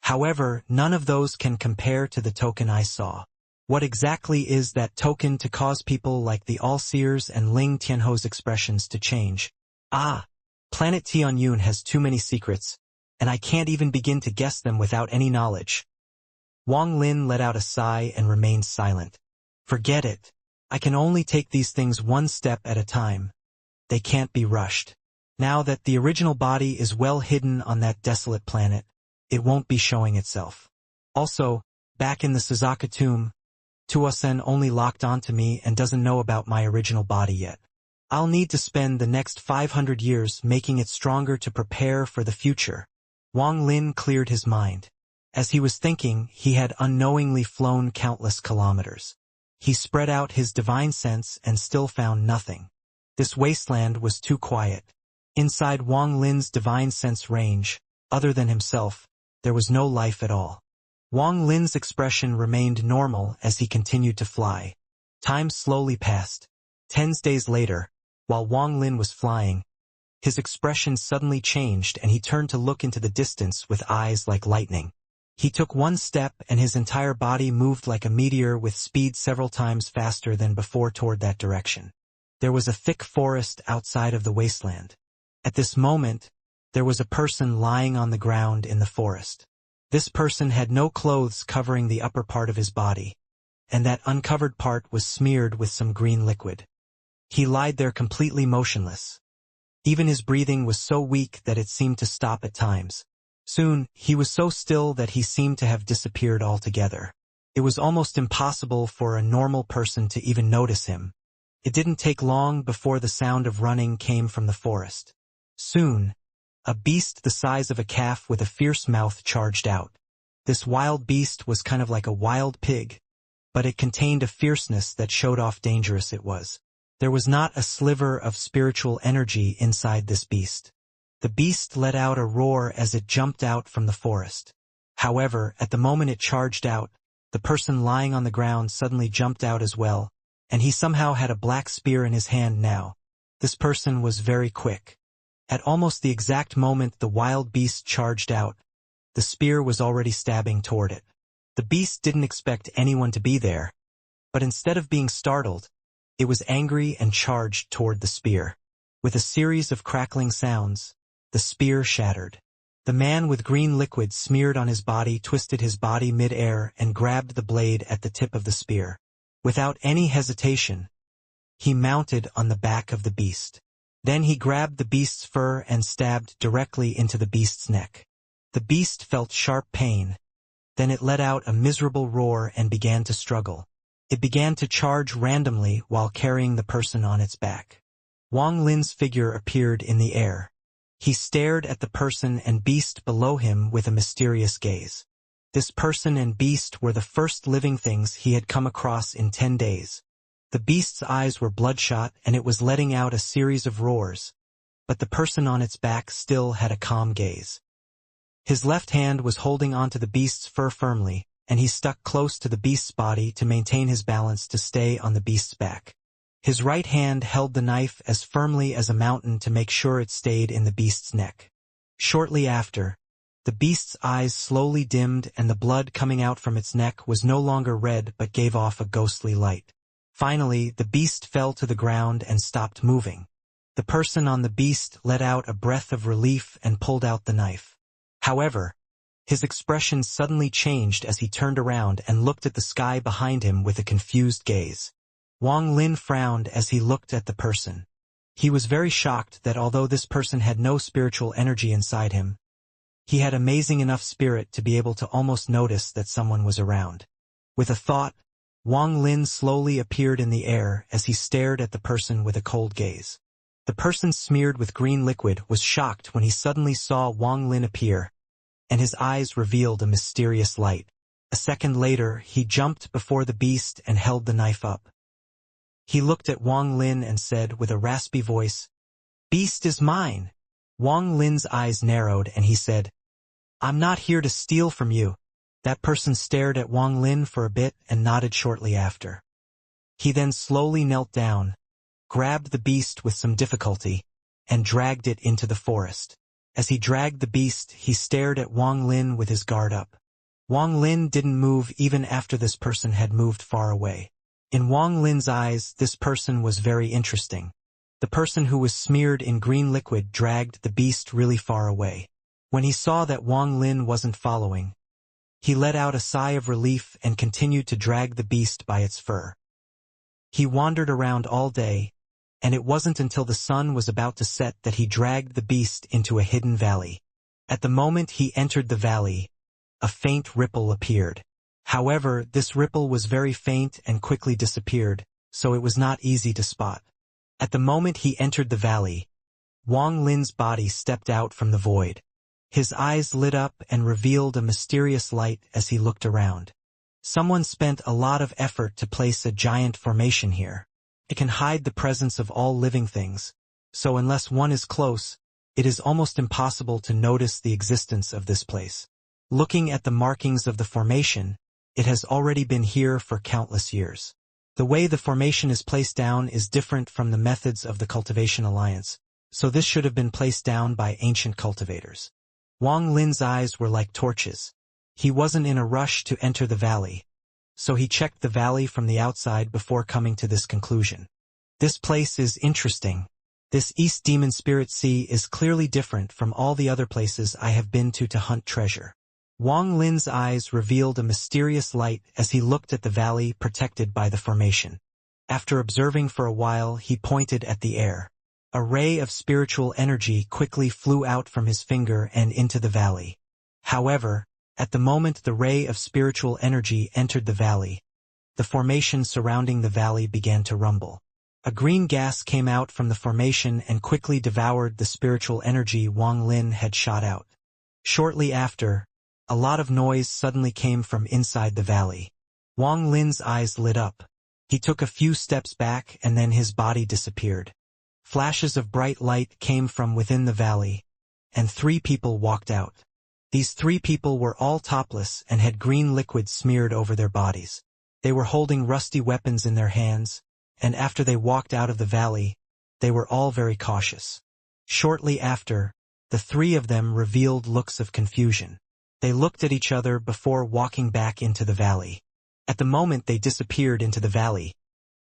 However, none of those can compare to the token I saw. What exactly is that token to cause people like the All-Seers and Ling Tianho's expressions to change? Ah, planet Tianyun has too many secrets, and I can't even begin to guess them without any knowledge. Wang Lin let out a sigh and remained silent. Forget it. I can only take these things one step at a time. They can't be rushed. Now that the original body is well hidden on that desolate planet, it won't be showing itself. Also, back in the Suzaka tomb, Tuosen only locked onto me and doesn't know about my original body yet. I'll need to spend the next 500 years making it stronger to prepare for the future. Wang Lin cleared his mind. As he was thinking, he had unknowingly flown countless kilometers. He spread out his divine sense and still found nothing. This wasteland was too quiet. Inside Wang Lin's divine sense range, other than himself, there was no life at all. Wang Lin's expression remained normal as he continued to fly. Time slowly passed. 10 days later, while Wang Lin was flying, his expression suddenly changed and he turned to look into the distance with eyes like lightning. He took one step and his entire body moved like a meteor with speed several times faster than before toward that direction. There was a thick forest outside of the wasteland. At this moment, there was a person lying on the ground in the forest. This person had no clothes covering the upper part of his body, and that uncovered part was smeared with some green liquid. He lied there completely motionless. Even his breathing was so weak that it seemed to stop at times. Soon, he was so still that he seemed to have disappeared altogether. It was almost impossible for a normal person to even notice him. It didn't take long before the sound of running came from the forest. Soon, a beast the size of a calf with a fierce mouth charged out. This wild beast was kind of like a wild pig, but it contained a fierceness that showed off dangerous it was. There was not a sliver of spiritual energy inside this beast. The beast let out a roar as it jumped out from the forest. However, at the moment it charged out, the person lying on the ground suddenly jumped out as well, and he somehow had a black spear in his hand now. This person was very quick. At almost the exact moment the wild beast charged out, the spear was already stabbing toward it. The beast didn't expect anyone to be there, but instead of being startled, it was angry and charged toward the spear. With a series of crackling sounds, the spear shattered. The man with green liquid smeared on his body twisted his body mid-air and grabbed the blade at the tip of the spear. Without any hesitation, he mounted on the back of the beast. Then he grabbed the beast's fur and stabbed directly into the beast's neck. The beast felt sharp pain. Then it let out a miserable roar and began to struggle. It began to charge randomly while carrying the person on its back. Wang Lin's figure appeared in the air. He stared at the person and beast below him with a mysterious gaze. This person and beast were the first living things he had come across in 10 days. The beast's eyes were bloodshot and it was letting out a series of roars, but the person on its back still had a calm gaze. His left hand was holding onto the beast's fur firmly, and he stuck close to the beast's body to maintain his balance to stay on the beast's back. His right hand held the knife as firmly as a mountain to make sure it stayed in the beast's neck. Shortly after, the beast's eyes slowly dimmed and the blood coming out from its neck was no longer red but gave off a ghostly light. Finally, the beast fell to the ground and stopped moving. The person on the beast let out a breath of relief and pulled out the knife. However, his expression suddenly changed as he turned around and looked at the sky behind him with a confused gaze. Wang Lin frowned as he looked at the person. He was very shocked that although this person had no spiritual energy inside him, he had amazing enough spirit to be able to almost notice that someone was around. With a thought, Wang Lin slowly appeared in the air as he stared at the person with a cold gaze. The person smeared with green liquid was shocked when he suddenly saw Wang Lin appear, and his eyes revealed a mysterious light. A second later, he jumped before the beast and held the knife up. He looked at Wang Lin and said with a raspy voice, "Beast is mine." Wang Lin's eyes narrowed and he said, "I'm not here to steal from you." That person stared at Wang Lin for a bit and nodded shortly after. He then slowly knelt down, grabbed the beast with some difficulty, and dragged it into the forest. As he dragged the beast, he stared at Wang Lin with his guard up. Wang Lin didn't move even after this person had moved far away. In Wang Lin's eyes, this person was very interesting. The person who was smeared in green liquid dragged the beast really far away. When he saw that Wang Lin wasn't following, he let out a sigh of relief and continued to drag the beast by its fur. He wandered around all day, and it wasn't until the sun was about to set that he dragged the beast into a hidden valley. At the moment he entered the valley, a faint ripple appeared. However, this ripple was very faint and quickly disappeared, so it was not easy to spot. At the moment he entered the valley, Wang Lin's body stepped out from the void. His eyes lit up and revealed a mysterious light as he looked around. Someone spent a lot of effort to place a giant formation here. It can hide the presence of all living things, so unless one is close, it is almost impossible to notice the existence of this place. Looking at the markings of the formation, it has already been here for countless years. The way the formation is placed down is different from the methods of the Cultivation Alliance, so this should have been placed down by ancient cultivators. Wang Lin's eyes were like torches. He wasn't in a rush to enter the valley, so he checked the valley from the outside before coming to this conclusion. This place is interesting. This East Demon Spirit Sea is clearly different from all the other places I have been to hunt treasure. Wang Lin's eyes revealed a mysterious light as he looked at the valley protected by the formation. After observing for a while, he pointed at the air. A ray of spiritual energy quickly flew out from his finger and into the valley. However, at the moment the ray of spiritual energy entered the valley, the formation surrounding the valley began to rumble. A green gas came out from the formation and quickly devoured the spiritual energy Wang Lin had shot out. Shortly after, a lot of noise suddenly came from inside the valley. Wang Lin's eyes lit up. He took a few steps back and then his body disappeared. Flashes of bright light came from within the valley, and 3 people walked out. These 3 people were all topless and had green liquid smeared over their bodies. They were holding rusty weapons in their hands, and after they walked out of the valley, they were all very cautious. Shortly after, the 3 of them revealed looks of confusion. They looked at each other before walking back into the valley. At the moment they disappeared into the valley,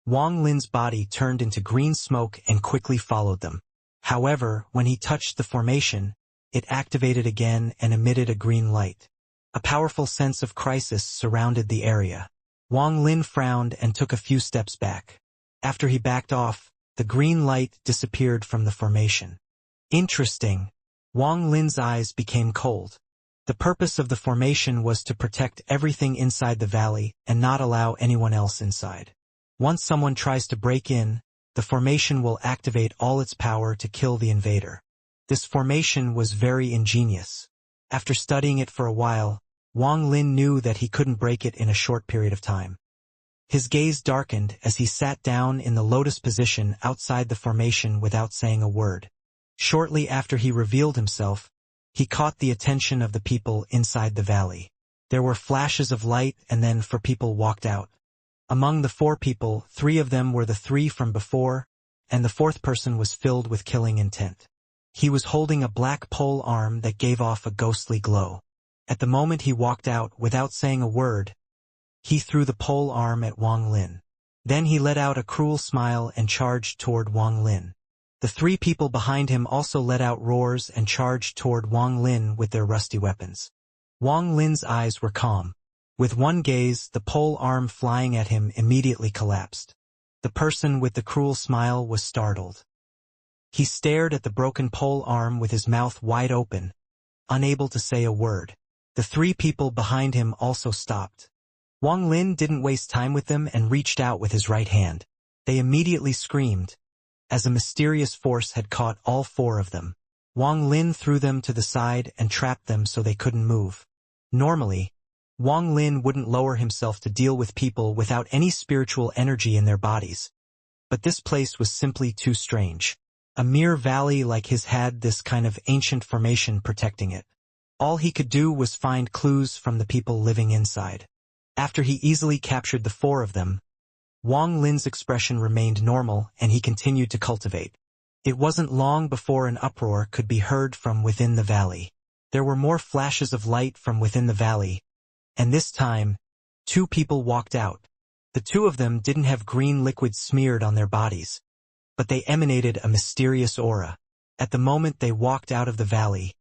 Wang Lin's body turned into green smoke and quickly followed them. However, when he touched the formation, it activated again and emitted a green light. A powerful sense of crisis surrounded the area. Wang Lin frowned and took a few steps back. After he backed off, the green light disappeared from the formation. Interesting. Wang Lin's eyes became cold. The purpose of the formation was to protect everything inside the valley and not allow anyone else inside. Once someone tries to break in, the formation will activate all its power to kill the invader. This formation was very ingenious. After studying it for a while, Wang Lin knew that he couldn't break it in a short period of time. His gaze darkened as he sat down in the lotus position outside the formation without saying a word. Shortly after he revealed himself, he caught the attention of the people inside the valley. There were flashes of light and then 4 people walked out. Among the 4 people, 3 of them were the 3 from before, and the 4th person was filled with killing intent. He was holding a black pole arm that gave off a ghostly glow. At the moment he walked out without saying a word, he threw the pole arm at Wang Lin. Then he let out a cruel smile and charged toward Wang Lin. The 3 people behind him also let out roars and charged toward Wang Lin with their rusty weapons. Wang Lin's eyes were calm. With one gaze, the pole arm flying at him immediately collapsed. The person with the cruel smile was startled. He stared at the broken pole arm with his mouth wide open, unable to say a word. The 3 people behind him also stopped. Wang Lin didn't waste time with them and reached out with his right hand. They immediately screamed, as a mysterious force had caught all 4 of them. Wang Lin threw them to the side and trapped them so they couldn't move. Normally, Wang Lin wouldn't lower himself to deal with people without any spiritual energy in their bodies. But this place was simply too strange. A mere valley like his had this kind of ancient formation protecting it. All he could do was find clues from the people living inside. After he easily captured the 4 of them, Wang Lin's expression remained normal and he continued to cultivate. It wasn't long before an uproar could be heard from within the valley. There were more flashes of light from within the valley, and this time, 2 people walked out. The 2 of them didn't have green liquid smeared on their bodies, but they emanated a mysterious aura. At the moment they walked out of the valley,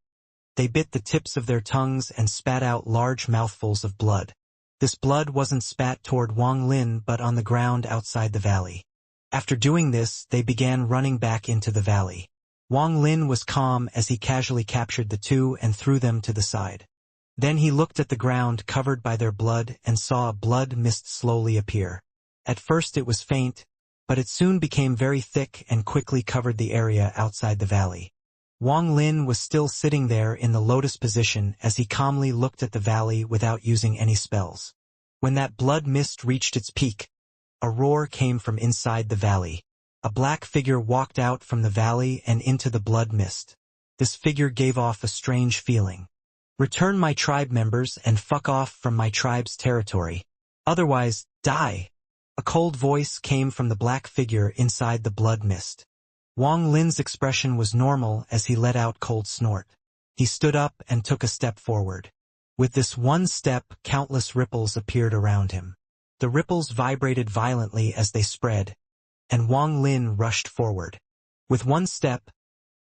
they bit the tips of their tongues and spat out large mouthfuls of blood. This blood wasn't spat toward Wang Lin but on the ground outside the valley. After doing this, they began running back into the valley. Wang Lin was calm as he casually captured the 2 and threw them to the side. Then he looked at the ground covered by their blood and saw a blood mist slowly appear. At first it was faint, but it soon became very thick and quickly covered the area outside the valley. Wang Lin was still sitting there in the lotus position as he calmly looked at the valley without using any spells. When that blood mist reached its peak, a roar came from inside the valley. A black figure walked out from the valley and into the blood mist. This figure gave off a strange feeling. Return my tribe members and fuck off from my tribe's territory. Otherwise, die. A cold voice came from the black figure inside the blood mist. Wang Lin's expression was normal as he let out cold snort. He stood up and took a step forward. With this one step, countless ripples appeared around him. The ripples vibrated violently as they spread, and Wang Lin rushed forward. With one step,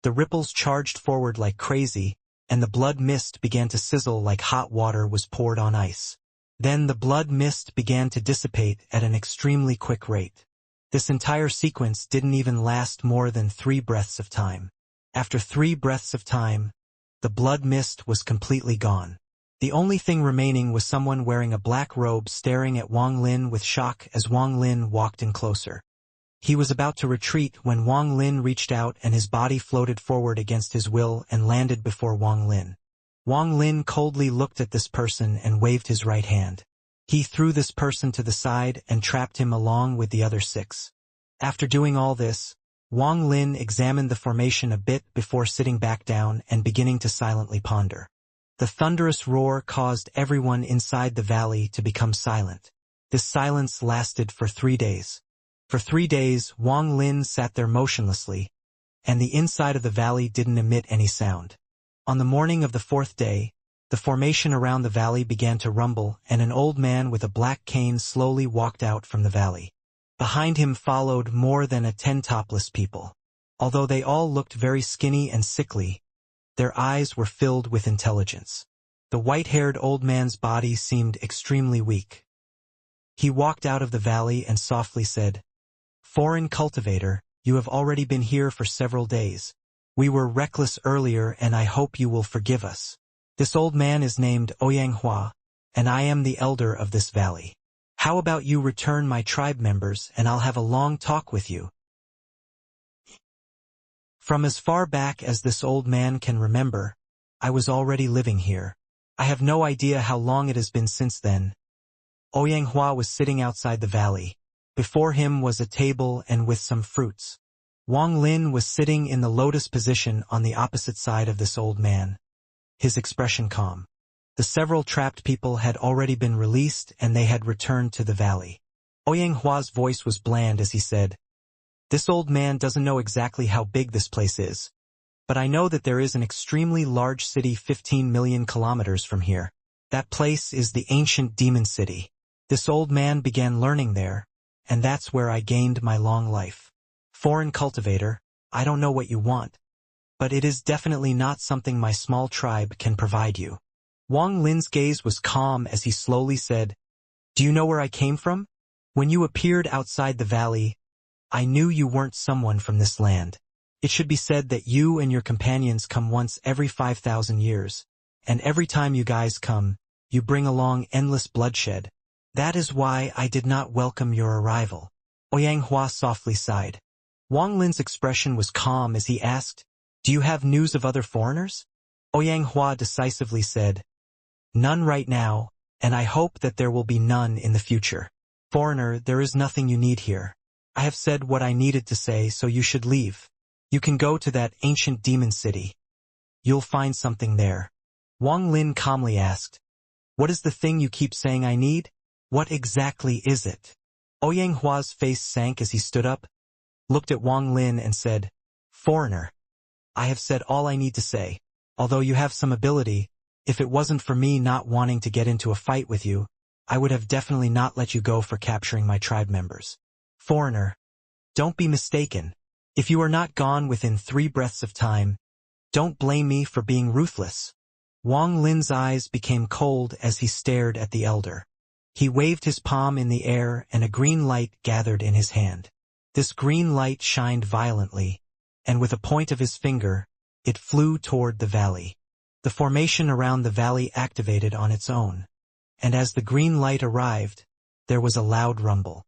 the ripples charged forward like crazy, and the blood mist began to sizzle like hot water was poured on ice. Then the blood mist began to dissipate at an extremely quick rate. This entire sequence didn't even last more than 3 breaths of time. After 3 breaths of time, the blood mist was completely gone. The only thing remaining was someone wearing a black robe staring at Wang Lin with shock as Wang Lin walked in closer. He was about to retreat when Wang Lin reached out and his body floated forward against his will and landed before Wang Lin. Wang Lin coldly looked at this person and waved his right hand. He threw this person to the side and trapped him along with the other 6. After doing all this, Wang Lin examined the formation a bit before sitting back down and beginning to silently ponder. The thunderous roar caused everyone inside the valley to become silent. This silence lasted for 3 days. For 3 days, Wang Lin sat there motionlessly, and the inside of the valley didn't emit any sound. On the morning of the 4th day, the formation around the valley began to rumble, and an old man with a black cane slowly walked out from the valley. Behind him followed more than 10 topless people. Although they all looked very skinny and sickly, their eyes were filled with intelligence. The white-haired old man's body seemed extremely weak. He walked out of the valley and softly said, "Foreign cultivator, you have already been here for several days. We were reckless earlier and I hope you will forgive us. This old man is named Oyanghua, and I am the elder of this valley. How about you return my tribe members and I'll have a long talk with you." From as far back as this old man can remember, I was already living here. I have no idea how long it has been since then. Oyanghua was sitting outside the valley. Before him was a table and with some fruits. Wang Lin was sitting in the lotus position on the opposite side of this old man. His expression calm. The several trapped people had already been released and they had returned to the valley. Oyanghua's voice was bland as he said, "This old man doesn't know exactly how big this place is, but I know that there is an extremely large city 15 million kilometers from here. That place is the ancient demon city. This old man began learning there, and that's where I gained my long life. Foreign cultivator, I don't know what you want, but it is definitely not something my small tribe can provide you." Wang Lin's gaze was calm as he slowly said, "Do you know where I came from? When you appeared outside the valley, I knew you weren't someone from this land. It should be said that you and your companions come once every 5,000 years, and every time you guys come, you bring along endless bloodshed. That is why I did not welcome your arrival." Oyanghua softly sighed. Wang Lin's expression was calm as he asked, "Do you have news of other foreigners?" Oyanghua decisively said, "None right now, and I hope that there will be none in the future. Foreigner, there is nothing you need here. I have said what I needed to say, so you should leave. You can go to that ancient demon city. You'll find something there." Wang Lin calmly asked, "What is the thing you keep saying I need? What exactly is it?" Oyanghua's face sank as he stood up, looked at Wang Lin and said, Foreigner. I have said all I need to say. Although you have some ability, if it wasn't for me not wanting to get into a fight with you, I would have definitely not let you go for capturing my tribe members. Foreigner. Don't be mistaken. If you are not gone within 3 breaths of time, don't blame me for being ruthless. Wang Lin's eyes became cold as he stared at the elder. He waved his palm in the air and a green light gathered in his hand. This green light shined violently, and with a point of his finger, it flew toward the valley. The formation around the valley activated on its own, and as the green light arrived, there was a loud rumble.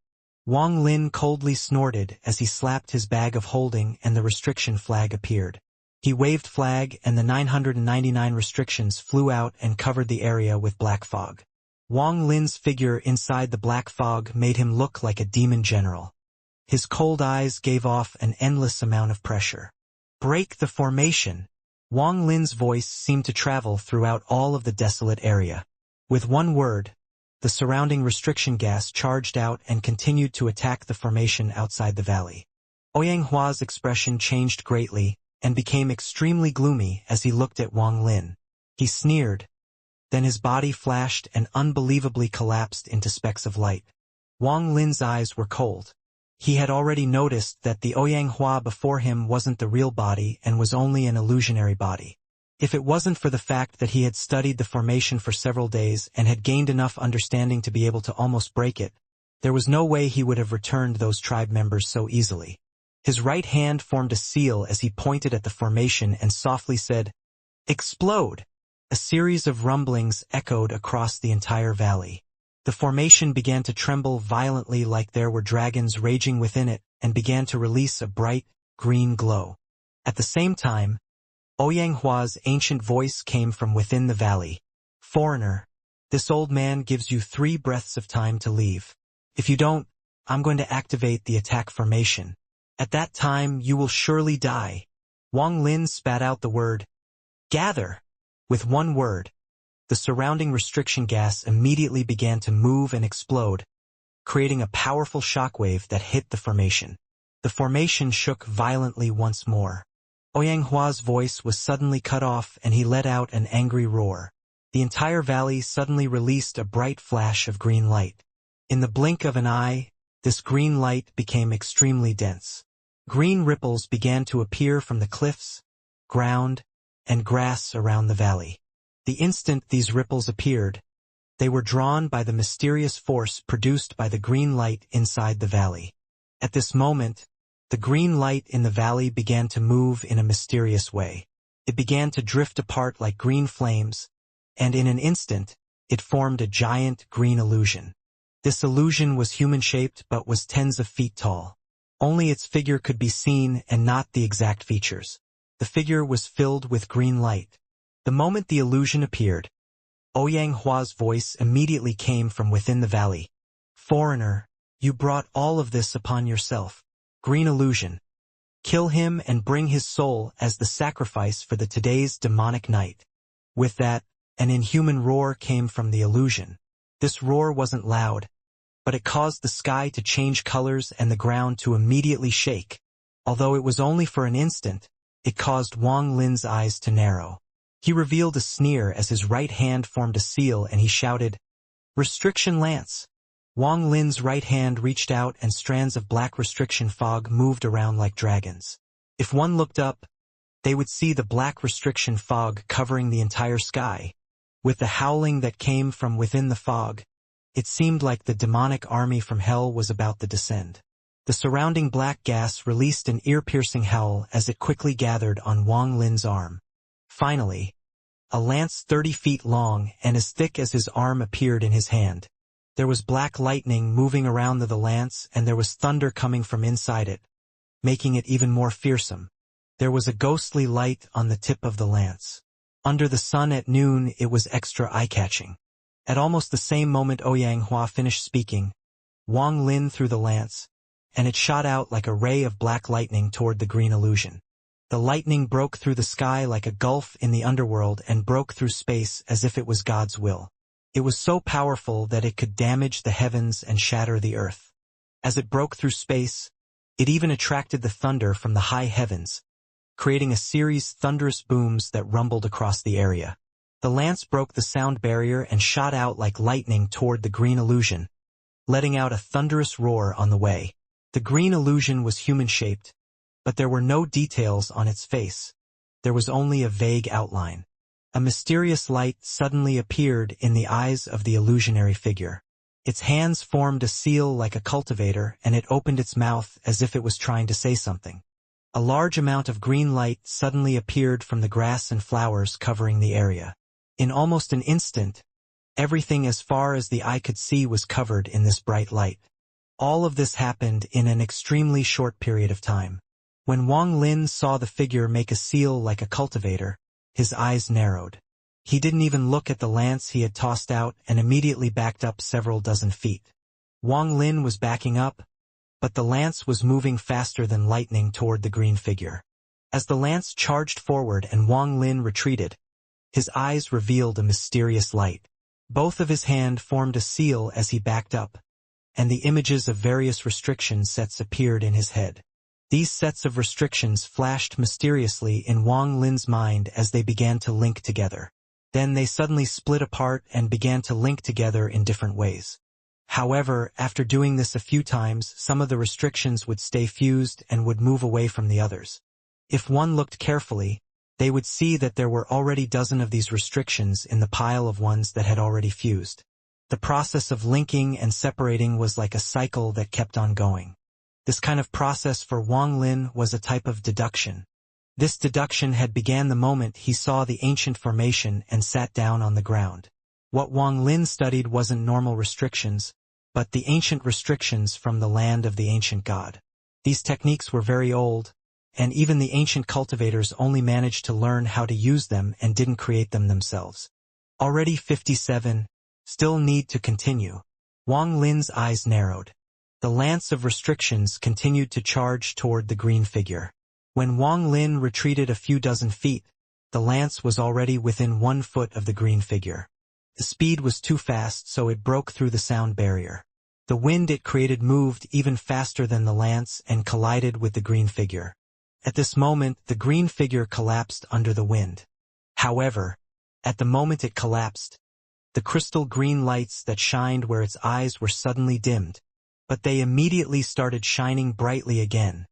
Wang Lin coldly snorted as he slapped his bag of holding and the restriction flag appeared. He waved flag and the 999 restrictions flew out and covered the area with black fog. Wang Lin's figure inside the black fog made him look like a demon general. His cold eyes gave off an endless amount of pressure. Break the formation. Wang Lin's voice seemed to travel throughout all of the desolate area. With one word, the surrounding restriction gas charged out and continued to attack the formation outside the valley. Ouyang Hua's expression changed greatly and became extremely gloomy as he looked at Wang Lin. He sneered. Then his body flashed and unbelievably collapsed into specks of light. Wang Lin's eyes were cold. He had already noticed that the Ouyang Hua before him wasn't the real body and was only an illusionary body. If it wasn't for the fact that he had studied the formation for several days and had gained enough understanding to be able to almost break it, there was no way he would have returned those tribe members so easily. His right hand formed a seal as he pointed at the formation and softly said, "Explode!" A series of rumblings echoed across the entire valley. The formation began to tremble violently like there were dragons raging within it and began to release a bright, green glow. At the same time, Ouyang Hua's ancient voice came from within the valley. "Foreigner, this old man gives you 3 breaths of time to leave. If you don't, I'm going to activate the attack formation. At that time, you will surely die." Wang Lin spat out the word, "Gather." With one word, the surrounding restriction gas immediately began to move and explode, creating a powerful shockwave that hit the formation. The formation shook violently once more. Ouyang Hua's voice was suddenly cut off and he let out an angry roar. The entire valley suddenly released a bright flash of green light. In the blink of an eye, this green light became extremely dense. Green ripples began to appear from the cliffs, ground, and grass around the valley. The instant these ripples appeared, they were drawn by the mysterious force produced by the green light inside the valley. At this moment, the green light in the valley began to move in a mysterious way. It began to drift apart like green flames, and in an instant, it formed a giant green illusion. This illusion was human-shaped but was tens of feet tall. Only its figure could be seen and not the exact features. The figure was filled with green light. The moment the illusion appeared, Ouyang Hua's voice immediately came from within the valley. "Foreigner, you brought all of this upon yourself. Green illusion. Kill him and bring his soul as the sacrifice for the today's demonic night." With that, an inhuman roar came from the illusion. This roar wasn't loud, but it caused the sky to change colors and the ground to immediately shake. Although it was only for an instant, it caused Wang Lin's eyes to narrow. He revealed a sneer as his right hand formed a seal and he shouted, "Restriction Lance." Wang Lin's right hand reached out and strands of black restriction fog moved around like dragons. If one looked up, they would see the black restriction fog covering the entire sky. With the howling that came from within the fog, it seemed like the demonic army from hell was about to descend. The surrounding black gas released an ear-piercing howl as it quickly gathered on Wang Lin's arm. Finally, a lance 30 feet long and as thick as his arm appeared in his hand. There was black lightning moving around the lance and there was thunder coming from inside it, making it even more fearsome. There was a ghostly light on the tip of the lance. Under the sun at noon, it was extra eye-catching. At almost the same moment Ouyang Hua finished speaking, Wang Lin threw the lance, and it shot out like a ray of black lightning toward the green illusion. The lightning broke through the sky like a gulf in the underworld and broke through space as if it was God's will. It was so powerful that it could damage the heavens and shatter the earth. As it broke through space, it even attracted the thunder from the high heavens, creating a series of thunderous booms that rumbled across the area. The lance broke the sound barrier and shot out like lightning toward the green illusion, letting out a thunderous roar on the way. The green illusion was human-shaped, but there were no details on its face. There was only a vague outline. A mysterious light suddenly appeared in the eyes of the illusionary figure. Its hands formed a seal like a cultivator, and it opened its mouth as if it was trying to say something. A large amount of green light suddenly appeared from the grass and flowers covering the area. In almost an instant, everything as far as the eye could see was covered in this bright light. All of this happened in an extremely short period of time. When Wang Lin saw the figure make a seal like a cultivator, his eyes narrowed. He didn't even look at the lance he had tossed out and immediately backed up several dozen feet. Wang Lin was backing up, but the lance was moving faster than lightning toward the green figure. As the lance charged forward and Wang Lin retreated, his eyes revealed a mysterious light. Both of his hands formed a seal as he backed up, and the images of various restriction sets appeared in his head. These sets of restrictions flashed mysteriously in Wang Lin's mind as they began to link together. Then they suddenly split apart and began to link together in different ways. However, after doing this a few times, some of the restrictions would stay fused and would move away from the others. If one looked carefully, they would see that there were already dozens of these restrictions in the pile of ones that had already fused. The process of linking and separating was like a cycle that kept on going. This kind of process for Wang Lin was a type of deduction. This deduction had began the moment he saw the ancient formation and sat down on the ground. What Wang Lin studied wasn't normal restrictions, but the ancient restrictions from the land of the ancient god. These techniques were very old, and even the ancient cultivators only managed to learn how to use them and didn't create them themselves. Already 57, still need to continue. Wang Lin's eyes narrowed. The lance of restrictions continued to charge toward the green figure. When Wang Lin retreated a few dozen feet, the lance was already within 1 foot of the green figure. The speed was too fast, so it broke through the sound barrier. The wind it created moved even faster than the lance and collided with the green figure. At this moment, the green figure collapsed under the wind. However, at the moment it collapsed, the crystal green lights that shined where its eyes were suddenly dimmed, but they immediately started shining brightly again.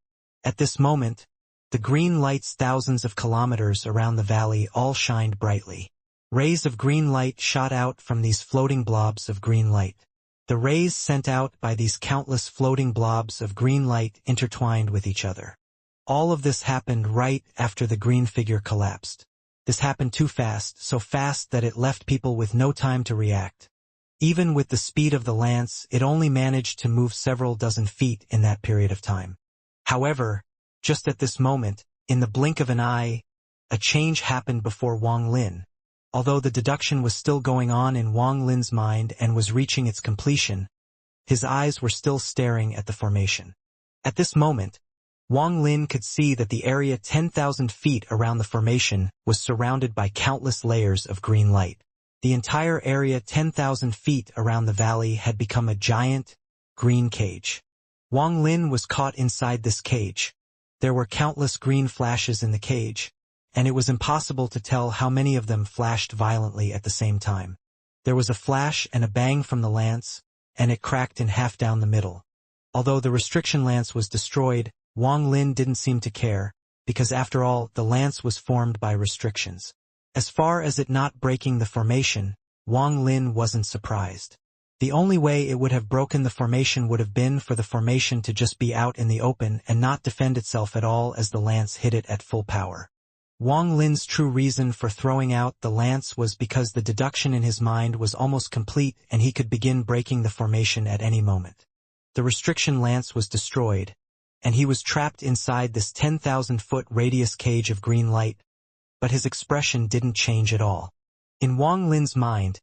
At this moment, the green lights thousands of kilometers around the valley all shined brightly. Rays of green light shot out from these floating blobs of green light. The rays sent out by these countless floating blobs of green light intertwined with each other. All of this happened right after the green figure collapsed. This happened too fast, so fast that it left people with no time to react. Even with the speed of the lance, it only managed to move several dozen feet in that period of time. However, just at this moment, in the blink of an eye, a change happened before Wang Lin. Although the deduction was still going on in Wang Lin's mind and was reaching its completion, his eyes were still staring at the formation. At this moment, Wang Lin could see that the area 10,000 feet around the formation was surrounded by countless layers of green light. The entire area 10,000 feet around the valley had become a giant, green cage. Wang Lin was caught inside this cage. There were countless green flashes in the cage, and it was impossible to tell how many of them flashed violently at the same time. There was a flash and a bang from the lance, and it cracked in half down the middle. Although the restriction lance was destroyed, Wang Lin didn't seem to care, because after all, the lance was formed by restrictions. As far as it not breaking the formation, Wang Lin wasn't surprised. The only way it would have broken the formation would have been for the formation to just be out in the open and not defend itself at all as the lance hit it at full power. Wang Lin's true reason for throwing out the lance was because the deduction in his mind was almost complete and he could begin breaking the formation at any moment. The restriction lance was destroyed, and he was trapped inside this 10,000-foot radius cage of green light, but his expression didn't change at all. In Wang Lin's mind,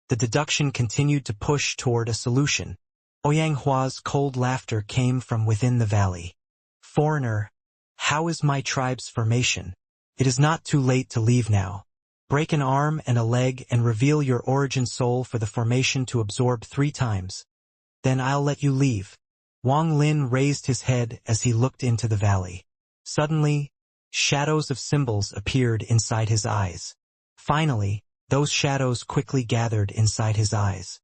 the deduction continued to push toward a solution. Ouyang Hua's cold laughter came from within the valley. "Foreigner, how is my tribe's formation? It is not too late to leave now. Break an arm and a leg and reveal your origin soul for the formation to absorb 3 times. Then I'll let you leave." Wang Lin raised his head as he looked into the valley. Suddenly, Shadows of symbols appeared inside his eyes. Finally, those shadows quickly gathered inside his eyes.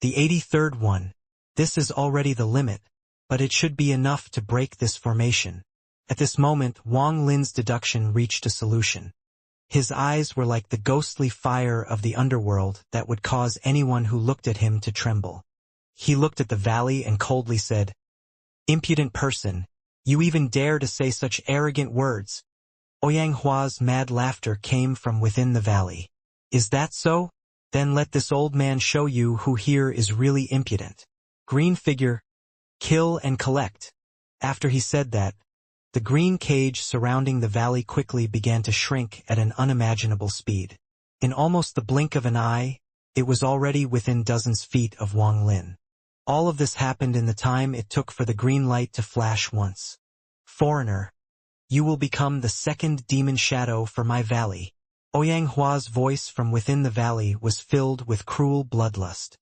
The 83rd one. This is already the limit, but it should be enough to break this formation. At this moment, Wang Lin's deduction reached a solution. His eyes were like the ghostly fire of the underworld that would cause anyone who looked at him to tremble. He looked at the valley and coldly said, "Impudent person, you even dare to say such arrogant words." Ouyang Hua's mad laughter came from within the valley. "Is that so? Then let this old man show you who here is really impudent. Green figure, kill and collect." After he said that, the green cage surrounding the valley quickly began to shrink at an unimaginable speed. In almost the blink of an eye, it was already within dozens feet of Wang Lin. All of this happened in the time it took for the green light to flash once. "Foreigner, you will become the second demon shadow for my valley." Ouyang Hua's voice from within the valley was filled with cruel bloodlust.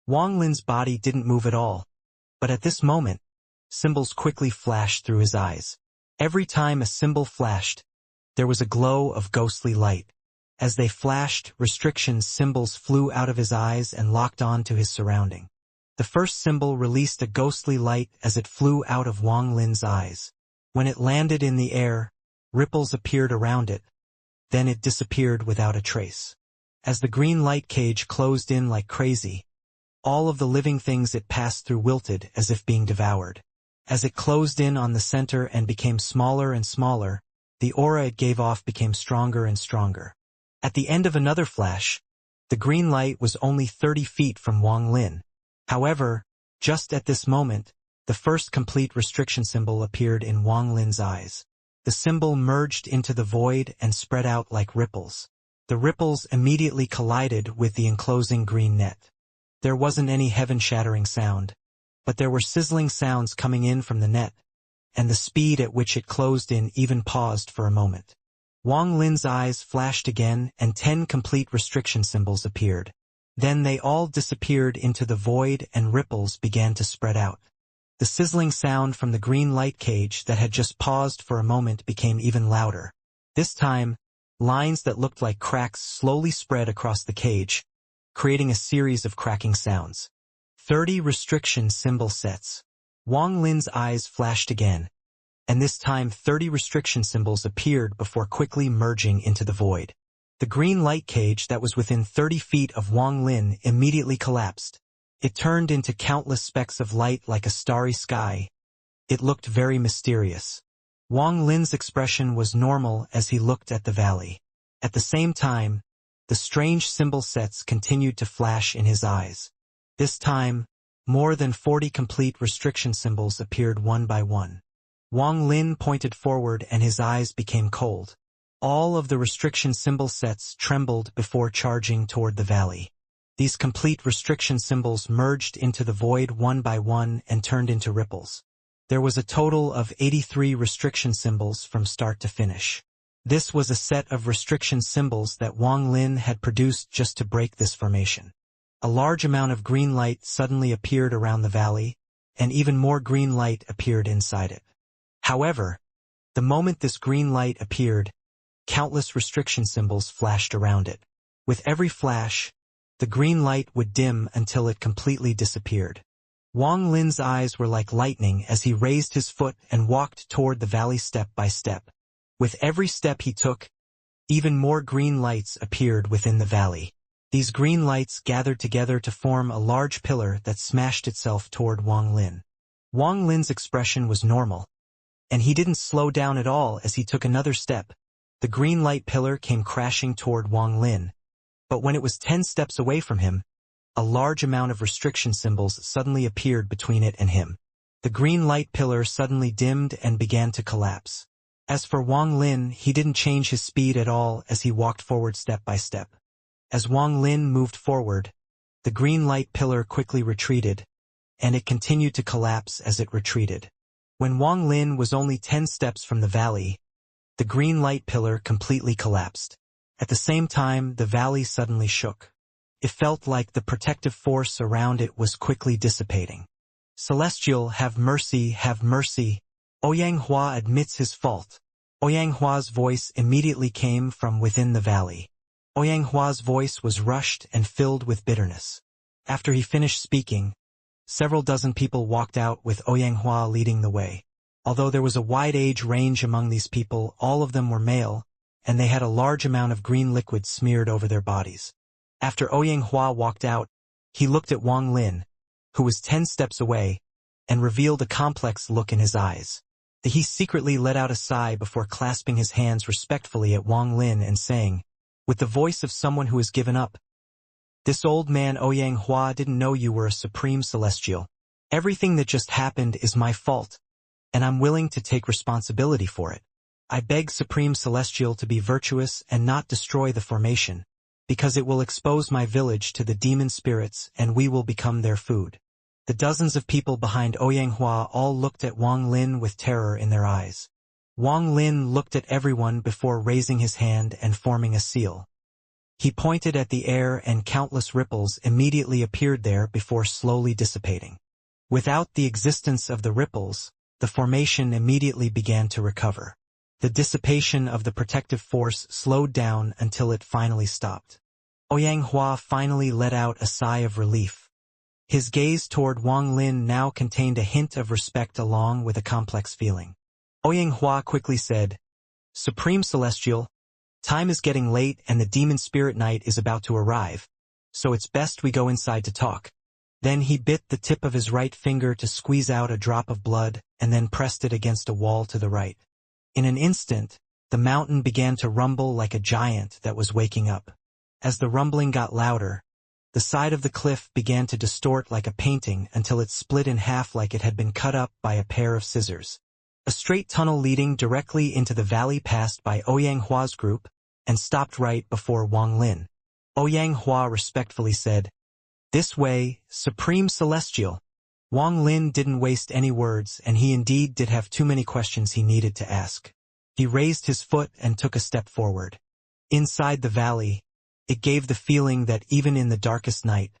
Wang Lin's body didn't move at all, but at this moment, symbols quickly flashed through his eyes. Every time a symbol flashed, there was a glow of ghostly light. As they flashed, restriction symbols flew out of his eyes and locked on to his surrounding. The first symbol released a ghostly light as it flew out of Wang Lin's eyes. When it landed in the air, ripples appeared around it. Then it disappeared without a trace. As the green light cage closed in like crazy, all of the living things it passed through wilted as if being devoured. As it closed in on the center and became smaller and smaller, the aura it gave off became stronger and stronger. At the end of another flash, the green light was only 30 feet from Wang Lin. However, just at this moment, the first complete restriction symbol appeared in Wang Lin's eyes. The symbol merged into the void and spread out like ripples. The ripples immediately collided with the enclosing green net. There wasn't any heaven-shattering sound, but there were sizzling sounds coming in from the net, and the speed at which it closed in even paused for a moment. Wang Lin's eyes flashed again and 10 complete restriction symbols appeared. Then they all disappeared into the void and ripples began to spread out. The sizzling sound from the green light cage that had just paused for a moment became even louder. This time, lines that looked like cracks slowly spread across the cage, creating a series of cracking sounds. 30 restriction symbol sets. Wang Lin's eyes flashed again, and this time 30 restriction symbols appeared before quickly merging into the void. The green light cage that was within 30 feet of Wang Lin immediately collapsed. It turned into countless specks of light like a starry sky. It looked very mysterious. Wang Lin's expression was normal as he looked at the valley. At the same time, the strange symbol sets continued to flash in his eyes. This time, more than 40 complete restriction symbols appeared one by one. Wang Lin pointed forward and his eyes became cold. All of the restriction symbol sets trembled before charging toward the valley. These complete restriction symbols merged into the void one by one and turned into ripples. There was a total of 83 restriction symbols from start to finish. This was a set of restriction symbols that Wang Lin had produced just to break this formation. A large amount of green light suddenly appeared around the valley, and even more green light appeared inside it. However, the moment this green light appeared, countless restriction symbols flashed around it. With every flash, the green light would dim until it completely disappeared. Wang Lin's eyes were like lightning as he raised his foot and walked toward the valley step by step. With every step he took, even more green lights appeared within the valley. These green lights gathered together to form a large pillar that smashed itself toward Wang Lin. Wang Lin's expression was normal, and he didn't slow down at all as he took another step. The green light pillar came crashing toward Wang Lin, but when it was 10 steps away from him, a large amount of restriction symbols suddenly appeared between it and him. The green light pillar suddenly dimmed and began to collapse. As for Wang Lin, he didn't change his speed at all as he walked forward step by step. As Wang Lin moved forward, the green light pillar quickly retreated, and it continued to collapse as it retreated. When Wang Lin was only 10 steps from the valley, the green light pillar completely collapsed. At the same time, the valley suddenly shook. It felt like the protective force around it was quickly dissipating. Celestial, have mercy, have mercy. Ouyang Hua admits his fault. Ouyanghua's voice immediately came from within the valley. Ouyanghua's voice was rushed and filled with bitterness. After he finished speaking, several dozen people walked out with Ouyanghua leading the way. Although there was a wide age range among these people, all of them were male, and they had a large amount of green liquid smeared over their bodies. After Ouyanghua walked out, he looked at Wang Lin, who was 10 steps away, and revealed a complex look in his eyes. He secretly let out a sigh before clasping his hands respectfully at Wang Lin and saying, with the voice of someone who has given up, "This old man Ouyanghua didn't know you were a supreme celestial. Everything that just happened is my fault, and I'm willing to take responsibility for it. I beg Supreme Celestial to be virtuous and not destroy the formation, because it will expose my village to the demon spirits and we will become their food." The dozens of people behind Ouyanghua all looked at Wang Lin with terror in their eyes. Wang Lin looked at everyone before raising his hand and forming a seal. He pointed at the air and countless ripples immediately appeared there before slowly dissipating. Without the existence of the ripples, the formation immediately began to recover. The dissipation of the protective force slowed down until it finally stopped. Ouyanghua finally let out a sigh of relief. His gaze toward Wang Lin now contained a hint of respect along with a complex feeling. Ouyanghua quickly said, "Supreme Celestial, time is getting late and the demon spirit night is about to arrive, so it's best we go inside to talk." Then he bit the tip of his right finger to squeeze out a drop of blood and then pressed it against a wall to the right. In an instant, the mountain began to rumble like a giant that was waking up. As the rumbling got louder, the side of the cliff began to distort like a painting until it split in half like it had been cut up by a pair of scissors. A straight tunnel leading directly into the valley passed by Ouyanghua's group and stopped right before Wang Lin. Ouyanghua respectfully said, "This way, Supreme Celestial." Wang Lin didn't waste any words, and he indeed did have too many questions he needed to ask. He raised his foot and took a step forward. Inside the valley, it gave the feeling that even in the darkest night,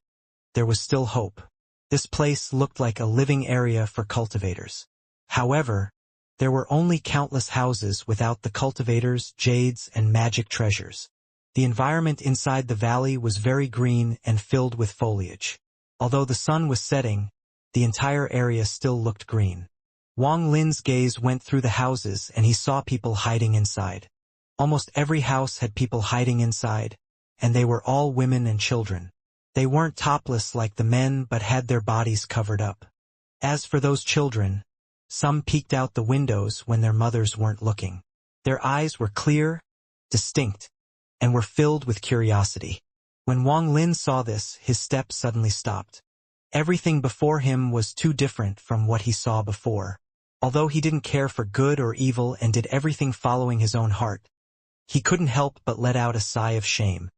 there was still hope. This place looked like a living area for cultivators. However, there were only countless houses without the cultivators, jades, and magic treasures. The environment inside the valley was very green and filled with foliage. Although the sun was setting, the entire area still looked green. Wang Lin's gaze went through the houses and he saw people hiding inside. Almost every house had people hiding inside, and they were all women and children. They weren't topless like the men but had their bodies covered up. As for those children, some peeked out the windows when their mothers weren't looking. Their eyes were clear, distinct, and were filled with curiosity. When Wang Lin saw this, his step suddenly stopped. Everything before him was too different from what he saw before. Although he didn't care for good or evil and did everything following his own heart, he couldn't help but let out a sigh of shame.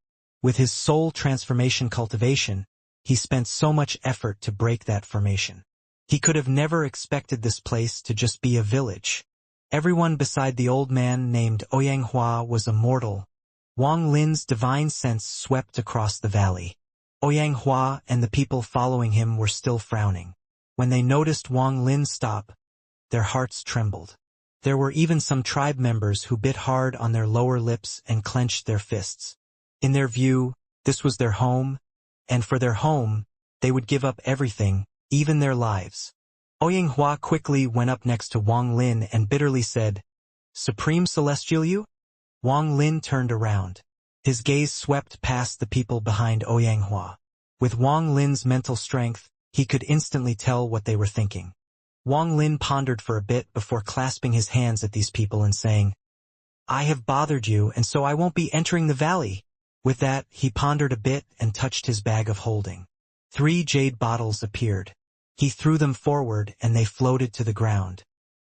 With his soul transformation cultivation, he spent so much effort to break that formation. He could have never expected this place to just be a village. Everyone beside the old man named Ouyanghua was immortal. Wang Lin's divine sense swept across the valley. Ouyanghua and the people following him were still frowning. When they noticed Wang Lin stop, their hearts trembled. There were even some tribe members who bit hard on their lower lips and clenched their fists. In their view, this was their home, and for their home, they would give up everything, even their lives. Ouyanghua quickly went up next to Wang Lin and bitterly said, "Supreme Celestial you?" Wang Lin turned around. His gaze swept past the people behind Ouyanghua. With Wang Lin's mental strength, he could instantly tell what they were thinking. Wang Lin pondered for a bit before clasping his hands at these people and saying, "I have bothered you, and so I won't be entering the valley." With that, he pondered a bit and touched his bag of holding. 3 jade bottles appeared. He threw them forward and they floated to the ground.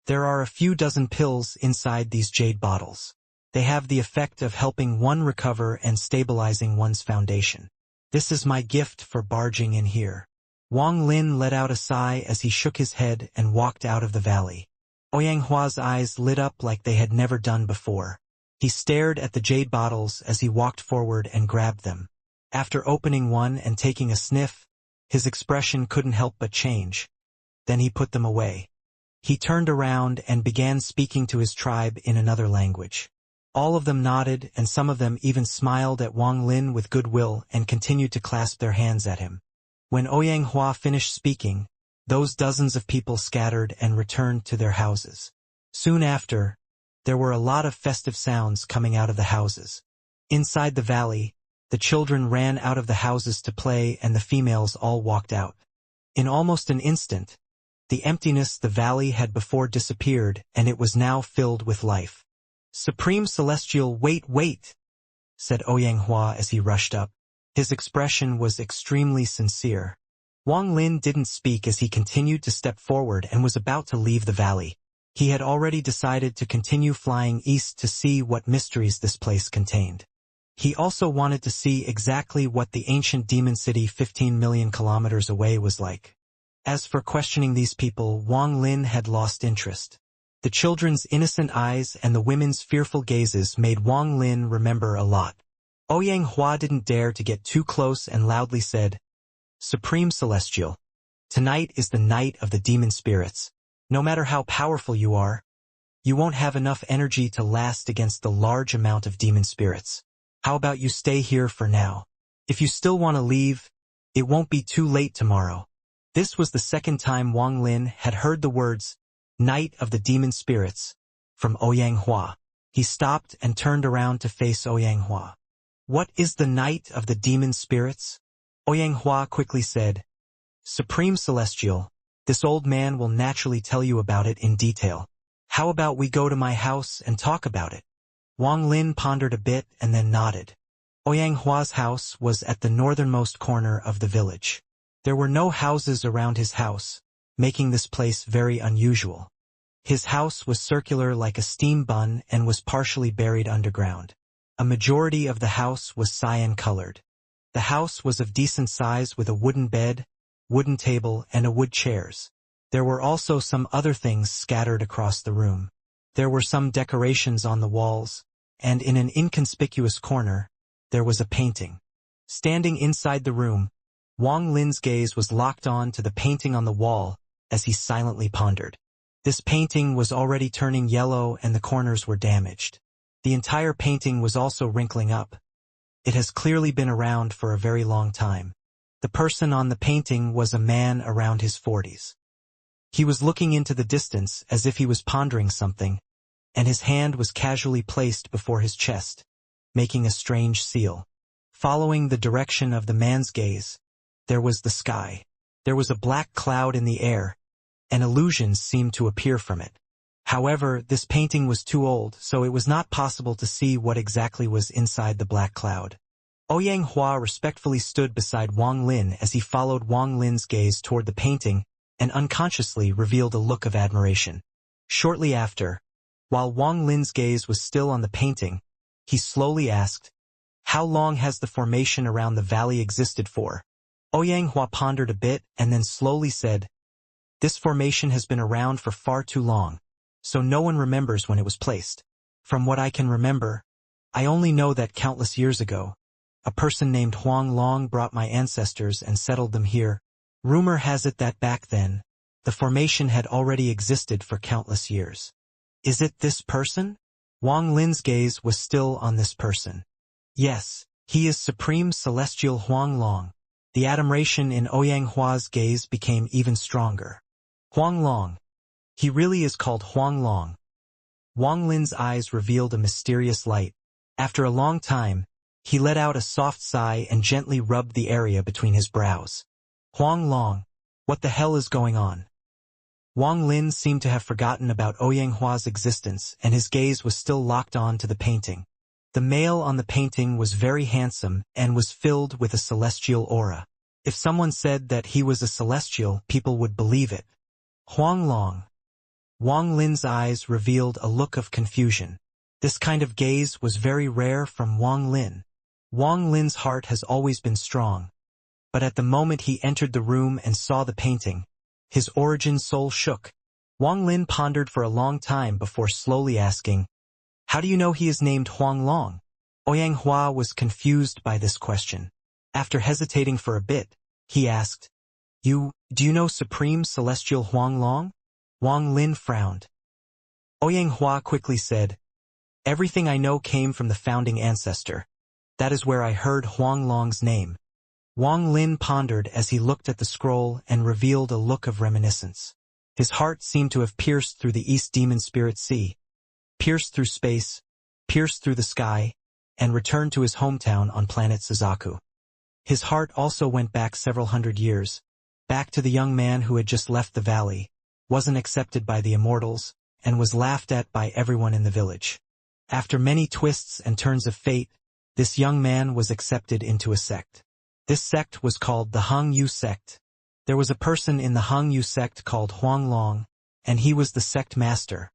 There are a few dozen pills inside these jade bottles. They have the effect of helping one recover and stabilizing one's foundation. This is my gift for barging in here. Wang Lin let out a sigh as he shook his head and walked out of the valley. Ouyanhua's eyes lit up like they had never done before. He stared at the jade bottles as he walked forward and grabbed them. After opening one and taking a sniff, his expression couldn't help but change. Then he put them away. He turned around and began speaking to his tribe in another language. All of them nodded, and some of them even smiled at Wang Lin with goodwill and continued to clasp their hands at him. When Ouyang Hua finished speaking, those dozens of people scattered and returned to their houses. Soon after, there were a lot of festive sounds coming out of the houses. Inside the valley, the children ran out of the houses to play and the females all walked out. In almost an instant, the emptiness the valley had before disappeared and it was now filled with life. "Supreme Celestial, wait," said Ouyang Hua as he rushed up. His expression was extremely sincere. Wang Lin didn't speak as he continued to step forward and was about to leave the valley. He had already decided to continue flying east to see what mysteries this place contained. He also wanted to see exactly what the ancient demon city 15 million kilometers away was like. As for questioning these people, Wang Lin had lost interest. The children's innocent eyes and the women's fearful gazes made Wang Lin remember a lot. Ouyang Hua didn't dare to get too close and loudly said, "Supreme Celestial, tonight is the night of the demon spirits. No matter how powerful you are, you won't have enough energy to last against the large amount of demon spirits. How about you stay here for now? If you still want to leave, it won't be too late tomorrow." This was the second time Wang Lin had heard the words, "Night of the Demon Spirits," from Ouyang Hua. He stopped and turned around to face Ouyang Hua. "What is the Night of the Demon Spirits?" Ouyang Hua quickly said, "Supreme Celestial, this old man will naturally tell you about it in detail. How about we go to my house and talk about it?" Wang Lin pondered a bit and then nodded. Ouyang Hua's house was at the northernmost corner of the village. There were no houses around his house, making this place very unusual. His house was circular like a steam bun and was partially buried underground. A majority of the house was cyan-colored. The house was of decent size with a wooden bed, wooden table, and a wood chairs. There were also some other things scattered across the room. There were some decorations on the walls, and in an inconspicuous corner, there was a painting. Standing inside the room, Wang Lin's gaze was locked on to the painting on the wall as he silently pondered. This painting was already turning yellow and the corners were damaged. The entire painting was also wrinkling up. It has clearly been around for a very long time. The person on the painting was a man around his 40s. He was looking into the distance as if he was pondering something, and his hand was casually placed before his chest, making a strange seal. Following the direction of the man's gaze, there was the sky. There was a black cloud in the air, and illusions seemed to appear from it. However, this painting was too old, so it was not possible to see what exactly was inside the black cloud. Ouyang Hua respectfully stood beside Wang Lin as he followed Wang Lin's gaze toward the painting and unconsciously revealed a look of admiration. Shortly after, while Wang Lin's gaze was still on the painting, he slowly asked, "How long has the formation around the valley existed for?" Ouyang Hua pondered a bit and then slowly said, "This formation has been around for far too long, so no one remembers when it was placed. From what I can remember, I only know that countless years ago, a person named Huang Long brought my ancestors and settled them here. Rumor has it that back then, the formation had already existed for countless years." "Is it this person?" Wang Lin's gaze was still on this person. "Yes, he is Supreme Celestial Huang Long." The admiration in Ouyang Hua's gaze became even stronger. "Huang Long. He really is called Huang Long." Wang Lin's eyes revealed a mysterious light. After a long time, he let out a soft sigh and gently rubbed the area between his brows. "Huang Long, what the hell is going on?" Wang Lin seemed to have forgotten about Ouyang Hua's existence, and his gaze was still locked on to the painting. The male on the painting was very handsome and was filled with a celestial aura. If someone said that he was a celestial, people would believe it. "Huang Long." Wang Lin's eyes revealed a look of confusion. This kind of gaze was very rare from Wang Lin. Wang Lin's heart has always been strong, but at the moment he entered the room and saw the painting, his origin soul shook. Wang Lin pondered for a long time before slowly asking, "How do you know he is named Huang Long?" Ouyang Hua was confused by this question. After hesitating for a bit, he asked, Do you know Supreme Celestial Huang Long?" Wang Lin frowned. Ouyang Hua quickly said, "Everything I know came from the founding ancestor. That is where I heard Huang Long's name." Wang Lin pondered as he looked at the scroll and revealed a look of reminiscence. His heart seemed to have pierced through the East Demon Spirit Sea, pierced through space, pierced through the sky, and returned to his hometown on planet Suzaku. His heart also went back several hundred years, back to the young man who had just left the valley, wasn't accepted by the Immortals, and was laughed at by everyone in the village. After many twists and turns of fate, this young man was accepted into a sect. This sect was called the Hung Yu sect. There was a person in the Hung Yu sect called Huang Long, and he was the sect master.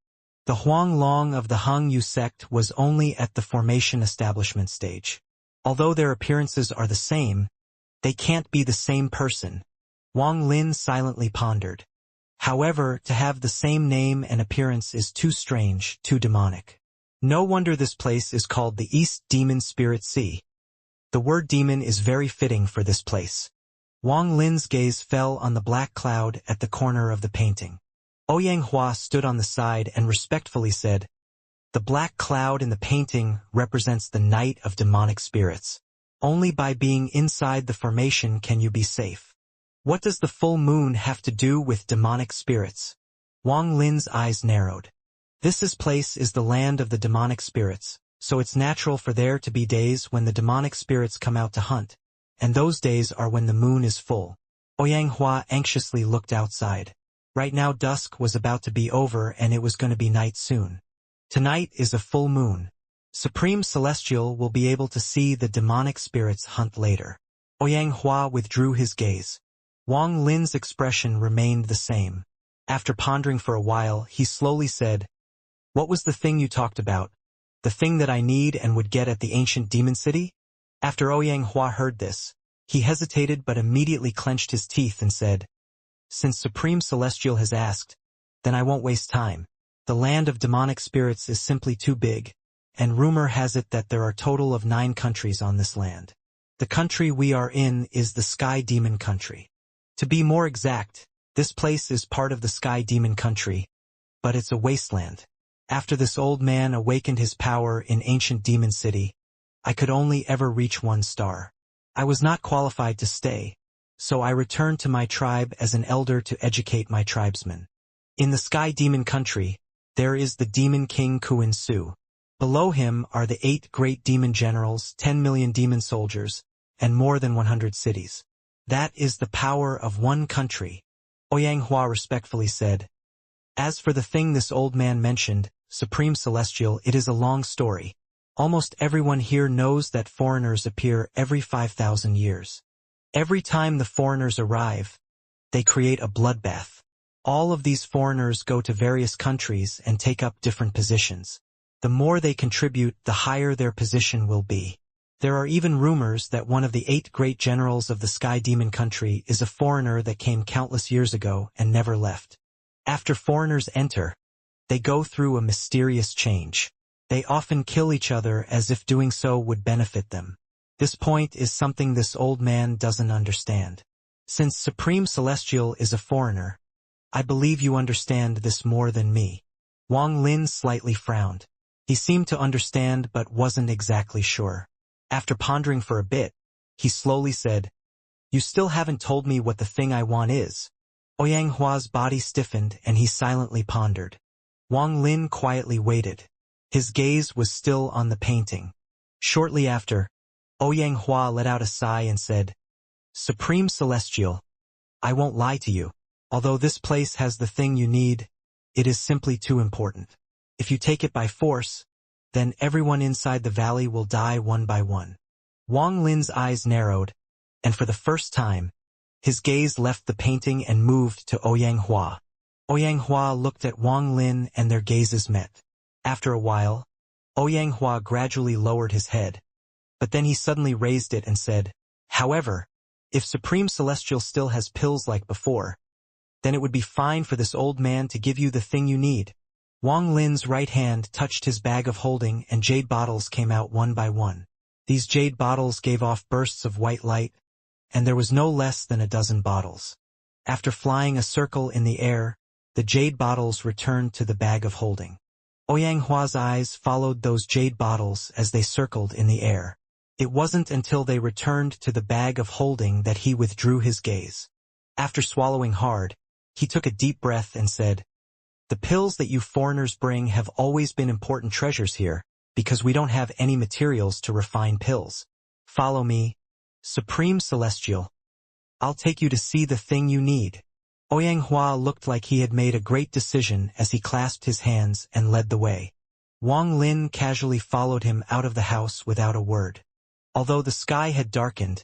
The Huang Long of the Hung Yu sect was only at the formation establishment stage. Although their appearances are the same, they can't be the same person. Wang Lin silently pondered. However, to have the same name and appearance is too strange, too demonic. No wonder this place is called the East Demon Spirit Sea. The word demon is very fitting for this place. Wang Lin's gaze fell on the black cloud at the corner of the painting. Ouyang Hua stood on the side and respectfully said, "The black cloud in the painting represents the night of demonic spirits. Only by being inside the formation can you be safe." "What does the full moon have to do with demonic spirits?" Wang Lin's eyes narrowed. This place is the land of the demonic spirits, so it's natural for there to be days when the demonic spirits come out to hunt, and those days are when the moon is full. Ouyang Hua anxiously looked outside. Right now dusk was about to be over and it was going to be night soon. Tonight is a full moon. Supreme Celestial will be able to see the demonic spirits hunt later. Ouyang Hua withdrew his gaze. Wang Lin's expression remained the same. After pondering for a while, he slowly said, "What was the thing you talked about? The thing that I need and would get at the ancient demon city?" After Ouyang Hua heard this, he hesitated but immediately clenched his teeth and said, "Since Supreme Celestial has asked, then I won't waste time. The land of demonic spirits is simply too big, and rumor has it that there are a total of 9 countries on this land. The country we are in is the Sky Demon Country. To be more exact, this place is part of the Sky Demon Country, but it's a wasteland. After this old man awakened his power in ancient Demon City, I could only ever reach 1 star. I was not qualified to stay, so I returned to my tribe as an elder to educate my tribesmen. In the Sky Demon Country, there is the Demon King Kuin Su. Below him are the 8 great demon generals, 10 million demon soldiers, and more than 100 cities. That is the power of 1 country," Ouyang Hua respectfully said. "As for the thing this old man mentioned, Supreme Celestial, it is a long story. Almost everyone here knows that foreigners appear every 5,000 years. Every time the foreigners arrive, they create a bloodbath. All of these foreigners go to various countries and take up different positions. The more they contribute, the higher their position will be. There are even rumors that one of the 8 great generals of the Sky Demon Country is a foreigner that came countless years ago and never left. After foreigners enter, they go through a mysterious change. They often kill each other as if doing so would benefit them. This point is something this old man doesn't understand. Since Supreme Celestial is a foreigner, I believe you understand this more than me." Wang Lin slightly frowned. He seemed to understand but wasn't exactly sure. After pondering for a bit, he slowly said, "You still haven't told me what the thing I want is." Ouyang Hua's body stiffened and he silently pondered. Wang Lin quietly waited. His gaze was still on the painting. Shortly after, Ouyang Hua let out a sigh and said, "Supreme Celestial, I won't lie to you. Although this place has the thing you need, it is simply too important. If you take it by force, then everyone inside the valley will die one by one." Wang Lin's eyes narrowed, and for the first time, his gaze left the painting and moved to Ouyang Hua. Ouyang Hua looked at Wang Lin and their gazes met. After a while, Ouyang Hua gradually lowered his head, but then he suddenly raised it and said, "However, if Supreme Celestial still has pills like before, then it would be fine for this old man to give you the thing you need." Wang Lin's right hand touched his bag of holding and jade bottles came out one by one. These jade bottles gave off bursts of white light, and there was no less than 12 bottles. After flying a circle in the air, the jade bottles returned to the bag of holding. Ouyanghua's eyes followed those jade bottles as they circled in the air. It wasn't until they returned to the bag of holding that he withdrew his gaze. After swallowing hard, he took a deep breath and said, "The pills that you foreigners bring have always been important treasures here, because we don't have any materials to refine pills. Follow me, Supreme Celestial. I'll take you to see the thing you need." Ouyanghua looked like he had made a great decision as he clasped his hands and led the way. Wang Lin casually followed him out of the house without a word. Although the sky had darkened,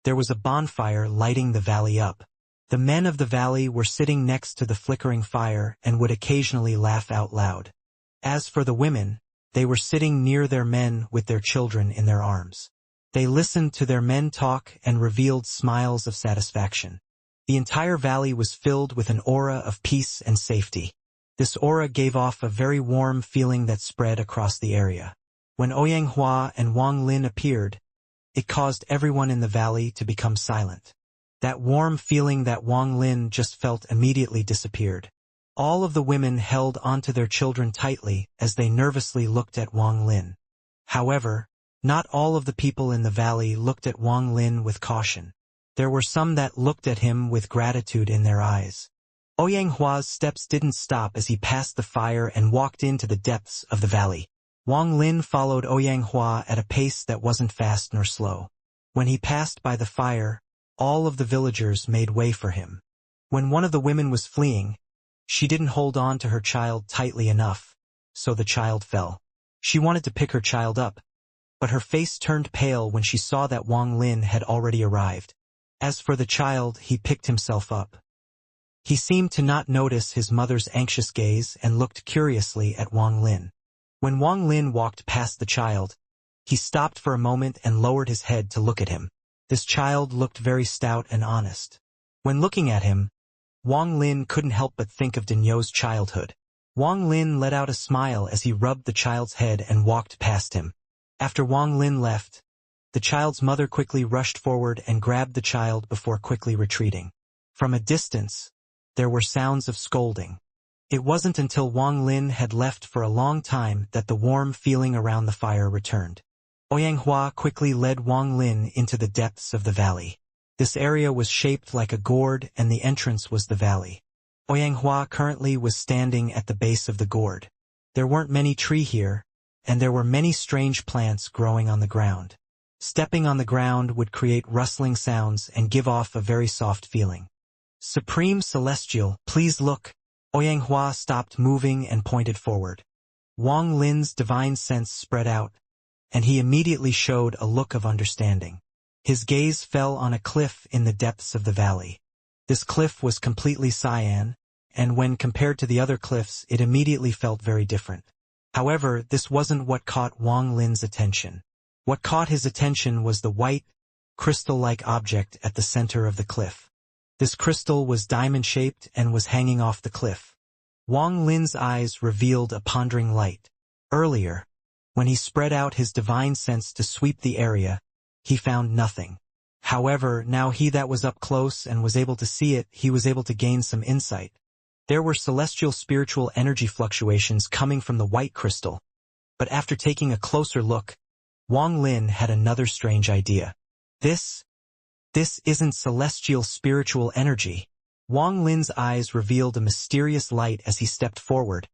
there was a bonfire lighting the valley up. The men of the valley were sitting next to the flickering fire and would occasionally laugh out loud. As for the women, they were sitting near their men with their children in their arms. They listened to their men talk and revealed smiles of satisfaction. The entire valley was filled with an aura of peace and safety. This aura gave off a very warm feeling that spread across the area. When Ouyanghua and Wang Lin appeared, it caused everyone in the valley to become silent. That warm feeling that Wang Lin just felt immediately disappeared. All of the women held onto their children tightly as they nervously looked at Wang Lin. However, not all of the people in the valley looked at Wang Lin with caution. There were some that looked at him with gratitude in their eyes. Ouyanghua's steps didn't stop as he passed the fire and walked into the depths of the valley. Wang Lin followed Ouyanghua at a pace that wasn't fast nor slow. When he passed by the fire, all of the villagers made way for him. When one of the women was fleeing, she didn't hold on to her child tightly enough, so the child fell. She wanted to pick her child up, but her face turned pale when she saw that Wang Lin had already arrived. As for the child, he picked himself up. He seemed to not notice his mother's anxious gaze and looked curiously at Wang Lin. When Wang Lin walked past the child, he stopped for a moment and lowered his head to look at him. This child looked very stout and honest. When looking at him, Wang Lin couldn't help but think of Dinyo's childhood. Wang Lin let out a smile as he rubbed the child's head and walked past him. After Wang Lin left, the child's mother quickly rushed forward and grabbed the child before quickly retreating. From a distance, there were sounds of scolding. It wasn't until Wang Lin had left for a long time that the warm feeling around the fire returned. Ouyanghua quickly led Wang Lin into the depths of the valley. This area was shaped like a gourd and the entrance was the valley. Ouyanghua currently was standing at the base of the gourd. There weren't many trees here, and there were many strange plants growing on the ground. Stepping on the ground would create rustling sounds and give off a very soft feeling. "Supreme Celestial, please look." Ouyanghua stopped moving and pointed forward. Wang Lin's divine sense spread out, and he immediately showed a look of understanding. His gaze fell on a cliff in the depths of the valley. This cliff was completely cyan, and when compared to the other cliffs, it immediately felt very different. However, this wasn't what caught Wang Lin's attention. What caught his attention was the white, crystal-like object at the center of the cliff. This crystal was diamond-shaped and was hanging off the cliff. Wang Lin's eyes revealed a pondering light. Earlier, when he spread out his divine sense to sweep the area, he found nothing. However, now he that was up close and was able to see it, he was able to gain some insight. There were celestial spiritual energy fluctuations coming from the white crystal. But after taking a closer look, Wang Lin had another strange idea. This isn't celestial spiritual energy. Wang Lin's eyes revealed a mysterious light as he stepped forward,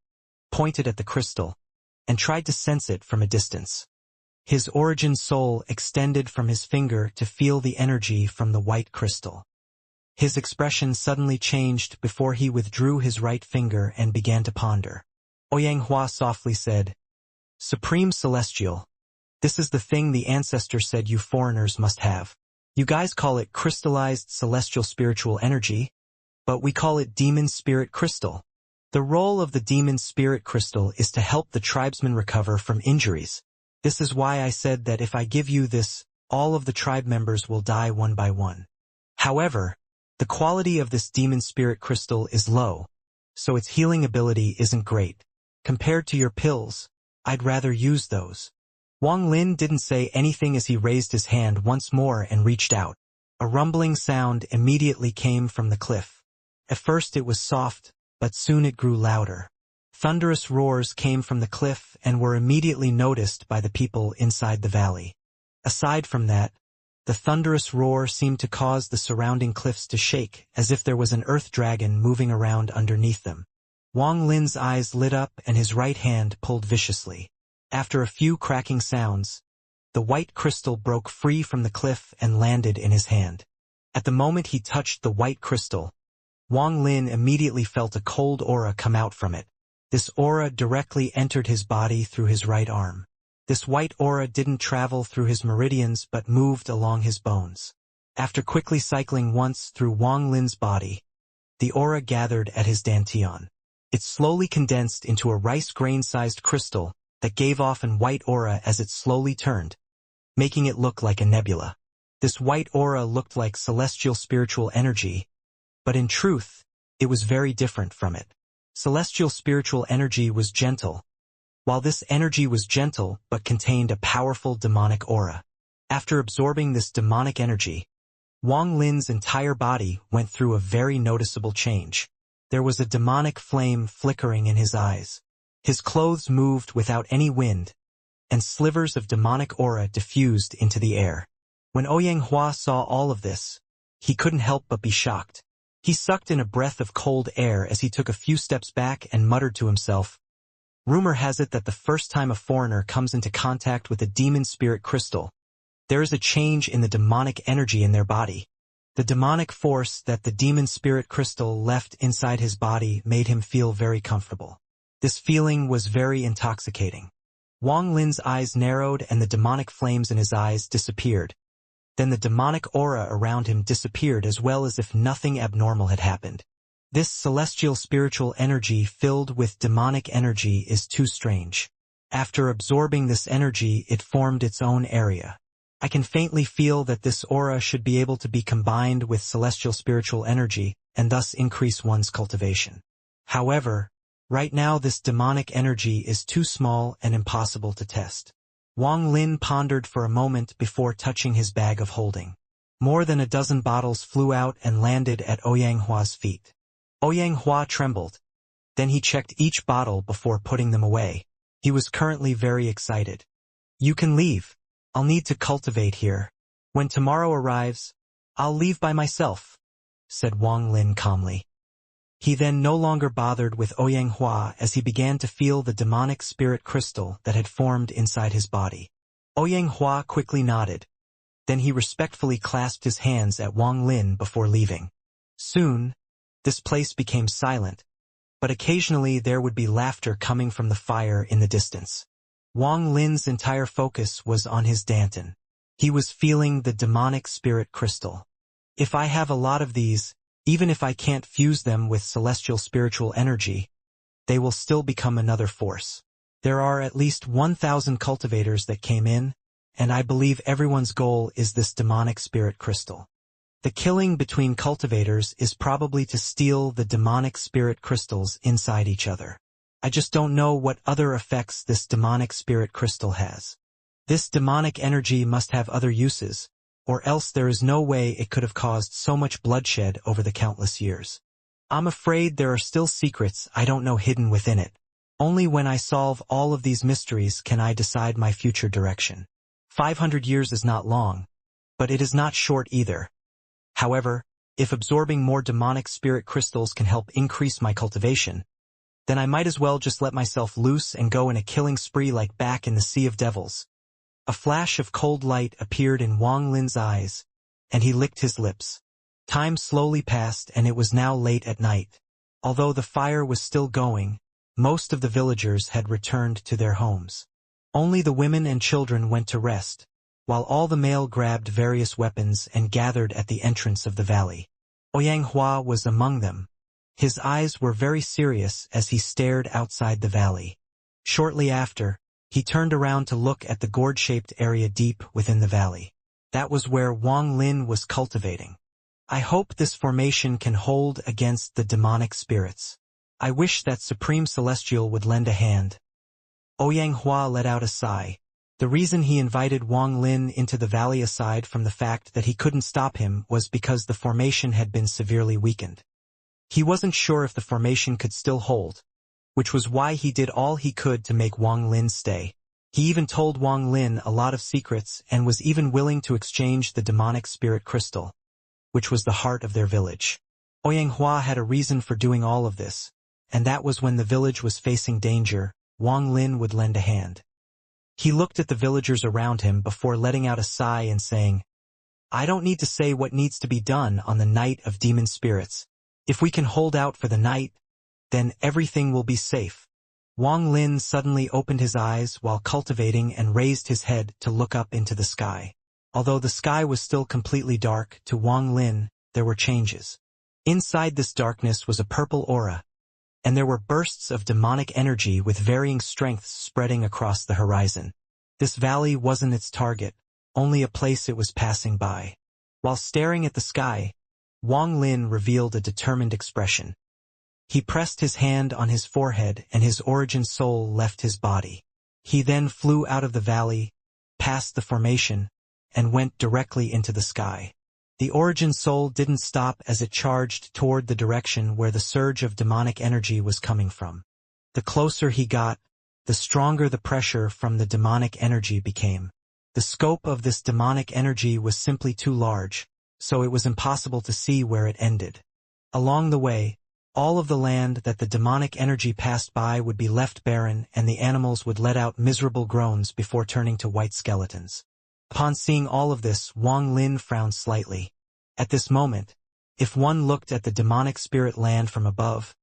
pointed at the crystal, and tried to sense it from a distance. His origin soul extended from his finger to feel the energy from the white crystal. His expression suddenly changed before he withdrew his right finger and began to ponder. Ouyanghua softly said, "Supreme Celestial, this is the thing the ancestor said you foreigners must have. You guys call it crystallized celestial spiritual energy, but we call it demon spirit crystal. The role of the demon spirit crystal is to help the tribesmen recover from injuries. This is why I said that if I give you this, all of the tribe members will die one by one. However, the quality of this demon spirit crystal is low, so its healing ability isn't great. Compared to your pills, I'd rather use those." Wang Lin didn't say anything as he raised his hand once more and reached out. A rumbling sound immediately came from the cliff. At first it was soft, but soon it grew louder. Thunderous roars came from the cliff and were immediately noticed by the people inside the valley. Aside from that, the thunderous roar seemed to cause the surrounding cliffs to shake, as if there was an earth dragon moving around underneath them. Wang Lin's eyes lit up and his right hand pulled viciously. After a few cracking sounds, the white crystal broke free from the cliff and landed in his hand. At the moment he touched the white crystal, Wang Lin immediately felt a cold aura come out from it. This aura directly entered his body through his right arm. This white aura didn't travel through his meridians but moved along his bones. After quickly cycling once through Wang Lin's body, the aura gathered at his dantian. It slowly condensed into a rice grain-sized crystal that gave off an white aura as it slowly turned, making it look like a nebula. This white aura looked like celestial spiritual energy, but in truth, it was very different from it. Celestial spiritual energy was gentle, while this energy was gentle but contained a powerful demonic aura. After absorbing this demonic energy, Wang Lin's entire body went through a very noticeable change. There was a demonic flame flickering in his eyes. His clothes moved without any wind, and slivers of demonic aura diffused into the air. When Ouyang saw all of this, he couldn't help but be shocked. He sucked in a breath of cold air as he took a few steps back and muttered to himself, "Rumor has it that the first time a foreigner comes into contact with a demon spirit crystal, there is a change in the demonic energy in their body." The demonic force that the demon spirit crystal left inside his body made him feel very comfortable. This feeling was very intoxicating. Wang Lin's eyes narrowed and the demonic flames in his eyes disappeared. Then the demonic aura around him disappeared as well as if nothing abnormal had happened. This celestial spiritual energy filled with demonic energy is too strange. After absorbing this energy, it formed its own area. I can faintly feel that this aura should be able to be combined with celestial spiritual energy and thus increase one's cultivation. However, right now this demonic energy is too small and impossible to test. Wang Lin pondered for a moment before touching his bag of holding. More than a dozen bottles flew out and landed at Ouyang feet. Ouyang trembled. Then he checked each bottle before putting them away. He was currently very excited. "You can leave. I'll need to cultivate here. When tomorrow arrives, I'll leave by myself," said Wang Lin calmly. He then no longer bothered with Ouyang as he began to feel the demonic spirit crystal that had formed inside his body. Ouyang quickly nodded. Then he respectfully clasped his hands at Wang Lin before leaving. Soon, this place became silent, but occasionally there would be laughter coming from the fire in the distance. Wang Lin's entire focus was on his dantian. He was feeling the demonic spirit crystal. If I have a lot of these, even if I can't fuse them with celestial spiritual energy, they will still become another force. There are at least 1,000 cultivators that came in, and I believe everyone's goal is this demonic spirit crystal. The killing between cultivators is probably to steal the demonic spirit crystals inside each other. I just don't know what other effects this demonic spirit crystal has. This demonic energy must have other uses, or else there is no way it could have caused so much bloodshed over the countless years. I'm afraid there are still secrets I don't know hidden within it. Only when I solve all of these mysteries can I decide my future direction. 500 years is not long, but it is not short either. However, if absorbing more demonic spirit crystals can help increase my cultivation, then I might as well just let myself loose and go in a killing spree like back in the Sea of Devils. A flash of cold light appeared in Wang Lin's eyes, and he licked his lips. Time slowly passed and it was now late at night. Although the fire was still going, most of the villagers had returned to their homes. Only the women and children went to rest, while all the male grabbed various weapons and gathered at the entrance of the valley. Ouyang was among them. His eyes were very serious as he stared outside the valley. Shortly after, he turned around to look at the gourd-shaped area deep within the valley. That was where Wang Lin was cultivating. I hope this formation can hold against the demonic spirits. I wish that Supreme Celestial would lend a hand. Ouyang let out a sigh. The reason he invited Wang Lin into the valley aside from the fact that he couldn't stop him was because the formation had been severely weakened. He wasn't sure if the formation could still hold, which was why he did all he could to make Wang Lin stay. He even told Wang Lin a lot of secrets and was even willing to exchange the demonic spirit crystal, which was the heart of their village. Oyanghua had a reason for doing all of this, and that was when the village was facing danger, Wang Lin would lend a hand. He looked at the villagers around him before letting out a sigh and saying, "I don't need to say what needs to be done on the night of demon spirits. If we can hold out for the night, then everything will be safe." Wang Lin suddenly opened his eyes while cultivating and raised his head to look up into the sky. Although the sky was still completely dark, to Wang Lin, there were changes. Inside this darkness was a purple aura, and there were bursts of demonic energy with varying strengths spreading across the horizon. This valley wasn't its target, only a place it was passing by. While staring at the sky, Wang Lin revealed a determined expression. He pressed his hand on his forehead and his origin soul left his body. He then flew out of the valley, past the formation, and went directly into the sky. The origin soul didn't stop as it charged toward the direction where the surge of demonic energy was coming from. The closer he got, the stronger the pressure from the demonic energy became. The scope of this demonic energy was simply too large, so it was impossible to see where it ended. Along the way, all of the land that the demonic energy passed by would be left barren and the animals would let out miserable groans before turning to white skeletons. Upon seeing all of this, Wang Lin frowned slightly. At this moment, if one looked at the demonic spirit land from above,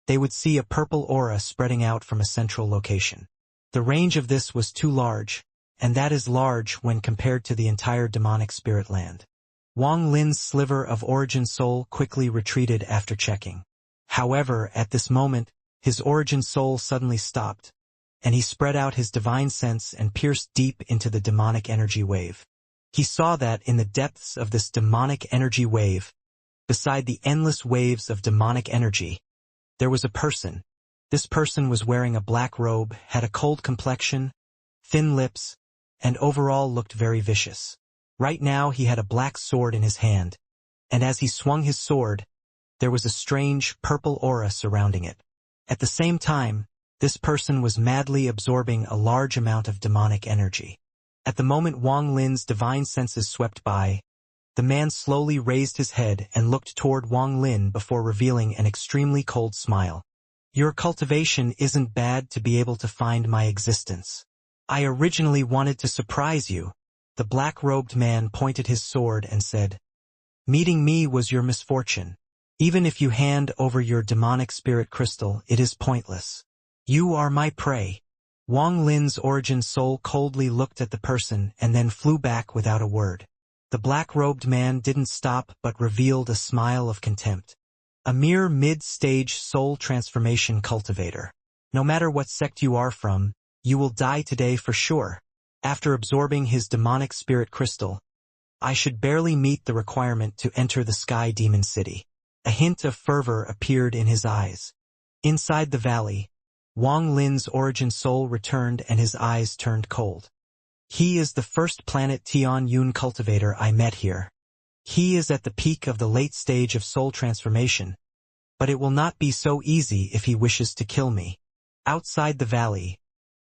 they would see a purple aura spreading out from a central location. The range of this was too large, and that is large when compared to the entire demonic spirit land. Wang Lin's sliver of origin soul quickly retreated after checking. However, at this moment, his origin soul suddenly stopped, and he spread out his divine sense and pierced deep into the demonic energy wave. He saw that in the depths of this demonic energy wave, beside the endless waves of demonic energy, there was a person. This person was wearing a black robe, had a cold complexion, thin lips, and overall looked very vicious. Right now he had a black sword in his hand, and as he swung his sword, there was a strange purple aura surrounding it. At the same time, this person was madly absorbing a large amount of demonic energy. At the moment Wang Lin's divine senses swept by, the man slowly raised his head and looked toward Wang Lin before revealing an extremely cold smile. "Your cultivation isn't bad to be able to find my existence. I originally wanted to surprise you." The black-robed man pointed his sword and said, "Meeting me was your misfortune. Even if you hand over your demonic spirit crystal, it is pointless. You are my prey." Wang Lin's origin soul coldly looked at the person and then flew back without a word. The black-robed man didn't stop but revealed a smile of contempt. "A mere mid-stage soul transformation cultivator. No matter what sect you are from, you will die today for sure." After absorbing his demonic spirit crystal, "I should barely meet the requirement to enter the Sky Demon City." A hint of fervor appeared in his eyes. Inside the valley, Wang Lin's origin soul returned and his eyes turned cold. "He is the first planet Tian Yun cultivator I met here. He is at the peak of the late stage of soul transformation, but it will not be so easy if he wishes to kill me." Outside the valley,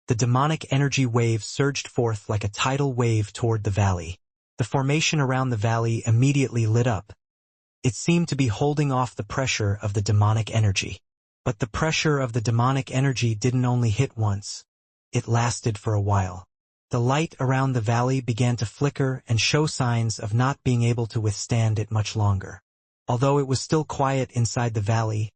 the demonic energy wave surged forth like a tidal wave toward the valley. The formation around the valley immediately lit up. It seemed to be holding off the pressure of the demonic energy. But the pressure of the demonic energy didn't only hit once. It lasted for a while. The light around the valley began to flicker and show signs of not being able to withstand it much longer. Although it was still quiet inside the valley,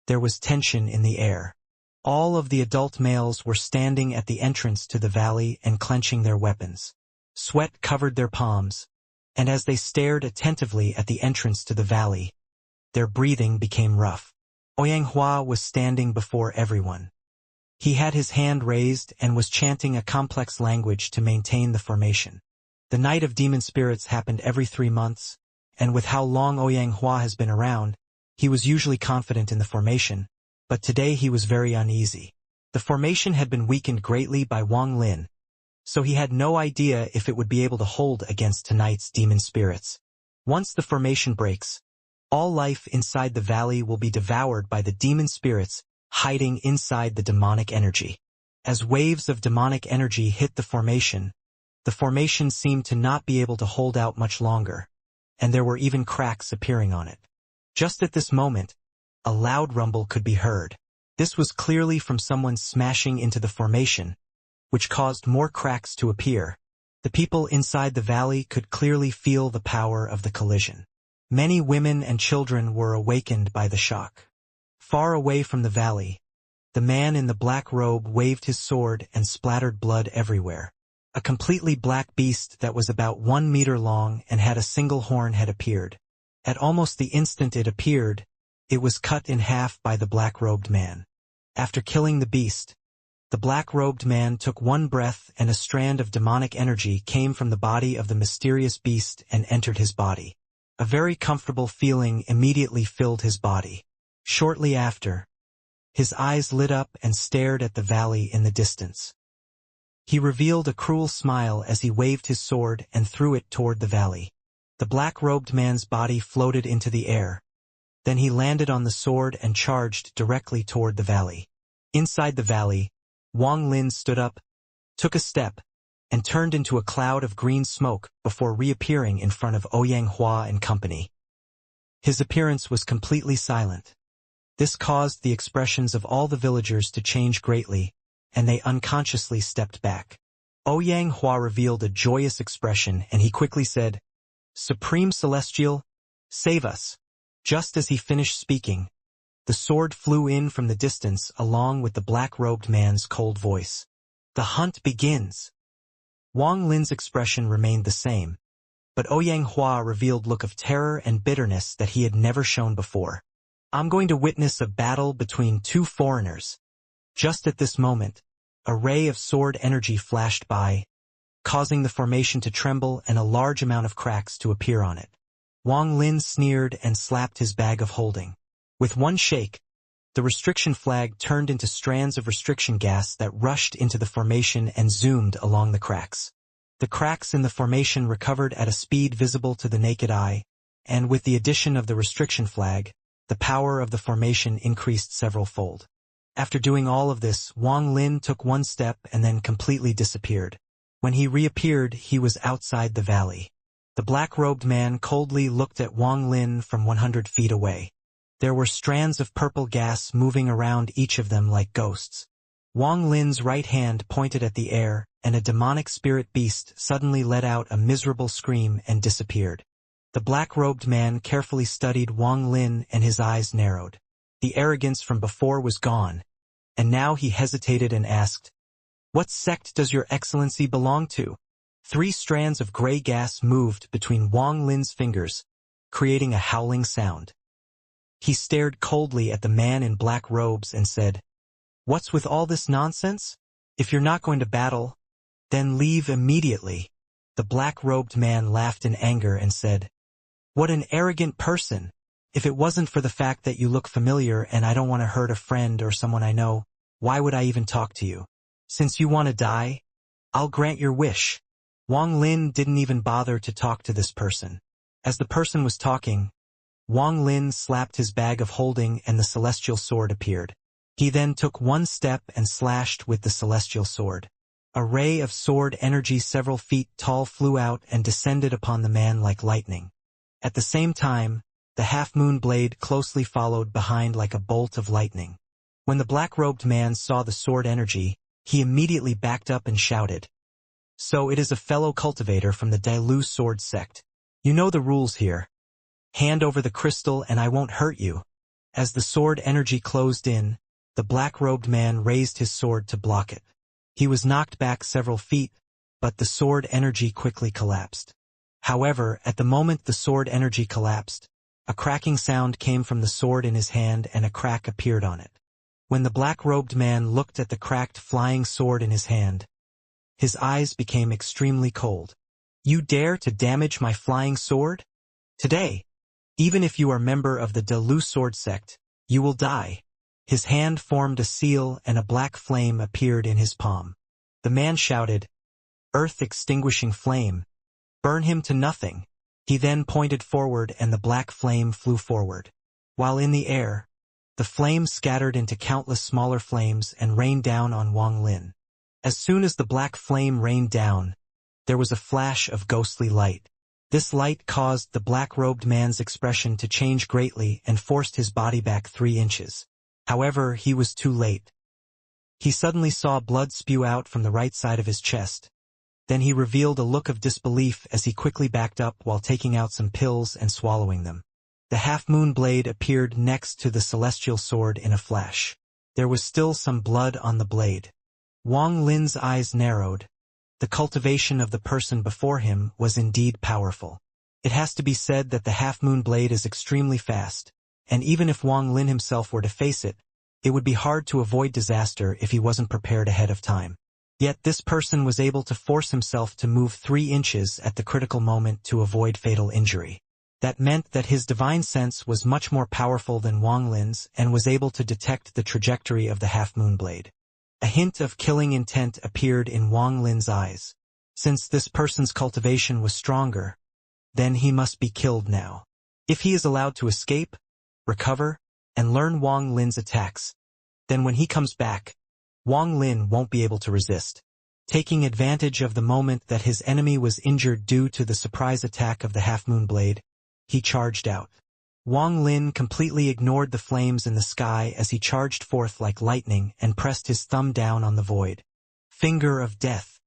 there was tension in the air. All of the adult males were standing at the entrance to the valley and clenching their weapons. Sweat covered their palms, and as they stared attentively at the entrance to the valley, their breathing became rough. Oyanghua was standing before everyone. He had his hand raised and was chanting a complex language to maintain the formation. The Night of Demon Spirits happened every 3 months, and with how long Oyanghua has been around, he was usually confident in the formation, but today he was very uneasy. The formation had been weakened greatly by Wang Lin, so he had no idea if it would be able to hold against tonight's demon spirits. Once the formation breaks, All life inside the valley will be devoured by the demon spirits hiding inside the demonic energy. As waves of demonic energy hit the formation seemed to not be able to hold out much longer, and there were even cracks appearing on it. Just at this moment, a loud rumble could be heard. This was clearly from someone smashing into the formation, which caused more cracks to appear. The people inside the valley could clearly feel the power of the collision. Many women and children were awakened by the shock. Far away from the valley, the man in the black robe waved his sword and splattered blood everywhere. A completely black beast that was about 1 meter long and had a single horn had appeared. At almost the instant it appeared, it was cut in half by the black-robed man. After killing the beast, the black-robed man took one breath and a strand of demonic energy came from the body of the mysterious beast and entered his body. A very comfortable feeling immediately filled his body. Shortly after, his eyes lit up and stared at the valley in the distance. He revealed a cruel smile as he waved his sword and threw it toward the valley. The black-robed man's body floated into the air. Then he landed on the sword and charged directly toward the valley. Inside the valley, Wang Lin stood up, took a step, and turned into a cloud of green smoke before reappearing in front of Ouyang Hua and company. His appearance was completely silent. This caused the expressions of all the villagers to change greatly, and they unconsciously stepped back. Ouyang Hua revealed a joyous expression and he quickly said, "Supreme Celestial, save us." Just as he finished speaking, the sword flew in from the distance along with the black-robed man's cold voice. "The hunt begins." Wang Lin's expression remained the same, but Ouyang Hua revealed a look of terror and bitterness that he had never shown before. "I'm going to witness a battle between two foreigners." Just at this moment, a ray of sword energy flashed by, causing the formation to tremble and a large amount of cracks to appear on it. Wang Lin sneered and slapped his bag of holding. With one shake, the restriction flag turned into strands of restriction gas that rushed into the formation and zoomed along the cracks. The cracks in the formation recovered at a speed visible to the naked eye, and with the addition of the restriction flag, the power of the formation increased several-fold. After doing all of this, Wang Lin took one step and then completely disappeared. When he reappeared, he was outside the valley. The black-robed man coldly looked at Wang Lin from 100 feet away. There were strands of purple gas moving around each of them like ghosts. Wang Lin's right hand pointed at the air, and a demonic spirit beast suddenly let out a miserable scream and disappeared. The black-robed man carefully studied Wang Lin and his eyes narrowed. The arrogance from before was gone, and now he hesitated and asked, "What sect does your excellency belong to?" 3 strands of gray gas moved between Wang Lin's fingers, creating a howling sound. He stared coldly at the man in black robes and said, "What's with all this nonsense? If you're not going to battle, then leave immediately." The black-robed man laughed in anger and said, "What an arrogant person! If it wasn't for the fact that you look familiar and I don't want to hurt a friend or someone I know, why would I even talk to you? Since you want to die, I'll grant your wish." Wang Lin didn't even bother to talk to this person. As the person was talking, Wang Lin slapped his bag of holding and the celestial sword appeared. He then took one step and slashed with the celestial sword. A ray of sword energy several feet tall flew out and descended upon the man like lightning. At the same time, the half-moon blade closely followed behind like a bolt of lightning. When the black-robed man saw the sword energy, he immediately backed up and shouted, "So it is a fellow cultivator from the Dailu sword sect. You know the rules here. Hand over the crystal and I won't hurt you." As the sword energy closed in, the black-robed man raised his sword to block it. He was knocked back several feet, but the sword energy quickly collapsed. However, at the moment the sword energy collapsed, a cracking sound came from the sword in his hand and a crack appeared on it. When the black-robed man looked at the cracked flying sword in his hand, his eyes became extremely cold. "You dare to damage my flying sword? Today, even if you are member of the Dailu sword sect, you will die." His hand formed a seal and a black flame appeared in his palm. The man shouted, "Earth-extinguishing flame! Burn him to nothing!" He then pointed forward and the black flame flew forward. While in the air, the flame scattered into countless smaller flames and rained down on Wang Lin. As soon as the black flame rained down, there was a flash of ghostly light. This light caused the black-robed man's expression to change greatly and forced his body back 3 inches. However, he was too late. He suddenly saw blood spew out from the right side of his chest. Then he revealed a look of disbelief as he quickly backed up while taking out some pills and swallowing them. The half-moon blade appeared next to the celestial sword in a flash. There was still some blood on the blade. Wang Lin's eyes narrowed. The cultivation of the person before him was indeed powerful. It has to be said that the half-moon blade is extremely fast, and even if Wang Lin himself were to face it, it would be hard to avoid disaster if he wasn't prepared ahead of time. Yet this person was able to force himself to move 3 inches at the critical moment to avoid fatal injury. That meant that his divine sense was much more powerful than Wang Lin's and was able to detect the trajectory of the half-moon blade. A hint of killing intent appeared in Wang Lin's eyes. Since this person's cultivation was stronger, then he must be killed now. If he is allowed to escape, recover, and learn Wang Lin's attacks, then when he comes back, Wang Lin won't be able to resist. Taking advantage of the moment that his enemy was injured due to the surprise attack of the half-moon blade, he charged out. Wang Lin completely ignored the flames in the sky as he charged forth like lightning and pressed his thumb down on the void. Finger of death.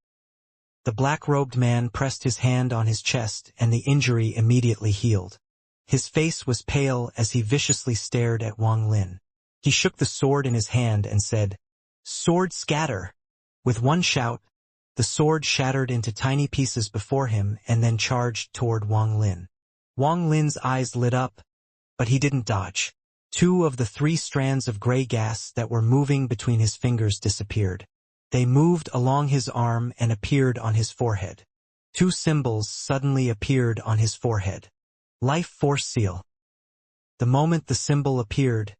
The black-robed man pressed his hand on his chest and the injury immediately healed. His face was pale as he viciously stared at Wang Lin. He shook the sword in his hand and said, "Sword scatter!" With one shout, the sword shattered into tiny pieces before him and then charged toward Wang Lin. Wang Lin's eyes lit up, but he didn't dodge. 2 of the 3 strands of gray gas that were moving between his fingers disappeared. They moved along his arm and appeared on his forehead. 2 symbols suddenly appeared on his forehead. Life Force Seal. The moment the symbol appeared,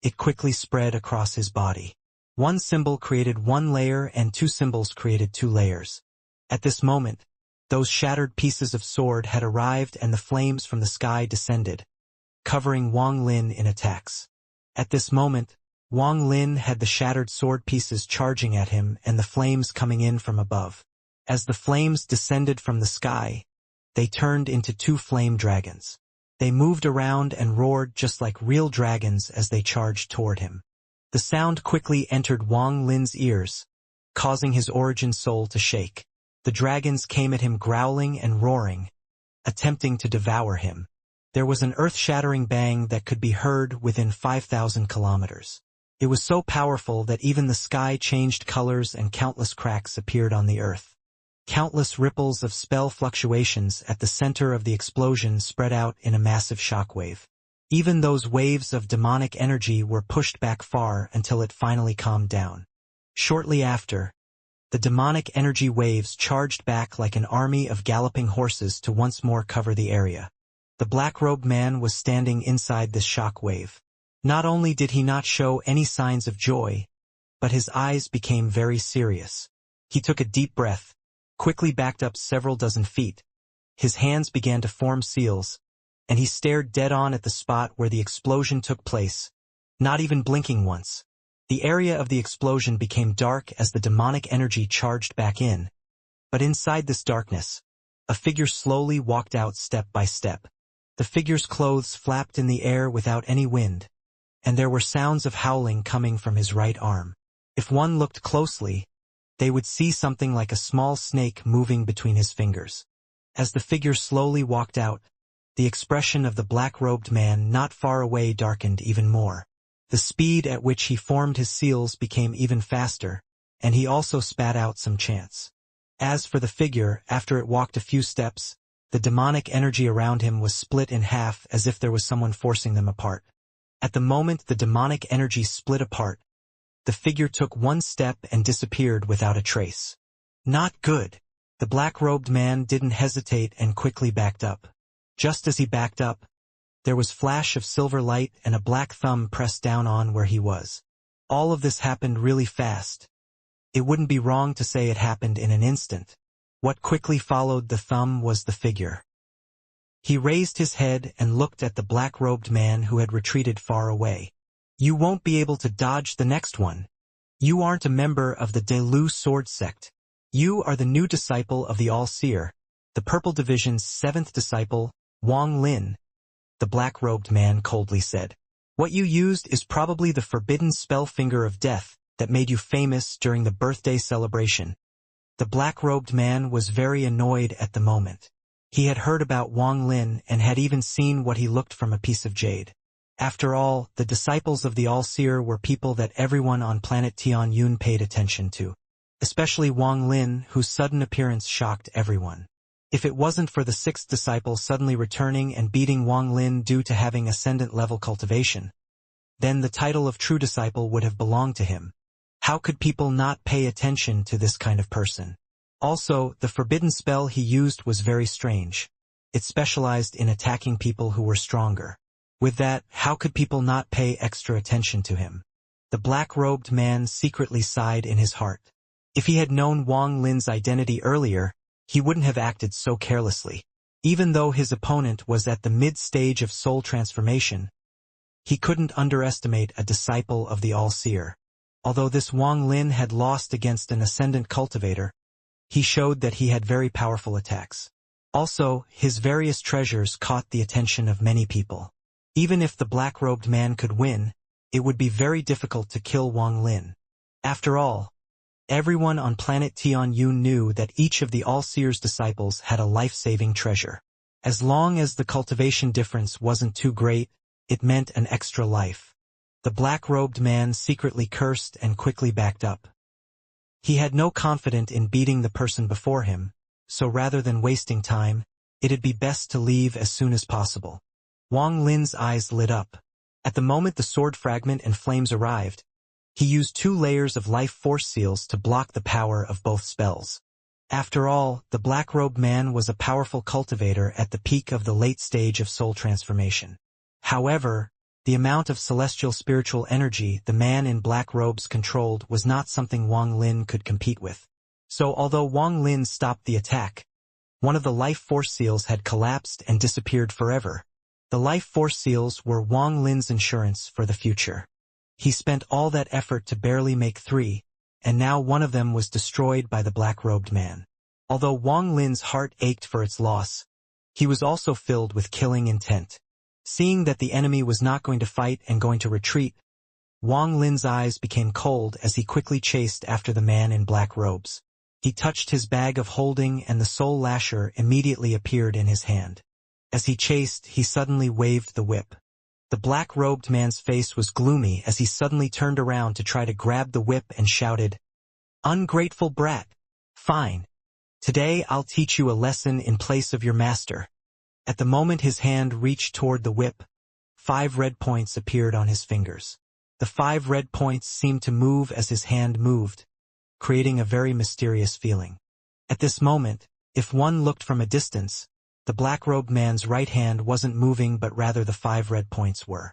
it quickly spread across his body. 1 symbol created 1 layer and 2 symbols created 2 layers. At this moment, those shattered pieces of sword had arrived and the flames from the sky descended, covering Wang Lin in attacks. At this moment, Wang Lin had the shattered sword pieces charging at him and the flames coming in from above. As the flames descended from the sky, they turned into 2 flame dragons. They moved around and roared just like real dragons as they charged toward him. The sound quickly entered Wang Lin's ears, causing his origin soul to shake. The dragons came at him growling and roaring, attempting to devour him. There was an earth-shattering bang that could be heard within 5,000 kilometers. It was so powerful that even the sky changed colors and countless cracks appeared on the earth. Countless ripples of spell fluctuations at the center of the explosion spread out in a massive shockwave. Even those waves of demonic energy were pushed back far until it finally calmed down. Shortly after, the demonic energy waves charged back like an army of galloping horses to once more cover the area. The black-robed man was standing inside this shock wave. Not only did he not show any signs of joy, but his eyes became very serious. He took a deep breath, quickly backed up several dozen feet. His hands began to form seals, and he stared dead on at the spot where the explosion took place, not even blinking once. The area of the explosion became dark as the demonic energy charged back in, but inside this darkness, a figure slowly walked out step by step. The figure's clothes flapped in the air without any wind, and there were sounds of howling coming from his right arm. If one looked closely, they would see something like a small snake moving between his fingers. As the figure slowly walked out, the expression of the black-robed man not far away darkened even more. The speed at which he formed his seals became even faster, and he also spat out some chants. As for the figure, after it walked a few steps, the demonic energy around him was split in half as if there was someone forcing them apart. At the moment the demonic energy split apart, the figure took 1 step and disappeared without a trace. Not good. The black-robed man didn't hesitate and quickly backed up. Just as he backed up, there was flash of silver light and a black thumb pressed down on where he was. All of this happened really fast. It wouldn't be wrong to say it happened in an instant. What quickly followed the thumb was the figure. He raised his head and looked at the black-robed man who had retreated far away. You won't be able to dodge the next one. You aren't a member of the Delu Sword Sect. You are the new disciple of the All-Seer, the Purple Division's 7th disciple, Wang Lin. The black-robed man coldly said. What you used is probably the forbidden spell Finger of Death that made you famous during the birthday celebration. The black-robed man was very annoyed at the moment. He had heard about Wang Lin and had even seen what he looked from a piece of jade. After all, the disciples of the All-Seer were people that everyone on planet Tianyun paid attention to, especially Wang Lin, whose sudden appearance shocked everyone. If it wasn't for the 6th disciple suddenly returning and beating Wang Lin due to having ascendant-level cultivation, then the title of true disciple would have belonged to him. How could people not pay attention to this kind of person? Also, the forbidden spell he used was very strange. It specialized in attacking people who were stronger. With that, how could people not pay extra attention to him? The black-robed man secretly sighed in his heart. If he had known Wang Lin's identity earlier, he wouldn't have acted so carelessly. Even though his opponent was at the mid-stage of soul transformation, he couldn't underestimate a disciple of the All-Seer. Although this Wang Lin had lost against an ascendant cultivator, he showed that he had very powerful attacks. Also, his various treasures caught the attention of many people. Even if the black-robed man could win, it would be very difficult to kill Wang Lin. After all, everyone on planet Tianyun knew that each of the All-Seer's disciples had a life-saving treasure. As long as the cultivation difference wasn't too great, it meant an extra life. The black-robed man secretly cursed and quickly backed up. He had no confidence in beating the person before him, so rather than wasting time, it'd be best to leave as soon as possible. Wang Lin's eyes lit up. At the moment the sword fragment and flames arrived, he used 2 layers of life force seals to block the power of both spells. After all, the black-robed man was a powerful cultivator at the peak of the late stage of soul transformation. However, the amount of celestial spiritual energy the man in black robes controlled was not something Wang Lin could compete with. So although Wang Lin stopped the attack, one of the life force seals had collapsed and disappeared forever. The life force seals were Wang Lin's insurance for the future. He spent all that effort to barely make 3, and now one of them was destroyed by the black-robed man. Although Wang Lin's heart ached for its loss, he was also filled with killing intent. Seeing that the enemy was not going to fight and going to retreat, Wang Lin's eyes became cold as he quickly chased after the man in black robes. He touched his bag of holding and the soul lasher immediately appeared in his hand. As he chased, he suddenly waved the whip. The black-robed man's face was gloomy as he suddenly turned around to try to grab the whip and shouted, "Ungrateful brat! Fine. Today I'll teach you a lesson in place of your master." At the moment his hand reached toward the whip, 5 red points appeared on his fingers. The 5 red points seemed to move as his hand moved, creating a very mysterious feeling. At this moment, if one looked from a distance, the black-robed man's right hand wasn't moving but rather the 5 red points were.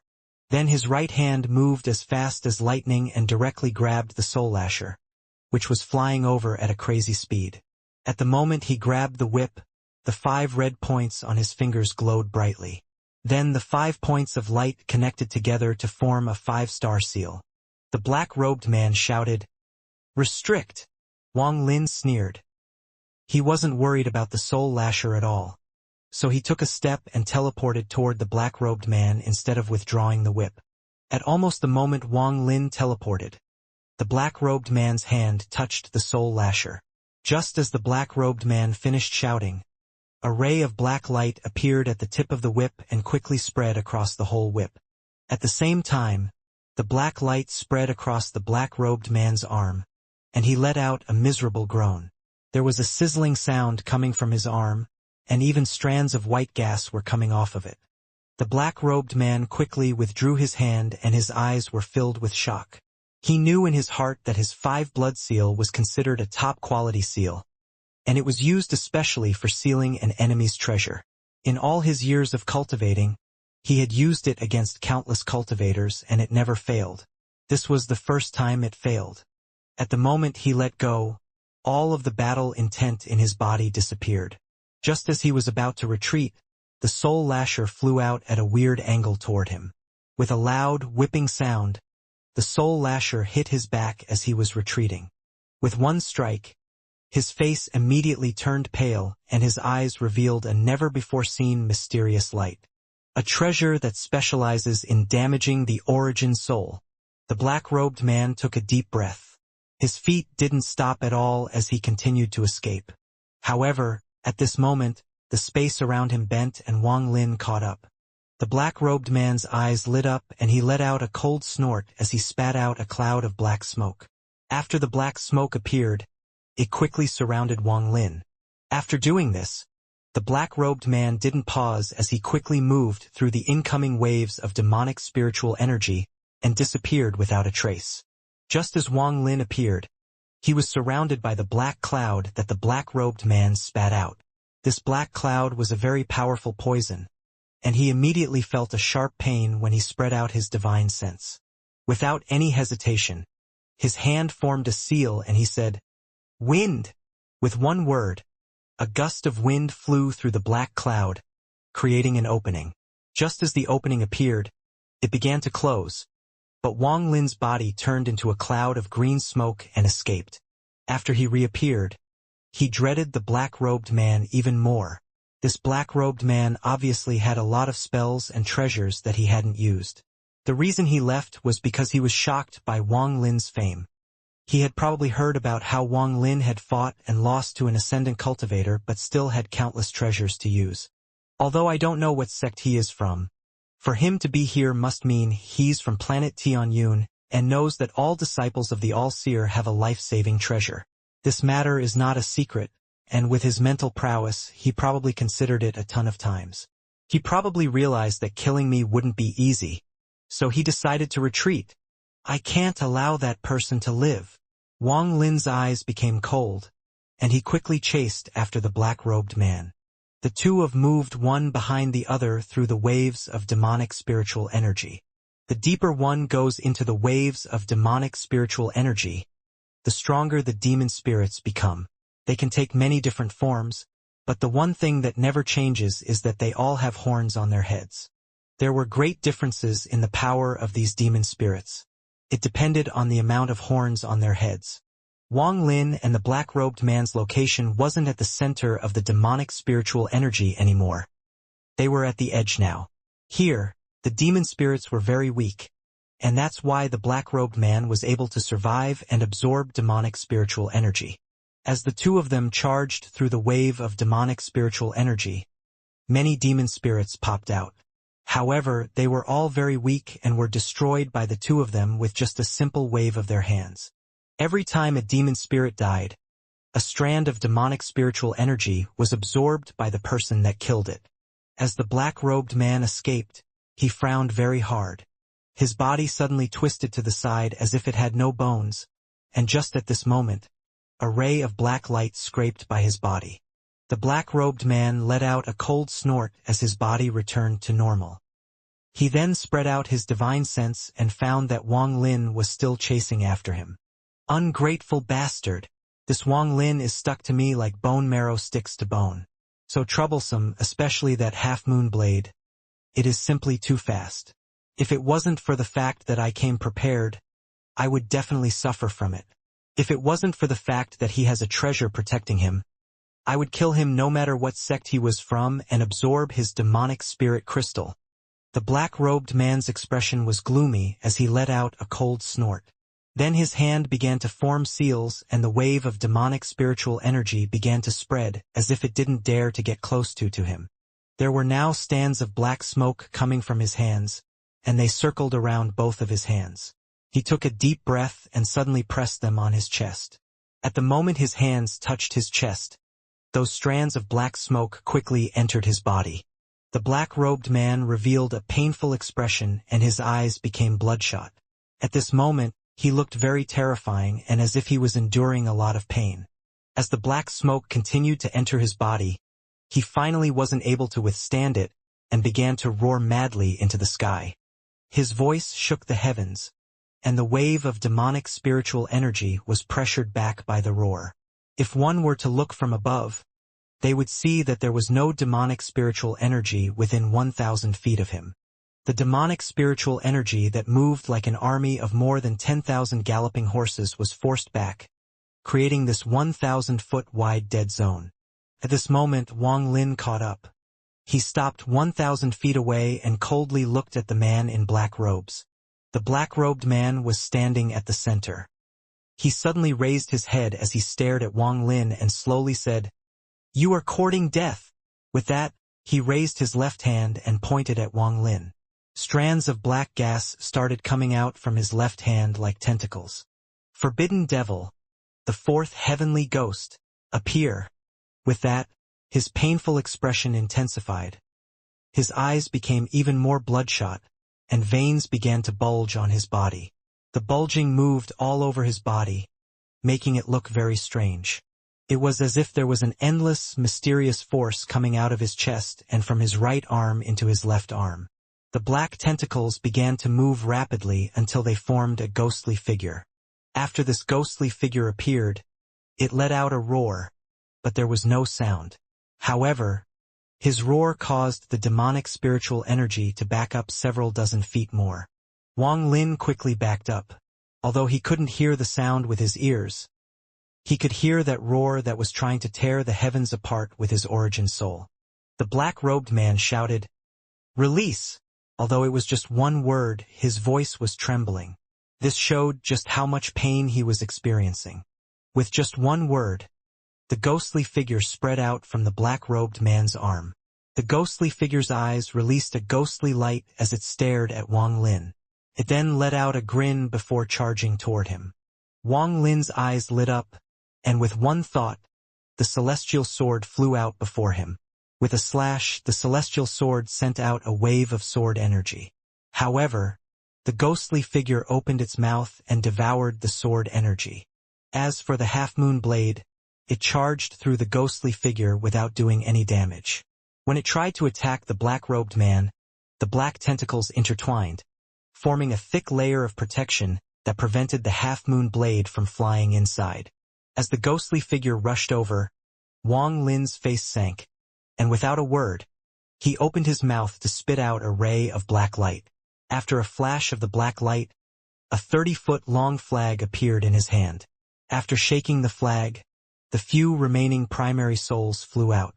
Then his right hand moved as fast as lightning and directly grabbed the soul lasher, which was flying over at a crazy speed. At the moment he grabbed the whip, the 5 red points on his fingers glowed brightly. Then the 5 points of light connected together to form a 5-star seal. The black-robed man shouted, "Restrict!" Wang Lin sneered. He wasn't worried about the soul lasher at all. So he took a step and teleported toward the black-robed man instead of withdrawing the whip. At almost the moment Wang Lin teleported, the black-robed man's hand touched the soul lasher. Just as the black-robed man finished shouting, a ray of black light appeared at the tip of the whip and quickly spread across the whole whip. At the same time, the black light spread across the black-robed man's arm, and he let out a miserable groan. There was a sizzling sound coming from his arm, and even strands of white gas were coming off of it. The black-robed man quickly withdrew his hand and his eyes were filled with shock. He knew in his heart that his 5 blood seal was considered a top-quality seal, and it was used especially for sealing an enemy's treasure. In all his years of cultivating, he had used it against countless cultivators and it never failed. This was the first time it failed. At the moment he let go, all of the battle intent in his body disappeared. Just as he was about to retreat, the soul lasher flew out at a weird angle toward him. With a loud, whipping sound, the soul lasher hit his back as he was retreating. With one strike, his face immediately turned pale and his eyes revealed a never-before-seen mysterious light. A treasure that specializes in damaging the origin soul. The black-robed man took a deep breath. His feet didn't stop at all as he continued to escape. However, at this moment, the space around him bent and Wang Lin caught up. The black-robed man's eyes lit up and he let out a cold snort as he spat out a cloud of black smoke. After the black smoke appeared, it quickly surrounded Wang Lin. After doing this, the black-robed man didn't pause as he quickly moved through the incoming waves of demonic spiritual energy and disappeared without a trace. Just as Wang Lin appeared, he was surrounded by the black cloud that the black-robed man spat out. This black cloud was a very powerful poison, and he immediately felt a sharp pain when he spread out his divine sense. Without any hesitation, his hand formed a seal and he said, "Wind!" With one word, a gust of wind flew through the black cloud, creating an opening. Just as the opening appeared, it began to close, but Wang Lin's body turned into a cloud of green smoke and escaped. After he reappeared, he dreaded the black-robed man even more. This black-robed man obviously had a lot of spells and treasures that he hadn't used. The reason he left was because he was shocked by Wang Lin's fame. He had probably heard about how Wang Lin had fought and lost to an ascendant cultivator but still had countless treasures to use. Although I don't know what sect he is from, for him to be here must mean he's from planet Tianyun and knows that all disciples of the All-Seer have a life-saving treasure. This matter is not a secret, and with his mental prowess, he probably considered it a ton of times. He probably realized that killing me wouldn't be easy, so he decided to retreat. I can't allow that person to live. Wang Lin's eyes became cold, and he quickly chased after the black-robed man. The two have moved one behind the other through the waves of demonic spiritual energy. The deeper one goes into the waves of demonic spiritual energy, the stronger the demon spirits become. They can take many different forms, but the one thing that never changes is that they all have horns on their heads. There were great differences in the power of these demon spirits. It depended on the amount of horns on their heads. Wang Lin and the black-robed man's location wasn't at the center of the demonic spiritual energy anymore. They were at the edge now. Here, the demon spirits were very weak, and that's why the black-robed man was able to survive and absorb demonic spiritual energy. As the two of them charged through the wave of demonic spiritual energy, many demon spirits popped out. However, they were all very weak and were destroyed by the two of them with just a simple wave of their hands. Every time a demon spirit died, a strand of demonic spiritual energy was absorbed by the person that killed it. As the black-robed man escaped, he frowned very hard. His body suddenly twisted to the side as if it had no bones, and just at this moment, a ray of black light scraped by his body. The black-robed man let out a cold snort as his body returned to normal. He then spread out his divine sense and found that Wang Lin was still chasing after him. Ungrateful bastard! This Wang Lin is stuck to me like bone marrow sticks to bone. So troublesome, especially that half-moon blade. It is simply too fast. If it wasn't for the fact that I came prepared, I would definitely suffer from it. If it wasn't for the fact that he has a treasure protecting him, I would kill him no matter what sect he was from and absorb his demonic spirit crystal. The black-robed man's expression was gloomy as he let out a cold snort. Then his hand began to form seals and the wave of demonic spiritual energy began to spread as if it didn't dare to get close to him. There were now stands of black smoke coming from his hands, and they circled around both of his hands. He took a deep breath and suddenly pressed them on his chest. At the moment his hands touched his chest, those strands of black smoke quickly entered his body. The black-robed man revealed a painful expression and his eyes became bloodshot. At this moment, he looked very terrifying and as if he was enduring a lot of pain. As the black smoke continued to enter his body, he finally wasn't able to withstand it and began to roar madly into the sky. His voice shook the heavens, and the wave of demonic spiritual energy was pressured back by the roar. If one were to look from above, they would see that there was no demonic spiritual energy within 1,000 feet of him. The demonic spiritual energy that moved like an army of more than 10,000 galloping horses was forced back, creating this 1,000-foot wide dead zone. At this moment, Wang Lin caught up. He stopped 1,000 feet away and coldly looked at the man in black robes. The black-robed man was standing at the center. He suddenly raised his head as he stared at Wang Lin and slowly said, "You are courting death." With that, he raised his left hand and pointed at Wang Lin. Strands of black gas started coming out from his left hand like tentacles. Forbidden Devil, the fourth heavenly ghost, appear. With that, his painful expression intensified. His eyes became even more bloodshot, and veins began to bulge on his body. The bulging moved all over his body, making it look very strange. It was as if there was an endless, mysterious force coming out of his chest and from his right arm into his left arm. The black tentacles began to move rapidly until they formed a ghostly figure. After this ghostly figure appeared, it let out a roar, but there was no sound. However, his roar caused the demonic spiritual energy to back up several dozen feet more. Wang Lin quickly backed up. Although he couldn't hear the sound with his ears, he could hear that roar that was trying to tear the heavens apart with his origin soul. The black-robed man shouted, "Release!" Although it was just one word, his voice was trembling. This showed just how much pain he was experiencing. With just one word, the ghostly figure spread out from the black-robed man's arm. The ghostly figure's eyes released a ghostly light as it stared at Wang Lin. It then let out a grin before charging toward him. Wang Lin's eyes lit up, and with one thought, the celestial sword flew out before him. With a slash, the celestial sword sent out a wave of sword energy. However, the ghostly figure opened its mouth and devoured the sword energy. As for the half-moon blade, it charged through the ghostly figure without doing any damage. When it tried to attack the black-robed man, the black tentacles intertwined, forming a thick layer of protection that prevented the half-moon blade from flying inside. As the ghostly figure rushed over, Wang Lin's face sank, and without a word, he opened his mouth to spit out a ray of black light. After a flash of the black light, a 30-foot-long flag appeared in his hand. After shaking the flag, the few remaining primary souls flew out.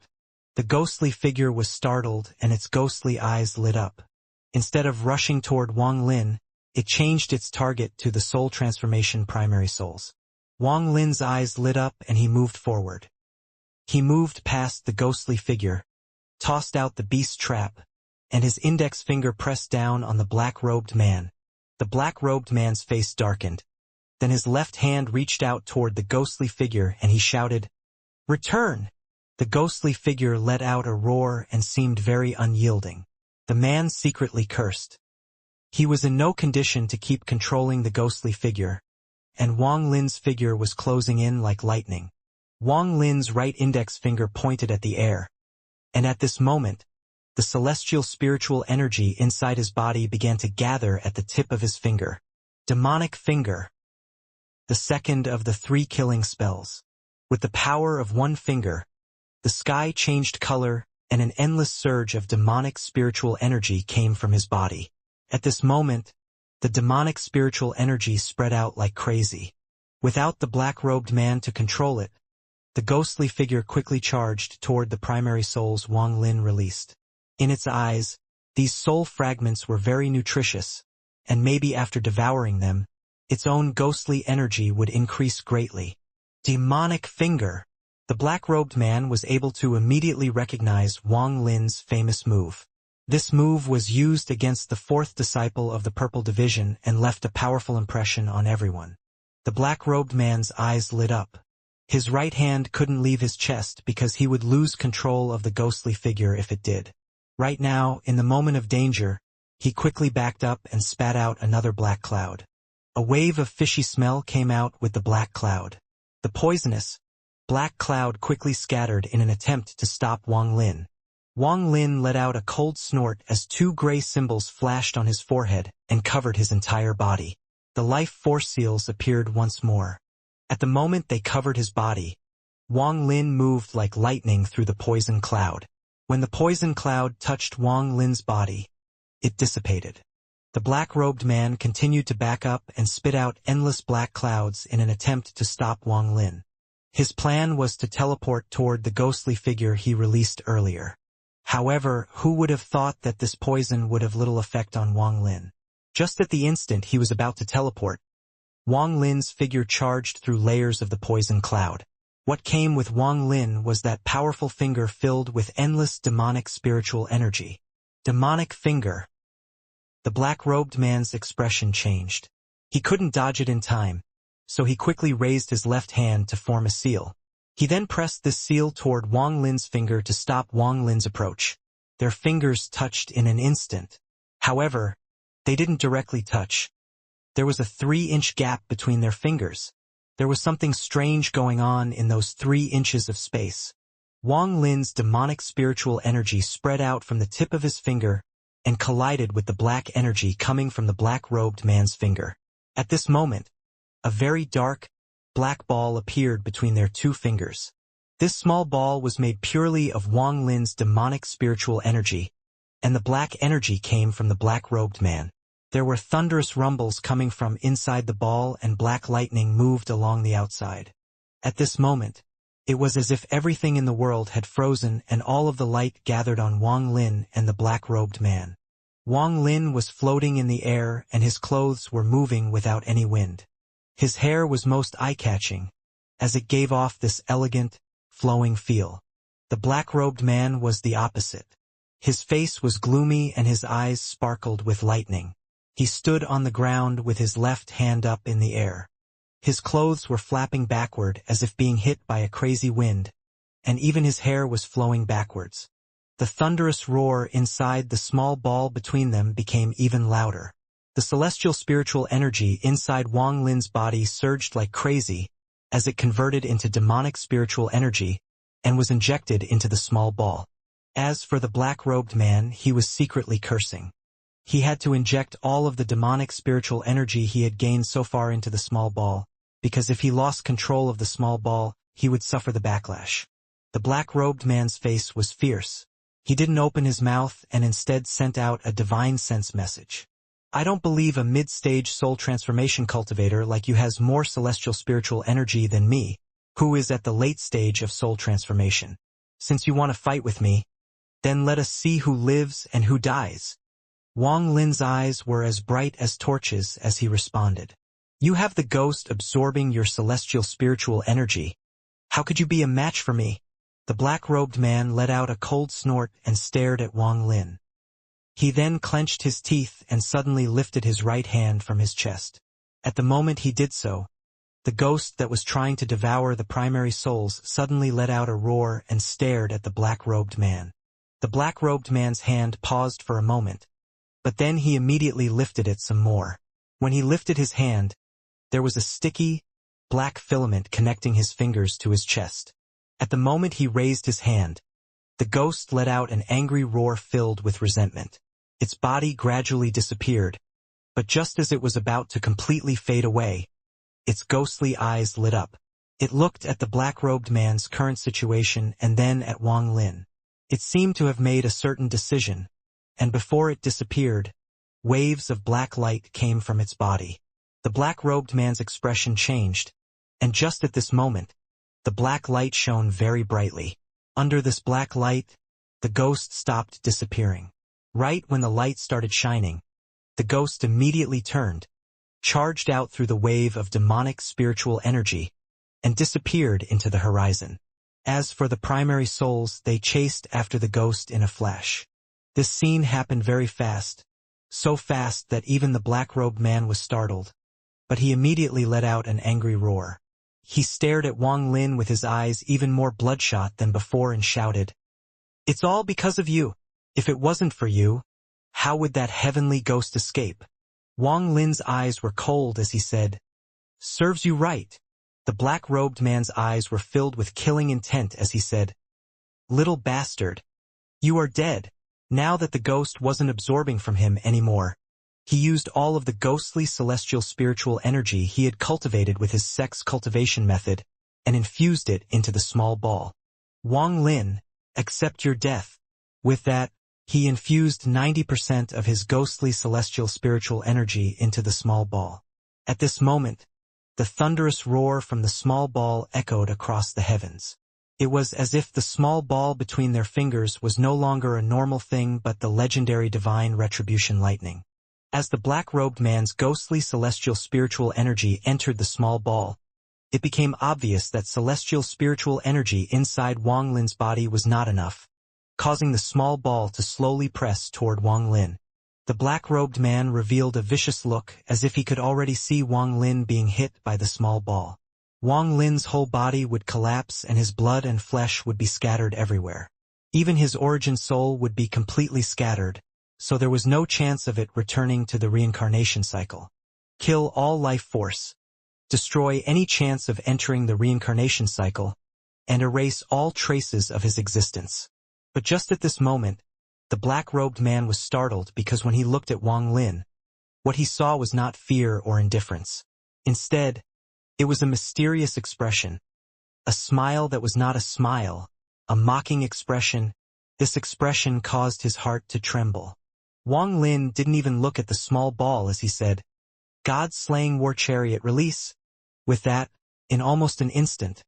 The ghostly figure was startled and its ghostly eyes lit up. Instead of rushing toward Wang Lin, it changed its target to the soul transformation primary souls. Wang Lin's eyes lit up and he moved forward. He moved past the ghostly figure, tossed out the beast trap, and his index finger pressed down on the black-robed man. The black-robed man's face darkened. Then his left hand reached out toward the ghostly figure and he shouted, "Return!" The ghostly figure let out a roar and seemed very unyielding. The man secretly cursed. He was in no condition to keep controlling the ghostly figure, and Wang Lin's figure was closing in like lightning. Wang Lin's right index finger pointed at the air, and at this moment, the celestial spiritual energy inside his body began to gather at the tip of his finger. Demonic Finger. The second of the 3 killing spells. With the power of one finger, the sky changed color and an endless surge of demonic spiritual energy came from his body. At this moment, the demonic spiritual energy spread out like crazy. Without the black-robed man to control it, the ghostly figure quickly charged toward the primary souls Wang Lin released. In its eyes, these soul fragments were very nutritious, and maybe after devouring them, its own ghostly energy would increase greatly. Demonic Finger. The black-robed man was able to immediately recognize Wang Lin's famous move. This move was used against the 4th disciple of the Purple Division and left a powerful impression on everyone. The black-robed man's eyes lit up. His right hand couldn't leave his chest because he would lose control of the ghostly figure if it did. Right now, in the moment of danger, he quickly backed up and spat out another black cloud. A wave of fishy smell came out with the black cloud. The poisonous, black cloud quickly scattered in an attempt to stop Wang Lin. Wang Lin let out a cold snort as 2 gray symbols flashed on his forehead and covered his entire body. The life force seals appeared once more. At the moment they covered his body, Wang Lin moved like lightning through the poison cloud. When the poison cloud touched Wang Lin's body, it dissipated. The black-robed man continued to back up and spit out endless black clouds in an attempt to stop Wang Lin. His plan was to teleport toward the ghostly figure he released earlier. However, who would have thought that this poison would have little effect on Wang Lin? Just at the instant he was about to teleport, Wang Lin's figure charged through layers of the poison cloud. What came with Wang Lin was that powerful finger filled with endless demonic spiritual energy. Demonic finger. The black-robed man's expression changed. He couldn't dodge it in time, so he quickly raised his left hand to form a seal. He then pressed this seal toward Wang Lin's finger to stop Wang Lin's approach. Their fingers touched in an instant. However, they didn't directly touch. There was a 3-inch gap between their fingers. There was something strange going on in those 3 inches of space. Wang Lin's demonic spiritual energy spread out from the tip of his finger and collided with the black energy coming from the black-robed man's finger. At this moment, a very dark, black ball appeared between their 2 fingers. This small ball was made purely of Wang Lin's demonic spiritual energy, and the black energy came from the black-robed man. There were thunderous rumbles coming from inside the ball and black lightning moved along the outside. At this moment, it was as if everything in the world had frozen and all of the light gathered on Wang Lin and the black-robed man. Wang Lin was floating in the air and his clothes were moving without any wind. His hair was most eye-catching, as it gave off this elegant, flowing feel. The black-robed man was the opposite. His face was gloomy and his eyes sparkled with lightning. He stood on the ground with his left hand up in the air. His clothes were flapping backward as if being hit by a crazy wind, and even his hair was flowing backwards. The thunderous roar inside the small ball between them became even louder. The celestial spiritual energy inside Wang Lin's body surged like crazy as it converted into demonic spiritual energy and was injected into the small ball. As for the black-robed man, he was secretly cursing. He had to inject all of the demonic spiritual energy he had gained so far into the small ball, because if he lost control of the small ball, he would suffer the backlash. The black-robed man's face was fierce. He didn't open his mouth and instead sent out a divine sense message. I don't believe a mid-stage soul transformation cultivator like you has more celestial spiritual energy than me, who is at the late stage of soul transformation. Since you want to fight with me, then let us see who lives and who dies. Wang Lin's eyes were as bright as torches as he responded. You have the ghost absorbing your celestial spiritual energy. How could you be a match for me? The black-robed man let out a cold snort and stared at Wang Lin. He then clenched his teeth and suddenly lifted his right hand from his chest. At the moment he did so, the ghost that was trying to devour the primary souls suddenly let out a roar and stared at the black-robed man. The black-robed man's hand paused for a moment, but then he immediately lifted it some more. When he lifted his hand, there was a sticky, black filament connecting his fingers to his chest. At the moment he raised his hand, the ghost let out an angry roar filled with resentment. Its body gradually disappeared, but just as it was about to completely fade away, its ghostly eyes lit up. It looked at the black-robed man's current situation and then at Wang Lin. It seemed to have made a certain decision, and before it disappeared, waves of black light came from its body. The black-robed man's expression changed, and just at this moment, the black light shone very brightly. Under this black light, the ghost stopped disappearing. Right when the light started shining, the ghost immediately turned, charged out through the wave of demonic spiritual energy, and disappeared into the horizon. As for the primary souls, they chased after the ghost in a flash. This scene happened very fast, so fast that even the black-robed man was startled, but he immediately let out an angry roar. He stared at Wang Lin with his eyes even more bloodshot than before and shouted, "It's all because of you. If it wasn't for you, how would that heavenly ghost escape?" Wang Lin's eyes were cold as he said, "Serves you right." The black-robed man's eyes were filled with killing intent as he said, "Little bastard, you are dead." Now that the ghost wasn't absorbing from him anymore, he used all of the ghostly celestial spiritual energy he had cultivated with his sex cultivation method and infused it into the small ball. Wang Lin, accept your death. With that, he infused 90% of his ghostly celestial spiritual energy into the small ball. At this moment, the thunderous roar from the small ball echoed across the heavens. It was as if the small ball between their fingers was no longer a normal thing but the legendary divine retribution lightning. As the black-robed man's ghostly celestial spiritual energy entered the small ball, it became obvious that celestial spiritual energy inside Wang Lin's body was not enough, causing the small ball to slowly press toward Wang Lin. The black-robed man revealed a vicious look as if he could already see Wang Lin being hit by the small ball. Wang Lin's whole body would collapse and his blood and flesh would be scattered everywhere. Even his origin soul would be completely scattered, so there was no chance of it returning to the reincarnation cycle. Kill all life force, destroy any chance of entering the reincarnation cycle, and erase all traces of his existence. But just at this moment, the black-robed man was startled because when he looked at Wang Lin, what he saw was not fear or indifference. Instead, it was a mysterious expression, a smile that was not a smile, a mocking expression. This expression caused his heart to tremble. Wang Lin didn't even look at the small ball as he said, "God-slaying war chariot release." With that, in almost an instant,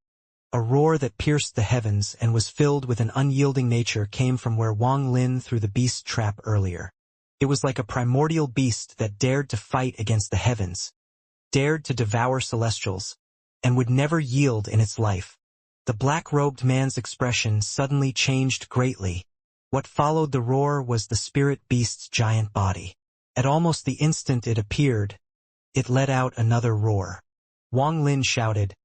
a roar that pierced the heavens and was filled with an unyielding nature came from where Wang Lin threw the beast trap earlier. It was like a primordial beast that dared to fight against the heavens, dared to devour celestials, and would never yield in its life. The black-robed man's expression suddenly changed greatly. What followed the roar was the spirit beast's giant body. At almost the instant it appeared, it let out another roar. Wang Lin shouted,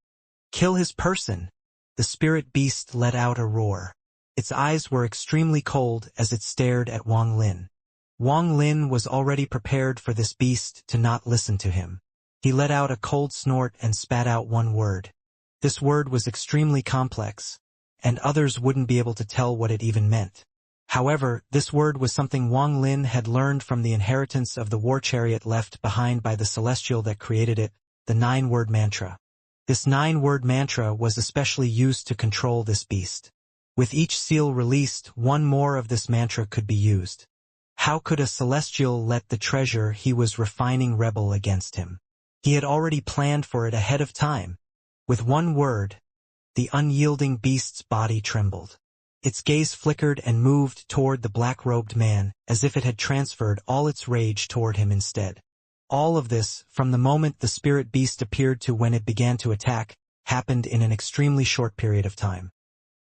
"Kill his person!" The spirit beast let out a roar. Its eyes were extremely cold as it stared at Wang Lin. Wang Lin was already prepared for this beast to not listen to him. He let out a cold snort and spat out one word. This word was extremely complex, and others wouldn't be able to tell what it even meant. However, this word was something Wang Lin had learned from the inheritance of the war chariot left behind by the celestial that created it, the 9-word mantra. This 9-word mantra was especially used to control this beast. With each seal released, one more of this mantra could be used. How could a celestial let the treasure he was refining rebel against him? He had already planned for it ahead of time. With one word, the unyielding beast's body trembled. Its gaze flickered and moved toward the black-robed man, as if it had transferred all its rage toward him instead. All of this, from the moment the spirit beast appeared to when it began to attack, happened in an extremely short period of time.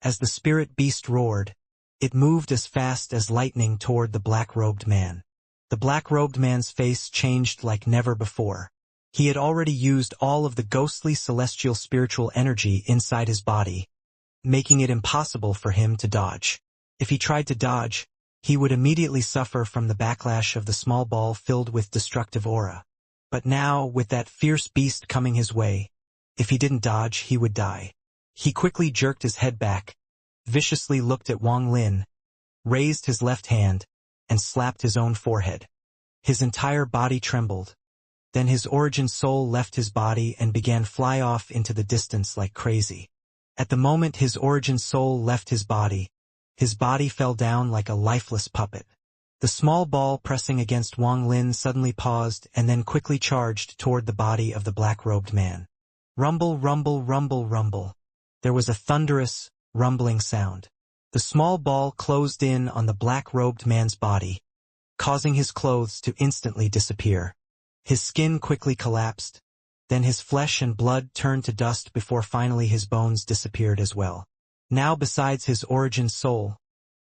As the spirit beast roared, it moved as fast as lightning toward the black-robed man. The black-robed man's face changed like never before. He had already used all of the ghostly celestial spiritual energy inside his body, making it impossible for him to dodge. If he tried to dodge, he would immediately suffer from the backlash of the small ball filled with destructive aura. But now, with that fierce beast coming his way, if he didn't dodge, he would die. He quickly jerked his head back, viciously looked at Wang Lin, raised his left hand, and slapped his own forehead. His entire body trembled. Then his origin soul left his body and began fly off into the distance like crazy. At the moment his origin soul left his body fell down like a lifeless puppet. The small ball pressing against Wang Lin suddenly paused and then quickly charged toward the body of the black-robed man. Rumble, rumble, rumble, rumble. There was a thunderous, rumbling sound. The small ball closed in on the black-robed man's body, causing his clothes to instantly disappear. His skin quickly collapsed, then his flesh and blood turned to dust before finally his bones disappeared as well. Now besides his origin soul,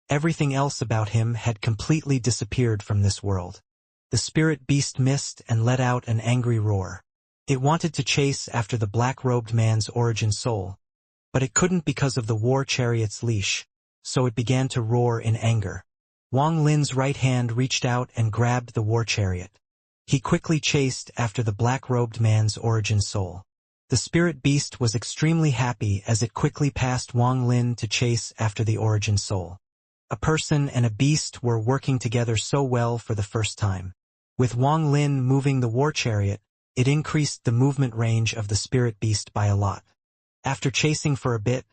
everything else about him had completely disappeared from this world. The spirit beast missed and let out an angry roar. It wanted to chase after the black-robed man's origin soul, but it couldn't because of the war chariot's leash, so it began to roar in anger. Wang Lin's right hand reached out and grabbed the war chariot. He quickly chased after the black-robed man's origin soul. The spirit beast was extremely happy as it quickly passed Wang Lin to chase after the origin soul. A person and a beast were working together so well for the first time. With Wang Lin moving the war chariot, it increased the movement range of the spirit beast by a lot. After chasing for a bit,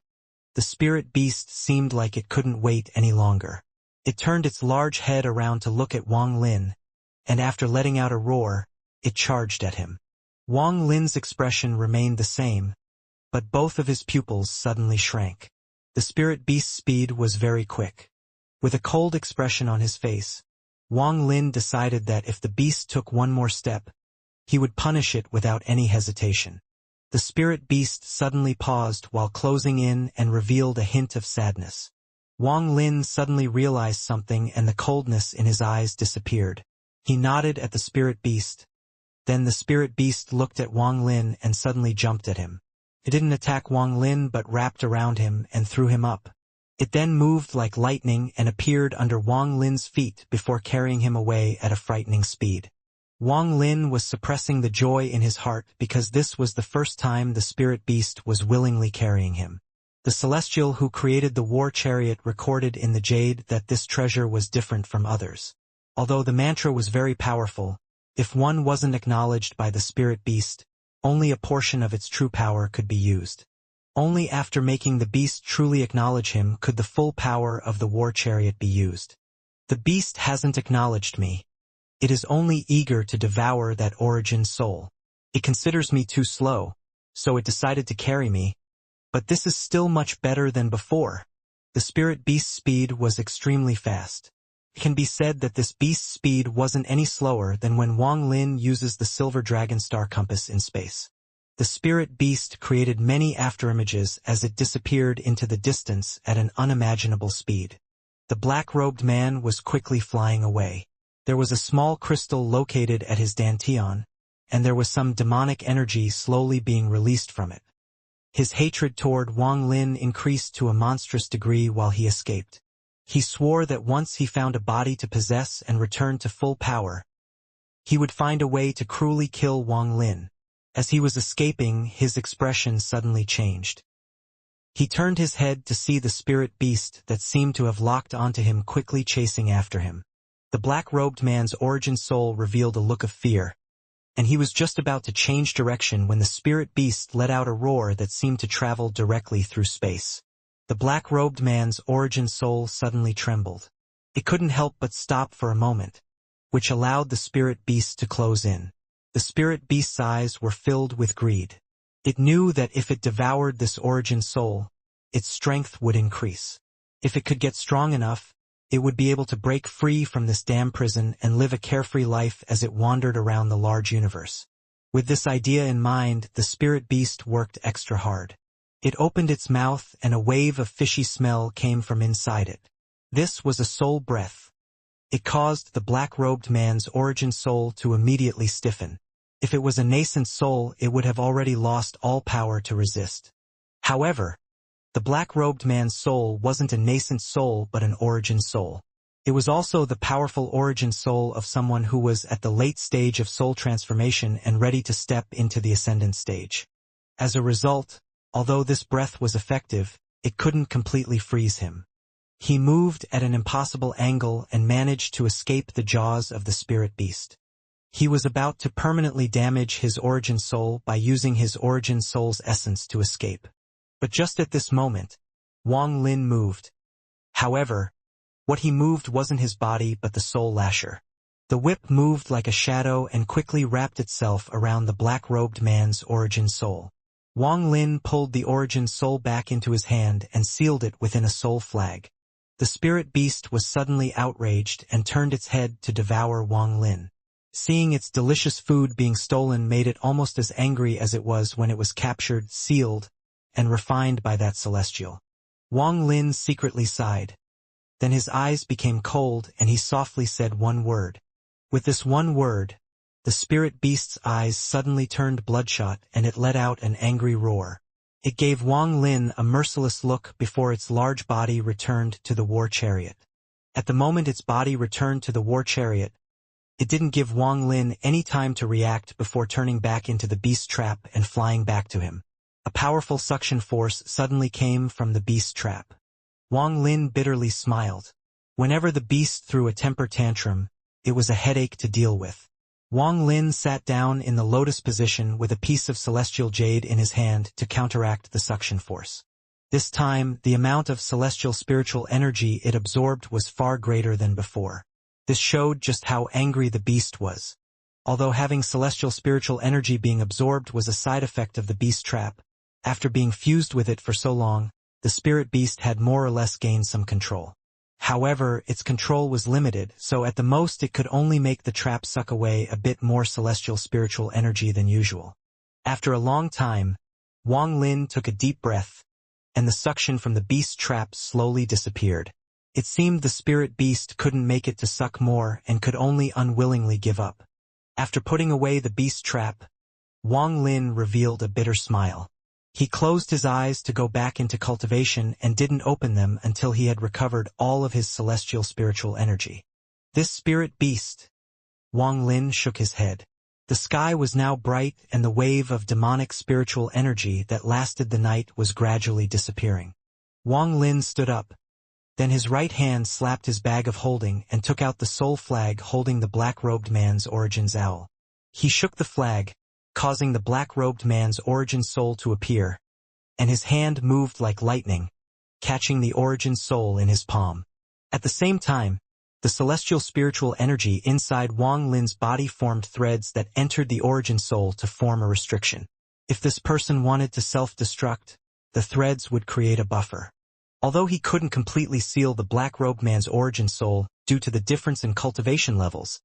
the spirit beast seemed like it couldn't wait any longer. It turned its large head around to look at Wang Lin, and after letting out a roar, it charged at him. Wang Lin's expression remained the same, but both of his pupils suddenly shrank. The spirit beast's speed was very quick. With a cold expression on his face, Wang Lin decided that if the beast took one more step, he would punish it without any hesitation. The spirit beast suddenly paused while closing in and revealed a hint of sadness. Wang Lin suddenly realized something and the coldness in his eyes disappeared. He nodded at the spirit beast. Then the spirit beast looked at Wang Lin and suddenly jumped at him. It didn't attack Wang Lin but wrapped around him and threw him up. It then moved like lightning and appeared under Wang Lin's feet before carrying him away at a frightening speed. Wang Lin was suppressing the joy in his heart because this was the first time the spirit beast was willingly carrying him. The celestial who created the war chariot recorded in the jade that this treasure was different from others. Although the mantra was very powerful, if one wasn't acknowledged by the spirit beast, only a portion of its true power could be used. Only after making the beast truly acknowledge him could the full power of the war chariot be used. The beast hasn't acknowledged me. It is only eager to devour that origin soul. It considers me too slow, so it decided to carry me. But this is still much better than before. The spirit beast's speed was extremely fast. It can be said that this beast's speed wasn't any slower than when Wang Lin uses the silver dragon star compass in space. The spirit beast created many afterimages as it disappeared into the distance at an unimaginable speed. The black-robed man was quickly flying away. There was a small crystal located at his dantian, and there was some demonic energy slowly being released from it. His hatred toward Wang Lin increased to a monstrous degree while he escaped. He swore that once he found a body to possess and return to full power, he would find a way to cruelly kill Wang Lin. As he was escaping, his expression suddenly changed. He turned his head to see the spirit beast that seemed to have locked onto him quickly chasing after him. The black-robed man's origin soul revealed a look of fear, and he was just about to change direction when the spirit beast let out a roar that seemed to travel directly through space. The black-robed man's origin soul suddenly trembled. It couldn't help but stop for a moment, which allowed the spirit beast to close in. The spirit beast's eyes were filled with greed. It knew that if it devoured this origin soul, its strength would increase. If it could get strong enough, it would be able to break free from this damn prison and live a carefree life as it wandered around the large universe. With this idea in mind, the spirit beast worked extra hard. It opened its mouth and a wave of fishy smell came from inside it. This was a soul breath. It caused the black-robed man's origin soul to immediately stiffen. If it was a nascent soul, it would have already lost all power to resist. However, the black-robed man's soul wasn't a nascent soul but an origin soul. It was also the powerful origin soul of someone who was at the late stage of soul transformation and ready to step into the ascendant stage. As a result, although this breath was effective, it couldn't completely freeze him. He moved at an impossible angle and managed to escape the jaws of the spirit beast. He was about to permanently damage his origin soul by using his origin soul's essence to escape. But just at this moment, Wang Lin moved. However, what he moved wasn't his body but the soul lasher. The whip moved like a shadow and quickly wrapped itself around the black-robed man's origin soul. Wang Lin pulled the origin soul back into his hand and sealed it within a soul flag. The spirit beast was suddenly outraged and turned its head to devour Wang Lin. Seeing its delicious food being stolen made it almost as angry as it was when it was captured, sealed, and refined by that celestial. Wang Lin secretly sighed. Then his eyes became cold and he softly said one word. With this one word, the spirit beast's eyes suddenly turned bloodshot and it let out an angry roar. It gave Wang Lin a merciless look before its large body returned to the war chariot. At the moment its body returned to the war chariot, it didn't give Wang Lin any time to react before turning back into the beast's trap and flying back to him. A powerful suction force suddenly came from the beast's trap. Wang Lin bitterly smiled. Whenever the beast threw a temper tantrum, it was a headache to deal with. Wang Lin sat down in the lotus position with a piece of celestial jade in his hand to counteract the suction force. This time, the amount of celestial spiritual energy it absorbed was far greater than before. This showed just how angry the beast was. Although having celestial spiritual energy being absorbed was a side effect of the beast trap, after being fused with it for so long, the spirit beast had more or less gained some control. However, its control was limited, so at the most it could only make the trap suck away a bit more celestial spiritual energy than usual. After a long time, Wang Lin took a deep breath, and the suction from the beast trap slowly disappeared. It seemed the spirit beast couldn't make it to suck more and could only unwillingly give up. After putting away the beast trap, Wang Lin revealed a bitter smile. He closed his eyes to go back into cultivation and didn't open them until he had recovered all of his celestial spiritual energy. This spirit beast. Wang Lin shook his head. The sky was now bright and the wave of demonic spiritual energy that lasted the night was gradually disappearing. Wang Lin stood up. Then his right hand slapped his bag of holding and took out the soul flag holding the black-robed man's origins owl. He shook the flag, causing the black-robed man's origin soul to appear, and his hand moved like lightning, catching the origin soul in his palm. At the same time, the celestial spiritual energy inside Wang Lin's body formed threads that entered the origin soul to form a restriction. If this person wanted to self-destruct, the threads would create a buffer. Although he couldn't completely seal the black-robed man's origin soul due to the difference in cultivation levels,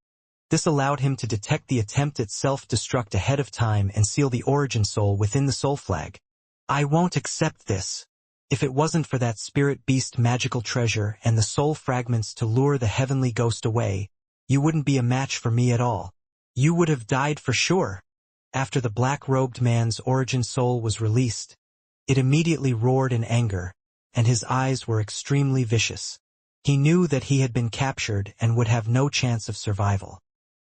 this allowed him to detect the attempt at self-destruct ahead of time and seal the origin soul within the soul flag. I won't accept this. If it wasn't for that spirit beast magical treasure and the soul fragments to lure the heavenly ghost away, you wouldn't be a match for me at all. You would have died for sure. After the black-robed man's origin soul was released, it immediately roared in anger, and his eyes were extremely vicious. He knew that he had been captured and would have no chance of survival.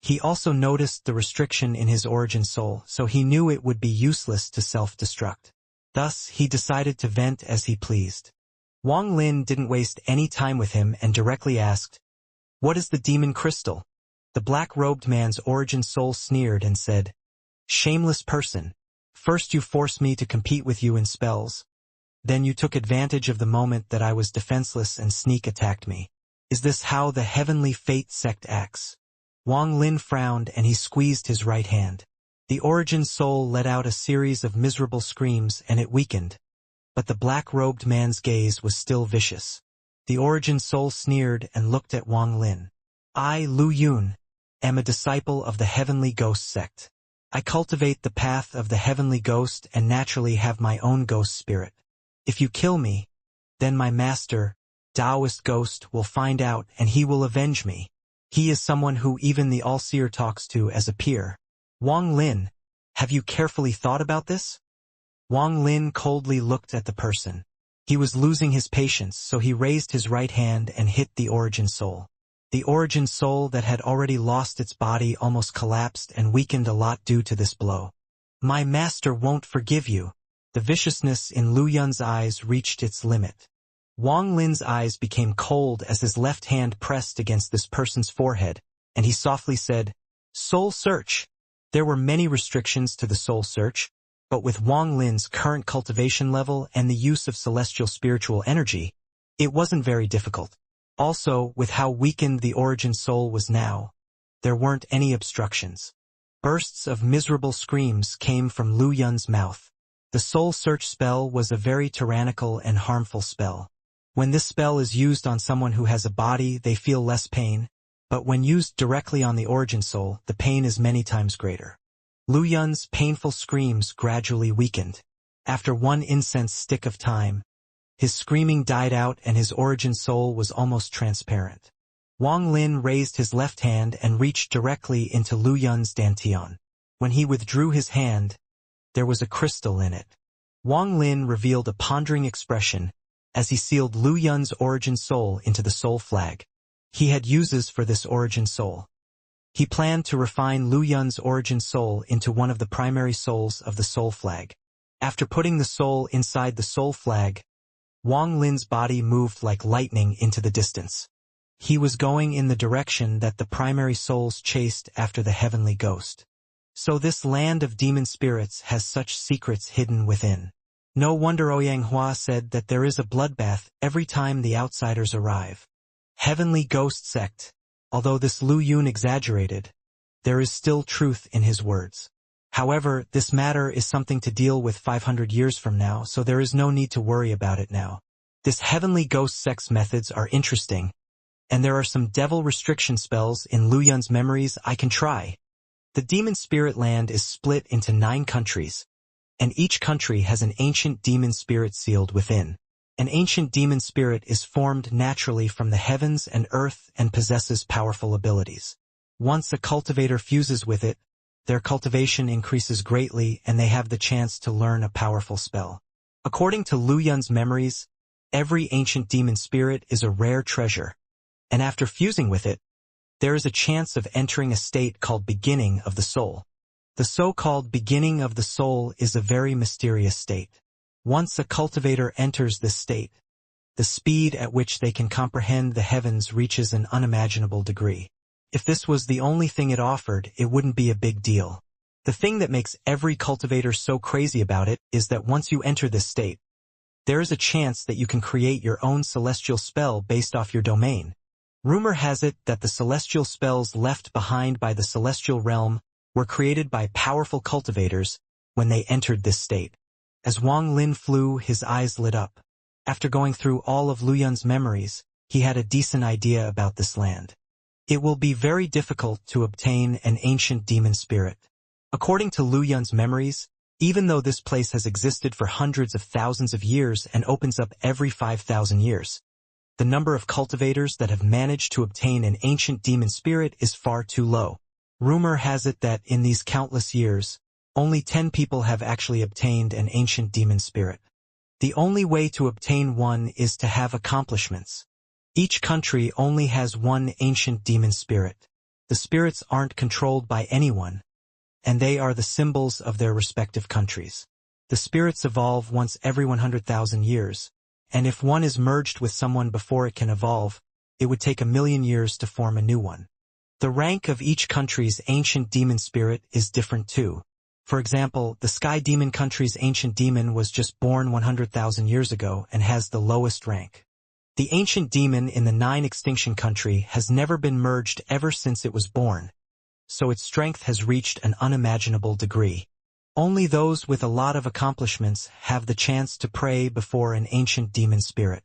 He also noticed the restriction in his origin soul, so he knew it would be useless to self-destruct. Thus, he decided to vent as he pleased. Wang Lin didn't waste any time with him and directly asked, "What is the demon crystal?" The black-robed man's origin soul sneered and said, "Shameless person. First you forced me to compete with you in spells. Then you took advantage of the moment that I was defenseless and sneak attacked me. Is this how the heavenly fate sect acts?" Wang Lin frowned and he squeezed his right hand. The origin soul let out a series of miserable screams and it weakened. But the black-robed man's gaze was still vicious. The origin soul sneered and looked at Wang Lin. "I, Lu Yun, am a disciple of the heavenly ghost sect. I cultivate the path of the heavenly ghost and naturally have my own ghost spirit. If you kill me, then my master, Taoist ghost, will find out and he will avenge me. He is someone who even the all-seer talks to as a peer. Wang Lin, have you carefully thought about this?" Wang Lin coldly looked at the person. He was losing his patience, so he raised his right hand and hit the origin soul. The origin soul that had already lost its body almost collapsed and weakened a lot due to this blow. "My master won't forgive you." The viciousness in Lu Yun's eyes reached its limit. Wang Lin's eyes became cold as his left hand pressed against this person's forehead, and he softly said, "Soul search." There were many restrictions to the soul search, but with Wang Lin's current cultivation level and the use of celestial spiritual energy, it wasn't very difficult. Also, with how weakened the origin soul was now, there weren't any obstructions. Bursts of miserable screams came from Lu Yun's mouth. The soul search spell was a very tyrannical and harmful spell. When this spell is used on someone who has a body, they feel less pain, but when used directly on the origin soul, the pain is many times greater. Lu Yun's painful screams gradually weakened. After one incense stick of time, his screaming died out and his origin soul was almost transparent. Wang Lin raised his left hand and reached directly into Lu Yun's dantian. When he withdrew his hand, there was a crystal in it. Wang Lin revealed a pondering expression as he sealed Lu Yun's origin soul into the soul flag. He had uses for this origin soul. He planned to refine Lu Yun's origin soul into one of the primary souls of the soul flag. After putting the soul inside the soul flag, Wang Lin's body moved like lightning into the distance. He was going in the direction that the primary souls chased after the heavenly ghost. So this land of demon spirits has such secrets hidden within. No wonder Ouyang said that there is a bloodbath every time the outsiders arrive. Heavenly Ghost Sect. Although this Lu Yun exaggerated, there is still truth in his words. However, this matter is something to deal with 500 years from now, so there is no need to worry about it now. This Heavenly Ghost Sect's methods are interesting, and there are some devil restriction spells in Lu Yun's memories I can try. The demon spirit land is split into 9 countries, and each country has an ancient demon spirit sealed within. An ancient demon spirit is formed naturally from the heavens and earth and possesses powerful abilities. Once a cultivator fuses with it, their cultivation increases greatly and they have the chance to learn a powerful spell. According to Lu Yun's memories, every ancient demon spirit is a rare treasure, and after fusing with it, there is a chance of entering a state called beginning of the soul. The so-called beginning of the soul is a very mysterious state. Once a cultivator enters this state, the speed at which they can comprehend the heavens reaches an unimaginable degree. If this was the only thing it offered, it wouldn't be a big deal. The thing that makes every cultivator so crazy about it is that once you enter this state, there is a chance that you can create your own celestial spell based off your domain. Rumor has it that the celestial spells left behind by the celestial realm were created by powerful cultivators when they entered this state. As Wang Lin flew, his eyes lit up. After going through all of Lu Yun's memories, he had a decent idea about this land. It will be very difficult to obtain an ancient demon spirit. According to Lu Yun's memories, even though this place has existed for hundreds of thousands of years and opens up every 5,000 years, the number of cultivators that have managed to obtain an ancient demon spirit is far too low. Rumor has it that in these countless years, only 10 people have actually obtained an ancient demon spirit. The only way to obtain one is to have accomplishments. Each country only has one ancient demon spirit. The spirits aren't controlled by anyone, and they are the symbols of their respective countries. The spirits evolve once every 100,000 years, and if one is merged with someone before it can evolve, it would take 1,000,000 years to form a new one. The rank of each country's ancient demon spirit is different too. For example, the Sky Demon country's ancient demon was just born 100,000 years ago and has the lowest rank. The ancient demon in the 9 extinction country has never been merged ever since it was born, so its strength has reached an unimaginable degree. Only those with a lot of accomplishments have the chance to pray before an ancient demon spirit.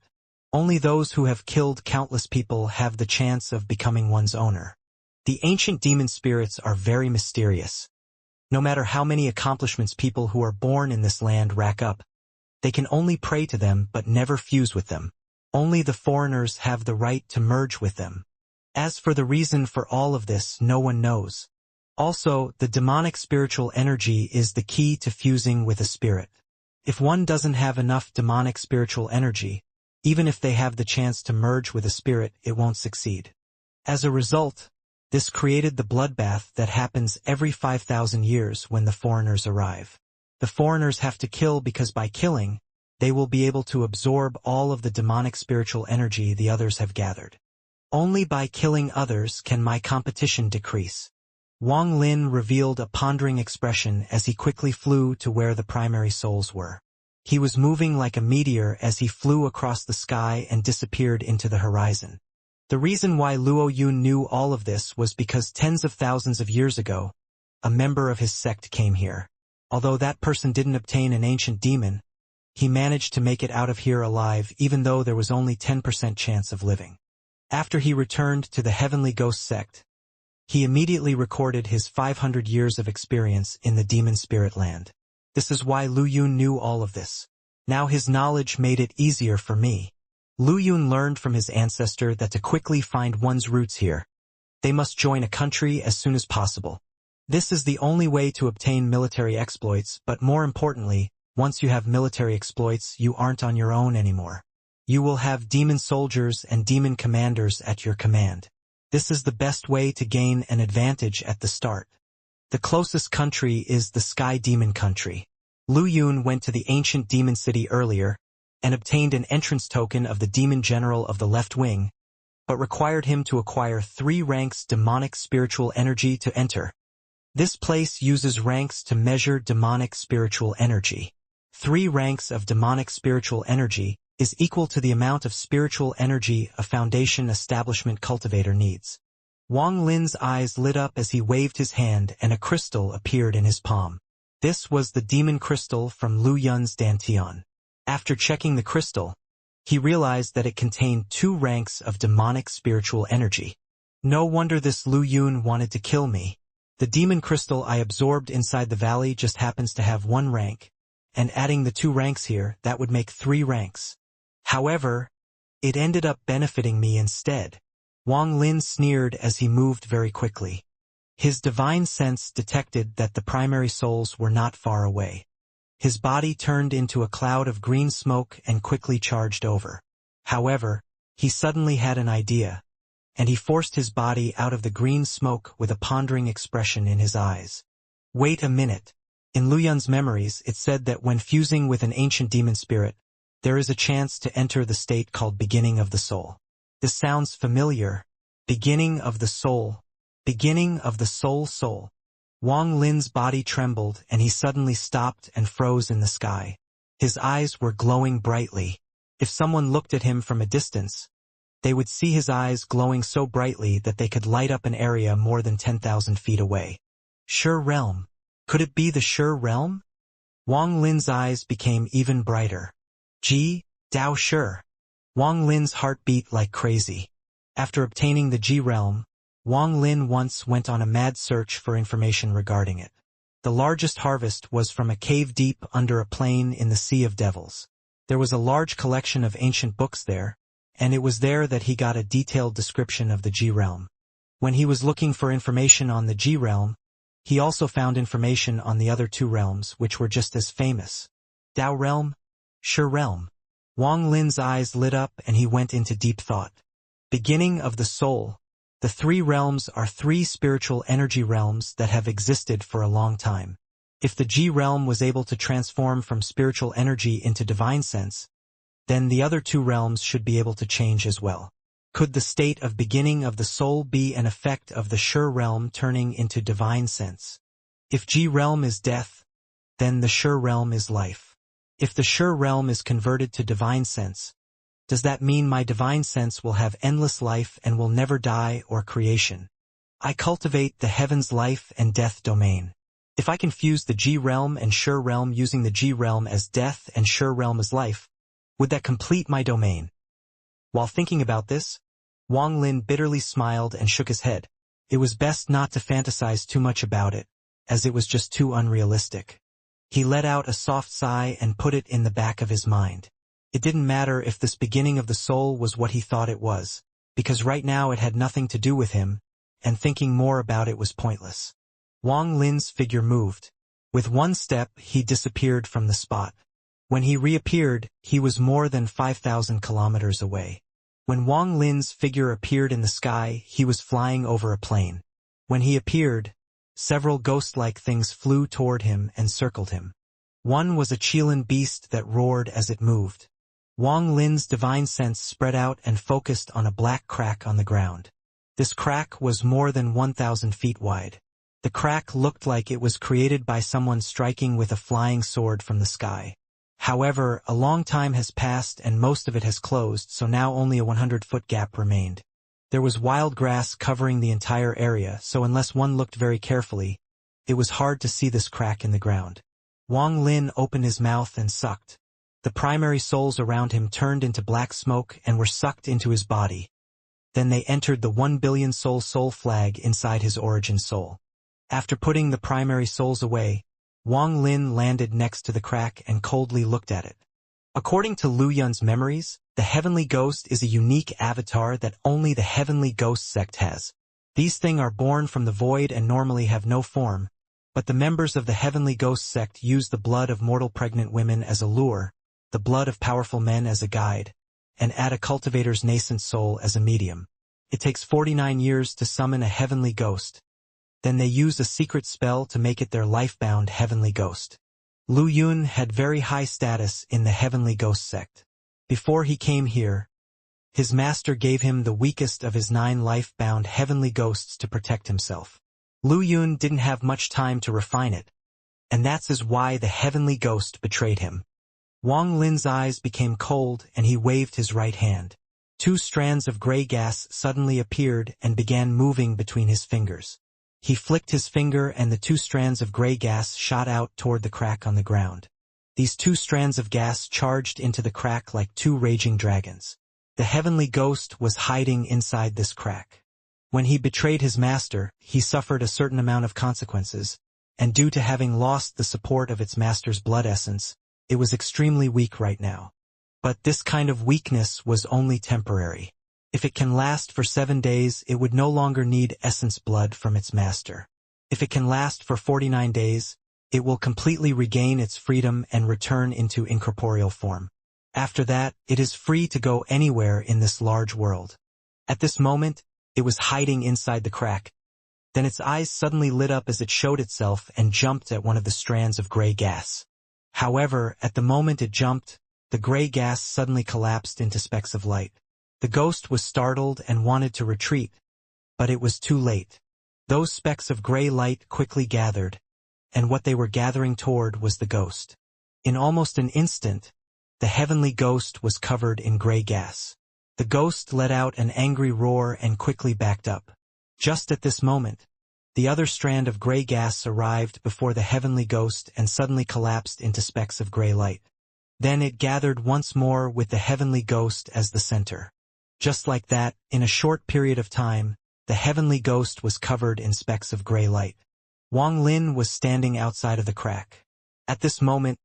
Only those who have killed countless people have the chance of becoming one's owner. The ancient demon spirits are very mysterious. No matter how many accomplishments people who are born in this land rack up, they can only pray to them but never fuse with them. Only the foreigners have the right to merge with them. As for the reason for all of this, no one knows. Also, the demonic spiritual energy is the key to fusing with a spirit. If one doesn't have enough demonic spiritual energy, even if they have the chance to merge with a spirit, it won't succeed. As a result, this created the bloodbath that happens every 5,000 years when the foreigners arrive. The foreigners have to kill because by killing, they will be able to absorb all of the demonic spiritual energy the others have gathered. Only by killing others can my competition decrease. Wang Lin revealed a pondering expression as he quickly flew to where the primary souls were. He was moving like a meteor as he flew across the sky and disappeared into the horizon. The reason why Luo Yun knew all of this was because tens of thousands of years ago, a member of his sect came here. Although that person didn't obtain an ancient demon, he managed to make it out of here alive even though there was only 10% chance of living. After he returned to the Heavenly Ghost sect, he immediately recorded his 500 years of experience in the demon spirit land. This is why Lu Yun knew all of this. Now his knowledge made it easier for me. Lu Yun learned from his ancestor that to quickly find one's roots here, they must join a country as soon as possible. This is the only way to obtain military exploits, but more importantly, once you have military exploits, you aren't on your own anymore. You will have demon soldiers and demon commanders at your command. This is the best way to gain an advantage at the start. The closest country is the Sky Demon country. Lu Yun went to the ancient demon city earlier and obtained an entrance token of the demon general of the left wing, but required him to acquire 3 ranks demonic spiritual energy to enter. This place uses ranks to measure demonic spiritual energy. 3 ranks of demonic spiritual energy is equal to the amount of spiritual energy a foundation establishment cultivator needs. Wang Lin's eyes lit up as he waved his hand and a crystal appeared in his palm. This was the demon crystal from Lu Yun's Dantian. After checking the crystal, he realized that it contained 2 ranks of demonic spiritual energy. No wonder this Lu Yun wanted to kill me. The demon crystal I absorbed inside the valley just happens to have 1 rank, and adding the 2 ranks here, that would make 3 ranks. However, it ended up benefiting me instead. Wang Lin sneered as he moved very quickly. His divine sense detected that the primary souls were not far away. His body turned into a cloud of green smoke and quickly charged over. However, he suddenly had an idea, and he forced his body out of the green smoke with a pondering expression in his eyes. Wait a minute. In Lu Yun's memories, it said that when fusing with an ancient demon spirit, there is a chance to enter the state called beginning of the soul. This sounds familiar. Beginning of the soul. Beginning of the soul. Wang Lin's body trembled and he suddenly stopped and froze in the sky. His eyes were glowing brightly. If someone looked at him from a distance, they would see his eyes glowing so brightly that they could light up an area more than 10,000 feet away. Sure Realm. Could it be the Sure Realm? Wang Lin's eyes became even brighter. Ji, Dao Sure. Wang Lin's heart beat like crazy. After obtaining the Ji Realm, Wang Lin once went on a mad search for information regarding it. The largest harvest was from a cave deep under a plain in the Sea of Devils. There was a large collection of ancient books there, and it was there that he got a detailed description of the Ji Realm. When he was looking for information on the Ji Realm, he also found information on the other 2 realms which were just as famous. Dao Realm, Sure Realm. Wang Lin's eyes lit up and he went into deep thought. Beginning of the soul. The 3 realms are 3 spiritual energy realms that have existed for a long time. If the Ji realm was able to transform from spiritual energy into divine sense, then the other 2 realms should be able to change as well. Could the state of beginning of the soul be an effect of the Sure realm turning into divine sense? If Ji realm is death, then the Sure realm is life. If the Sure realm is converted to divine sense, does that mean my divine sense will have endless life and will never die or creation? I cultivate the heaven's life and death domain. If I can fuse the Ji realm and Sure realm using the Ji realm as death and Sure realm as life, would that complete my domain? While thinking about this, Wang Lin bitterly smiled and shook his head. It was best not to fantasize too much about it, as it was just too unrealistic. He let out a soft sigh and put it in the back of his mind. It didn't matter if this beginning of the soul was what he thought it was, because right now it had nothing to do with him, and thinking more about it was pointless. Wang Lin's figure moved. With 1 step, he disappeared from the spot. When he reappeared, he was more than 5,000 kilometers away. When Wang Lin's figure appeared in the sky, he was flying over a plain. When he appeared, several ghost-like things flew toward him and circled him. One was a Qilin beast that roared as it moved. Wang Lin's divine sense spread out and focused on a black crack on the ground. This crack was more than 1,000 feet wide. The crack looked like it was created by someone striking with a flying sword from the sky. However, a long time has passed and most of it has closed, so now only a 100-foot gap remained. There was wild grass covering the entire area, so unless one looked very carefully, it was hard to see this crack in the ground. Wang Lin opened his mouth and sucked. The primary souls around him turned into black smoke and were sucked into his body. Then they entered the 1 billion soul flag inside his origin soul. After putting the primary souls away, Wang Lin landed next to the crack and coldly looked at it. According to Lu Yun's memories, the Heavenly Ghost is a unique avatar that only the Heavenly Ghost sect has. These things are born from the void and normally have no form, but the members of the Heavenly Ghost sect use the blood of mortal pregnant women as a lure, the blood of powerful men as a guide, and add a cultivator's nascent soul as a medium. It takes 49 years to summon a heavenly ghost. Then they use a secret spell to make it their life-bound heavenly ghost. Lu Yun had very high status in the Heavenly Ghost sect. Before he came here, His master gave him the weakest of his 9 life-bound heavenly ghosts to protect himself. Lu Yun didn't have much time to refine it, and that's why the heavenly ghost betrayed him. Wang Lin's eyes became cold and he waved his right hand. 2 strands of gray gas suddenly appeared and began moving between his fingers. He flicked his finger and the 2 strands of gray gas shot out toward the crack on the ground. These 2 strands of gas charged into the crack like 2 raging dragons. The heavenly ghost was hiding inside this crack. When he betrayed his master, he suffered a certain amount of consequences, and due to having lost the support of its master's blood essence, it was extremely weak right now. But this kind of weakness was only temporary. If it can last for 7 days, it would no longer need essence blood from its master. If it can last for 49 days, it will completely regain its freedom and return into incorporeal form. After that, it is free to go anywhere in this large world. At this moment, it was hiding inside the crack. Then its eyes suddenly lit up as it showed itself and jumped at one of the strands of gray gas. However, at the moment it jumped, the gray gas suddenly collapsed into specks of light. The ghost was startled and wanted to retreat, but it was too late. Those specks of gray light quickly gathered, and what they were gathering toward was the ghost. In almost an instant, the heavenly ghost was covered in gray gas. The ghost let out an angry roar and quickly backed up. Just at this moment, the other strand of gray gas arrived before the heavenly ghost and suddenly collapsed into specks of gray light. Then it gathered once more with the heavenly ghost as the center. Just like that, in a short period of time, the heavenly ghost was covered in specks of gray light. Wang Lin was standing outside of the crack. At this moment,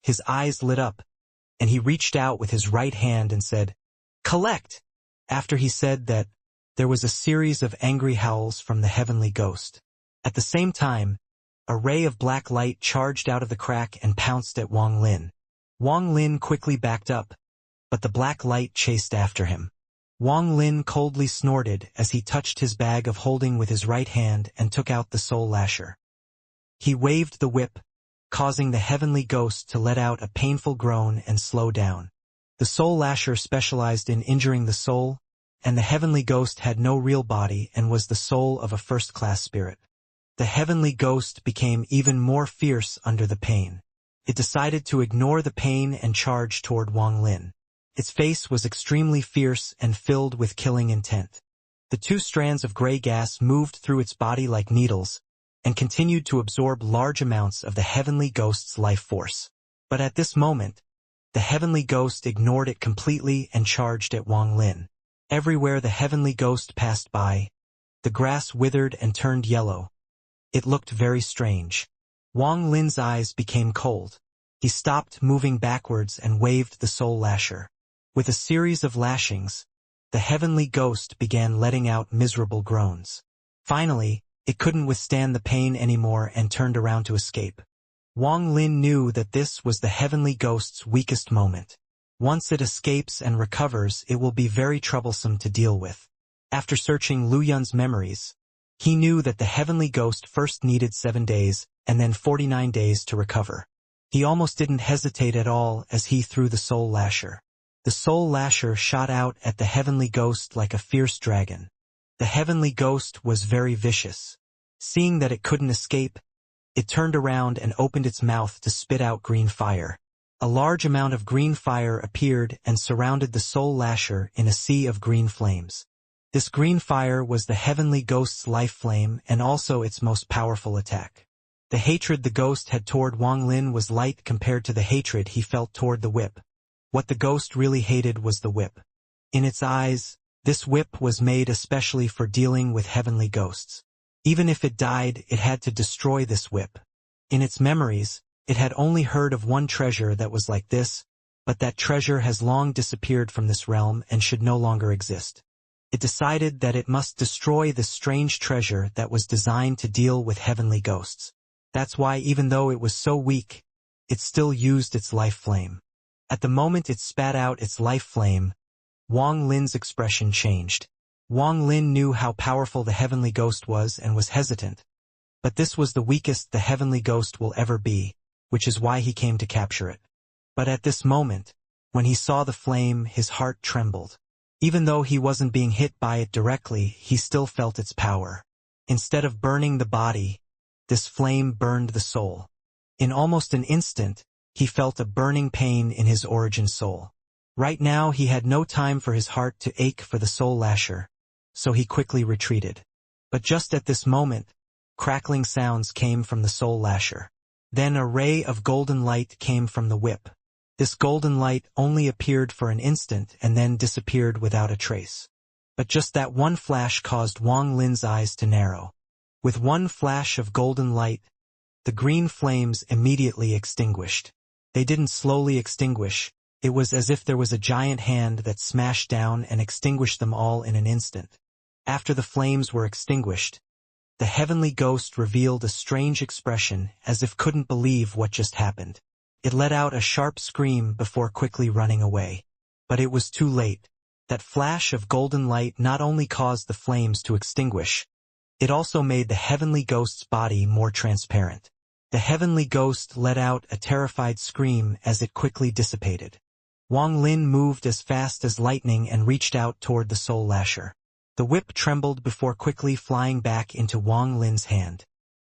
his eyes lit up, and he reached out with his right hand and said, "Collect!" After he said that, there was a series of angry howls from the heavenly ghost. At the same time, a ray of black light charged out of the crack and pounced at Wang Lin. Wang Lin quickly backed up, but the black light chased after him. Wang Lin coldly snorted as he touched his bag of holding with his right hand and took out the soul lasher. He waved the whip, causing the heavenly ghost to let out a painful groan and slow down. The soul lasher specialized in injuring the soul, and the heavenly ghost had no real body and was the soul of a first-class spirit. The heavenly ghost became even more fierce under the pain. It decided to ignore the pain and charge toward Wang Lin. Its face was extremely fierce and filled with killing intent. The 2 strands of gray gas moved through its body like needles, and continued to absorb large amounts of the heavenly ghost's life force. But at this moment, the heavenly ghost ignored it completely and charged at Wang Lin. Everywhere the heavenly ghost passed by, the grass withered and turned yellow. It looked very strange. Wang Lin's eyes became cold. He stopped moving backwards and waved the soul lasher. With a series of lashings, the heavenly ghost began letting out miserable groans. Finally, it couldn't withstand the pain anymore and turned around to escape. Wang Lin knew that this was the heavenly ghost's weakest moment. Once it escapes and recovers, it will be very troublesome to deal with. After searching Lu Yun's memories, he knew that the heavenly ghost first needed 7 days and then 49 days to recover. He almost didn't hesitate at all as he threw the soul lasher. The soul lasher shot out at the heavenly ghost like a fierce dragon. The heavenly ghost was very vicious. Seeing that it couldn't escape, it turned around and opened its mouth to spit out green fire. A large amount of green fire appeared and surrounded the soul lasher in a sea of green flames. This green fire was the heavenly ghost's life flame and also its most powerful attack. The hatred the ghost had toward Wang Lin was light compared to the hatred he felt toward the whip. What the ghost really hated was the whip. In its eyes, this whip was made especially for dealing with heavenly ghosts. Even if it died, it had to destroy this whip. In its memories, it had only heard of one treasure that was like this, but that treasure has long disappeared from this realm and should no longer exist. It decided that it must destroy this strange treasure that was designed to deal with heavenly ghosts. That's why even though it was so weak, it still used its life flame. At the moment it spat out its life flame, Wang Lin's expression changed. Wang Lin knew how powerful the heavenly ghost was and was hesitant. But this was the weakest the heavenly ghost will ever be, which is why he came to capture it. But at this moment, when he saw the flame, his heart trembled. Even though he wasn't being hit by it directly, he still felt its power. Instead of burning the body, this flame burned the soul. In almost an instant, he felt a burning pain in his origin soul. Right now he had no time for his heart to ache for the soul lasher, so he quickly retreated. But just at this moment, crackling sounds came from the soul lasher. Then a ray of golden light came from the whip. This golden light only appeared for an instant and then disappeared without a trace. But just that one flash caused Wang Lin's eyes to narrow. With one flash of golden light, the green flames immediately extinguished. They didn't slowly extinguish. It was as if there was a giant hand that smashed down and extinguished them all in an instant. After the flames were extinguished, the heavenly ghost revealed a strange expression as if couldn't believe what just happened. It let out a sharp scream before quickly running away. But it was too late. That flash of golden light not only caused the flames to extinguish, it also made the heavenly ghost's body more transparent. The heavenly ghost let out a terrified scream as it quickly dissipated. Wang Lin moved as fast as lightning and reached out toward the soul lasher. The whip trembled before quickly flying back into Wang Lin's hand.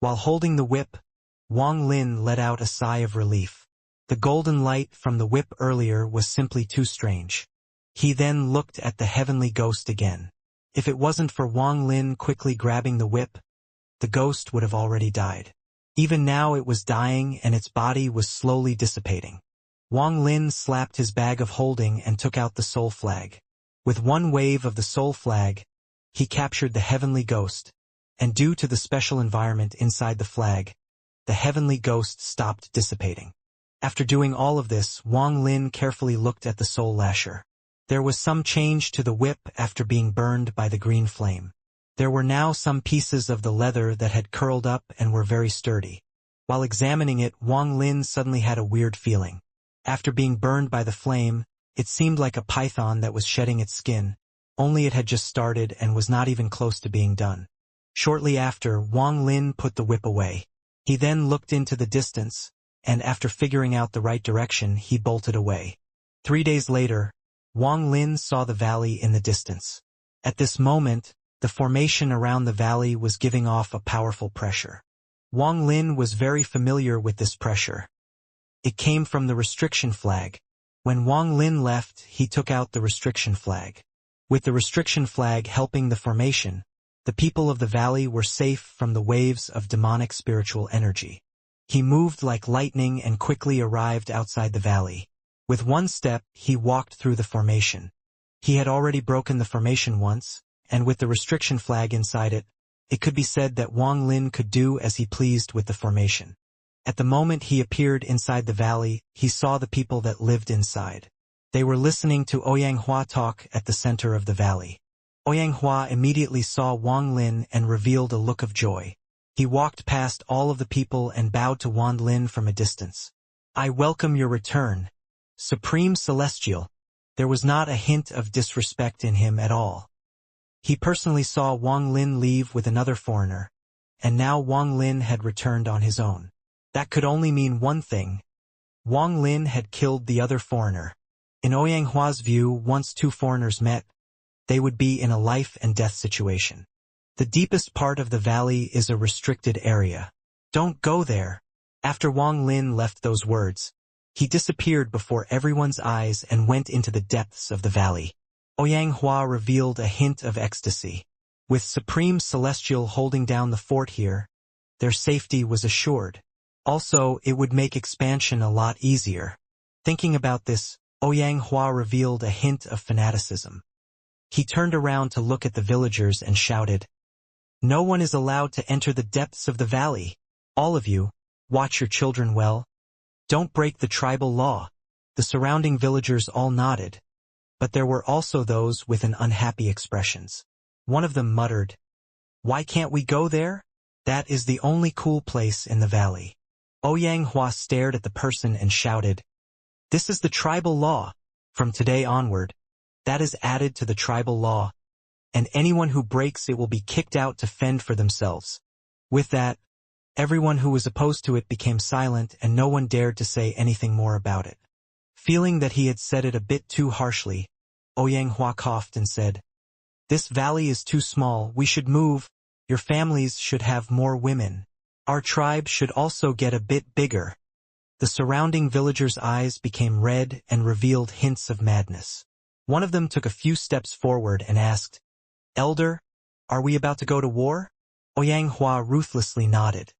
While holding the whip, Wang Lin let out a sigh of relief. The golden light from the whip earlier was simply too strange. He then looked at the heavenly ghost again. If it wasn't for Wang Lin quickly grabbing the whip, the ghost would have already died. Even now it was dying and its body was slowly dissipating. Wang Lin slapped his bag of holding and took out the soul flag. With one wave of the soul flag, he captured the heavenly ghost, and due to the special environment inside the flag, the heavenly ghost stopped dissipating. After doing all of this, Wang Lin carefully looked at the soul lasher. There was some change to the whip after being burned by the green flame. There were now some pieces of the leather that had curled up and were very sturdy. While examining it, Wang Lin suddenly had a weird feeling. After being burned by the flame, it seemed like a python that was shedding its skin, only it had just started and was not even close to being done. Shortly after, Wang Lin put the whip away. He then looked into the distance, and after figuring out the right direction, he bolted away. 3 days later, Wang Lin saw the valley in the distance. At this moment, the formation around the valley was giving off a powerful pressure. Wang Lin was very familiar with this pressure. It came from the restriction flag. When Wang Lin left, he took out the restriction flag. With the restriction flag helping the formation, the people of the valley were safe from the waves of demonic spiritual energy. He moved like lightning and quickly arrived outside the valley. With one step, he walked through the formation. He had already broken the formation once, and with the restriction flag inside it, it could be said that Wang Lin could do as he pleased with the formation. At the moment he appeared inside the valley, he saw the people that lived inside. They were listening to Oyanghua talk at the center of the valley. Oyanghua immediately saw Wang Lin and revealed a look of joy. He walked past all of the people and bowed to Wang Lin from a distance. "I welcome your return, Supreme Celestial." There was not a hint of disrespect in him at all. He personally saw Wang Lin leave with another foreigner, and now Wang Lin had returned on his own. That could only mean one thing. Wang Lin had killed the other foreigner. In Oyanghua's view, once two foreigners met, they would be in a life and death situation. The deepest part of the valley is a restricted area. Don't go there. After Wang Lin left those words, he disappeared before everyone's eyes and went into the depths of the valley. Oyanghua revealed a hint of ecstasy. With Supreme Celestial holding down the fort here, their safety was assured. Also, it would make expansion a lot easier. Thinking about this, Oyanghua revealed a hint of fanaticism. He turned around to look at the villagers and shouted, "No one is allowed to enter the depths of the valley. All of you, watch your children well. Don't break the tribal law." The surrounding villagers all nodded, but there were also those with an unhappy expressions. One of them muttered, "Why can't we go there? That is the only cool place in the valley." Oyanghua stared at the person and shouted, "This is the tribal law. From today onward, that is added to the tribal law, and anyone who breaks it will be kicked out to fend for themselves." With that, everyone who was opposed to it became silent and no one dared to say anything more about it. Feeling that he had said it a bit too harshly, Xianxia coughed and said, "This valley is too small, we should move. Your families should have more women. Our tribe should also get a bit bigger." The surrounding villagers' eyes became red and revealed hints of madness. One of them took a few steps forward and asked, "Elder, are we about to go to war?" Xianxia ruthlessly nodded.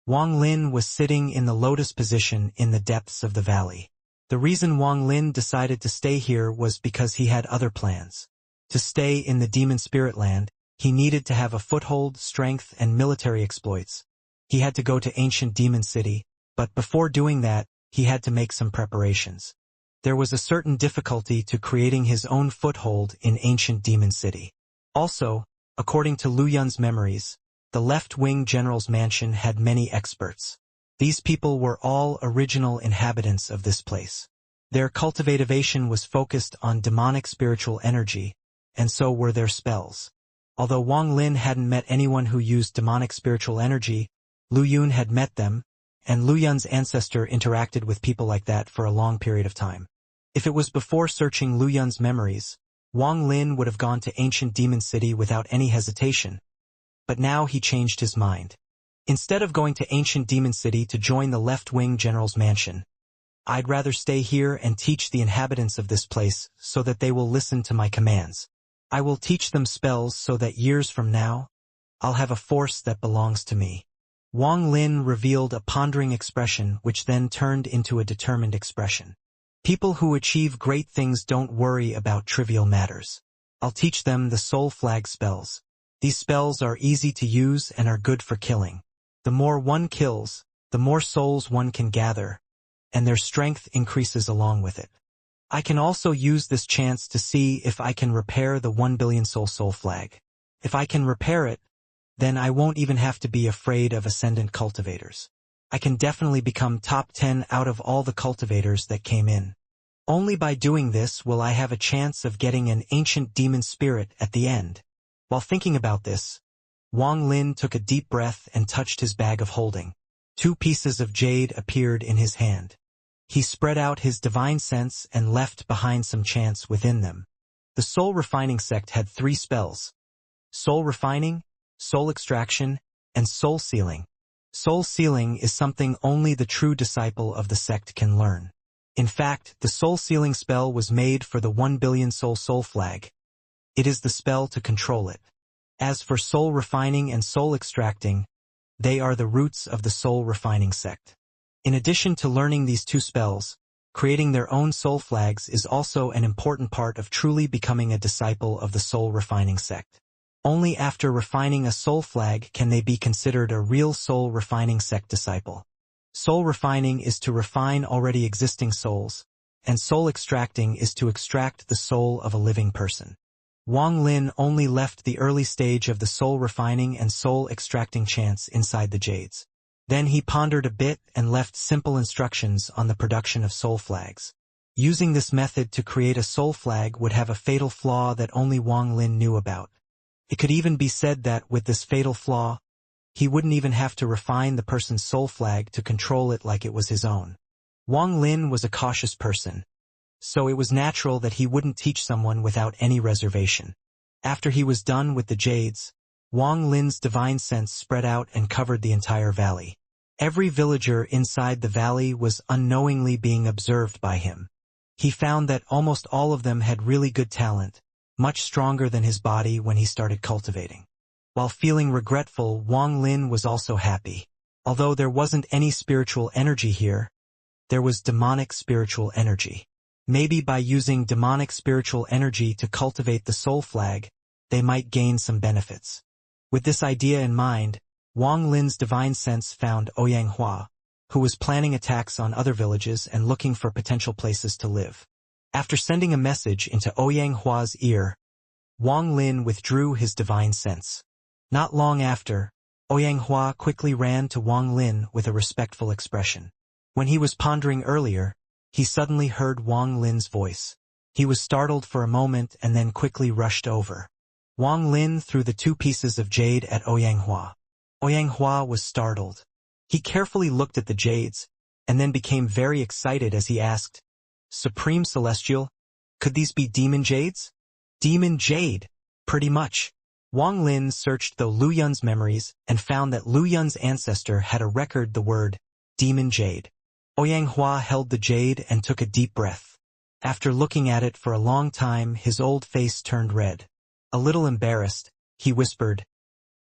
Wang Lin was sitting in the lotus position in the depths of the valley. The reason Wang Lin decided to stay here was because he had other plans. To stay in the demon spirit land, he needed to have a foothold, strength, and military exploits. He had to go to ancient demon city, but before doing that, he had to make some preparations. There was a certain difficulty to creating his own foothold in ancient demon city. Also, according to Lu Yun's memories, the left-wing general's mansion had many experts. These people were all original inhabitants of this place. Their cultivation was focused on demonic spiritual energy, and so were their spells. Although Wang Lin hadn't met anyone who used demonic spiritual energy, Lu Yun had met them, and Lu Yun's ancestor interacted with people like that for a long period of time. If it was before searching Lu Yun's memories, Wang Lin would have gone to ancient demon city without any hesitation. But now he changed his mind. Instead of going to ancient demon city to join the left-wing general's mansion, I'd rather stay here and teach the inhabitants of this place so that they will listen to my commands. I will teach them spells so that years from now, I'll have a force that belongs to me. Wang Lin revealed a pondering expression which then turned into a determined expression. People who achieve great things don't worry about trivial matters. I'll teach them the soul flag spells. These spells are easy to use and are good for killing. The more one kills, the more souls one can gather, and their strength increases along with it. I can also use this chance to see if I can repair the 1 billion soul flag. If I can repair it, then I won't even have to be afraid of ascendant cultivators. I can definitely become top 10 out of all the cultivators that came in. Only by doing this will I have a chance of getting an ancient demon spirit at the end. While thinking about this, Wang Lin took a deep breath and touched his bag of holding. 2 pieces of jade appeared in his hand. He spread out his divine sense and left behind some chants within them. The soul refining sect had 3 spells: soul refining, soul extraction, and soul sealing. Soul sealing is something only the true disciple of the sect can learn. In fact, the soul sealing spell was made for the 1 billion soul flag. It is the spell to control it. As for soul refining and soul extracting, they are the roots of the soul refining sect. In addition to learning these 2 spells, creating their own soul flags is also an important part of truly becoming a disciple of the soul refining sect. Only after refining a soul flag can they be considered a real soul refining sect disciple. Soul refining is to refine already existing souls, and soul extracting is to extract the soul of a living person. Wang Lin only left the early stage of the soul refining and soul extracting chants inside the jades. Then he pondered a bit and left simple instructions on the production of soul flags. Using this method to create a soul flag would have a fatal flaw that only Wang Lin knew about. It could even be said that with this fatal flaw, he wouldn't even have to refine the person's soul flag to control it like it was his own. Wang Lin was a cautious person, so it was natural that he wouldn't teach someone without any reservation. After he was done with the jades, Wang Lin's divine sense spread out and covered the entire valley. Every villager inside the valley was unknowingly being observed by him. He found that almost all of them had really good talent, much stronger than his body when he started cultivating. While feeling regretful, Wang Lin was also happy. Although there wasn't any spiritual energy here, there was demonic spiritual energy. Maybe by using demonic spiritual energy to cultivate the soul flag, they might gain some benefits. With this idea in mind, Wang Lin's divine sense found Xianxia, who was planning attacks on other villages and looking for potential places to live. After sending a message into Xianxia's ear, Wang Lin withdrew his divine sense. Not long after, Xianxia quickly ran to Wang Lin with a respectful expression. When he was pondering earlier, he suddenly heard Wang Lin's voice. He was startled for a moment and then quickly rushed over. Wang Lin threw the 2 pieces of jade at Xianxia. Xianxia was startled. He carefully looked at the jades, and then became very excited as he asked, "Supreme Celestial, Could these be demon jades? Demon jade. Pretty much. Wang Lin searched through Lu Yun's memories and found that Lu Yun's ancestor had a record the word demon jade. Ouyang Hua held the jade and took a deep breath. After looking at it for a long time, his old face turned red. A little embarrassed, he whispered,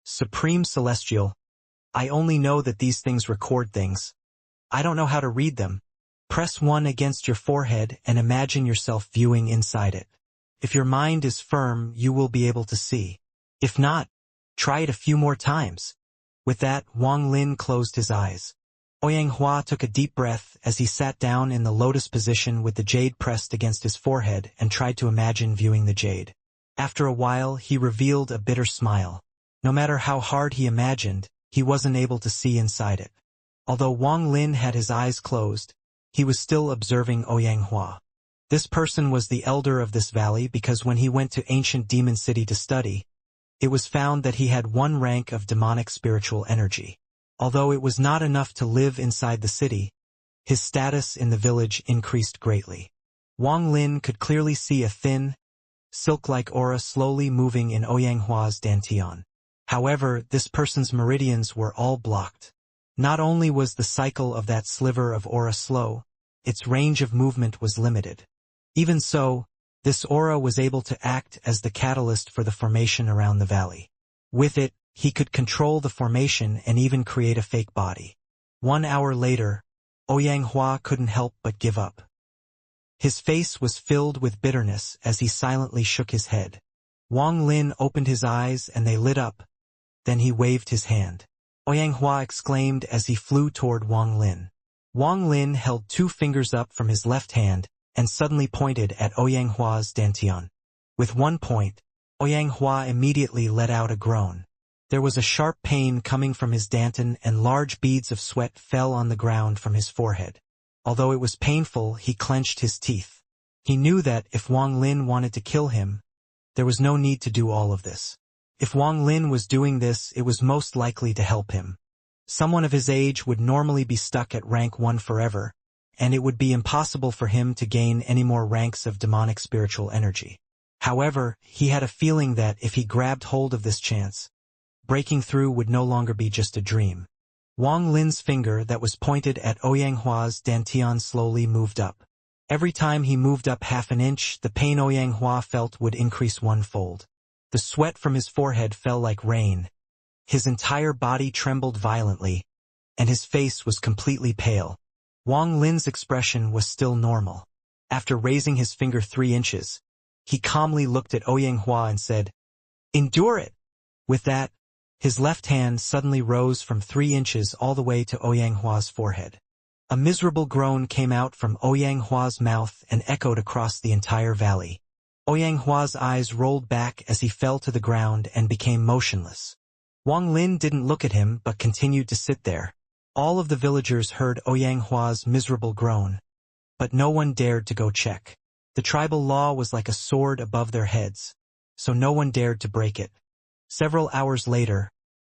"Supreme Celestial, I only know that these things record things. I don't know how to read them. Press 1 against your forehead and imagine yourself viewing inside it. If your mind is firm, you will be able to see. If not, try it a few more times." With that, Wang Lin closed his eyes. Ouyang Hua took a deep breath as he sat down in the lotus position with the jade pressed against his forehead and tried to imagine viewing the jade. After a while, he revealed a bitter smile. No matter how hard he imagined, he wasn't able to see inside it. Although Wang Lin had his eyes closed, he was still observing Ouyang Hua. This person was the elder of this valley because when he went to ancient demon city to study, it was found that he had 1 rank of demonic spiritual energy. Although it was not enough to live inside the city, his status in the village increased greatly. Wang Lin could clearly see a thin, silk-like aura slowly moving in Ouyang Hua's dantian. However, this person's meridians were all blocked. Not only was the cycle of that sliver of aura slow, its range of movement was limited. Even so, this aura was able to act as the catalyst for the formation around the valley. With it, he could control the formation and even create a fake body. 1 hour later, Ouyang Hua couldn't help but give up. His face was filled with bitterness as he silently shook his head. Wang Lin opened his eyes and they lit up. Then he waved his hand. Ouyang Hua exclaimed as he flew toward Wang Lin. Wang Lin held 2 fingers up from his left hand and suddenly pointed at Ouyang Hua's dantian. With 1 point, Ouyang Hua immediately let out a groan. There was a sharp pain coming from his dantian and large beads of sweat fell on the ground from his forehead. Although it was painful, he clenched his teeth. He knew that if Wang Lin wanted to kill him, there was no need to do all of this. If Wang Lin was doing this, it was most likely to help him. Someone of his age would normally be stuck at rank 1 forever, and it would be impossible for him to gain any more ranks of demonic spiritual energy. However, he had a feeling that if he grabbed hold of this chance, breaking through would no longer be just a dream. Wang Lin's finger that was pointed at Ouyang Hua's dantian slowly moved up. Every time he moved up half an inch, the pain Ouyang Hua felt would increase 1-fold. The sweat from his forehead fell like rain. His entire body trembled violently, and his face was completely pale. Wang Lin's expression was still normal. After raising his finger 3 inches, he calmly looked at Ouyang Hua and said, "Endure it." With that, his left hand suddenly rose from 3 inches all the way to Ouyang Hua's forehead. A miserable groan came out from Ouyang Hua's mouth and echoed across the entire valley. Ouyang Hua's eyes rolled back as he fell to the ground and became motionless. Wang Lin didn't look at him but continued to sit there. All of the villagers heard Ouyang Hua's miserable groan, but no one dared to go check. The tribal law was like a sword above their heads, so no one dared to break it. Several hours later,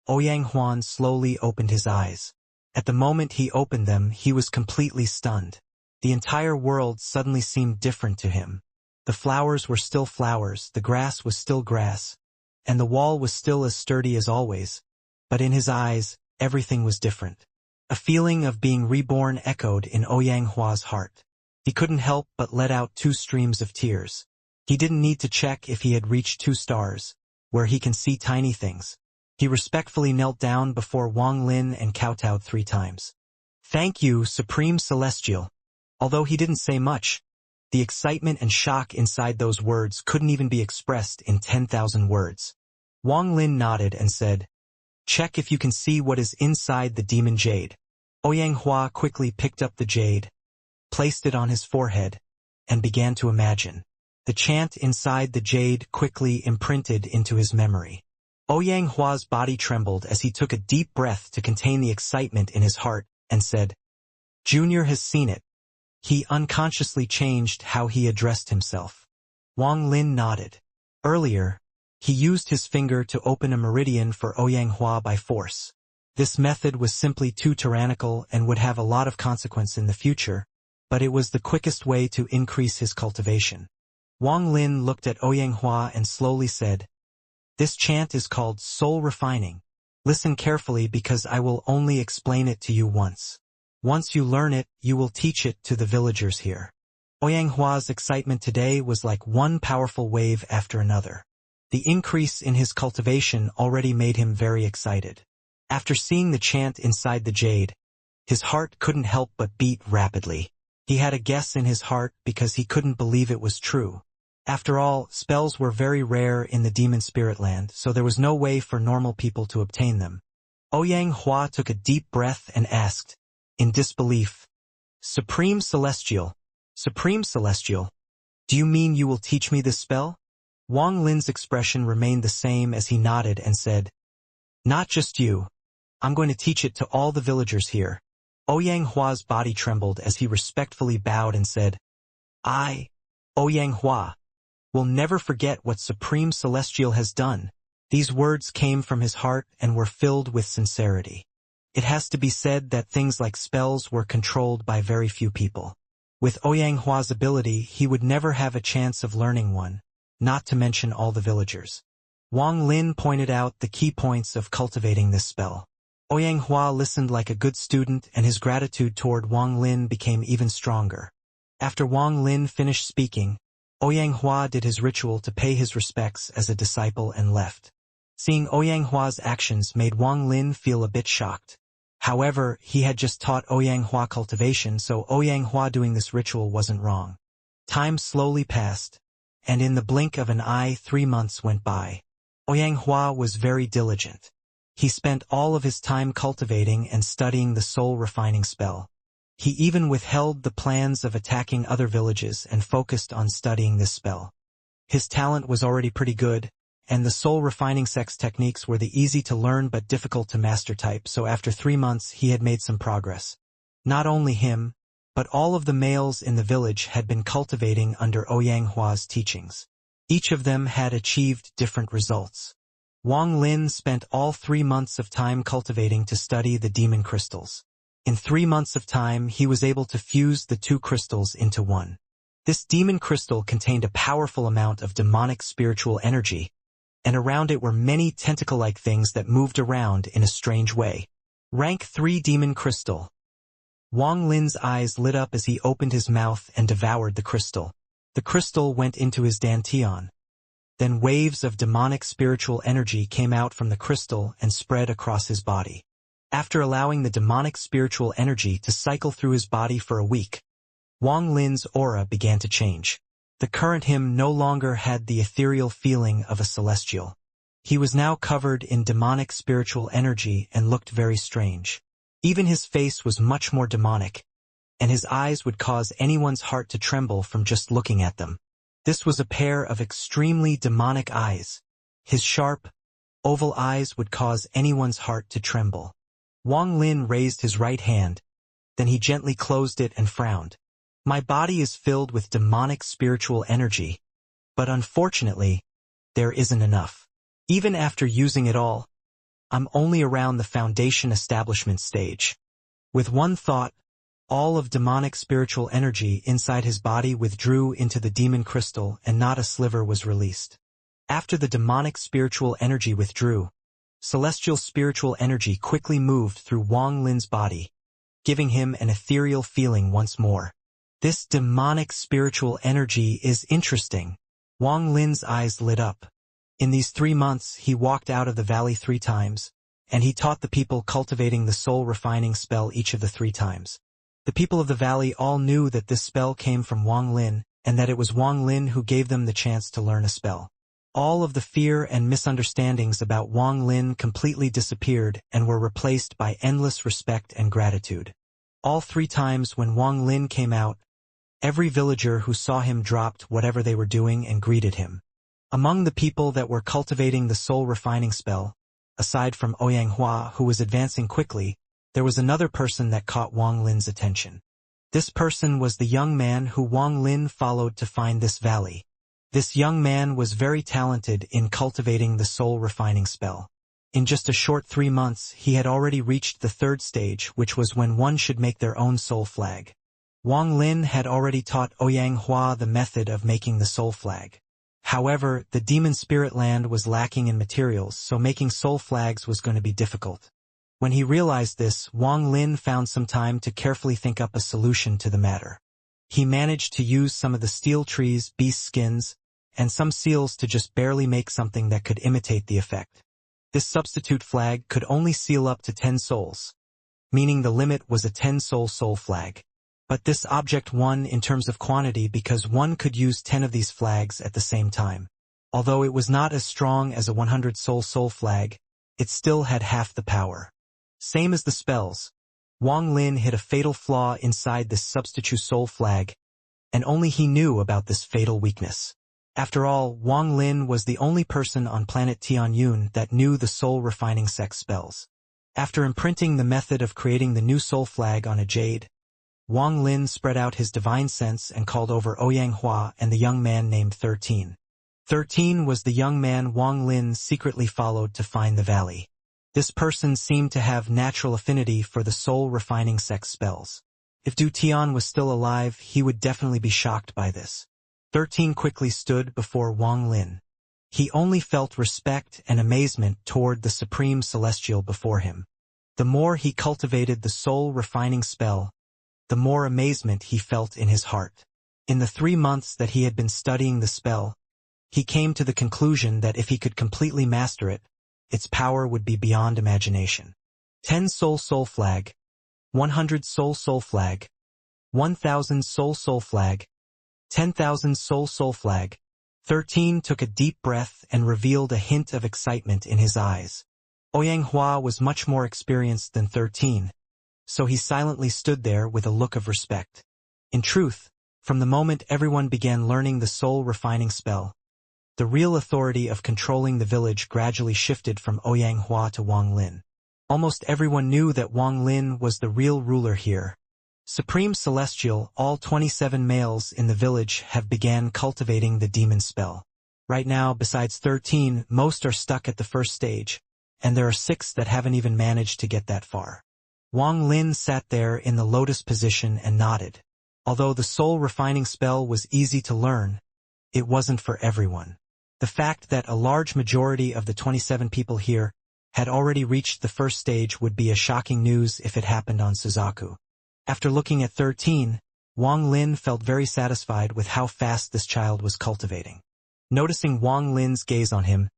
Ouyang Huan slowly opened his eyes. At the moment he opened them, he was completely stunned. The entire world suddenly seemed different to him. The flowers were still flowers, the grass was still grass, and the wall was still as sturdy as always, but in his eyes, everything was different. A feeling of being reborn echoed in Ouyang Hua's heart. He couldn't help but let out 2 streams of tears. He didn't need to check if he had reached 2 stars, where he can see tiny things. He respectfully knelt down before Wang Lin and kowtowed 3 times. "Thank you, Supreme Celestial." Although he didn't say much, the excitement and shock inside those words couldn't even be expressed in 10,000 words. Wang Lin nodded and said, "Check if you can see what is inside the demon jade." Ouyang Hua quickly picked up the jade, placed it on his forehead, and began to imagine. The chant inside the jade quickly imprinted into his memory. Ouyang Hua's body trembled as he took a deep breath to contain the excitement in his heart, and said, "Junior has seen it." He unconsciously changed how he addressed himself. Wang Lin nodded. Earlier, he used his finger to open a meridian for Ouyang Hua by force. This method was simply too tyrannical and would have a lot of consequence in the future, but it was the quickest way to increase his cultivation. Wang Lin looked at Ouyang and slowly said, "This chant is called soul refining. Listen carefully because I will only explain it to you once. Once you learn it, you will teach it to the villagers here." Ouyang excitement today was like one powerful wave after another. The increase in his cultivation already made him very excited. After seeing the chant inside the jade, his heart couldn't help but beat rapidly. He had a guess in his heart because he couldn't believe it was true. After all, spells were very rare in the demon spirit land, so there was no way for normal people to obtain them. Ouyang took a deep breath and asked, in disbelief, Supreme Celestial, do you mean you will teach me this spell?" Wang Lin's expression remained the same as he nodded and said, "Not just you. I'm going to teach it to all the villagers here." Ouyang body trembled as he respectfully bowed and said, "I, Ouyang will never forget what Supreme Celestial has done." These words came from his heart and were filled with sincerity. It has to be said that things like spells were controlled by very few people. With Ouyang ability, he would never have a chance of learning one, not to mention all the villagers. Wang Lin pointed out the key points of cultivating this spell. Ouyang listened like a good student, and his gratitude toward Wang Lin became even stronger. After Wang Lin finished speaking, Ouyang did his ritual to pay his respects as a disciple and left. Seeing Ouyang actions made Wang Lin feel a bit shocked. However, he had just taught Ouyang cultivation, so Ouyang doing this ritual wasn't wrong. Time slowly passed, and in the blink of an eye 3 months went by. Ouyang was very diligent. He spent all of his time cultivating and studying the soul refining spell. He even withheld the plans of attacking other villages and focused on studying this spell. His talent was already pretty good, and the soul refining sex techniques were the easy to learn but difficult to master type, so after 3 months he had made some progress. Not only him, but all of the males in the village had been cultivating under Ouyang teachings. Each of them had achieved different results. Wang Lin spent all 3 months of time cultivating to study the demon crystals. In 3 months of time, he was able to fuse the 2 crystals into one. This demon crystal contained a powerful amount of demonic spiritual energy, and around it were many tentacle-like things that moved around in a strange way. Rank 3 Demon Crystal. Wang Lin's eyes lit up as he opened his mouth and devoured the crystal. The crystal went into his dantian. Then waves of demonic spiritual energy came out from the crystal and spread across his body. After allowing the demonic spiritual energy to cycle through his body for a week, Wang Lin's aura began to change. The current him no longer had the ethereal feeling of a celestial. He was now covered in demonic spiritual energy and looked very strange. Even his face was much more demonic, and his eyes would cause anyone's heart to tremble from just looking at them. This was a pair of extremely demonic eyes. His sharp, oval eyes would cause anyone's heart to tremble. Wang Lin raised his right hand, then he gently closed it and frowned. "My body is filled with demonic spiritual energy, but unfortunately, there isn't enough. Even after using it all, I'm only around the foundation establishment stage." With one thought, all of demonic spiritual energy inside his body withdrew into the demon crystal and not a sliver was released. After the demonic spiritual energy withdrew, celestial spiritual energy quickly moved through Wang Lin's body, giving him an ethereal feeling once more. This demonic spiritual energy is interesting. Wang Lin's eyes lit up. In these 3 months, he walked out of the valley 3 times, and he taught the people cultivating the soul refining spell each of the 3 times. The people of the valley all knew that this spell came from Wang Lin, and that it was Wang Lin who gave them the chance to learn a spell. All of the fear and misunderstandings about Wang Lin completely disappeared and were replaced by endless respect and gratitude. All 3 times when Wang Lin came out, every villager who saw him dropped whatever they were doing and greeted him. Among the people that were cultivating the soul refining spell, aside from Ouyang who was advancing quickly, there was another person that caught Wang Lin's attention. This person was the young man who Wang Lin followed to find this valley. This young man was very talented in cultivating the soul refining spell. In just a short 3 months, he had already reached the 3rd stage, which was when one should make their own soul flag. Wang Lin had already taught Ouyang Hua the method of making the soul flag. However, the demon spirit land was lacking in materials, so making soul flags was going to be difficult. When he realized this, Wang Lin found some time to carefully think up a solution to the matter. He managed to use some of the steel trees, beast skins, and some seals to just barely make something that could imitate the effect. This substitute flag could only seal up to 10 souls, meaning the limit was a 10-soul soul flag. But this object won in terms of quantity because one could use 10 of these flags at the same time. Although it was not as strong as a 100-soul soul flag, it still had half the power. Same as the spells, Wang Lin hit a fatal flaw inside this substitute soul flag, and only he knew about this fatal weakness. After all, Wang Lin was the only person on planet Tianyun that knew the soul-refining sex spells. After imprinting the method of creating the new soul flag on a jade, Wang Lin spread out his divine sense and called over Ouyang Hua and the young man named 13. 13 was the young man Wang Lin secretly followed to find the valley. This person seemed to have natural affinity for the soul-refining sex spells. If Du Tian was still alive, he would definitely be shocked by this. 13 quickly stood before Wang Lin. He only felt respect and amazement toward the Supreme Celestial before him. The more he cultivated the soul-refining spell, the more amazement he felt in his heart. In the 3 months that he had been studying the spell, he came to the conclusion that if he could completely master it, its power would be beyond imagination. 10 soul flag, 100 soul flag, 1,000 soul flag, 10,000 soul flag. 13 took a deep breath and revealed a hint of excitement in his eyes. Ouyang Hua was much more experienced than 13, so he silently stood there with a look of respect. In truth, from the moment everyone began learning the soul-refining spell, the real authority of controlling the village gradually shifted from Ouyang Hua to Wang Lin. Almost everyone knew that Wang Lin was the real ruler here. Supreme Celestial, all 27 males in the village have began cultivating the demon spell. Right now, besides 13, most are stuck at the first stage, and there are 6 that haven't even managed to get that far. Wang Lin sat there in the lotus position and nodded. Although the soul-refining spell was easy to learn, it wasn't for everyone. The fact that a large majority of the 27 people here had already reached the first stage would be a shocking news if it happened on Suzaku. After looking at 13, Wang Lin felt very satisfied with how fast this child was cultivating. Noticing Wang Lin's gaze on him,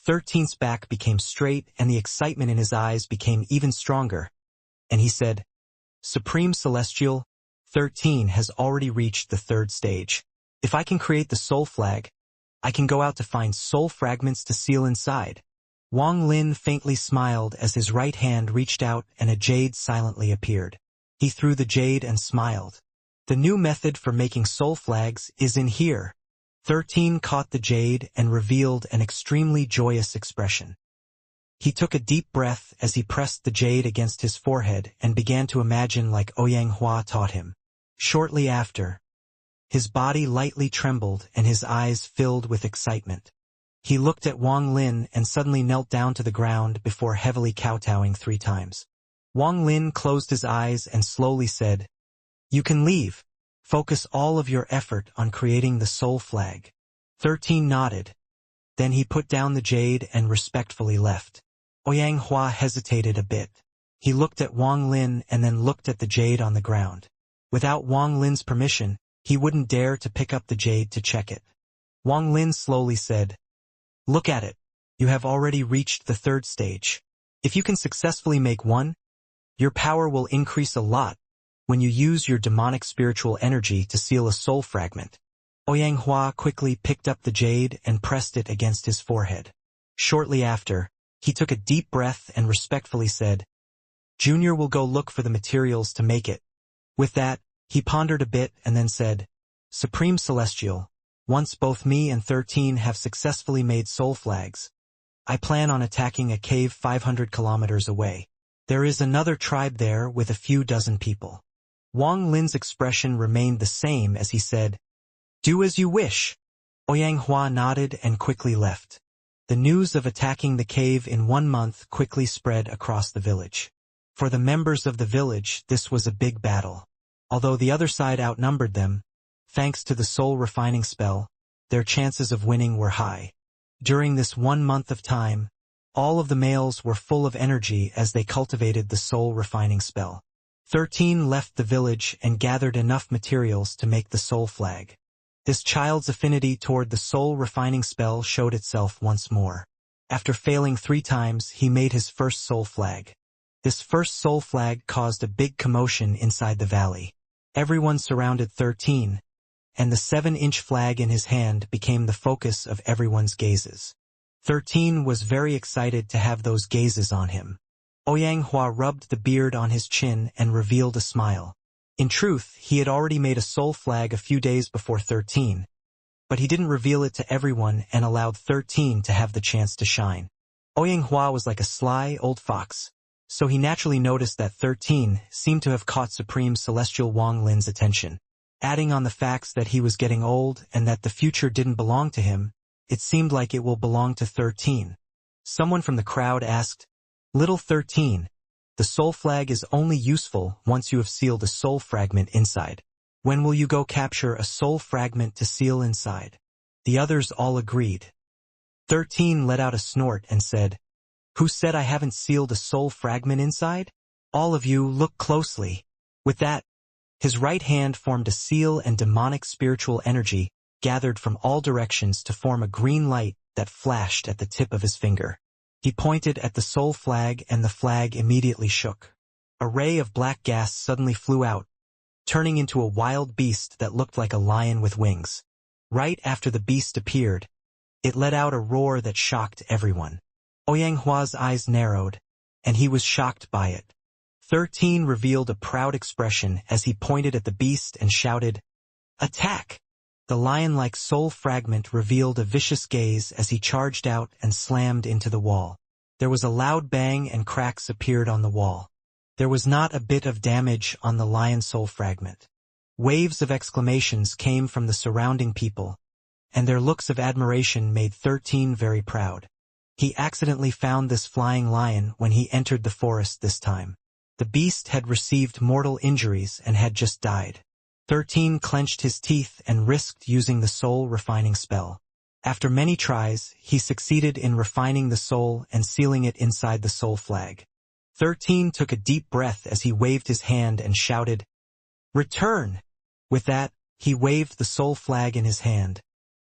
13's back became straight and the excitement in his eyes became even stronger, and he said, "Supreme Celestial, 13 has already reached the 3rd stage. If I can create the soul flag, I can go out to find soul fragments to seal inside." Wang Lin faintly smiled as his right hand reached out and a jade silently appeared. He threw the jade and smiled. "The new method for making soul flags is in here." 13 caught the jade and revealed an extremely joyous expression. He took a deep breath as he pressed the jade against his forehead and began to imagine like Ouyang Hua taught him. Shortly after, his body lightly trembled and his eyes filled with excitement. He looked at Wang Lin and suddenly knelt down to the ground before heavily kowtowing 3 times. Wang Lin closed his eyes and slowly said, "You can leave. Focus all of your effort on creating the soul flag." 13 nodded. Then he put down the jade and respectfully left. Ouyang Hua hesitated a bit. He looked at Wang Lin and then looked at the jade on the ground. Without Wang Lin's permission, he wouldn't dare to pick up the jade to check it. Wang Lin slowly said, "Look at it. You have already reached the 3rd stage. If you can successfully make one, your power will increase a lot when you use your demonic spiritual energy to seal a soul fragment." Ouyang Hua quickly picked up the jade and pressed it against his forehead. Shortly after, he took a deep breath and respectfully said, "Junior will go look for the materials to make it." With that, he pondered a bit and then said, "Supreme Celestial, once both me and 13 have successfully made soul flags, I plan on attacking a cave 500 kilometers away. There is another tribe there with a few dozen people." Wang Lin's expression remained the same as he said, "Do as you wish." Ouyang Hua nodded and quickly left. The news of attacking the cave in 1 month quickly spread across the village. For the members of the village, this was a big battle. Although the other side outnumbered them, thanks to the soul refining spell, their chances of winning were high. During this 1 month of time, all of the males were full of energy as they cultivated the soul refining spell. 13 left the village and gathered enough materials to make the soul flag. This child's affinity toward the soul refining spell showed itself once more. After failing 3 times, he made his first soul flag. This first soul flag caused a big commotion inside the valley. Everyone surrounded 13, and the 7-inch flag in his hand became the focus of everyone's gazes. 13 was very excited to have those gazes on him. Oyanghua rubbed the beard on his chin and revealed a smile. In truth, he had already made a soul flag a few days before 13, but he didn't reveal it to everyone and allowed 13 to have the chance to shine. Oyanghua was like a sly old fox, so he naturally noticed that 13 seemed to have caught Supreme Celestial Wang Lin's attention. Adding on the facts that he was getting old and that the future didn't belong to him, it seemed like it will belong to 13. Someone from the crowd asked, "Little 13, the soul flag is only useful once you have sealed a soul fragment inside. When will you go capture a soul fragment to seal inside?" The others all agreed. 13 let out a snort and said, "Who said I haven't sealed a soul fragment inside? All of you look closely." With that, his right hand formed a seal and demonic spiritual energy gathered from all directions to form a green light that flashed at the tip of his finger. He pointed at the soul flag and the flag immediately shook. A ray of black gas suddenly flew out, turning into a wild beast that looked like a lion with wings. Right after the beast appeared, it let out a roar that shocked everyone. Oyanghua's eyes narrowed, and he was shocked by it. 13 revealed a proud expression as he pointed at the beast and shouted, "Attack!" The lion-like soul fragment revealed a vicious gaze as he charged out and slammed into the wall. There was a loud bang and cracks appeared on the wall. There was not a bit of damage on the lion soul fragment. Waves of exclamations came from the surrounding people, and their looks of admiration made 13 very proud. He accidentally found this flying lion when he entered the forest this time. The beast had received mortal injuries and had just died. 13 clenched his teeth and risked using the soul refining spell. After many tries, he succeeded in refining the soul and sealing it inside the soul flag. 13 took a deep breath as he waved his hand and shouted, "Return!" With that, he waved the soul flag in his hand.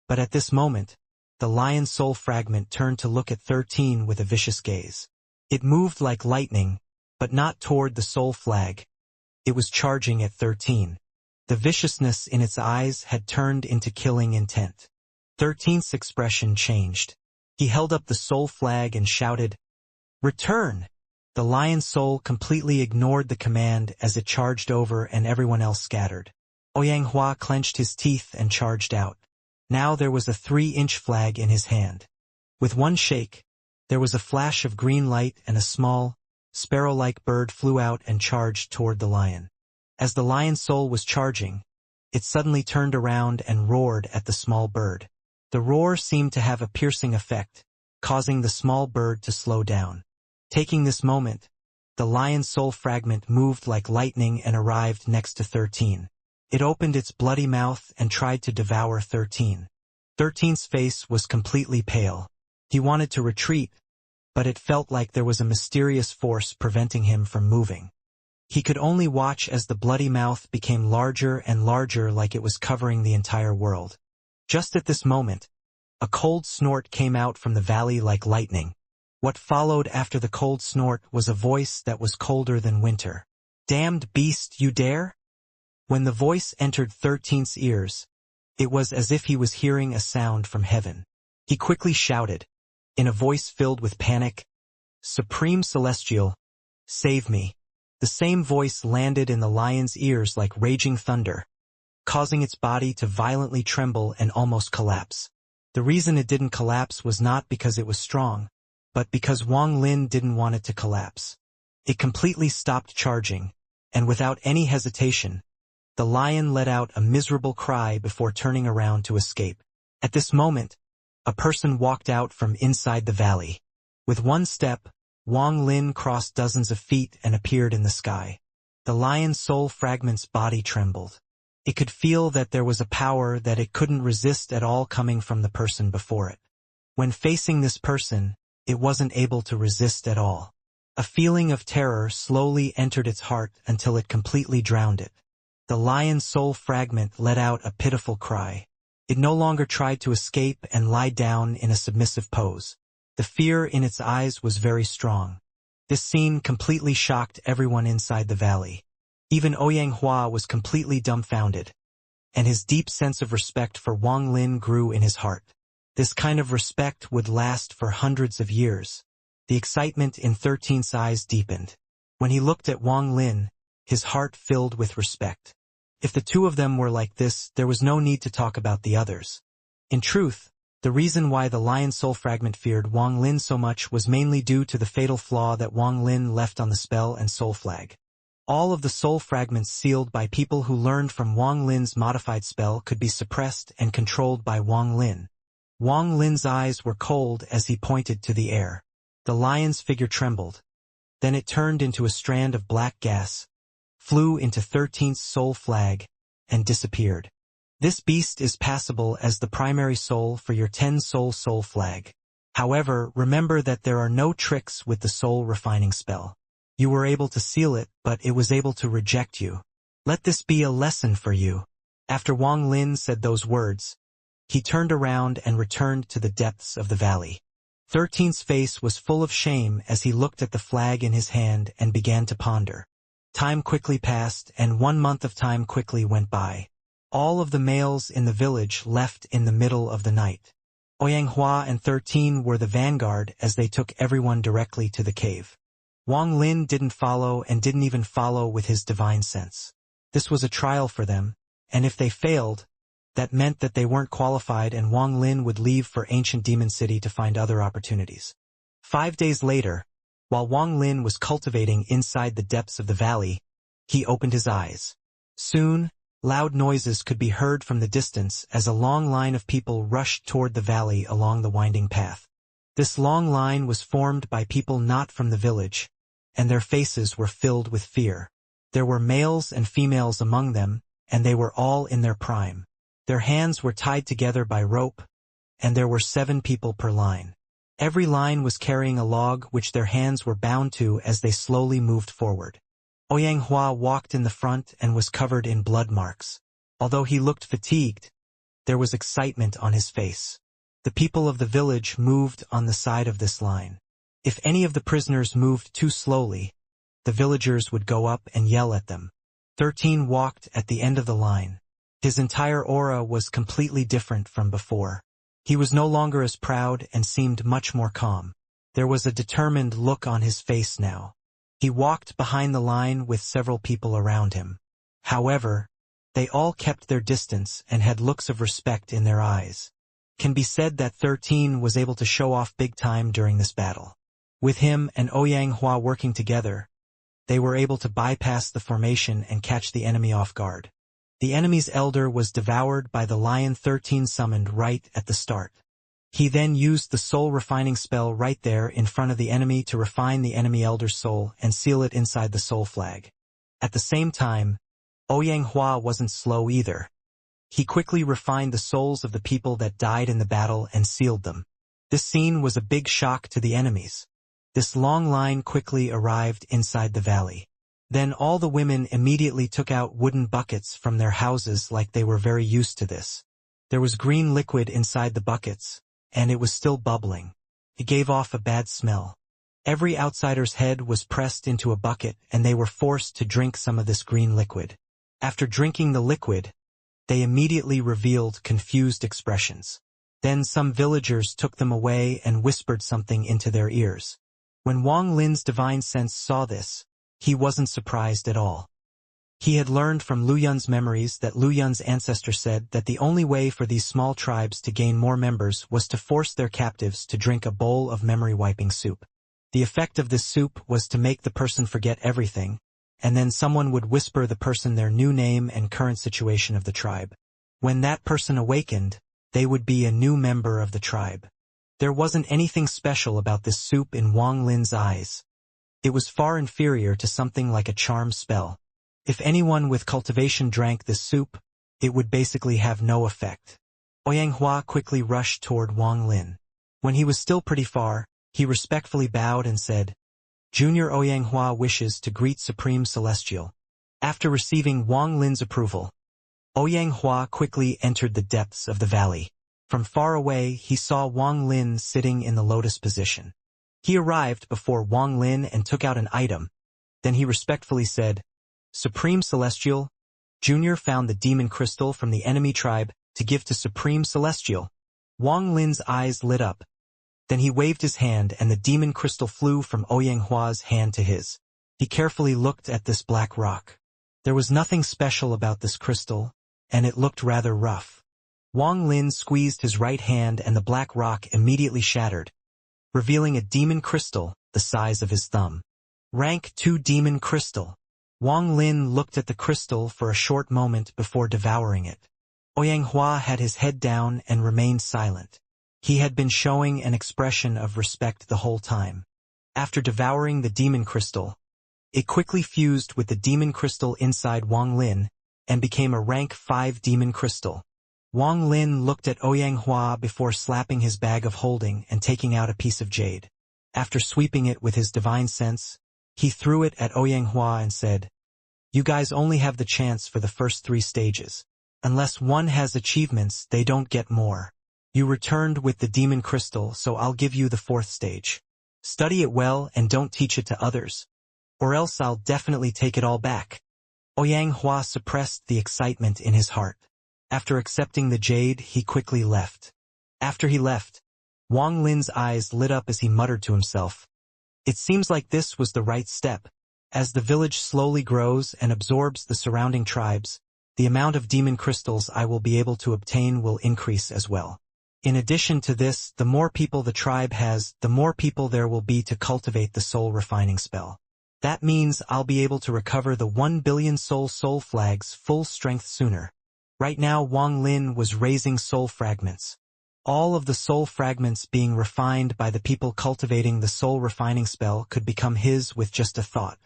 But at this moment, the lion soul fragment turned to look at 13 with a vicious gaze. It moved like lightning, but not toward the soul flag. It was charging at 13. The viciousness in its eyes had turned into killing intent. 13's expression changed. He held up the soul flag and shouted, "Return!" The lion soul completely ignored the command as it charged over and everyone else scattered. Oyanghua clenched his teeth and charged out. Now there was a 3-inch flag in his hand. With one shake, there was a flash of green light and a small, sparrow-like bird flew out and charged toward the lion. As the lion soul was charging, it suddenly turned around and roared at the small bird. The roar seemed to have a piercing effect, causing the small bird to slow down. Taking this moment, the lion soul fragment moved like lightning and arrived next to 13. It opened its bloody mouth and tried to devour 13. 13's face was completely pale. He wanted to retreat, but it felt like there was a mysterious force preventing him from moving. He could only watch as the bloody mouth became larger and larger like it was covering the entire world. Just at this moment, a cold snort came out from the valley like lightning. What followed after the cold snort was a voice that was colder than winter. "Damned beast, you dare?" When the voice entered 13's ears, it was as if he was hearing a sound from heaven. He quickly shouted, in a voice filled with panic, "Supreme Celestial, save me." The same voice landed in the lion's ears like raging thunder, causing its body to violently tremble and almost collapse. The reason it didn't collapse was not because it was strong, but because Wang Lin didn't want it to collapse. It completely stopped charging, and without any hesitation, the lion let out a miserable cry before turning around to escape. At this moment, a person walked out from inside the valley. With one step, Wang Lin crossed dozens of feet and appeared in the sky. The lion's soul fragment's body trembled. It could feel that there was a power that it couldn't resist at all coming from the person before it. When facing this person, it wasn't able to resist at all. A feeling of terror slowly entered its heart until it completely drowned it. The lion's soul fragment let out a pitiful cry. It no longer tried to escape and lie down in a submissive pose. The fear in its eyes was very strong. This scene completely shocked everyone inside the valley. Even Ouyang Hua was completely dumbfounded, and his deep sense of respect for Wang Lin grew in his heart. This kind of respect would last for hundreds of years. The excitement in 13's eyes deepened. When he looked at Wang Lin, his heart filled with respect. If the two of them were like this, there was no need to talk about the others. In truth, the reason why the Lion Soul Fragment feared Wang Lin so much was mainly due to the fatal flaw that Wang Lin left on the spell and soul flag. All of the soul fragments sealed by people who learned from Wang Lin's modified spell could be suppressed and controlled by Wang Lin. Wang Lin's eyes were cold as he pointed to the air. The lion's figure trembled. Then it turned into a strand of black gas, flew into 13's soul flag, and disappeared. This beast is passable as the primary soul for your 10 soul flag. However, remember that there are no tricks with the soul refining spell. You were able to seal it, but it was able to reject you. Let this be a lesson for you. After Wang Lin said those words, he turned around and returned to the depths of the valley. 13's face was full of shame as he looked at the flag in his hand and began to ponder. Time quickly passed, and 1 month of time quickly went by. All of the males in the village left in the middle of the night. Ouyang Hua and 13 were the vanguard as they took everyone directly to the cave. Wang Lin didn't follow and didn't even follow with his divine sense. This was a trial for them, and if they failed, that meant that they weren't qualified and Wang Lin would leave for Ancient Demon City to find other opportunities. 5 days later, while Wang Lin was cultivating inside the depths of the valley, he opened his eyes. Soon, loud noises could be heard from the distance as a long line of people rushed toward the valley along the winding path. This long line was formed by people not from the village, and their faces were filled with fear. There were males and females among them, and they were all in their prime. Their hands were tied together by rope, and there were 7 people per line. Every line was carrying a log which their hands were bound to as they slowly moved forward. Ouyang Hua walked in the front and was covered in blood marks. Although he looked fatigued, there was excitement on his face. The people of the village moved on the side of this line. If any of the prisoners moved too slowly, the villagers would go up and yell at them. 13 walked at the end of the line. His entire aura was completely different from before. He was no longer as proud and seemed much more calm. There was a determined look on his face now. He walked behind the line with several people around him. However, they all kept their distance and had looks of respect in their eyes. Can be said that 13 was able to show off big time during this battle. With him and Ouyang Hua working together, they were able to bypass the formation and catch the enemy off guard. The enemy's elder was devoured by the lion 13 summoned right at the start. He then used the soul refining spell right there in front of the enemy to refine the enemy elder's soul and seal it inside the soul flag. At the same time, Ouyang Hua wasn't slow either. He quickly refined the souls of the people that died in the battle and sealed them. This scene was a big shock to the enemies. This long line quickly arrived inside the valley. Then all the women immediately took out wooden buckets from their houses like they were very used to this. There was green liquid inside the buckets, and it was still bubbling. It gave off a bad smell. Every outsider's head was pressed into a bucket and they were forced to drink some of this green liquid. After drinking the liquid, they immediately revealed confused expressions. Then some villagers took them away and whispered something into their ears. When Wang Lin's divine sense saw this, he wasn't surprised at all. He had learned from Lu Yun's memories that Lu Yun's ancestor said that the only way for these small tribes to gain more members was to force their captives to drink a bowl of memory-wiping soup. The effect of this soup was to make the person forget everything, and then someone would whisper the person their new name and current situation of the tribe. When that person awakened, they would be a new member of the tribe. There wasn't anything special about this soup in Wang Lin's eyes. It was far inferior to something like a charm spell. If anyone with cultivation drank this soup, it would basically have no effect. Oyanghua quickly rushed toward Wang Lin. When he was still pretty far, he respectfully bowed and said, Junior Oyanghua wishes to greet Supreme Celestial. After receiving Wang Lin's approval, Oyanghua quickly entered the depths of the valley. From far away, he saw Wang Lin sitting in the lotus position. He arrived before Wang Lin and took out an item. Then he respectfully said, Supreme Celestial, Junior found the demon crystal from the enemy tribe to give to Supreme Celestial. Wang Lin's eyes lit up. Then he waved his hand and the demon crystal flew from Oyanghua's hand to his. He carefully looked at this black rock. There was nothing special about this crystal, and it looked rather rough. Wang Lin squeezed his right hand and the black rock immediately shattered, revealing a demon crystal the size of his thumb. Rank 2 Demon Crystal. Wang Lin looked at the crystal for a short moment before devouring it. Oyanghua had his head down and remained silent. He had been showing an expression of respect the whole time. After devouring the demon crystal, it quickly fused with the demon crystal inside Wang Lin and became a rank 5 demon crystal. Wang Lin looked at Oyanghua before slapping his bag of holding and taking out a piece of jade. After sweeping it with his divine sense, he threw it at Oyanghua and said, You guys only have the chance for the first 3 stages. Unless one has achievements, they don't get more. You returned with the demon crystal, so I'll give you the 4th stage. Study it well and don't teach it to others, or else I'll definitely take it all back. Oyanghua suppressed the excitement in his heart. After accepting the jade, he quickly left. After he left, Wang Lin's eyes lit up as he muttered to himself, It seems like this was the right step. As the village slowly grows and absorbs the surrounding tribes, the amount of demon crystals I will be able to obtain will increase as well. In addition to this, the more people the tribe has, the more people there will be to cultivate the soul refining spell. That means I'll be able to recover the 1 billion soul flags full strength sooner. Right now Wang Lin was raising soul fragments. All of the soul fragments being refined by the people cultivating the soul refining spell could become his with just a thought.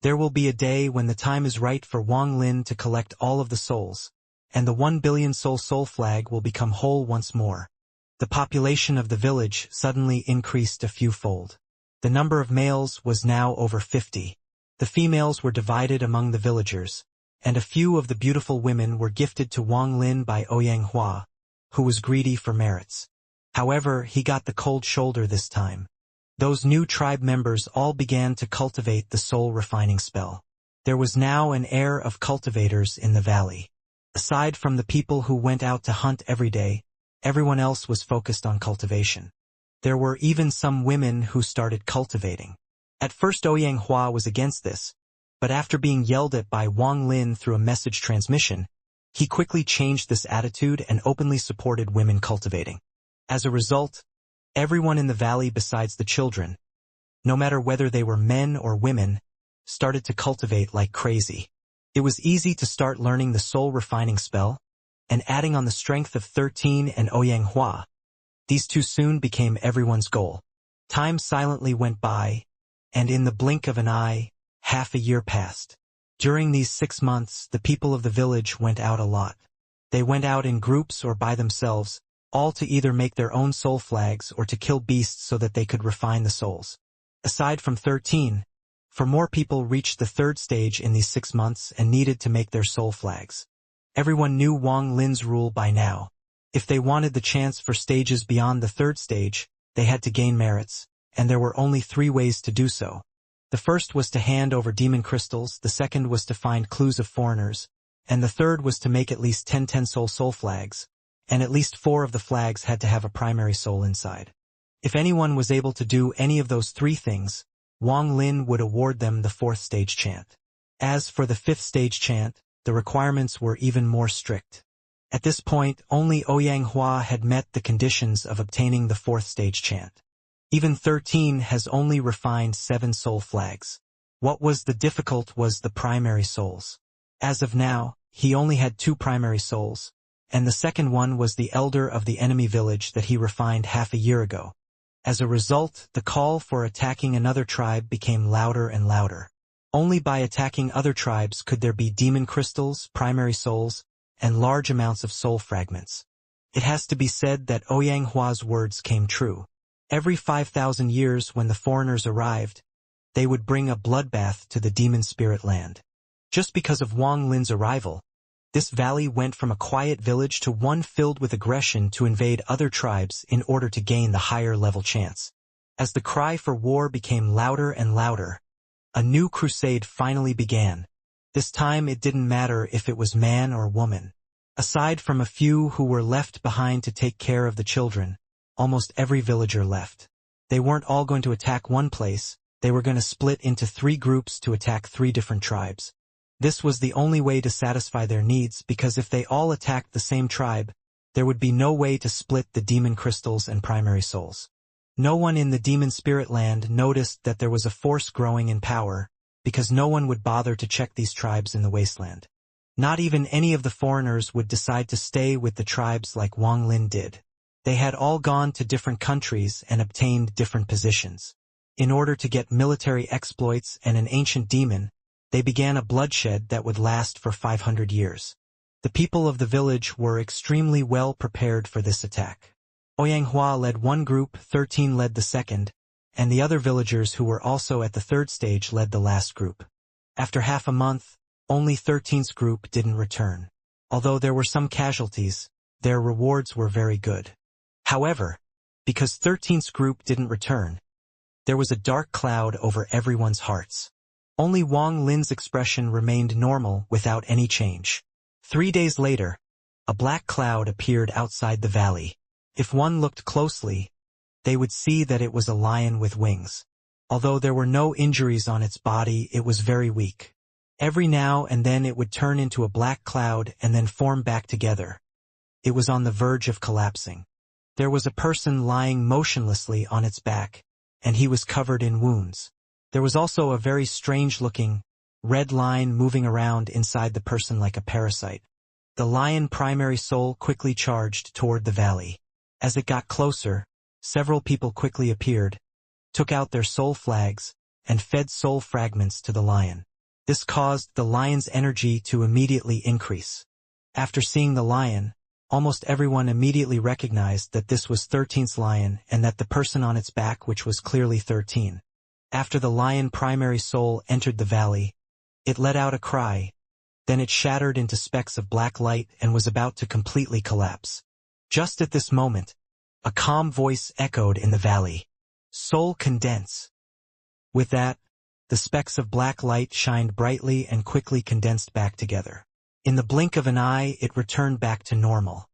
There will be a day when the time is right for Wang Lin to collect all of the souls, and the 1 billion soul flag will become whole once more. The population of the village suddenly increased a few-fold. The number of males was now over 50. The females were divided among the villagers, and a few of the beautiful women were gifted to Wang Lin by Oyanghua, who was greedy for merits. However, he got the cold shoulder this time. Those new tribe members all began to cultivate the soul refining spell. There was now an air of cultivators in the valley. Aside from the people who went out to hunt every day, everyone else was focused on cultivation. There were even some women who started cultivating. At first Oyanghua was against this, but after being yelled at by Wang Lin through a message transmission, he quickly changed this attitude and openly supported women cultivating. As a result, everyone in the valley besides the children, no matter whether they were men or women, started to cultivate like crazy. It was easy to start learning the soul refining spell, and adding on the strength of 13 and Oyanghua. These two soon became everyone's goal. Time silently went by, and in the blink of an eye, half a year passed. During these 6 months, the people of the village went out a lot. They went out in groups or by themselves, all to either make their own soul flags or to kill beasts so that they could refine the souls. Aside from 13, for more people reached the 3rd stage in these 6 months and needed to make their soul flags. Everyone knew Wang Lin's rule by now. If they wanted the chance for stages beyond the 3rd stage, they had to gain merits, and there were only 3 ways to do so. The first was to hand over demon crystals, the second was to find clues of foreigners, and the third was to make at least 10 soul flags, and at least 4 of the flags had to have a primary soul inside. If anyone was able to do any of those 3 things, Wang Lin would award them the 4th stage chant. As for the 5th stage chant, the requirements were even more strict. At this point, only Oyanghua had met the conditions of obtaining the 4th stage chant. Even 13 has only refined 7 soul flags. What was the difficult was the primary souls. As of now, he only had 2 primary souls, and the second one was the elder of the enemy village that he refined half a year ago. As a result, the call for attacking another tribe became louder and louder. Only by attacking other tribes could there be demon crystals, primary souls, and large amounts of soul fragments. It has to be said that Ouyang Hua's words came true. Every 5,000 years when the foreigners arrived, they would bring a bloodbath to the demon spirit land. Just because of Wang Lin's arrival, this valley went from a quiet village to one filled with aggression to invade other tribes in order to gain the higher level chance. As the cry for war became louder and louder, a new crusade finally began. This time it didn't matter if it was man or woman. Aside from a few who were left behind to take care of the children, almost every villager left. They weren't all going to attack one place, they were going to split into 3 groups to attack 3 different tribes. This was the only way to satisfy their needs, because if they all attacked the same tribe, there would be no way to split the demon crystals and primary souls. No one in the demon spirit land noticed that there was a force growing in power, because no one would bother to check these tribes in the wasteland. Not even any of the foreigners would decide to stay with the tribes like Wang Lin did. They had all gone to different countries and obtained different positions. In order to get military exploits and an ancient demon, they began a bloodshed that would last for 500 years. The people of the village were extremely well prepared for this attack. Ouyang Hua led one group, 13 led the second, and the other villagers who were also at the third stage led the last group. After half a month, only 13's group didn't return. Although there were some casualties, their rewards were very good. However, because 13's group didn't return, there was a dark cloud over everyone's hearts. Only Wang Lin's expression remained normal without any change. 3 days later, a black cloud appeared outside the valley. If one looked closely, they would see that it was a lion with wings. Although there were no injuries on its body, it was very weak. Every now and then it would turn into a black cloud and then form back together. It was on the verge of collapsing. There was a person lying motionlessly on its back, and he was covered in wounds. There was also a very strange-looking, red line moving around inside the person like a parasite. The lion primary soul quickly charged toward the valley. As it got closer, several people quickly appeared, took out their soul flags, and fed soul fragments to the lion. This caused the lion's energy to immediately increase. After seeing the lion, almost everyone immediately recognized that this was 13's lion and that the person on its back which was clearly 13. After the lion primary soul entered the valley, it let out a cry, then it shattered into specks of black light and was about to completely collapse. Just at this moment, a calm voice echoed in the valley. Soul condense. With that, the specks of black light shined brightly and quickly condensed back together. In the blink of an eye, it returned back to normal.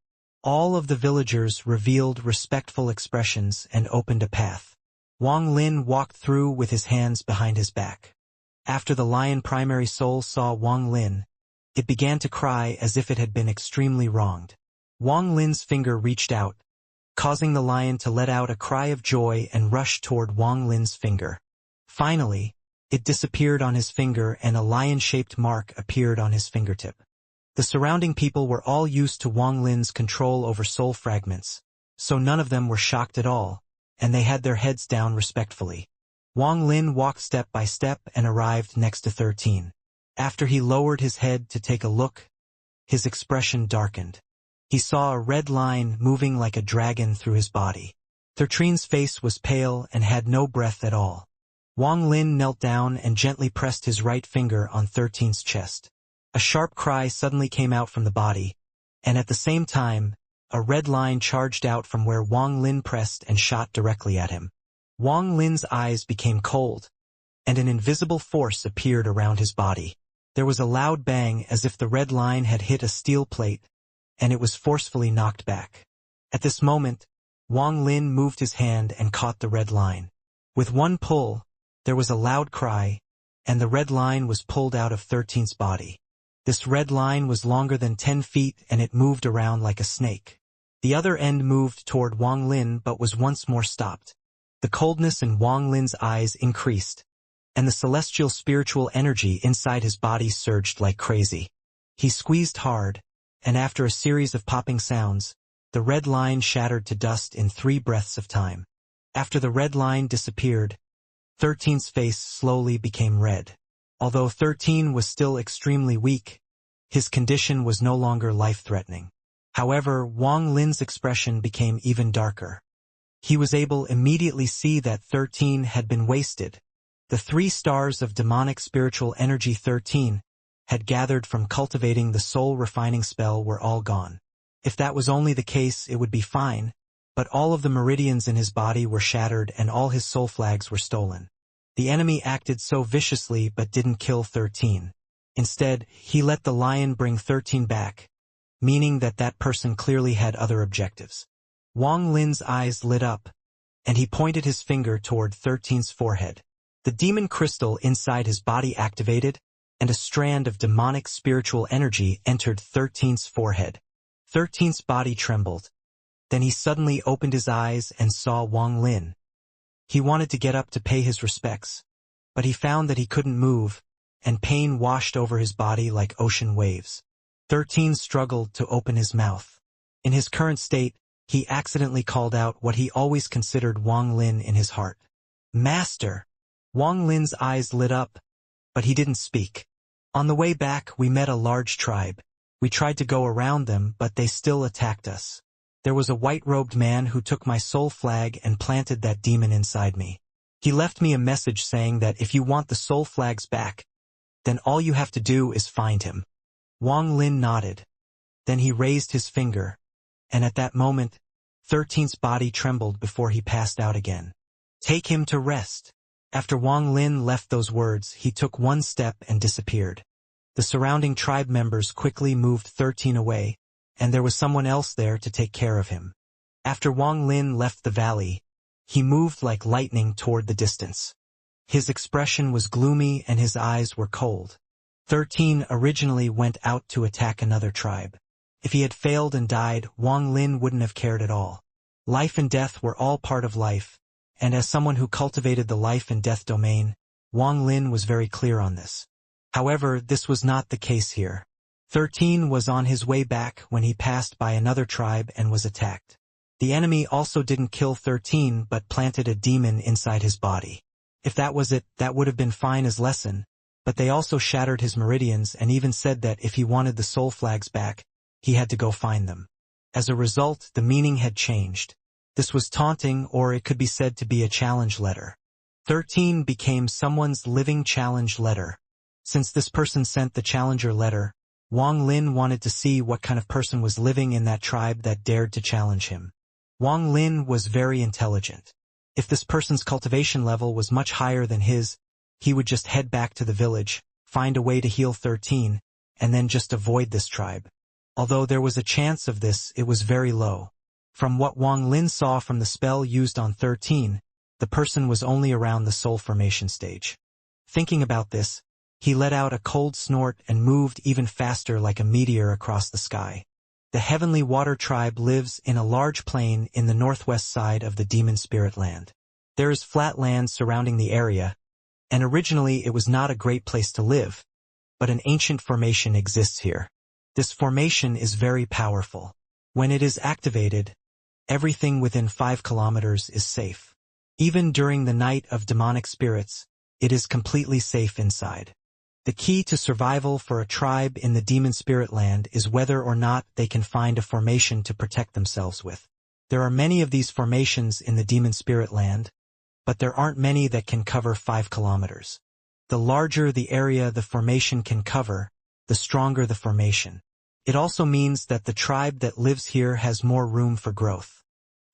All of the villagers revealed respectful expressions and opened a path. Wang Lin walked through with his hands behind his back. After the lion primary soul saw Wang Lin, it began to cry as if it had been extremely wronged. Wang Lin's finger reached out, causing the lion to let out a cry of joy and rush toward Wang Lin's finger. Finally, it disappeared on his finger and a lion-shaped mark appeared on his fingertip. The surrounding people were all used to Wang Lin's control over soul fragments, so none of them were shocked at all, and they had their heads down respectfully. Wang Lin walked step by step and arrived next to 13. After he lowered his head to take a look, his expression darkened. He saw a red line moving like a dragon through his body. 13's face was pale and had no breath at all. Wang Lin knelt down and gently pressed his right finger on 13's chest. A sharp cry suddenly came out from the body, and at the same time, a red line charged out from where Wang Lin pressed and shot directly at him. Wang Lin's eyes became cold, and an invisible force appeared around his body. There was a loud bang as if the red line had hit a steel plate, and it was forcefully knocked back. At this moment, Wang Lin moved his hand and caught the red line. With one pull, there was a loud cry, and the red line was pulled out of 13's body. This red line was longer than 10 feet and it moved around like a snake. The other end moved toward Wang Lin but was once more stopped. The coldness in Wang Lin's eyes increased, and the celestial spiritual energy inside his body surged like crazy. He squeezed hard, and after a series of popping sounds, the red line shattered to dust in 3 breaths of time. After the red line disappeared, 13's face slowly became red. Although 13 was still extremely weak, his condition was no longer life-threatening. However, Wang Lin's expression became even darker. He was able to immediately see that 13 had been wasted. The 3 stars of demonic spiritual energy 13 had gathered from cultivating the soul-refining spell were all gone. If that was only the case, it would be fine, but all of the meridians in his body were shattered and all his soul flags were stolen. The enemy acted so viciously but didn't kill 13. Instead, he let the lion bring 13 back, meaning that that person clearly had other objectives. Wang Lin's eyes lit up, and he pointed his finger toward 13's forehead. The demon crystal inside his body activated, and a strand of demonic spiritual energy entered 13's forehead. 13's body trembled. Then he suddenly opened his eyes and saw Wang Lin. He wanted to get up to pay his respects, but he found that he couldn't move, and pain washed over his body like ocean waves. 13 struggled to open his mouth. In his current state, he accidentally called out what he always considered Wang Lin in his heart. "Master!" Wang Lin's eyes lit up, but he didn't speak. "On the way back, we met a large tribe. We tried to go around them, but they still attacked us. There was a white-robed man who took my soul flag and planted that demon inside me. He left me a message saying that if you want the soul flags back, then all you have to do is find him." Wang Lin nodded. Then he raised his finger, and at that moment, 13's body trembled before he passed out again. "Take him to rest." After Wang Lin left those words, he took one step and disappeared. The surrounding tribe members quickly moved 13 away, and there was someone else there to take care of him. After Wang Lin left the valley, he moved like lightning toward the distance. His expression was gloomy and his eyes were cold. 13 originally went out to attack another tribe. If he had failed and died, Wang Lin wouldn't have cared at all. Life and death were all part of life, and as someone who cultivated the life and death domain, Wang Lin was very clear on this. However, this was not the case here. 13 was on his way back when he passed by another tribe and was attacked. The enemy also didn't kill 13 but planted a demon inside his body. If that was it, that would have been fine as lesson, but they also shattered his meridians and even said that if he wanted the soul flags back, he had to go find them. As a result, the meaning had changed. This was taunting, or it could be said to be a challenge letter. 13 became someone's living challenge letter. Since this person sent the challenger letter, Wang Lin wanted to see what kind of person was living in that tribe that dared to challenge him. Wang Lin was very intelligent. If this person's cultivation level was much higher than his, he would just head back to the village, find a way to heal 13, and then just avoid this tribe. Although there was a chance of this, it was very low. From what Wang Lin saw from the spell used on 13, the person was only around the soul formation stage. Thinking about this, he let out a cold snort and moved even faster like a meteor across the sky. The Heavenly Water Tribe lives in a large plain in the northwest side of the Demon Spirit Land. There is flat land surrounding the area, and originally it was not a great place to live, but an ancient formation exists here. This formation is very powerful. When it is activated, everything within 5 kilometers is safe. Even during the night of demonic spirits, it is completely safe inside. The key to survival for a tribe in the Demon Spirit Land is whether or not they can find a formation to protect themselves with. There are many of these formations in the Demon Spirit Land, but there aren't many that can cover 5 kilometers. The larger the area the formation can cover, the stronger the formation. It also means that the tribe that lives here has more room for growth.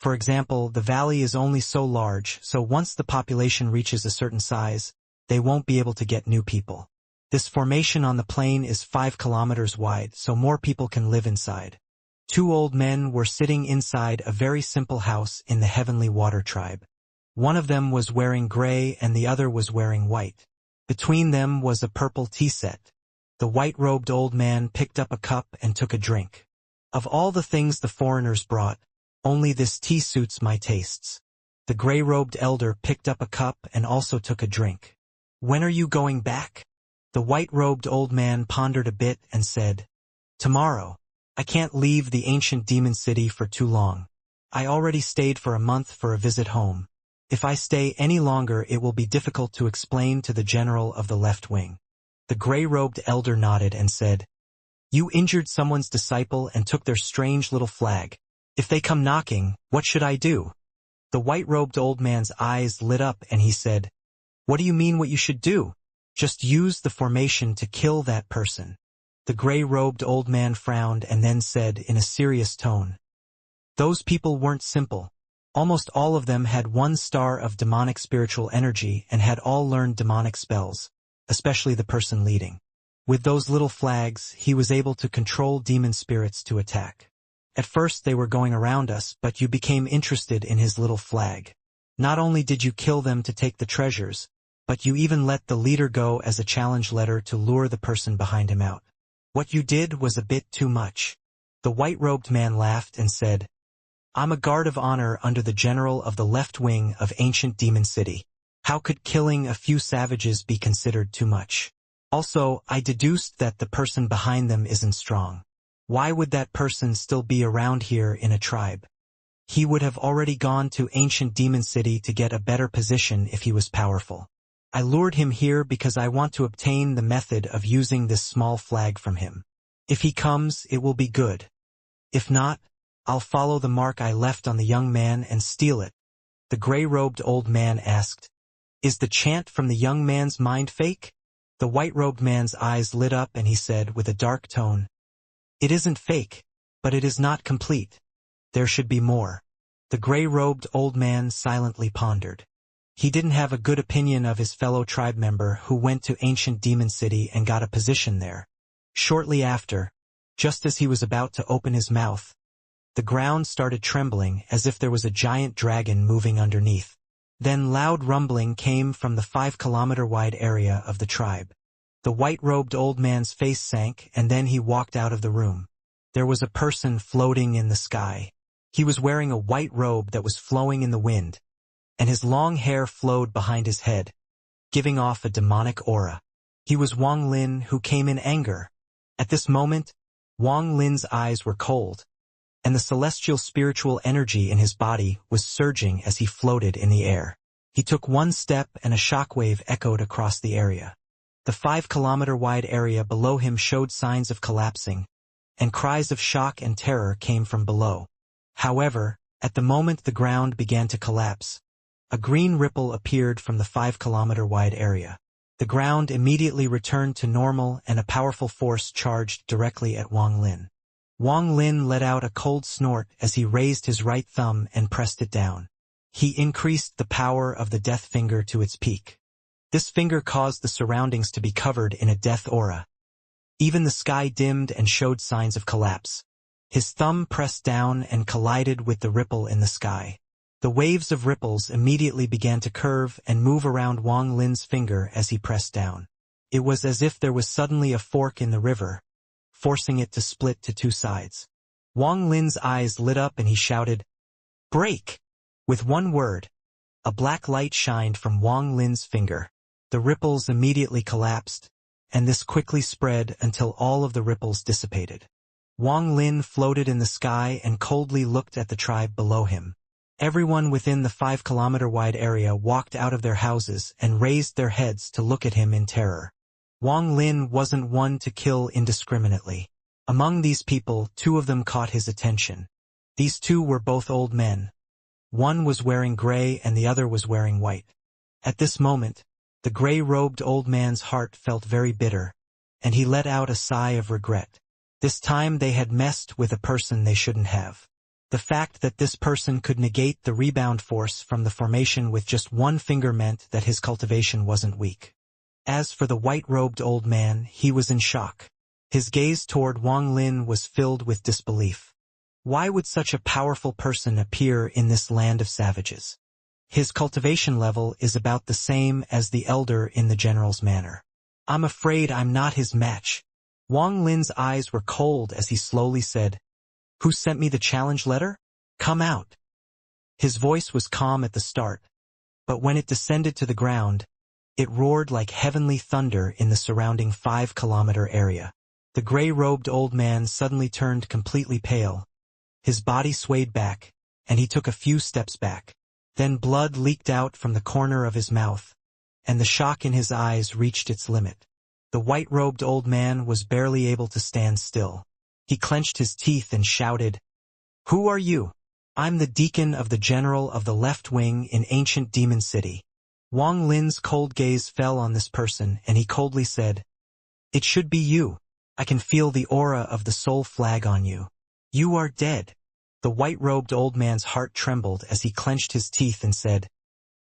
For example, the valley is only so large, so once the population reaches a certain size, they won't be able to get new people. This formation on the plain is 5 kilometers wide, so more people can live inside. 2 old men were sitting inside a very simple house in the Heavenly Water Tribe. One of them was wearing gray and the other was wearing white. Between them was a purple tea set. The white-robed old man picked up a cup and took a drink. Of all the things the foreigners brought, only this tea suits my tastes. The gray-robed elder picked up a cup and also took a drink. "When are you going back?" The white-robed old man pondered a bit and said, "Tomorrow. I can't leave the ancient demon city for too long. I already stayed for a month for a visit home. If I stay any longer, it will be difficult to explain to the general of the left wing. The gray-robed elder nodded and said, "You injured someone's disciple and took their strange little flag. If they come knocking, what should I do?" The white-robed old man's eyes lit up and he said, "What do you mean what you should do? Just use the formation to kill that person." The gray-robed old man frowned and then said in a serious tone, "Those people weren't simple. Almost all of them had 1 star of demonic spiritual energy and had all learned demonic spells, especially the person leading. With those little flags, he was able to control demon spirits to attack. At first they were going around us, but you became interested in his little flag. Not only did you kill them to take the treasures, but you even let the leader go as a challenge letter to lure the person behind him out. What you did was a bit too much." The white-robed man laughed and said, "I'm a guard of honor under the general of the left wing of ancient demon city. How could killing a few savages be considered too much? Also, I deduced that the person behind them isn't strong. Why would that person still be around here in a tribe? He would have already gone to ancient demon city to get a better position if he was powerful. I lured him here because I want to obtain the method of using this small flag from him. If he comes, it will be good. If not, I'll follow the mark I left on the young man and steal it." The gray-robed old man asked, "Is the chant from the young man's mind fake?" The white-robed man's eyes lit up and he said with a dark tone, "It isn't fake, but it is not complete. There should be more." The gray-robed old man silently pondered. He didn't have a good opinion of his fellow tribe member who went to ancient demon city and got a position there. Shortly after, just as he was about to open his mouth, the ground started trembling as if there was a giant dragon moving underneath. Then loud rumbling came from the 5-kilometer-wide area of the tribe. The white-robed old man's face sank and then he walked out of the room. There was a person floating in the sky. He was wearing a white robe that was flowing in the wind, and his long hair flowed behind his head, giving off a demonic aura. He was Wang Lin, who came in anger. At this moment, Wang Lin's eyes were cold, and the celestial spiritual energy in his body was surging as he floated in the air. He took one step and a shockwave echoed across the area. The 5-kilometer-wide area below him showed signs of collapsing, and cries of shock and terror came from below. However, at the moment the ground began to collapse, a green ripple appeared from the 5-kilometer-wide area. The ground immediately returned to normal and a powerful force charged directly at Wang Lin. Wang Lin let out a cold snort as he raised his right thumb and pressed it down. He increased the power of the death finger to its peak. This finger caused the surroundings to be covered in a death aura. Even the sky dimmed and showed signs of collapse. His thumb pressed down and collided with the ripple in the sky. The waves of ripples immediately began to curve and move around Wang Lin's finger as he pressed down. It was as if there was suddenly a fork in the river, forcing it to split to 2 sides. Wang Lin's eyes lit up and he shouted, "Break!" With one word, a black light shined from Wang Lin's finger. The ripples immediately collapsed, and this quickly spread until all of the ripples dissipated. Wang Lin floated in the sky and coldly looked at the tribe below him. Everyone within the 5-kilometer-wide area walked out of their houses and raised their heads to look at him in terror. Wang Lin wasn't one to kill indiscriminately. Among these people, 2 of them caught his attention. These 2 were both old men. One was wearing gray and the other was wearing white. At this moment, the gray-robed old man's heart felt very bitter, and he let out a sigh of regret. This time they had messed with a person they shouldn't have. The fact that this person could negate the rebound force from the formation with just one finger meant that his cultivation wasn't weak. As for the white-robed old man, he was in shock. His gaze toward Wang Lin was filled with disbelief. Why would such a powerful person appear in this land of savages? His cultivation level is about the same as the elder in the general's manor. I'm afraid I'm not his match. Wang Lin's eyes were cold as he slowly said, "Who sent me the challenge letter? Come out." His voice was calm at the start, but when it descended to the ground, it roared like heavenly thunder in the surrounding 5-kilometer area. The gray-robed old man suddenly turned completely pale. His body swayed back, and he took a few steps back. Then blood leaked out from the corner of his mouth, and the shock in his eyes reached its limit. The white-robed old man was barely able to stand still. He clenched his teeth and shouted, "Who are you?" "I'm the deacon of the general of the left wing in ancient Demon City." Wang Lin's cold gaze fell on this person, and he coldly said, "It should be you. I can feel the aura of the soul flag on you. You are dead." The white-robed old man's heart trembled as he clenched his teeth and said,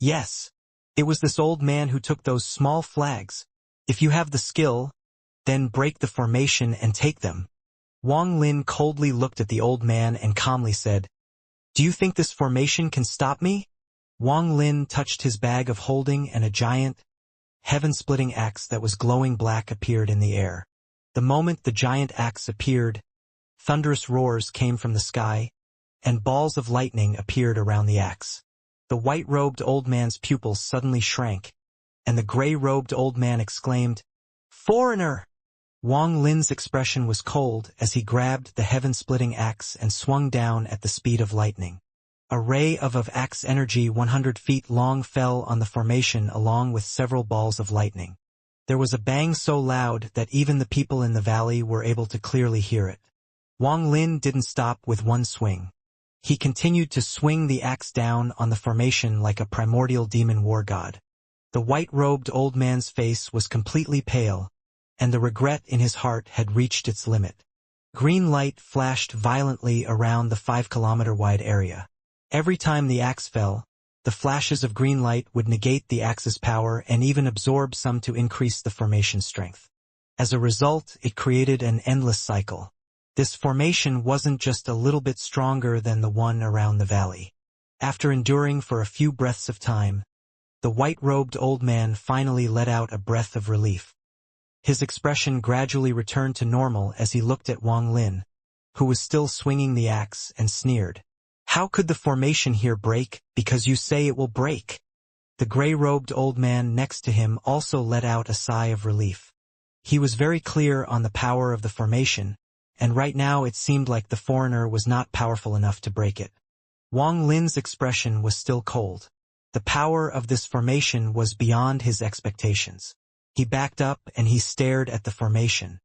"Yes, it was this old man who took those small flags. If you have the skill, then break the formation and take them." Wang Lin coldly looked at the old man and calmly said, "Do you think this formation can stop me?" Wang Lin touched his bag of holding and a giant, heaven-splitting axe that was glowing black appeared in the air. The moment the giant axe appeared, thunderous roars came from the sky, and balls of lightning appeared around the axe. The white-robed old man's pupils suddenly shrank, and the gray-robed old man exclaimed, "Foreigner!" Wang Lin's expression was cold as he grabbed the heaven-splitting axe and swung down at the speed of lightning. A ray of axe energy 100 feet long fell on the formation along with several balls of lightning. There was a bang so loud that even the people in the valley were able to clearly hear it. Wang Lin didn't stop with one swing. He continued to swing the axe down on the formation like a primordial demon war god. The white-robed old man's face was completely pale, and the regret in his heart had reached its limit. Green light flashed violently around the 5-kilometer-wide area. Every time the axe fell, the flashes of green light would negate the axe's power and even absorb some to increase the formation strength. As a result, it created an endless cycle. This formation wasn't just a little bit stronger than the one around the valley. After enduring for a few breaths of time, the white-robed old man finally let out a breath of relief. His expression gradually returned to normal as he looked at Wang Lin, who was still swinging the axe, and sneered, "How could the formation here break, because you say it will break?" The gray-robed old man next to him also let out a sigh of relief. He was very clear on the power of the formation, and right now it seemed like the foreigner was not powerful enough to break it. Wang Lin's expression was still cold. The power of this formation was beyond his expectations. He backed up and he stared at the formation.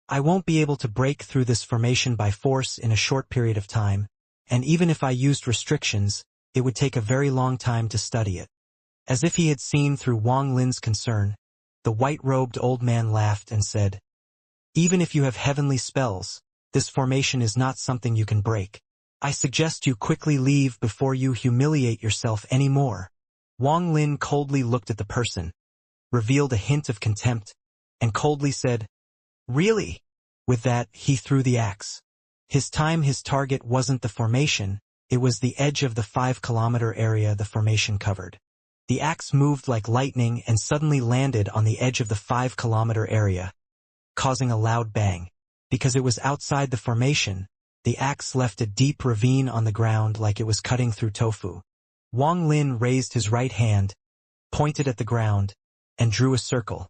"I won't be able to break through this formation by force in a short period of time, and even if I used restrictions, it would take a very long time to study it." As if he had seen through Wang Lin's concern, the white-robed old man laughed and said, "Even if you have heavenly spells, this formation is not something you can break. I suggest you quickly leave before you humiliate yourself any more." Wang Lin coldly looked at the person, revealed a hint of contempt, and coldly said, "Really?" With that, he threw the axe. His target wasn't the formation, it was the edge of the 5-kilometer area the formation covered. The axe moved like lightning and suddenly landed on the edge of the 5-kilometer area, causing a loud bang. Because it was outside the formation, the axe left a deep ravine on the ground like it was cutting through tofu. Wang Lin raised his right hand, pointed at the ground, and drew a circle.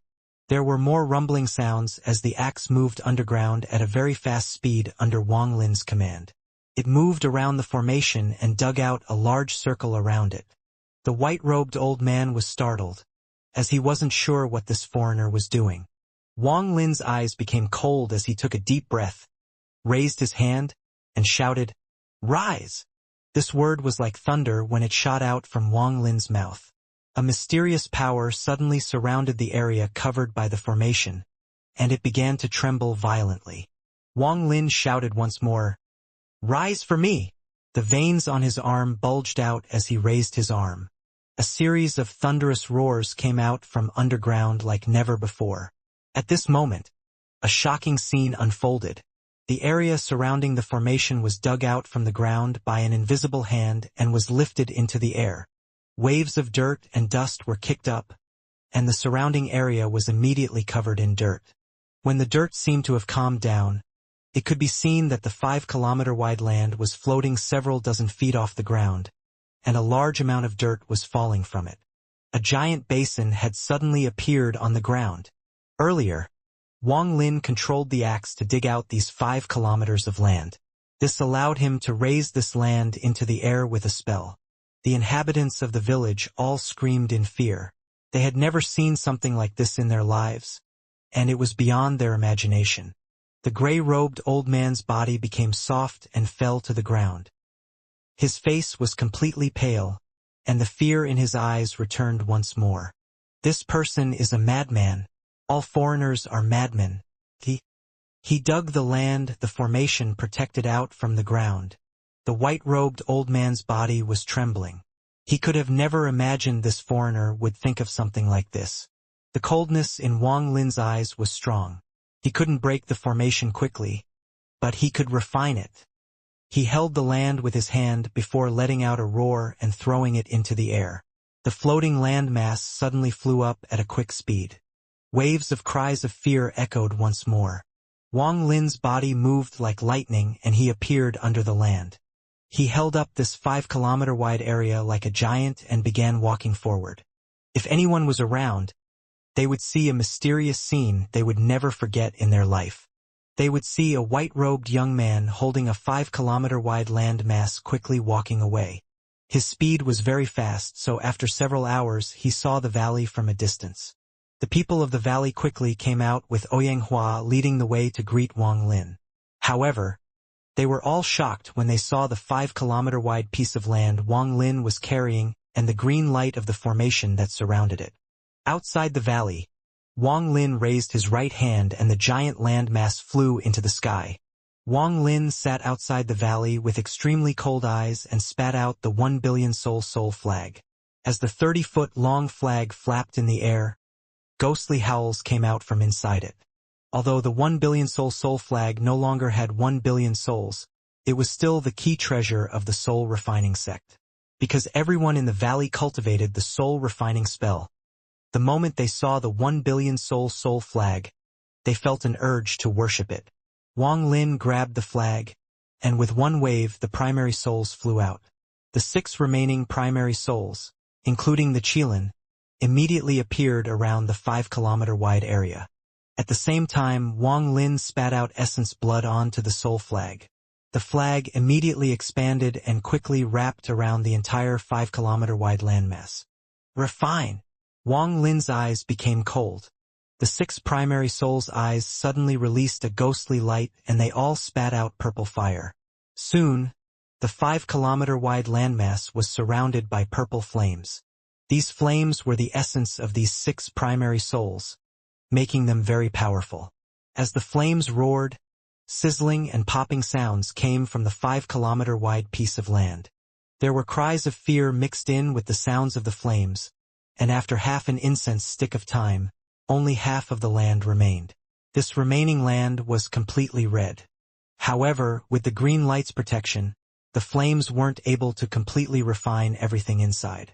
There were more rumbling sounds as the axe moved underground at a very fast speed under Wang Lin's command. It moved around the formation and dug out a large circle around it. The white-robed old man was startled, as he wasn't sure what this foreigner was doing. Wang Lin's eyes became cold as he took a deep breath, raised his hand, and shouted, "Rise!" This word was like thunder when it shot out from Wang Lin's mouth. A mysterious power suddenly surrounded the area covered by the formation, and it began to tremble violently. Wang Lin shouted once more, "Rise for me!" The veins on his arm bulged out as he raised his arm. A series of thunderous roars came out from underground like never before. At this moment, a shocking scene unfolded. The area surrounding the formation was dug out from the ground by an invisible hand and was lifted into the air. Waves of dirt and dust were kicked up, and the surrounding area was immediately covered in dirt. When the dirt seemed to have calmed down, it could be seen that the 5-kilometer-wide land was floating several dozen feet off the ground, and a large amount of dirt was falling from it. A giant basin had suddenly appeared on the ground. Earlier, Wang Lin controlled the axe to dig out these 5 kilometers of land. This allowed him to raise this land into the air with a spell. The inhabitants of the village all screamed in fear. They had never seen something like this in their lives, and it was beyond their imagination. The gray-robed old man's body became soft and fell to the ground. His face was completely pale, and the fear in his eyes returned once more. This person is a madman. All foreigners are madmen. He dug the land the formation protected out from the ground. The white-robed old man's body was trembling. He could have never imagined this foreigner would think of something like this. The coldness in Wang Lin's eyes was strong. He couldn't break the formation quickly, but he could refine it. He held the land with his hand before letting out a roar and throwing it into the air. The floating land mass suddenly flew up at a quick speed. Waves of cries of fear echoed once more. Wang Lin's body moved like lightning and he appeared under the land. He held up this 5-kilometer-wide area like a giant and began walking forward. If anyone was around, they would see a mysterious scene they would never forget in their life. They would see a white-robed young man holding a 5-kilometer-wide land mass quickly walking away. His speed was very fast, so after several hours he saw the valley from a distance. The people of the valley quickly came out with Oyanghua leading the way to greet Wang Lin. However, they were all shocked when they saw the 5-kilometer-wide piece of land Wang Lin was carrying and the green light of the formation that surrounded it. Outside the valley, Wang Lin raised his right hand and the giant land mass flew into the sky. Wang Lin sat outside the valley with extremely cold eyes and spat out the 1 billion soul flag. As the 30-foot-long flag flapped in the air, ghostly howls came out from inside it. Although the 1 billion soul flag no longer had 1 billion souls, it was still the key treasure of the soul refining sect. Because everyone in the valley cultivated the soul refining spell. The moment they saw the 1 billion soul flag, they felt an urge to worship it. Wang Lin grabbed the flag, and with one wave the primary souls flew out. The 6 remaining primary souls, including the Qilin, immediately appeared around the 5-kilometer-wide area. At the same time, Wang Lin spat out essence blood onto the soul flag. The flag immediately expanded and quickly wrapped around the entire 5-kilometer-wide landmass. Refine! Wang Lin's eyes became cold. The 6 primary souls' eyes suddenly released a ghostly light and they all spat out purple fire. Soon, the 5-kilometer-wide landmass was surrounded by purple flames. These flames were the essence of these 6 primary souls, making them very powerful. As the flames roared, sizzling and popping sounds came from the 5-kilometer-wide piece of land. There were cries of fear mixed in with the sounds of the flames, and after half an incense stick of time, only half of the land remained. This remaining land was completely red. However, with the green light's protection, the flames weren't able to completely refine everything inside.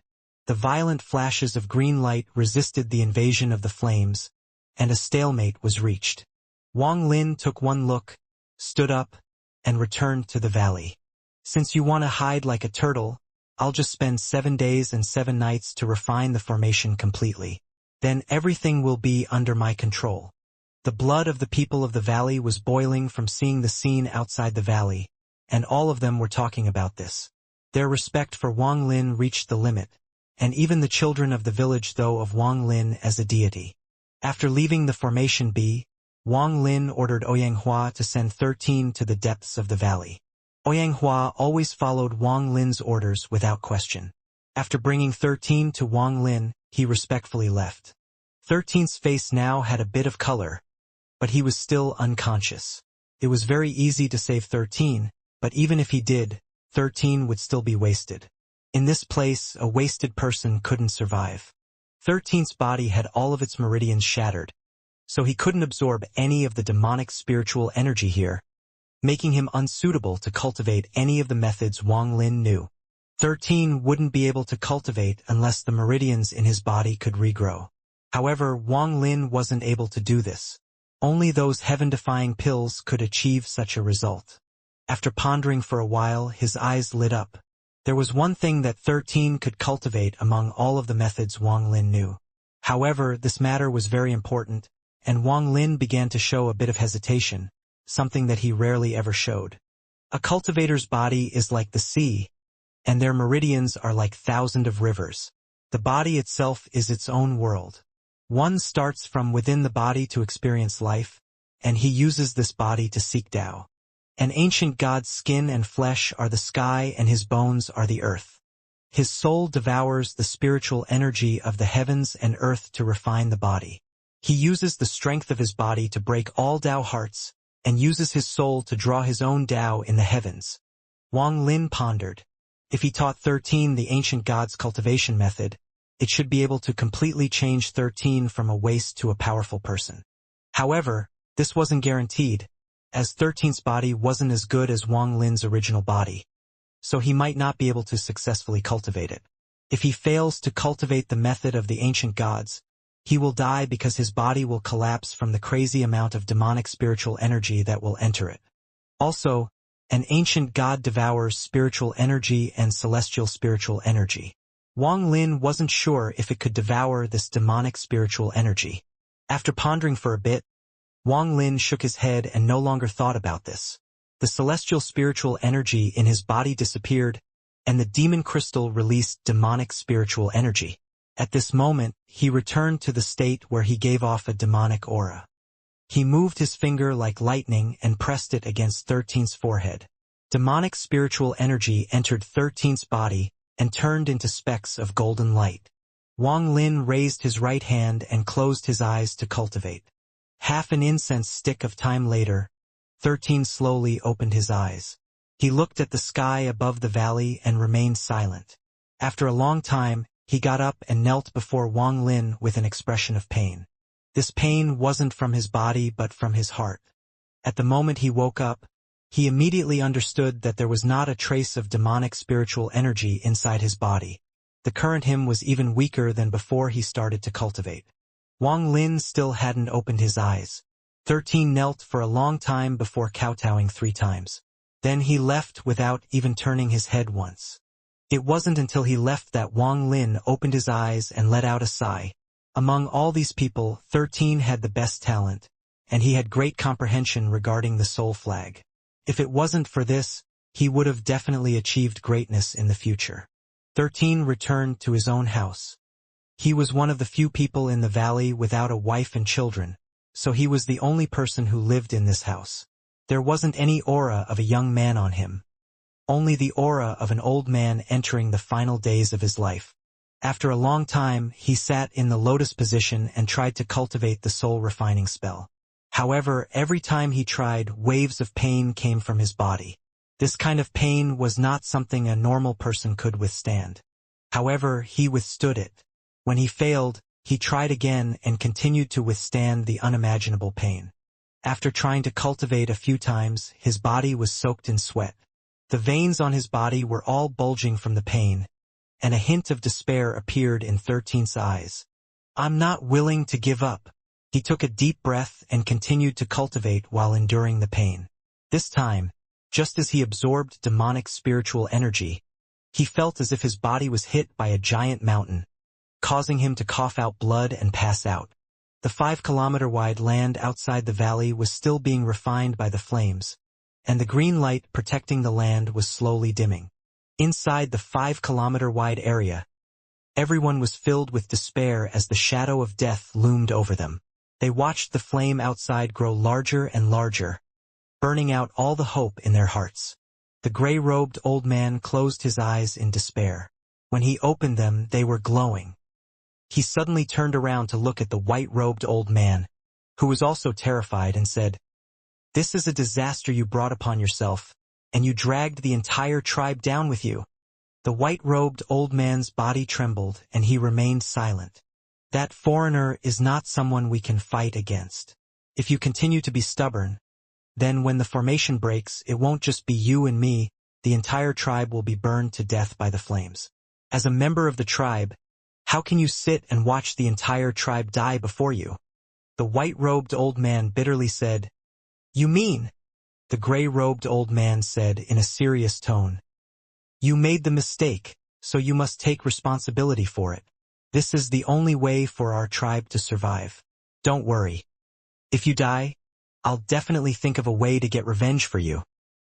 The violent flashes of green light resisted the invasion of the flames, and a stalemate was reached. Wang Lin took one look, stood up, and returned to the valley. Since you want to hide like a turtle, I'll just spend 7 days and 7 nights to refine the formation completely. Then everything will be under my control. The blood of the people of the valley was boiling from seeing the scene outside the valley, and all of them were talking about this. Their respect for Wang Lin reached the limit, and even the children of the village thought of Wang Lin as a deity. After leaving the formation B, Wang Lin ordered Oyanghua to send 13 to the depths of the valley. Oyanghua always followed Wang Lin's orders without question. After bringing 13 to Wang Lin, he respectfully left. 13's face now had a bit of color, but he was still unconscious. It was very easy to save 13, but even if he did, 13 would still be wasted. In this place, a wasted person couldn't survive. 13's body had all of its meridians shattered, so he couldn't absorb any of the demonic spiritual energy here, making him unsuitable to cultivate any of the methods Wang Lin knew. 13 wouldn't be able to cultivate unless the meridians in his body could regrow. However, Wang Lin wasn't able to do this. Only those heaven-defying pills could achieve such a result. After pondering for a while, his eyes lit up. There was one thing that 13 could cultivate among all of the methods Wang Lin knew. However, this matter was very important, and Wang Lin began to show a bit of hesitation, something that he rarely ever showed. A cultivator's body is like the sea, and their meridians are like thousands of rivers. The body itself is its own world. One starts from within the body to experience life, and he uses this body to seek Tao. An ancient god's skin and flesh are the sky and his bones are the earth. His soul devours the spiritual energy of the heavens and earth to refine the body. He uses the strength of his body to break all Tao hearts, and uses his soul to draw his own Tao in the heavens. Wang Lin pondered. If he taught 13 the ancient god's cultivation method, it should be able to completely change 13 from a waste to a powerful person. However, this wasn't guaranteed, as 13's body wasn't as good as Wang Lin's original body, so he might not be able to successfully cultivate it. If he fails to cultivate the method of the ancient gods, he will die because his body will collapse from the crazy amount of demonic spiritual energy that will enter it. Also, an ancient god devours spiritual energy and celestial spiritual energy. Wang Lin wasn't sure if it could devour this demonic spiritual energy. After pondering for a bit, Wang Lin shook his head and no longer thought about this. The celestial spiritual energy in his body disappeared, and the demon crystal released demonic spiritual energy. At this moment, he returned to the state where he gave off a demonic aura. He moved his finger like lightning and pressed it against 13's forehead. Demonic spiritual energy entered 13's body and turned into specks of golden light. Wang Lin raised his right hand and closed his eyes to cultivate. Half an incense stick of time later, 13 slowly opened his eyes. He looked at the sky above the valley and remained silent. After a long time, he got up and knelt before Wang Lin with an expression of pain. This pain wasn't from his body but from his heart. At the moment he woke up, he immediately understood that there was not a trace of demonic spiritual energy inside his body. The current him was even weaker than before he started to cultivate. Wang Lin still hadn't opened his eyes. 13 knelt for a long time before kowtowing 3 times. Then he left without even turning his head once. It wasn't until he left that Wang Lin opened his eyes and let out a sigh. Among all these people, 13 had the best talent, and he had great comprehension regarding the soul flag. If it wasn't for this, he would have definitely achieved greatness in the future. 13 returned to his own house. He was one of the few people in the valley without a wife and children, so he was the only person who lived in this house. There wasn't any aura of a young man on him. Only the aura of an old man entering the final days of his life. After a long time, he sat in the lotus position and tried to cultivate the soul-refining spell. However, every time he tried, waves of pain came from his body. This kind of pain was not something a normal person could withstand. However, he withstood it. When he failed, he tried again and continued to withstand the unimaginable pain. After trying to cultivate a few times, his body was soaked in sweat. The veins on his body were all bulging from the pain, and a hint of despair appeared in 13's eyes. "I'm not willing to give up." He took a deep breath and continued to cultivate while enduring the pain. This time, just as he absorbed demonic spiritual energy, he felt as if his body was hit by a giant mountain, causing him to cough out blood and pass out. The 5-kilometer-wide land outside the valley was still being refined by the flames, and the green light protecting the land was slowly dimming. Inside the 5-kilometer-wide area, everyone was filled with despair as the shadow of death loomed over them. They watched the flame outside grow larger and larger, burning out all the hope in their hearts. The gray-robed old man closed his eyes in despair. When he opened them, they were glowing. He suddenly turned around to look at the white-robed old man, who was also terrified, and said, "This is a disaster you brought upon yourself, and you dragged the entire tribe down with you." The white-robed old man's body trembled, and he remained silent. "That foreigner is not someone we can fight against. If you continue to be stubborn, then when the formation breaks, it won't just be you and me, the entire tribe will be burned to death by the flames. As a member of the tribe, how can you sit and watch the entire tribe die before you?" The white-robed old man bitterly said, "You mean?" The gray-robed old man said in a serious tone, "You made the mistake, so you must take responsibility for it. This is the only way for our tribe to survive. Don't worry. If you die, I'll definitely think of a way to get revenge for you.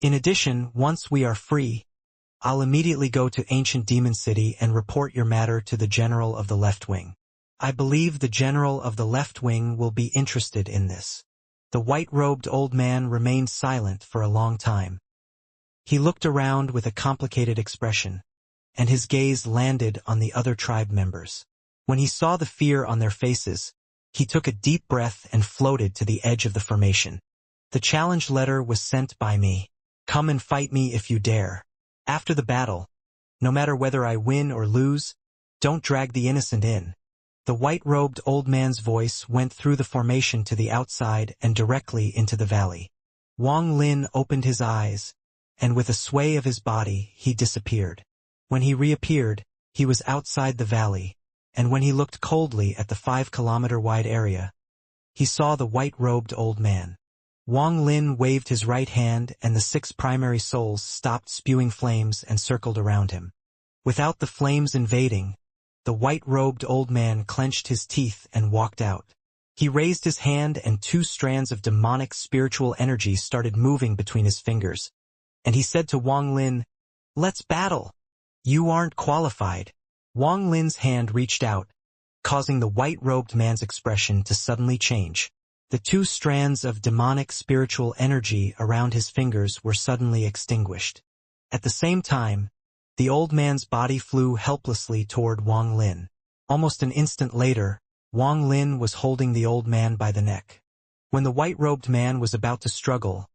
In addition, once we are free, I'll immediately go to Ancient Demon City and report your matter to the general of the left wing. I believe the general of the left wing will be interested in this. The white-robed old man remained silent for a long time. He looked around with a complicated expression, and his gaze landed on the other tribe members. When he saw the fear on their faces, he took a deep breath and floated to the edge of the formation. The challenge letter was sent by me. Come and fight me if you dare. After the battle, no matter whether I win or lose, don't drag the innocent in. The white-robed old man's voice went through the formation to the outside and directly into the valley. Wang Lin opened his eyes, and with a sway of his body, he disappeared. When he reappeared, he was outside the valley, and when he looked coldly at the 5-kilometer-wide area, he saw the white-robed old man. Wang Lin waved his right hand and the 6 primary souls stopped spewing flames and circled around him. Without the flames invading, the white-robed old man clenched his teeth and walked out. He raised his hand and 2 strands of demonic spiritual energy started moving between his fingers. And he said to Wang Lin, "Let's battle. You aren't qualified." Wang Lin's hand reached out, causing the white-robed man's expression to suddenly change. The 2 strands of demonic spiritual energy around his fingers were suddenly extinguished. At the same time, the old man's body flew helplessly toward Wang Lin. Almost an instant later, Wang Lin was holding the old man by the neck. When the white-robed man was about to struggle,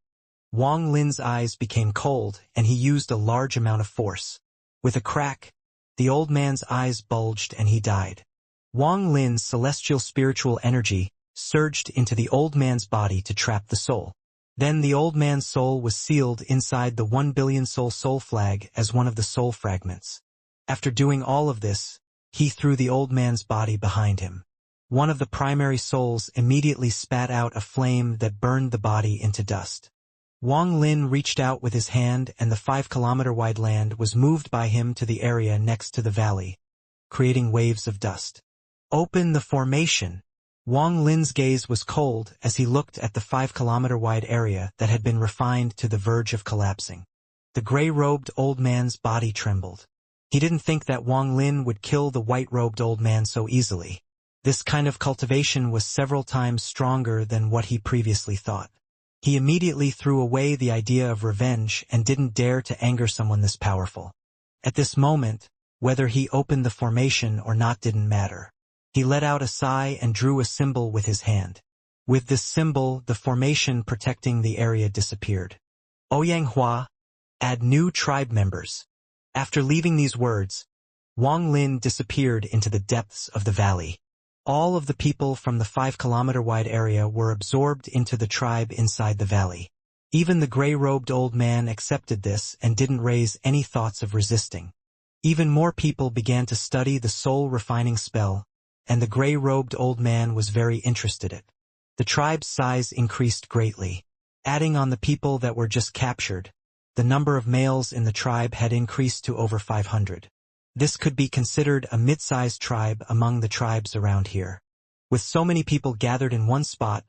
Wang Lin's eyes became cold and he used a large amount of force. With a crack, the old man's eyes bulged and he died. Wang Lin's celestial spiritual energy surged into the old man's body to trap the soul. Then the old man's soul was sealed inside the 1 billion soul flag as one of the soul fragments. After doing all of this, he threw the old man's body behind him. One of the primary souls immediately spat out a flame that burned the body into dust. Wang Lin reached out with his hand and the 5-kilometer-wide land was moved by him to the area next to the valley, creating waves of dust. Open the formation. Wang Lin's gaze was cold as he looked at the 5-kilometer-wide area that had been refined to the verge of collapsing. The gray-robed old man's body trembled. He didn't think that Wang Lin would kill the white-robed old man so easily. This kind of cultivation was several times stronger than what he previously thought. He immediately threw away the idea of revenge and didn't dare to anger someone this powerful. At this moment, whether he opened the formation or not didn't matter. He let out a sigh and drew a symbol with his hand. With this symbol, the formation protecting the area disappeared. Oyanghua, add new tribe members. After leaving these words, Wang Lin disappeared into the depths of the valley. All of the people from the 5-kilometer-wide area were absorbed into the tribe inside the valley. Even the gray-robed old man accepted this and didn't raise any thoughts of resisting. Even more people began to study the soul-refining spell, and the gray-robed old man was very interested in it. The tribe's size increased greatly. Adding on the people that were just captured, the number of males in the tribe had increased to over 500. This could be considered a mid-sized tribe among the tribes around here. With so many people gathered in one spot,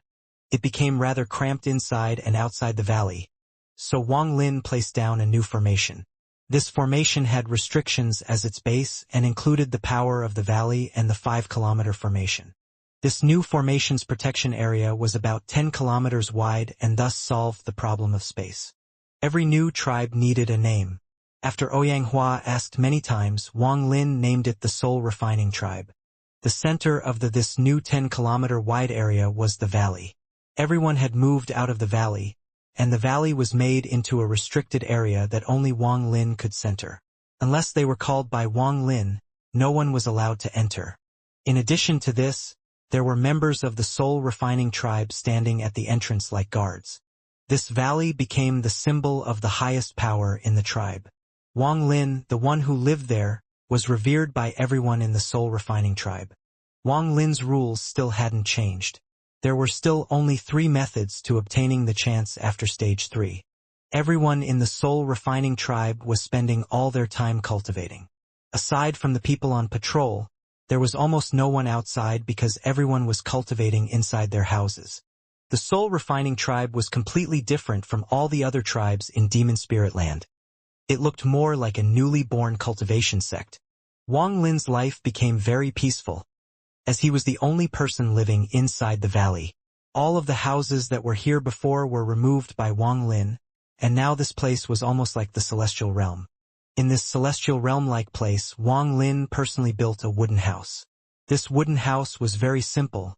it became rather cramped inside and outside the valley. So Wang Lin placed down a new formation. This formation had restrictions as its base and included the power of the valley and the 5-kilometer formation. This new formation's protection area was about 10 kilometers wide and thus solved the problem of space. Every new tribe needed a name. After Oyanghua asked many times, Wang Lin named it the Soul Refining Tribe. The center of this new 10-kilometer wide area was the valley. Everyone had moved out of the valley, and the valley was made into a restricted area that only Wang Lin could center. Unless they were called by Wang Lin, no one was allowed to enter. In addition to this, there were members of the Soul Refining Tribe standing at the entrance like guards. This valley became the symbol of the highest power in the tribe. Wang Lin, the one who lived there, was revered by everyone in the Soul Refining Tribe. Wang Lin's rules still hadn't changed. There were still only 3 methods to obtaining the chance after stage 3. Everyone in the Soul Refining Tribe was spending all their time cultivating. Aside from the people on patrol, there was almost no one outside because everyone was cultivating inside their houses. The Soul Refining Tribe was completely different from all the other tribes in Demon Spirit Land. It looked more like a newly born cultivation sect. Wang Lin's life became very peaceful. as he was the only person living inside the valley. All of the houses that were here before were removed by Wang Lin, and now this place was almost like the celestial realm. In this celestial realm-like place, Wang Lin personally built a wooden house. This wooden house was very simple,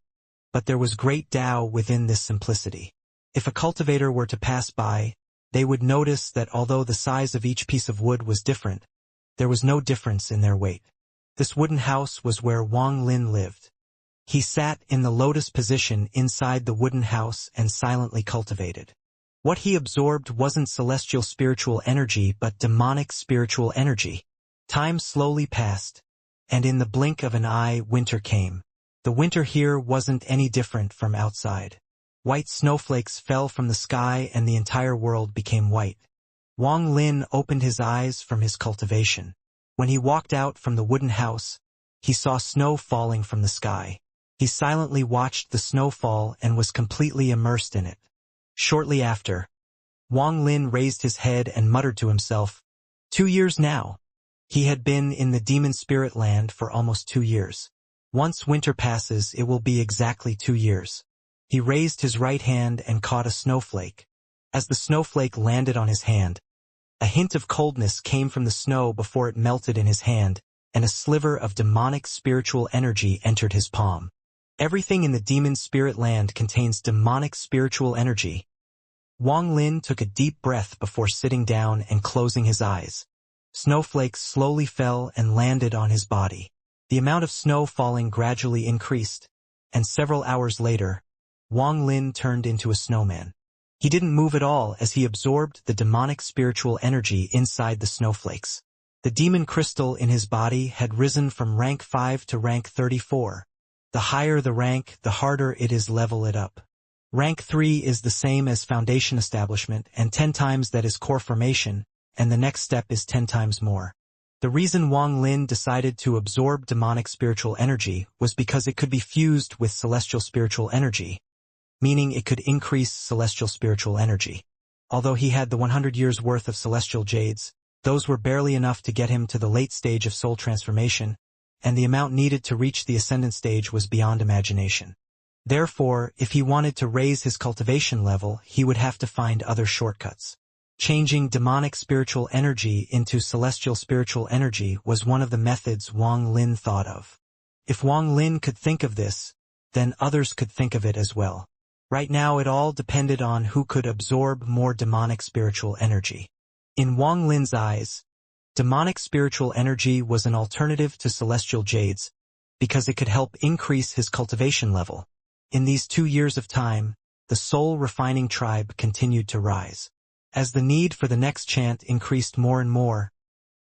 but there was great Tao within this simplicity. If a cultivator were to pass by, they would notice that although the size of each piece of wood was different, there was no difference in their weight. This wooden house was where Wang Lin lived. He sat in the lotus position inside the wooden house and silently cultivated. What he absorbed wasn't celestial spiritual energy but demonic spiritual energy. Time slowly passed, and in the blink of an eye winter came. The winter here wasn't any different from outside. White snowflakes fell from the sky and the entire world became white. Wang Lin opened his eyes from his cultivation. When he walked out from the wooden house, he saw snow falling from the sky. He silently watched the snow fall and was completely immersed in it. Shortly after, Wang Lin raised his head and muttered to himself, 2 years now. He had been in the demon spirit land for almost 2 years. Once winter passes, it will be exactly 2 years. He raised his right hand and caught a snowflake. As the snowflake landed on his hand, a hint of coldness came from the snow before it melted in his hand, and a sliver of demonic spiritual energy entered his palm. Everything in the demon spirit land contains demonic spiritual energy. Wang Lin took a deep breath before sitting down and closing his eyes. Snowflakes slowly fell and landed on his body. The amount of snow falling gradually increased, and several hours later, Wang Lin turned into a snowman. He didn't move at all as he absorbed the demonic spiritual energy inside the snowflakes. The demon crystal in his body had risen from rank 5 to rank 34. The higher the rank, the harder it is level it up. Rank 3 is the same as foundation establishment, and 10 times that is core formation, and the next step is 10 times more. The reason Wang Lin decided to absorb demonic spiritual energy was because it could be fused with celestial spiritual energy, meaning it could increase celestial spiritual energy. Although he had the 100 years worth of celestial jades, those were barely enough to get him to the late stage of soul transformation, and the amount needed to reach the ascendant stage was beyond imagination. Therefore, if he wanted to raise his cultivation level, he would have to find other shortcuts. Changing demonic spiritual energy into celestial spiritual energy was one of the methods Wang Lin thought of. If Wang Lin could think of this, then others could think of it as well. Right now it all depended on who could absorb more demonic spiritual energy. In Wang Lin's eyes, demonic spiritual energy was an alternative to celestial jades, because it could help increase his cultivation level. In these 2 years of time, the soul refining tribe continued to rise. As the need for the next chant increased more and more,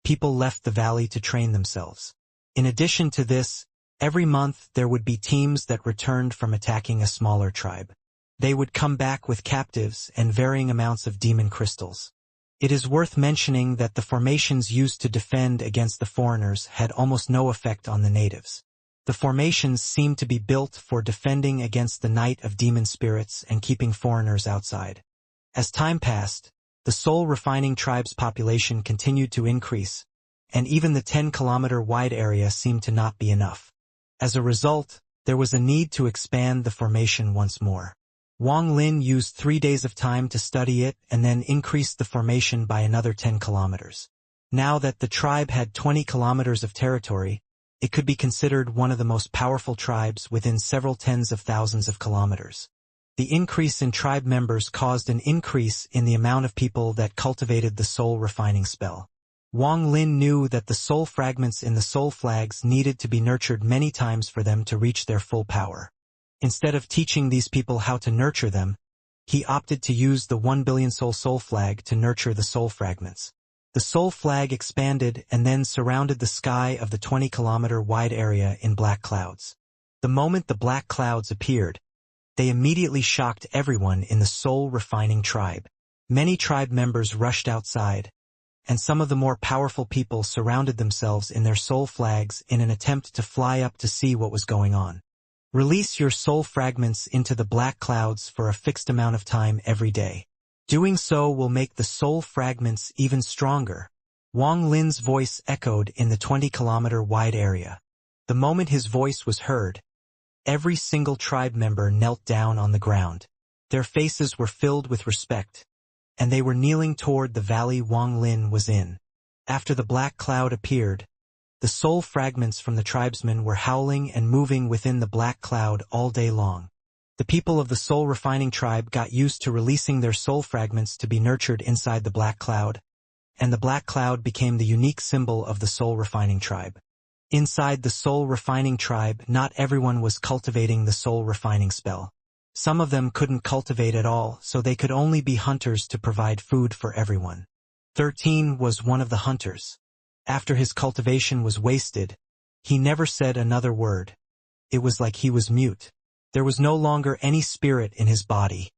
people left the valley to train themselves. In addition to this, every month there would be teams that returned from attacking a smaller tribe. They would come back with captives and varying amounts of demon crystals. It is worth mentioning that the formations used to defend against the foreigners had almost no effect on the natives. The formations seemed to be built for defending against the night of demon spirits and keeping foreigners outside. As time passed, the soul refining tribe's population continued to increase, and even the 10-kilometer wide area seemed to not be enough. As a result, there was a need to expand the formation once more. Wang Lin used 3 days of time to study it and then increased the formation by another 10 kilometers. Now that the tribe had 20 kilometers of territory, it could be considered one of the most powerful tribes within several tens of thousands of kilometers. The increase in tribe members caused an increase in the amount of people that cultivated the soul refining spell. Wang Lin knew that the soul fragments in the soul flags needed to be nurtured many times for them to reach their full power. Instead of teaching these people how to nurture them, he opted to use the 1 billion soul flag to nurture the soul fragments. The soul flag expanded and then surrounded the sky of the 20-kilometer wide area in black clouds. The moment the black clouds appeared, they immediately shocked everyone in the soul refining tribe. Many tribe members rushed outside, and some of the more powerful people surrounded themselves in their soul flags in an attempt to fly up to see what was going on. Release your soul fragments into the black clouds for a fixed amount of time every day. Doing so will make the soul fragments even stronger. Wang Lin's voice echoed in the 20-kilometer wide area. The moment his voice was heard, Every single tribe member knelt down on the ground. Their faces were filled with respect, and they were kneeling toward the valley Wang Lin was in. After the black cloud appeared, the soul fragments from the tribesmen were howling and moving within the black cloud all day long. The people of the soul-refining tribe got used to releasing their soul fragments to be nurtured inside the black cloud, and the black cloud became the unique symbol of the soul-refining tribe. Inside the soul-refining tribe, not everyone was cultivating the soul-refining spell. Some of them couldn't cultivate at all, so they could only be hunters to provide food for everyone. 13 was one of the hunters. After his cultivation was wasted, he never said another word. It was like he was mute. There was no longer any spirit in his body.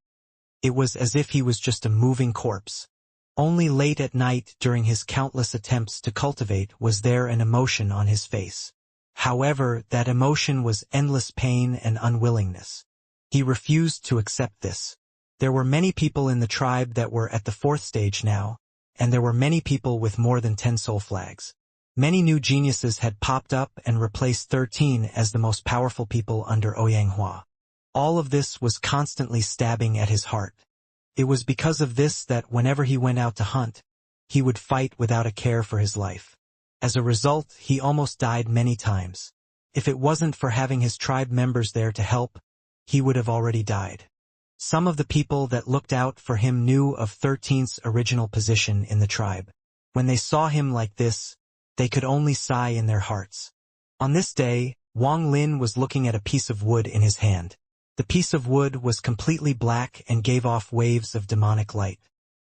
It was as if he was just a moving corpse. Only late at night, during his countless attempts to cultivate, was there an emotion on his face. However, that emotion was endless pain and unwillingness. He refused to accept this. There were many people in the tribe that were at the 4th stage now, and there were many people with more than 10 soul flags. Many new geniuses had popped up and replaced 13 as the most powerful people under Oyanghua. All of this was constantly stabbing at his heart. It was because of this that whenever he went out to hunt, he would fight without a care for his life. As a result, he almost died many times. If it wasn't for having his tribe members there to help, he would have already died. Some of the people that looked out for him knew of 13's original position in the tribe. When they saw him like this, they could only sigh in their hearts. On this day, Wang Lin was looking at a piece of wood in his hand. The piece of wood was completely black and gave off waves of demonic light.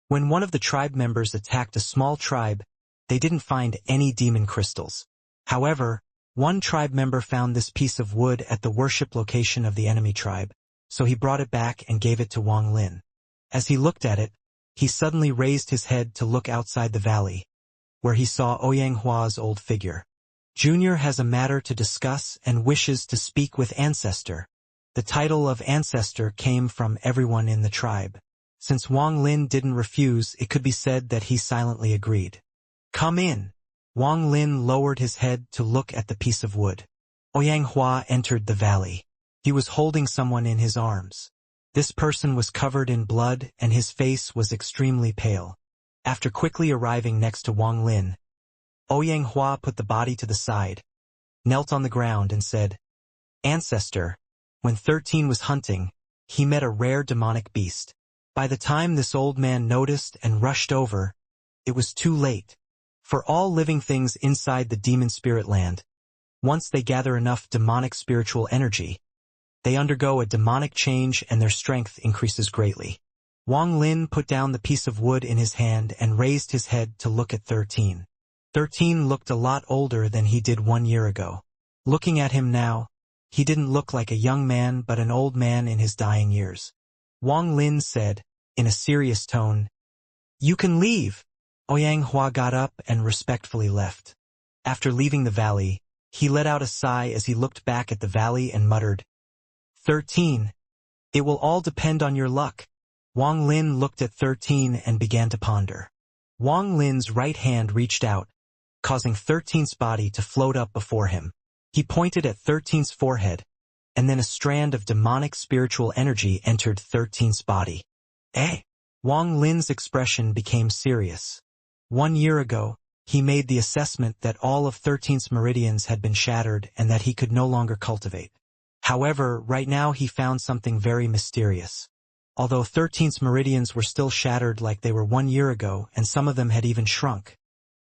When one of the tribe members attacked a small tribe, they didn't find any demon crystals. However, one tribe member found this piece of wood at the worship location of the enemy tribe, so he brought it back and gave it to Wang Lin. As he looked at it, he suddenly raised his head to look outside the valley, where he saw Oyanghua's old figure. Junior has a matter to discuss and wishes to speak with Ancestor. The title of Ancestor came from everyone in the tribe. Since Wang Lin didn't refuse, it could be said that he silently agreed. Come in. Wang Lin lowered his head to look at the piece of wood. Oyanghua entered the valley. He was holding someone in his arms. This person was covered in blood and his face was extremely pale. After quickly arriving next to Wang Lin, Oyanghua put the body to the side, knelt on the ground and said, Ancestor, when 13 was hunting, he met a rare demonic beast. By the time this old man noticed and rushed over, it was too late. For all living things inside the demon spirit land, once they gather enough demonic spiritual energy, they undergo a demonic change and their strength increases greatly. Wang Lin put down the piece of wood in his hand and raised his head to look at 13. 13 looked a lot older than he did 1 year ago. Looking at him now, he didn't look like a young man but an old man in his dying years. Wang Lin said, in a serious tone, You can leave. Oyanghua got up and respectfully left. After leaving the valley, he let out a sigh as he looked back at the valley and muttered, 13. It will all depend on your luck. Wang Lin looked at 13 and began to ponder. Wang Lin's right hand reached out, causing 13's body to float up before him. He pointed at 13's forehead, and then a strand of demonic spiritual energy entered 13's body. Wang Lin's expression became serious. 1 year ago, he made the assessment that all of 13's meridians had been shattered and that he could no longer cultivate. However, right now he found something very mysterious. Although 13's meridians were still shattered like they were 1 year ago, and some of them had even shrunk,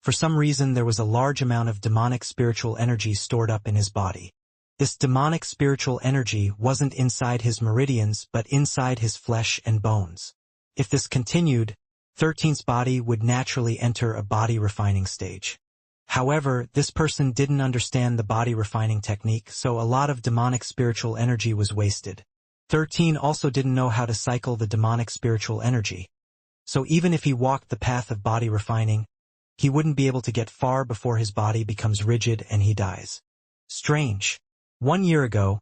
for some reason there was a large amount of demonic spiritual energy stored up in his body. This demonic spiritual energy wasn't inside his meridians but inside his flesh and bones. If this continued, 13's body would naturally enter a body refining stage. However, this person didn't understand the body refining technique, so a lot of demonic spiritual energy was wasted. 13 also didn't know how to cycle the demonic spiritual energy. So even if he walked the path of body refining, he wouldn't be able to get far before his body becomes rigid and he dies. Strange. 1 year ago,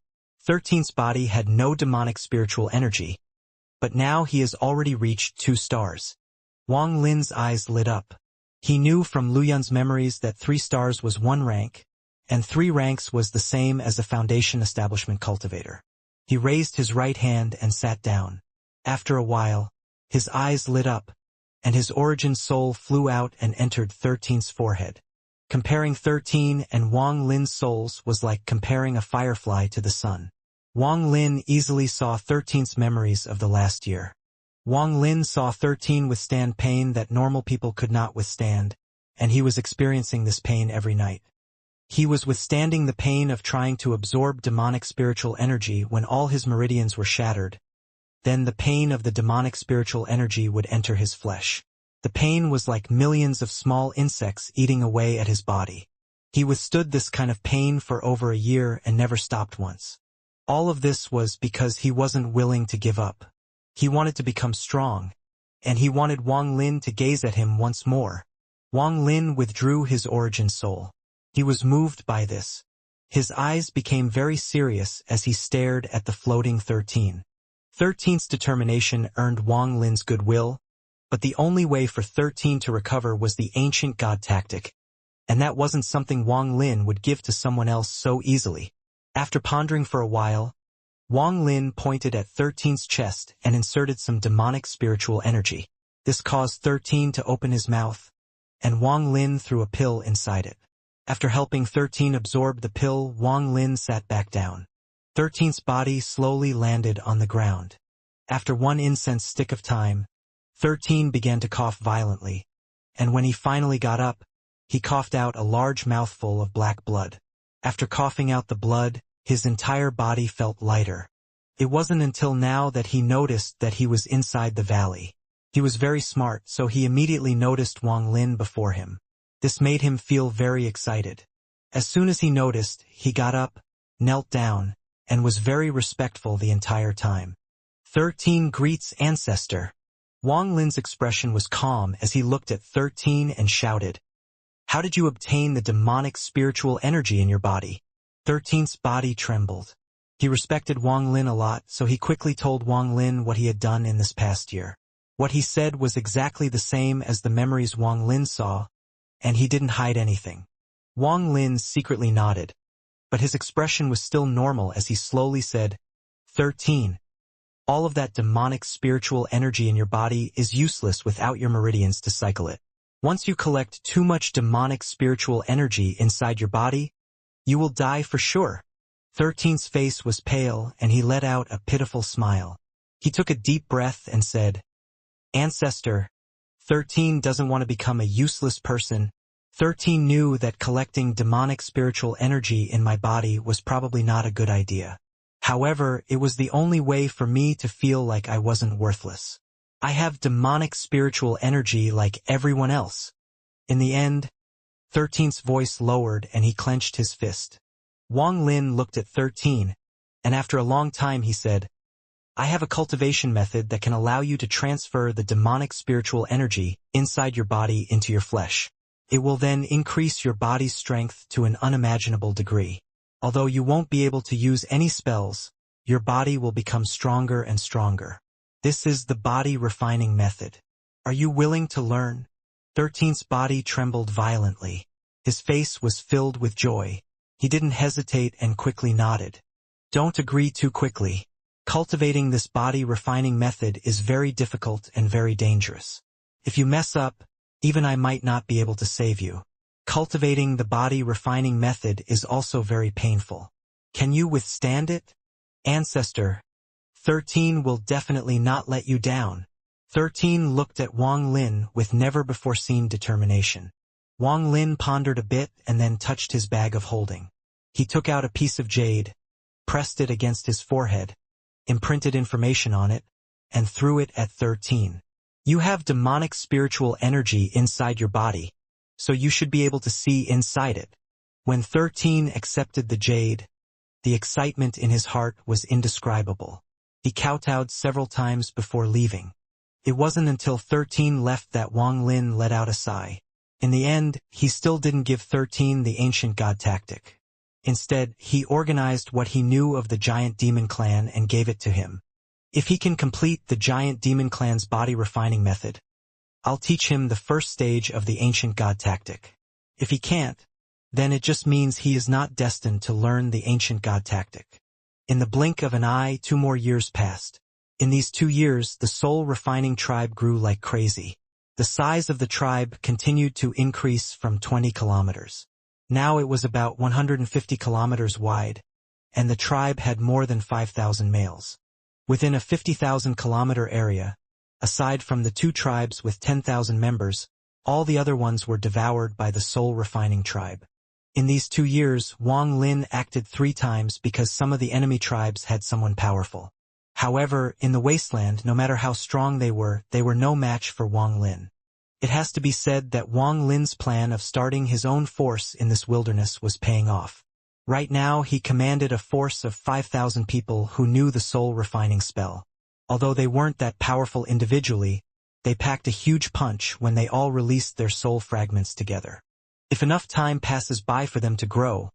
13's body had no demonic spiritual energy, but now he has already reached 2 stars. Wang Lin's eyes lit up. He knew from Luyun's memories that 3 stars was 1 rank, and 3 ranks was the same as a foundation establishment cultivator. He raised his right hand and sat down. After a while, his eyes lit up, and his origin soul flew out and entered 13's forehead. Comparing 13 and Wang Lin's souls was like comparing a firefly to the sun. Wang Lin easily saw 13's memories of the last year. Wang Lin saw 13 withstand pain that normal people could not withstand, and he was experiencing this pain every night. He was withstanding the pain of trying to absorb demonic spiritual energy when all his meridians were shattered. Then the pain of the demonic spiritual energy would enter his flesh. The pain was like millions of small insects eating away at his body. He withstood this kind of pain for over a year and never stopped once. All of this was because he wasn't willing to give up. He wanted to become strong, and he wanted Wang Lin to gaze at him once more. Wang Lin withdrew his origin soul. He was moved by this. His eyes became very serious as he stared at the floating 13. 13's determination earned Wang Lin's goodwill, but the only way for 13 to recover was the ancient god tactic, and that wasn't something Wang Lin would give to someone else so easily. After pondering for a while, Wang Lin pointed at 13's chest and inserted some demonic spiritual energy. This caused 13 to open his mouth, and Wang Lin threw a pill inside it. After helping 13 absorb the pill, Wang Lin sat back down. 13's body slowly landed on the ground. After one incense stick of time, 13 began to cough violently, and when he finally got up, he coughed out a large mouthful of black blood. After coughing out the blood, his entire body felt lighter. It wasn't until now that he noticed that he was inside the valley. He was very smart, so he immediately noticed Wang Lin before him. This made him feel very excited. As soon as he noticed, he got up, knelt down, and was very respectful the entire time. 13 greets ancestor. Wang Lin's expression was calm as he looked at 13 and shouted, "How did you obtain the demonic spiritual energy in your body?" 13's body trembled. He respected Wang Lin a lot, so he quickly told Wang Lin what he had done in this past year. What he said was exactly the same as the memories Wang Lin saw, and he didn't hide anything. Wang Lin secretly nodded, but his expression was still normal as he slowly said, 13. All of that demonic spiritual energy in your body is useless without your meridians to cycle it. Once you collect too much demonic spiritual energy inside your body, you will die for sure. 13's face was pale and he let out a pitiful smile. He took a deep breath and said, "Ancestor, 13 doesn't want to become a useless person. 13 knew that collecting demonic spiritual energy in my body was probably not a good idea. However, it was the only way for me to feel like I wasn't worthless. I have demonic spiritual energy like everyone else." In the end, 13's voice lowered and he clenched his fist. Wang Lin looked at 13, and after a long time he said, "I have a cultivation method that can allow you to transfer the demonic spiritual energy inside your body into your flesh. It will then increase your body's strength to an unimaginable degree. Although you won't be able to use any spells, your body will become stronger and stronger. This is the body refining method. Are you willing to learn?" 13's body trembled violently. His face was filled with joy. He didn't hesitate and quickly nodded. "Don't agree too quickly. Cultivating this body refining method is very difficult and very dangerous. If you mess up, even I might not be able to save you. Cultivating the body refining method is also very painful. Can you withstand it? Ancestor, 13 will definitely not let you down." 13 looked at Wang Lin with never-before-seen determination. Wang Lin pondered a bit and then touched his bag of holding. He took out a piece of jade, pressed it against his forehead, imprinted information on it, and threw it at 13. "You have demonic spiritual energy inside your body, so you should be able to see inside it." When 13 accepted the jade, the excitement in his heart was indescribable. He kowtowed several times before leaving. It wasn't until 13 left that Wang Lin let out a sigh. In the end, he still didn't give 13 the ancient god tactic. Instead, he organized what he knew of the giant demon clan and gave it to him. "If he can complete the giant demon clan's body refining method, I'll teach him the first stage of the ancient god tactic. If he can't, then it just means he is not destined to learn the ancient god tactic. In the blink of an eye, 2 more years passed. In these 2 years, the soul-refining tribe grew like crazy. The size of the tribe continued to increase from 20 kilometers. Now it was about 150 kilometers wide, and the tribe had more than 5,000 males. Within a 50,000-kilometer area, aside from the 2 tribes with 10,000 members, all the other ones were devoured by the soul-refining tribe. In these 2 years, Wang Lin acted 3 times because some of the enemy tribes had someone powerful. However, in the wasteland, no matter how strong they were no match for Wang Lin. It has to be said that Wang Lin's plan of starting his own force in this wilderness was paying off. Right now, he commanded a force of 5,000 people who knew the soul-refining spell. Although they weren't that powerful individually, they packed a huge punch when they all released their soul fragments together. If enough time passes by for them to grow,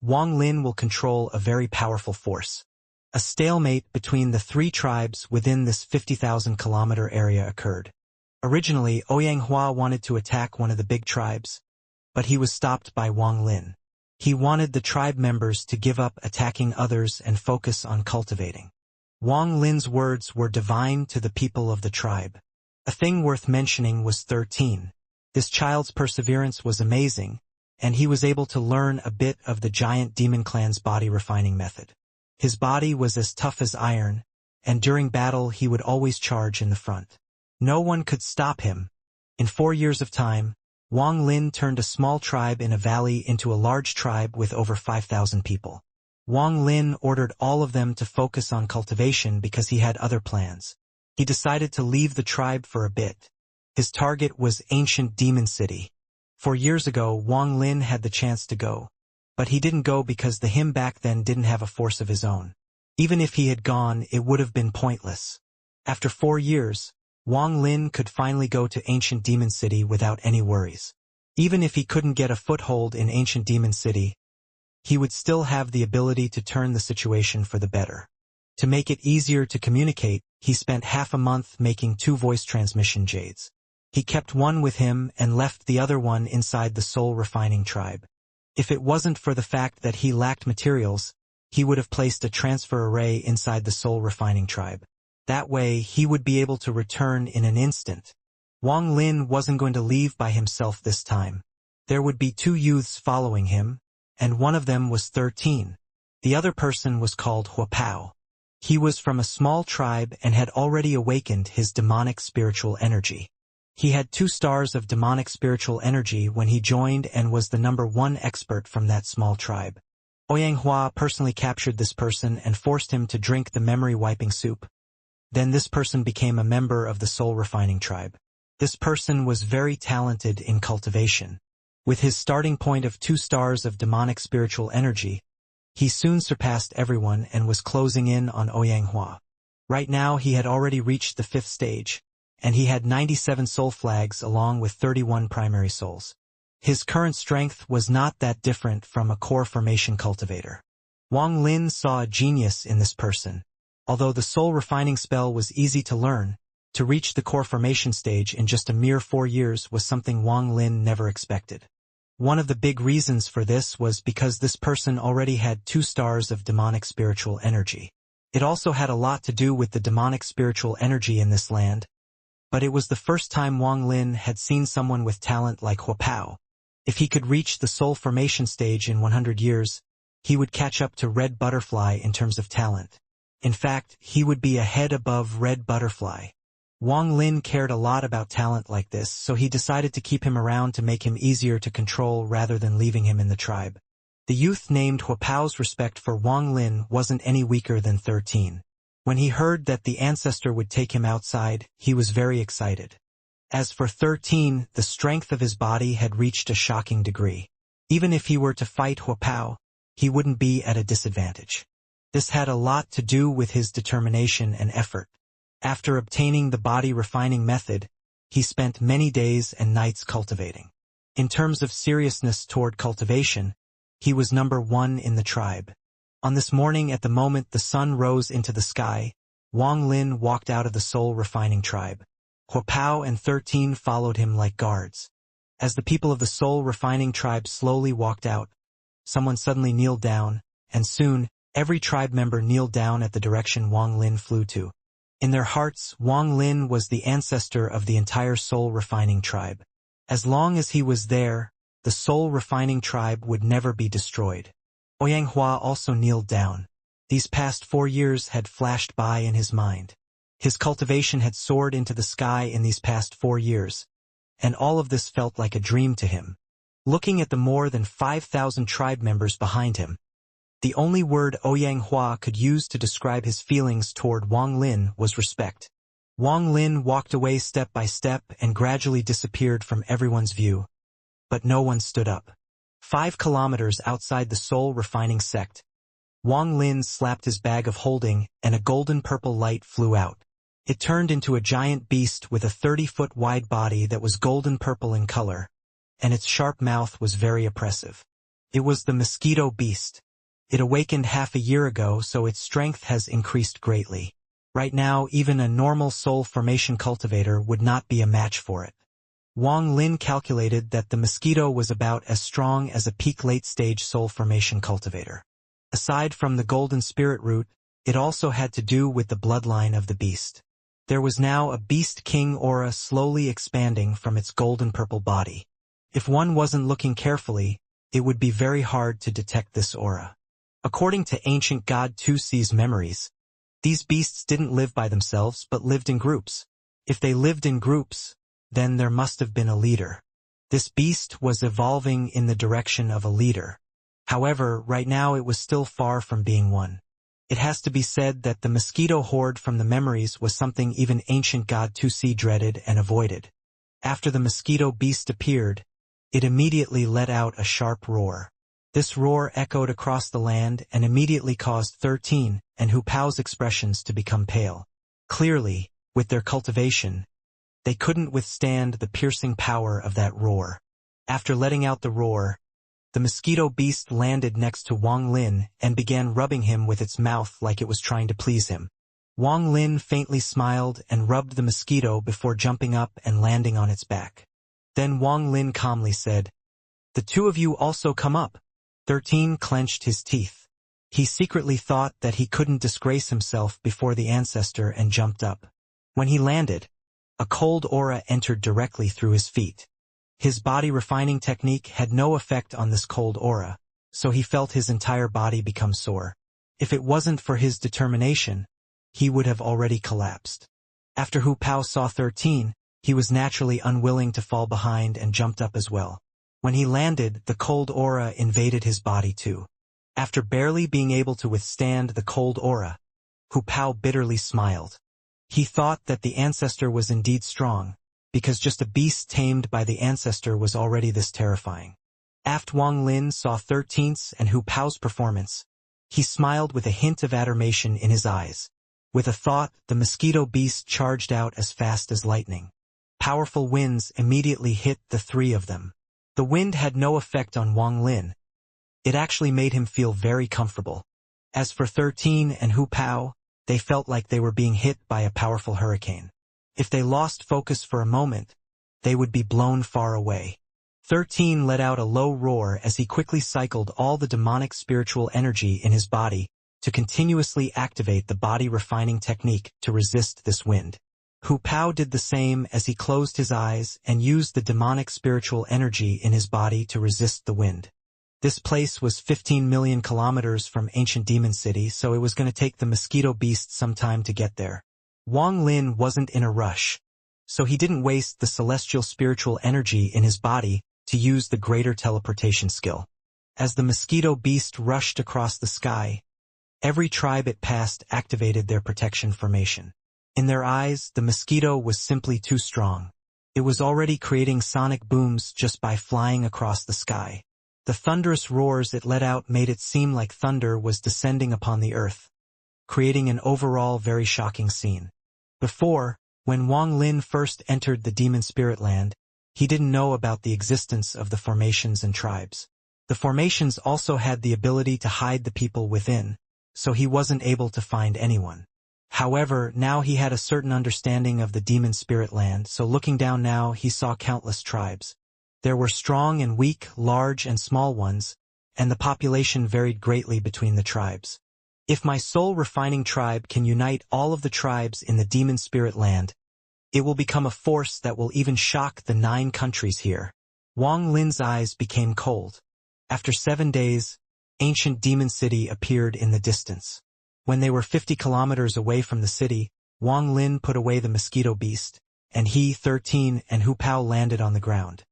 Wang Lin will control a very powerful force. A stalemate between the 3 tribes within this 50,000-kilometer area occurred. Originally, Oyanghua wanted to attack one of the big tribes, but he was stopped by Wang Lin. He wanted the tribe members to give up attacking others and focus on cultivating. Wang Lin's words were divine to the people of the tribe. A thing worth mentioning was 13. This child's perseverance was amazing, and he was able to learn a bit of the giant demon clan's body refining method. His body was as tough as iron, and during battle he would always charge in the front. No one could stop him. In 4 years of time, Wang Lin turned a small tribe in a valley into a large tribe with over 5,000 people. Wang Lin ordered all of them to focus on cultivation because he had other plans. He decided to leave the tribe for a bit. His target was ancient Demon City. 4 years ago, Wang Lin had the chance to go. But he didn't go because the him back then didn't have a force of his own. Even if he had gone, it would have been pointless. After 4 years, Wang Lin could finally go to ancient Demon City without any worries. Even if he couldn't get a foothold in ancient Demon City, he would still have the ability to turn the situation for the better. To make it easier to communicate, he spent half a month making 2 voice transmission jades. He kept one with him and left the other one inside the soul-refining tribe. If it wasn't for the fact that he lacked materials, he would have placed a transfer array inside the soul-refining tribe. That way, he would be able to return in an instant. Wang Lin wasn't going to leave by himself this time. There would be 2 youths following him, and one of them was 13. The other person was called Huapao. He was from a small tribe and had already awakened his demonic spiritual energy. He had 2 stars of demonic spiritual energy when he joined and was the number 1 expert from that small tribe. Oyanghua personally captured this person and forced him to drink the memory-wiping soup. Then this person became a member of the soul-refining tribe. This person was very talented in cultivation. With his starting point of 2 stars of demonic spiritual energy, he soon surpassed everyone and was closing in on Oyanghua. Right now he had already reached the 5th stage, and he had 97 soul flags along with 31 primary souls. His current strength was not that different from a core formation cultivator. Wang Lin saw a genius in this person. Although the soul-refining spell was easy to learn, to reach the core formation stage in just a mere 4 years was something Wang Lin never expected. One of the big reasons for this was because this person already had 2 stars of demonic spiritual energy. It also had a lot to do with the demonic spiritual energy in this land, but it was the first time Wang Lin had seen someone with talent like Huapao. If he could reach the soul formation stage in 100 years, he would catch up to Red Butterfly in terms of talent. In fact, he would be a head above Red Butterfly. Wang Lin cared a lot about talent like this, so he decided to keep him around to make him easier to control rather than leaving him in the tribe. The youth named Huapao's respect for Wang Lin wasn't any weaker than 13. When he heard that the ancestor would take him outside, he was very excited. As for 13, the strength of his body had reached a shocking degree. Even if he were to fight Huapao, he wouldn't be at a disadvantage. This had a lot to do with his determination and effort. After obtaining the body refining method, he spent many days and nights cultivating. In terms of seriousness toward cultivation, he was number 1 in the tribe. On this morning, at the moment the sun rose into the sky, Wang Lin walked out of the soul refining tribe. Huapao and 13 followed him like guards. As the people of the soul-refining tribe slowly walked out, someone suddenly kneeled down, and soon, every tribe member kneeled down at the direction Wang Lin flew to. In their hearts, Wang Lin was the ancestor of the entire soul-refining tribe. As long as he was there, the soul-refining tribe would never be destroyed. Ouyang Hua also kneeled down. These past 4 years had flashed by in his mind. His cultivation had soared into the sky in these past 4 years, and all of this felt like a dream to him. Looking at the more than 5,000 tribe members behind him, the only word Ouyang Hua could use to describe his feelings toward Wang Lin was respect. Wang Lin walked away step by step and gradually disappeared from everyone's view. But no one stood up. 5 kilometers outside the soul-refining sect, Wang Lin slapped his bag of holding, and a golden-purple light flew out. It turned into a giant beast with a 30-foot wide body that was golden-purple in color, and its sharp mouth was very oppressive. It was the mosquito beast. It awakened half a year ago, so its strength has increased greatly. Right now, even a normal soul formation cultivator would not be a match for it. Wang Lin calculated that the mosquito was about as strong as a peak late-stage soul formation cultivator. Aside from the golden spirit root, it also had to do with the bloodline of the beast. There was now a beast king aura slowly expanding from its golden-purple body. If one wasn't looking carefully, it would be very hard to detect this aura. According to ancient god Tusi's memories, these beasts didn't live by themselves but lived in groups. If they lived in groups, then there must have been a leader. This beast was evolving in the direction of a leader. However, right now it was still far from being one. It has to be said that the mosquito horde from the memories was something even ancient god Tusi dreaded and avoided. After the mosquito beast appeared, it immediately let out a sharp roar. This roar echoed across the land and immediately caused 13 and Hu Pao's expressions to become pale. Clearly, with their cultivation, they couldn't withstand the piercing power of that roar. After letting out the roar, the mosquito beast landed next to Wang Lin and began rubbing him with its mouth like it was trying to please him. Wang Lin faintly smiled and rubbed the mosquito before jumping up and landing on its back. Then Wang Lin calmly said, "The two of you also come up." 13 clenched his teeth. He secretly thought that he couldn't disgrace himself before the ancestor and jumped up. When he landed, a cold aura entered directly through his feet. His body refining technique had no effect on this cold aura, so he felt his entire body become sore. If it wasn't for his determination, he would have already collapsed. After Hu Pao saw 13, he was naturally unwilling to fall behind and jumped up as well. When he landed, the cold aura invaded his body too. After barely being able to withstand the cold aura, Hu Pao bitterly smiled. He thought that the ancestor was indeed strong, because just a beast tamed by the ancestor was already this terrifying. After Wang Lin saw 13's and Hu Pao's performance, he smiled with a hint of adoration in his eyes. With a thought, the mosquito beast charged out as fast as lightning. Powerful winds immediately hit the 3 of them. The wind had no effect on Wang Lin. It actually made him feel very comfortable. As for 13 and Hu Pao, they felt like they were being hit by a powerful hurricane. If they lost focus for a moment, they would be blown far away. 13 let out a low roar as he quickly cycled all the demonic spiritual energy in his body to continuously activate the body refining technique to resist this wind. Hu Pao did the same as he closed his eyes and used the demonic spiritual energy in his body to resist the wind. This place was 15 million kilometers from ancient Demon City, so it was going to take the mosquito beast some time to get there. Wang Lin wasn't in a rush, so he didn't waste the celestial spiritual energy in his body to use the greater teleportation skill. As the mosquito beast rushed across the sky, every tribe it passed activated their protection formation. In their eyes, the mosquito was simply too strong. It was already creating sonic booms just by flying across the sky. The thunderous roars it let out made it seem like thunder was descending upon the earth, creating an overall very shocking scene. Before, when Wang Lin first entered the demon spirit land, he didn't know about the existence of the formations and tribes. The formations also had the ability to hide the people within, so he wasn't able to find anyone. However, now he had a certain understanding of the demon spirit land, so looking down now he saw countless tribes. There were strong and weak, large and small ones, and the population varied greatly between the tribes. If my soul-refining tribe can unite all of the tribes in the demon spirit land, it will become a force that will even shock the 9 countries here. Wang Lin's eyes became cold. After 7 days, ancient demon city appeared in the distance. When they were 50 kilometers away from the city, Wang Lin put away the mosquito beast, and he, 13, and Hu Pao landed on the ground.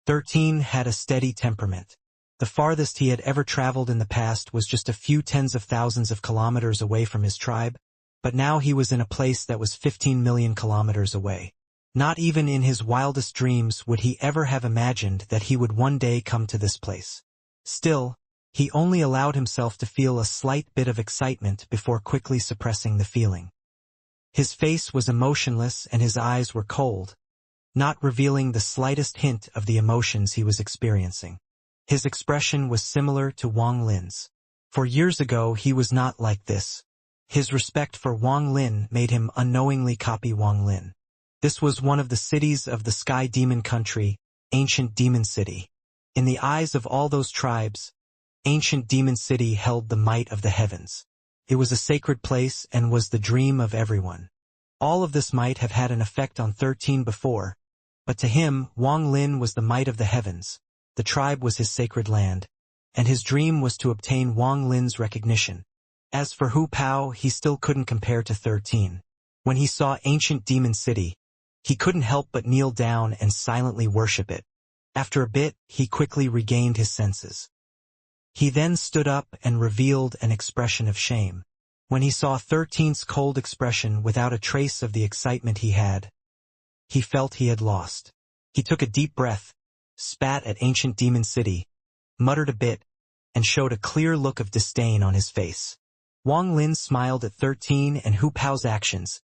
13 had a steady temperament. The farthest he had ever traveled in the past was just a few tens of thousands of kilometers away from his tribe, but now he was in a place that was 15 million kilometers away. Not even in his wildest dreams would he ever have imagined that he would one day come to this place. Still, he only allowed himself to feel a slight bit of excitement before quickly suppressing the feeling. His face was emotionless and his eyes were cold, not revealing the slightest hint of the emotions he was experiencing. His expression was similar to Wang Lin's. For years ago he was not like this. His respect for Wang Lin made him unknowingly copy Wang Lin. This was one of the cities of the Sky Demon Country, Ancient Demon City. In the eyes of all those tribes, Ancient Demon City held the might of the heavens. It was a sacred place and was the dream of everyone. All of this might have had an effect on 13 before, but to him, Wang Lin was the might of the heavens. The tribe was his sacred land, and his dream was to obtain Wang Lin's recognition. As for Hu Pao, he still couldn't compare to 13. When he saw Ancient Demon City, he couldn't help but kneel down and silently worship it. After a bit, he quickly regained his senses. He then stood up and revealed an expression of shame. When he saw 13's cold expression without a trace of the excitement he had, he felt he had lost. He took a deep breath, spat at Ancient Demon City, muttered a bit, and showed a clear look of disdain on his face. Wang Lin smiled at 13 and Hu Pao's actions.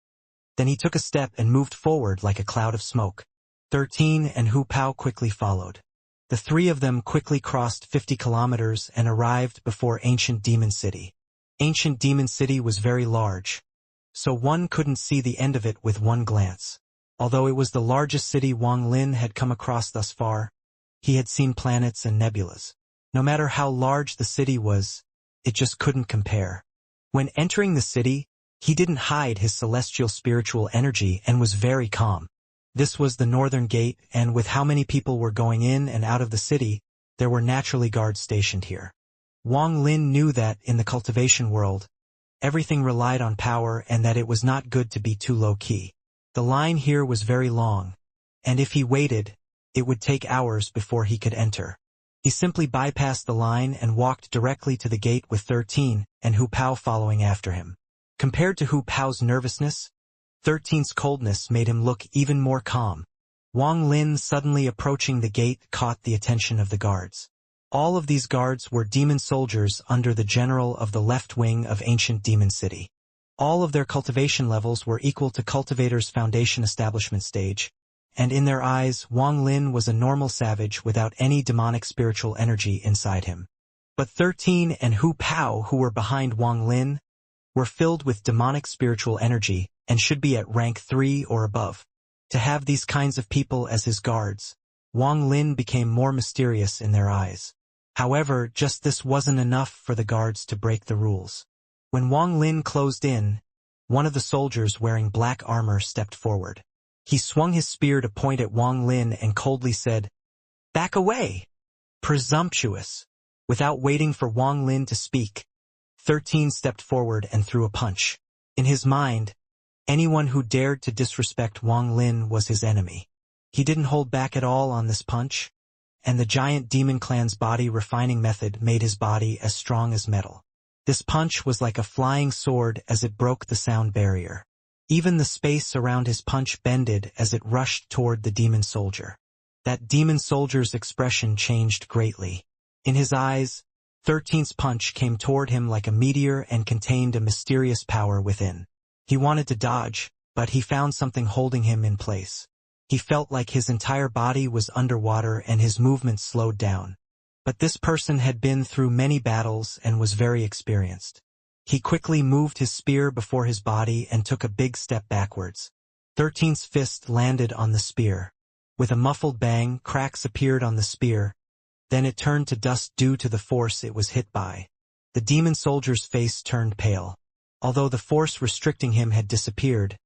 Then he took a step and moved forward like a cloud of smoke. 13 and Hu Pao quickly followed. The 3 of them quickly crossed 50 kilometers and arrived before Ancient Demon City. Ancient Demon City was very large, so one couldn't see the end of it with one glance. Although it was the largest city Wang Lin had come across thus far, he had seen planets and nebulas. No matter how large the city was, it just couldn't compare. When entering the city, he didn't hide his celestial spiritual energy and was very calm. This was the northern gate, and with how many people were going in and out of the city, there were naturally guards stationed here. Wang Lin knew that, in the cultivation world, everything relied on power and that it was not good to be too low-key. The line here was very long, and if he waited, it would take hours before he could enter. He simply bypassed the line and walked directly to the gate with 13 and Hu Pao following after him. Compared to Hu Pao's nervousness, 13's coldness made him look even more calm. Wang Lin suddenly approaching the gate caught the attention of the guards. All of these guards were demon soldiers under the general of the left wing of Ancient Demon City. All of their cultivation levels were equal to Cultivator's foundation establishment stage, and in their eyes, Wang Lin was a normal savage without any demonic spiritual energy inside him. But 13 and Hu Pao, who were behind Wang Lin, were filled with demonic spiritual energy and should be at rank 3 or above. To have these kinds of people as his guards, Wang Lin became more mysterious in their eyes. However, just this wasn't enough for the guards to break the rules. When Wang Lin closed in, one of the soldiers wearing black armor stepped forward. He swung his spear to point at Wang Lin and coldly said, "Back away! Presumptuous!" Without waiting for Wang Lin to speak, 13 stepped forward and threw a punch. In his mind, anyone who dared to disrespect Wang Lin was his enemy. He didn't hold back at all on this punch, and the giant demon clan's body refining method made his body as strong as metal. This punch was like a flying sword as it broke the sound barrier. Even the space around his punch bended as it rushed toward the demon soldier. That demon soldier's expression changed greatly. In his eyes, 13's punch came toward him like a meteor and contained a mysterious power within. He wanted to dodge, but he found something holding him in place. He felt like his entire body was underwater and his movements slowed down. But this person had been through many battles and was very experienced. He quickly moved his spear before his body and took a big step backwards. 13's fist landed on the spear. With a muffled bang, cracks appeared on the spear. Then it turned to dust due to the force it was hit by. The demon soldier's face turned pale. Although the force restricting him had disappeared,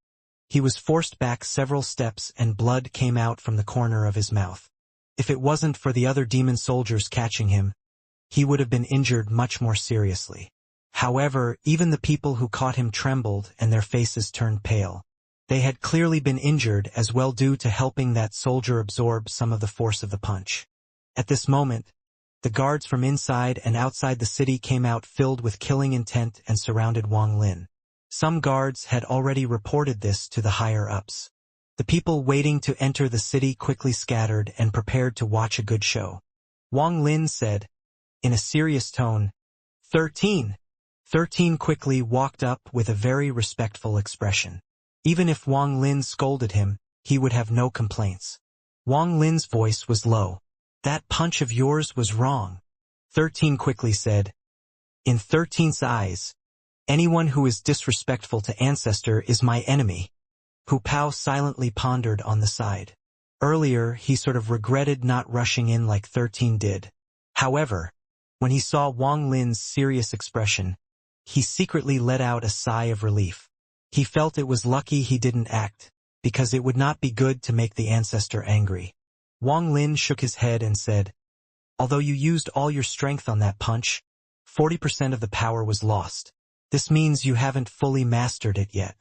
he was forced back several steps and blood came out from the corner of his mouth. If it wasn't for the other demon soldiers catching him, he would have been injured much more seriously. However, even the people who caught him trembled and their faces turned pale. They had clearly been injured as well due to helping that soldier absorb some of the force of the punch. At this moment, the guards from inside and outside the city came out filled with killing intent and surrounded Wang Lin. Some guards had already reported this to the higher-ups. The people waiting to enter the city quickly scattered and prepared to watch a good show. Wang Lin said, in a serious tone, 13. 13 quickly walked up with a very respectful expression. Even if Wang Lin scolded him, he would have no complaints. Wang Lin's voice was low. That punch of yours was wrong. 13 quickly said. In 13's eyes, anyone who is disrespectful to Ancestor is my enemy. Hu Pao silently pondered on the side. Earlier, he sort of regretted not rushing in like 13 did. However, when he saw Wang Lin's serious expression, he secretly let out a sigh of relief. He felt it was lucky he didn't act, because it would not be good to make the Ancestor angry. Wang Lin shook his head and said, although you used all your strength on that punch, 40% of the power was lost. This means you haven't fully mastered it yet.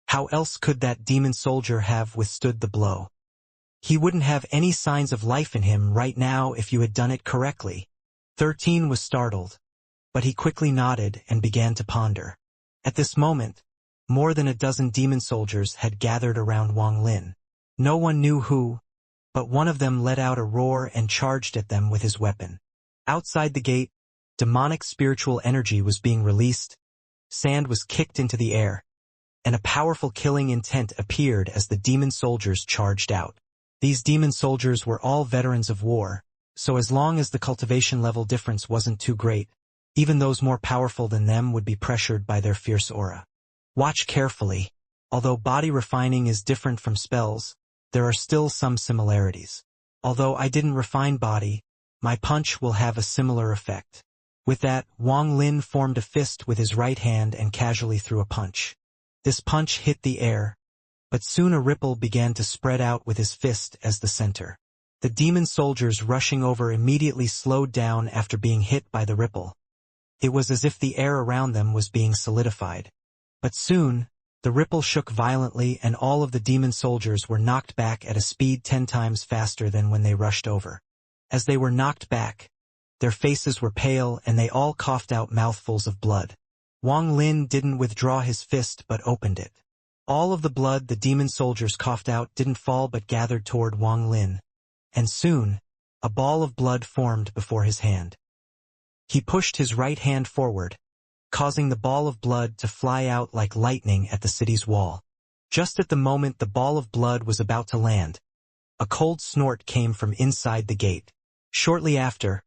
How else could that demon soldier have withstood the blow? He wouldn't have any signs of life in him right now if you had done it correctly. 13 was startled, but he quickly nodded and began to ponder. At this moment, more than a dozen demon soldiers had gathered around Wang Lin. No one knew who, but one of them let out a roar and charged at them with his weapon. Outside the gate, demonic spiritual energy was being released, sand was kicked into the air, and a powerful killing intent appeared as the demon soldiers charged out. These demon soldiers were all veterans of war, so as long as the cultivation level difference wasn't too great, even those more powerful than them would be pressured by their fierce aura. Watch carefully. Although body refining is different from spells, there are still some similarities. Although I didn't refine body, my punch will have a similar effect. With that, Wang Lin formed a fist with his right hand and casually threw a punch. This punch hit the air, but soon a ripple began to spread out with his fist as the center. The demon soldiers rushing over immediately slowed down after being hit by the ripple. It was as if the air around them was being solidified. But soon, the ripple shook violently and all of the demon soldiers were knocked back at a speed 10 times faster than when they rushed over. As they were knocked back, their faces were pale and they all coughed out mouthfuls of blood. Wang Lin didn't withdraw his fist but opened it. All of the blood the demon soldiers coughed out didn't fall but gathered toward Wang Lin. And soon, a ball of blood formed before his hand. He pushed his right hand forward, causing the ball of blood to fly out like lightning at the city's wall. Just at the moment the ball of blood was about to land, a cold snort came from inside the gate. Shortly after,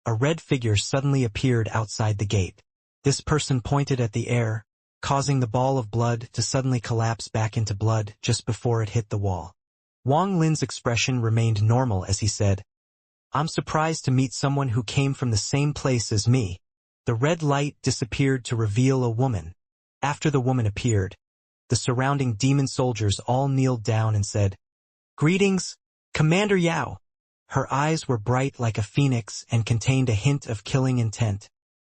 a red figure suddenly appeared outside the gate. This person pointed at the air, causing the ball of blood to suddenly collapse back into blood just before it hit the wall. Wang Lin's expression remained normal as he said, I'm surprised to meet someone who came from the same place as me. The red light disappeared to reveal a woman. After the woman appeared, the surrounding demon soldiers all kneeled down and said, Greetings, Commander Yao. Her eyes were bright like a phoenix and contained a hint of killing intent,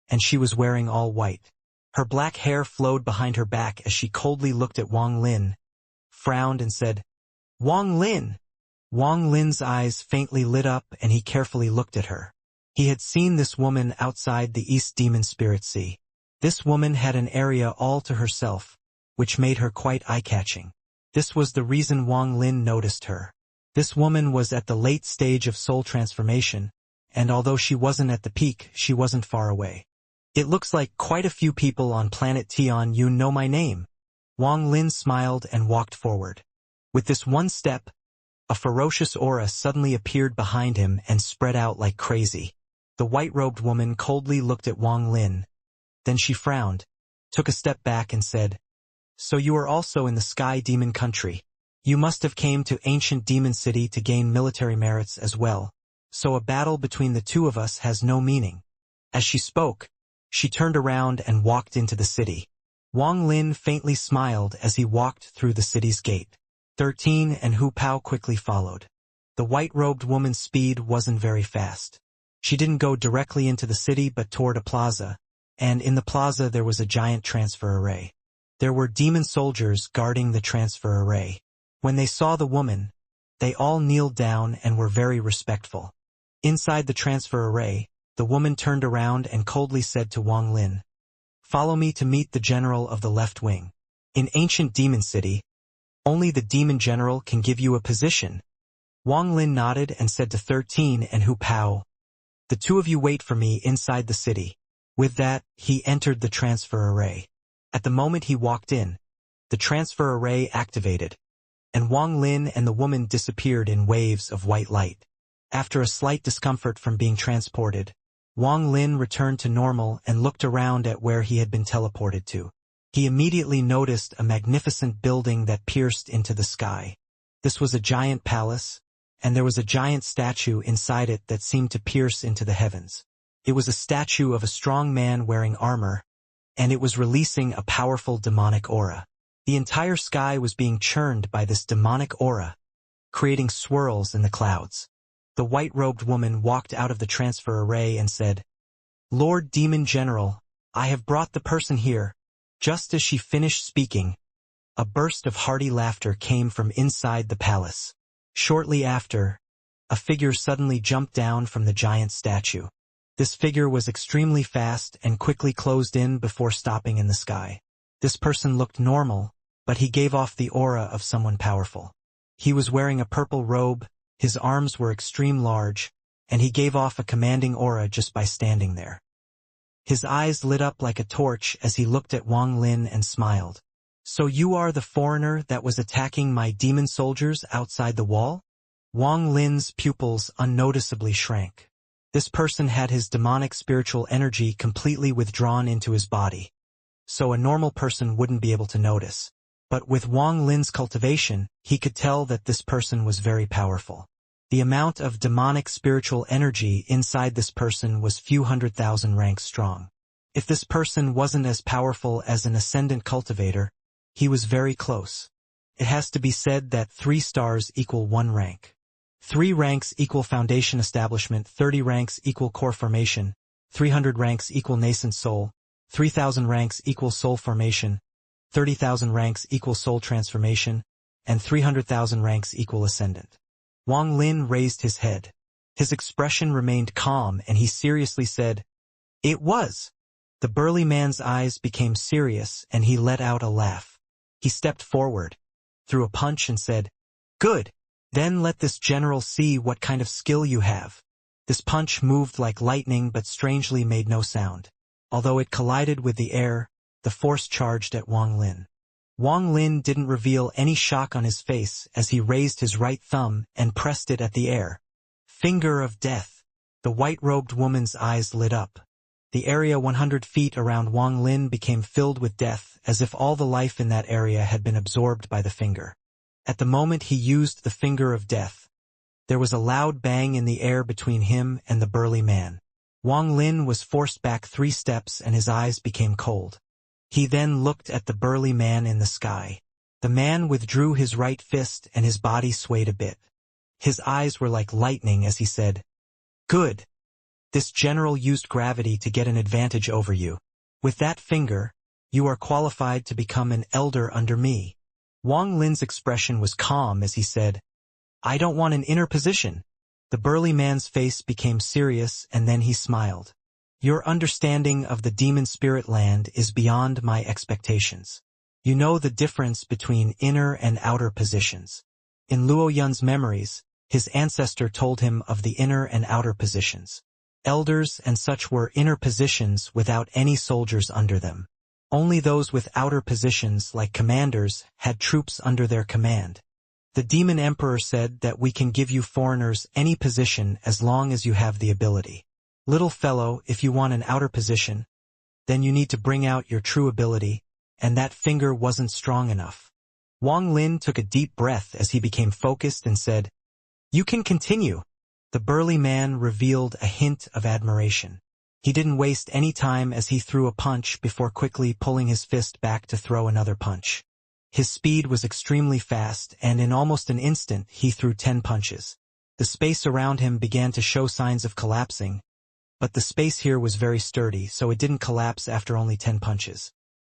and she was wearing all white. Her black hair flowed behind her back as she coldly looked at Wang Lin, frowned and said, Wang Lin. Wang Lin's eyes faintly lit up and he carefully looked at her. He had seen this woman outside the East Demon Spirit Sea. This woman had an area all to herself, which made her quite eye-catching. This was the reason Wang Lin noticed her. This woman was at the late stage of soul transformation, and although she wasn't at the peak, she wasn't far away. It looks like quite a few people on planet Tian Yun know my name. Wang Lin smiled and walked forward. With this one step, a ferocious aura suddenly appeared behind him and spread out like crazy. The white-robed woman coldly looked at Wang Lin. Then she frowned, took a step back and said, So you are also in the Sky Demon Country. You must have came to ancient demon city to gain military merits as well, so a battle between the two of us has no meaning. As she spoke, she turned around and walked into the city. Wang Lin faintly smiled as he walked through the city's gate. 13 and Hu Pao quickly followed. The white-robed woman's speed wasn't very fast. She didn't go directly into the city but toward a plaza, and in the plaza there was a giant transfer array. There were demon soldiers guarding the transfer array. When they saw the woman, they all kneeled down and were very respectful. Inside the transfer array, the woman turned around and coldly said to Wang Lin, "Follow me to meet the general of the left wing. In ancient demon city, only the demon general can give you a position." Wang Lin nodded and said to 13 and Hu Pao, "The two of you wait for me inside the city." With that, he entered the transfer array. At the moment he walked in, the transfer array activated, and Wang Lin and the woman disappeared in waves of white light. After a slight discomfort from being transported, Wang Lin returned to normal and looked around at where he had been teleported to. He immediately noticed a magnificent building that pierced into the sky. This was a giant palace, and there was a giant statue inside it that seemed to pierce into the heavens. It was a statue of a strong man wearing armor, and it was releasing a powerful demonic aura. The entire sky was being churned by this demonic aura, creating swirls in the clouds. The white-robed woman walked out of the transfer array and said, "Lord Demon General, I have brought the person here." Just as she finished speaking, a burst of hearty laughter came from inside the palace. Shortly after, a figure suddenly jumped down from the giant statue. This figure was extremely fast and quickly closed in before stopping in the sky. This person looked normal, but he gave off the aura of someone powerful. He was wearing a purple robe, his arms were extreme large, and he gave off a commanding aura just by standing there. His eyes lit up like a torch as he looked at Wang Lin and smiled. "So you are the foreigner that was attacking my demon soldiers outside the wall?" Wang Lin's pupils unnoticeably shrank. This person had his demonic spiritual energy completely withdrawn into his body, so a normal person wouldn't be able to notice. But with Wang Lin's cultivation, he could tell that this person was very powerful. The amount of demonic spiritual energy inside this person was few 100,000 ranks strong. If this person wasn't as powerful as an ascendant cultivator, he was very close. It has to be said that 3 stars equal 1 rank. 3 ranks equal foundation establishment, 30 ranks equal core formation, 300 ranks equal nascent soul, 3,000 ranks equal soul formation, 30,000 ranks equal soul transformation, and 300,000 ranks equal ascendant. Wang Lin raised his head. His expression remained calm and he seriously said, "It was." The burly man's eyes became serious and he let out a laugh. He stepped forward, threw a punch and said, "Good. Then let this general see what kind of skill you have." This punch moved like lightning but strangely made no sound. Although it collided with the air, the force charged at Wang Lin. Wang Lin didn't reveal any shock on his face as he raised his right thumb and pressed it at the air. Finger of death. The white-robed woman's eyes lit up. The area 100 feet around Wang Lin became filled with death as if all the life in that area had been absorbed by the finger. At the moment he used the finger of death, there was a loud bang in the air between him and the burly man. Wang Lin was forced back 3 steps and his eyes became cold. He then looked at the burly man in the sky. The man withdrew his right fist and his body swayed a bit. His eyes were like lightning as he said, "Good. This general used gravity to get an advantage over you. With that finger, you are qualified to become an elder under me." Wang Lin's expression was calm as he said, "I don't want an inner position." The burly man's face became serious and then he smiled. "Your understanding of the demon spirit land is beyond my expectations. You know the difference between inner and outer positions." In Luo Yun's memories, his ancestor told him of the inner and outer positions. Elders and such were inner positions without any soldiers under them. Only those with outer positions like commanders had troops under their command. The demon emperor said that we can give you foreigners any position as long as you have the ability. Little fellow, if you want an outer position, then you need to bring out your true ability, and that finger wasn't strong enough. Wang Lin took a deep breath as he became focused and said, "You can continue." The burly man revealed a hint of admiration. He didn't waste any time as he threw a punch before quickly pulling his fist back to throw another punch. His speed was extremely fast, and in almost an instant he threw 10 punches. The space around him began to show signs of collapsing, but the space here was very sturdy, so it didn't collapse after only 10 punches.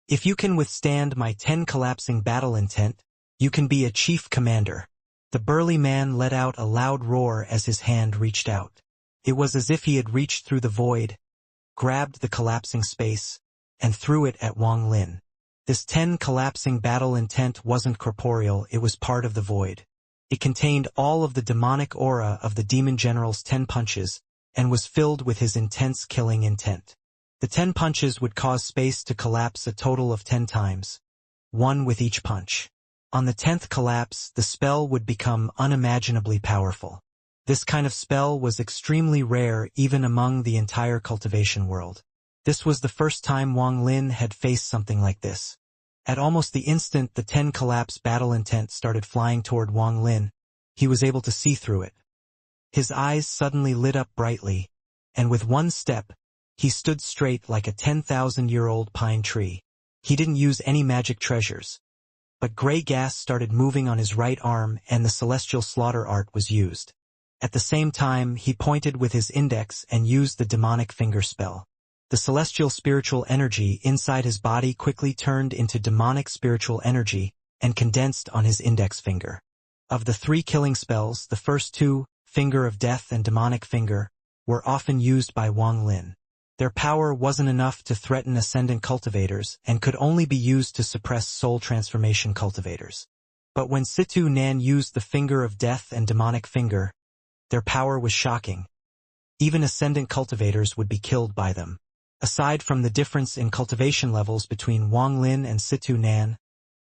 "If you can withstand my 10 collapsing battle intent, you can be a chief commander." The burly man let out a loud roar as his hand reached out. It was as if he had reached through the void, grabbed the collapsing space, and threw it at Wang Lin. This 10 collapsing battle intent wasn't corporeal, it was part of the void. It contained all of the demonic aura of the demon general's 10 punches, and was filled with his intense killing intent. The 10 punches would cause space to collapse a total of 10 times, one with each punch. On the 10th collapse, the spell would become unimaginably powerful. This kind of spell was extremely rare even among the entire cultivation world. This was the first time Wang Lin had faced something like this. At almost the instant the 10 collapse battle intent started flying toward Wang Lin, he was able to see through it. His eyes suddenly lit up brightly, and with one step, he stood straight like a 10,000-year-old pine tree. He didn't use any magic treasures. But gray gas started moving on his right arm and the celestial slaughter art was used. At the same time, he pointed with his index and used the demonic finger spell. The celestial spiritual energy inside his body quickly turned into demonic spiritual energy and condensed on his index finger. Of the 3 killing spells, the first 2, Finger of Death and Demonic Finger, were often used by Wang Lin. Their power wasn't enough to threaten ascendant cultivators and could only be used to suppress soul transformation cultivators. But when Situ Nan used the Finger of Death and Demonic Finger, their power was shocking. Even ascendant cultivators would be killed by them. Aside from the difference in cultivation levels between Wang Lin and Situ Nan,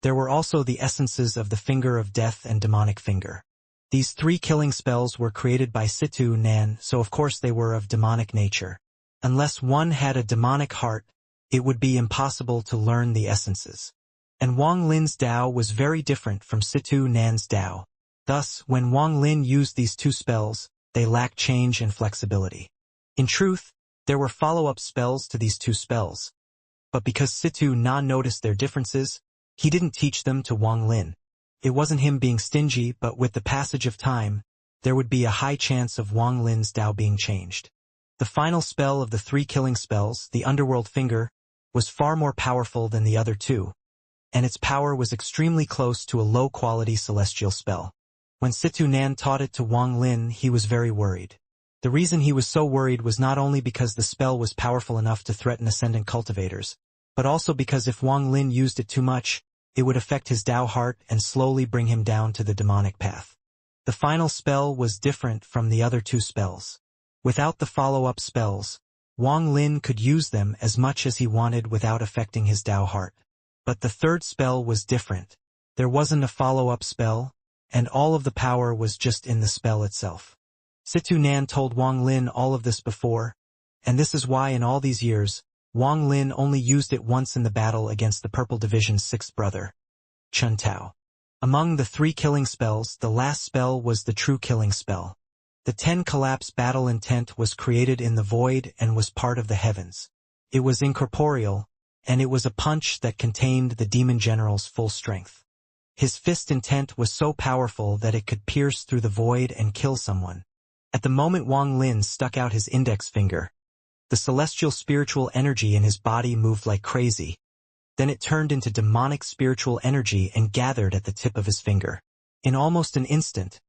there were also the essences of the Finger of Death and Demonic Finger. These 3 killing spells were created by Situ Nan, so of course they were of demonic nature. Unless one had a demonic heart, it would be impossible to learn the essences. And Wang Lin's Dao was very different from Situ Nan's Dao. Thus, when Wang Lin used these 2 spells, they lacked change and flexibility. In truth, there were follow-up spells to these 2 spells. But because Situ Nan noticed their differences, he didn't teach them to Wang Lin. It wasn't him being stingy, but with the passage of time, there would be a high chance of Wang Lin's Dao being changed. The final spell of the 3 killing spells, the Underworld Finger, was far more powerful than the other 2, and its power was extremely close to a low-quality celestial spell. When Situ Nan taught it to Wang Lin, he was very worried. The reason he was so worried was not only because the spell was powerful enough to threaten ascendant cultivators, but also because if Wang Lin used it too much, it would affect his Dao heart and slowly bring him down to the demonic path. The final spell was different from the other 2 spells. Without the follow-up spells, Wang Lin could use them as much as he wanted without affecting his Dao heart. But the 3rd spell was different. There wasn't a follow-up spell, and all of the power was just in the spell itself. Situ Nan told Wang Lin all of this before, and this is why in all these years, Wang Lin only used it once in the battle against the Purple Division's 6th brother, Chun Tao. Among the 3 killing spells, the last spell was the true killing spell. The 10 collapse battle intent was created in the void and was part of the heavens. It was incorporeal, and it was a punch that contained the demon general's full strength. His fist intent was so powerful that it could pierce through the void and kill someone. At the moment Wang Lin stuck out his index finger, the celestial spiritual energy in his body moved like crazy. Then it turned into demonic spiritual energy and gathered at the tip of his finger. In almost an instant,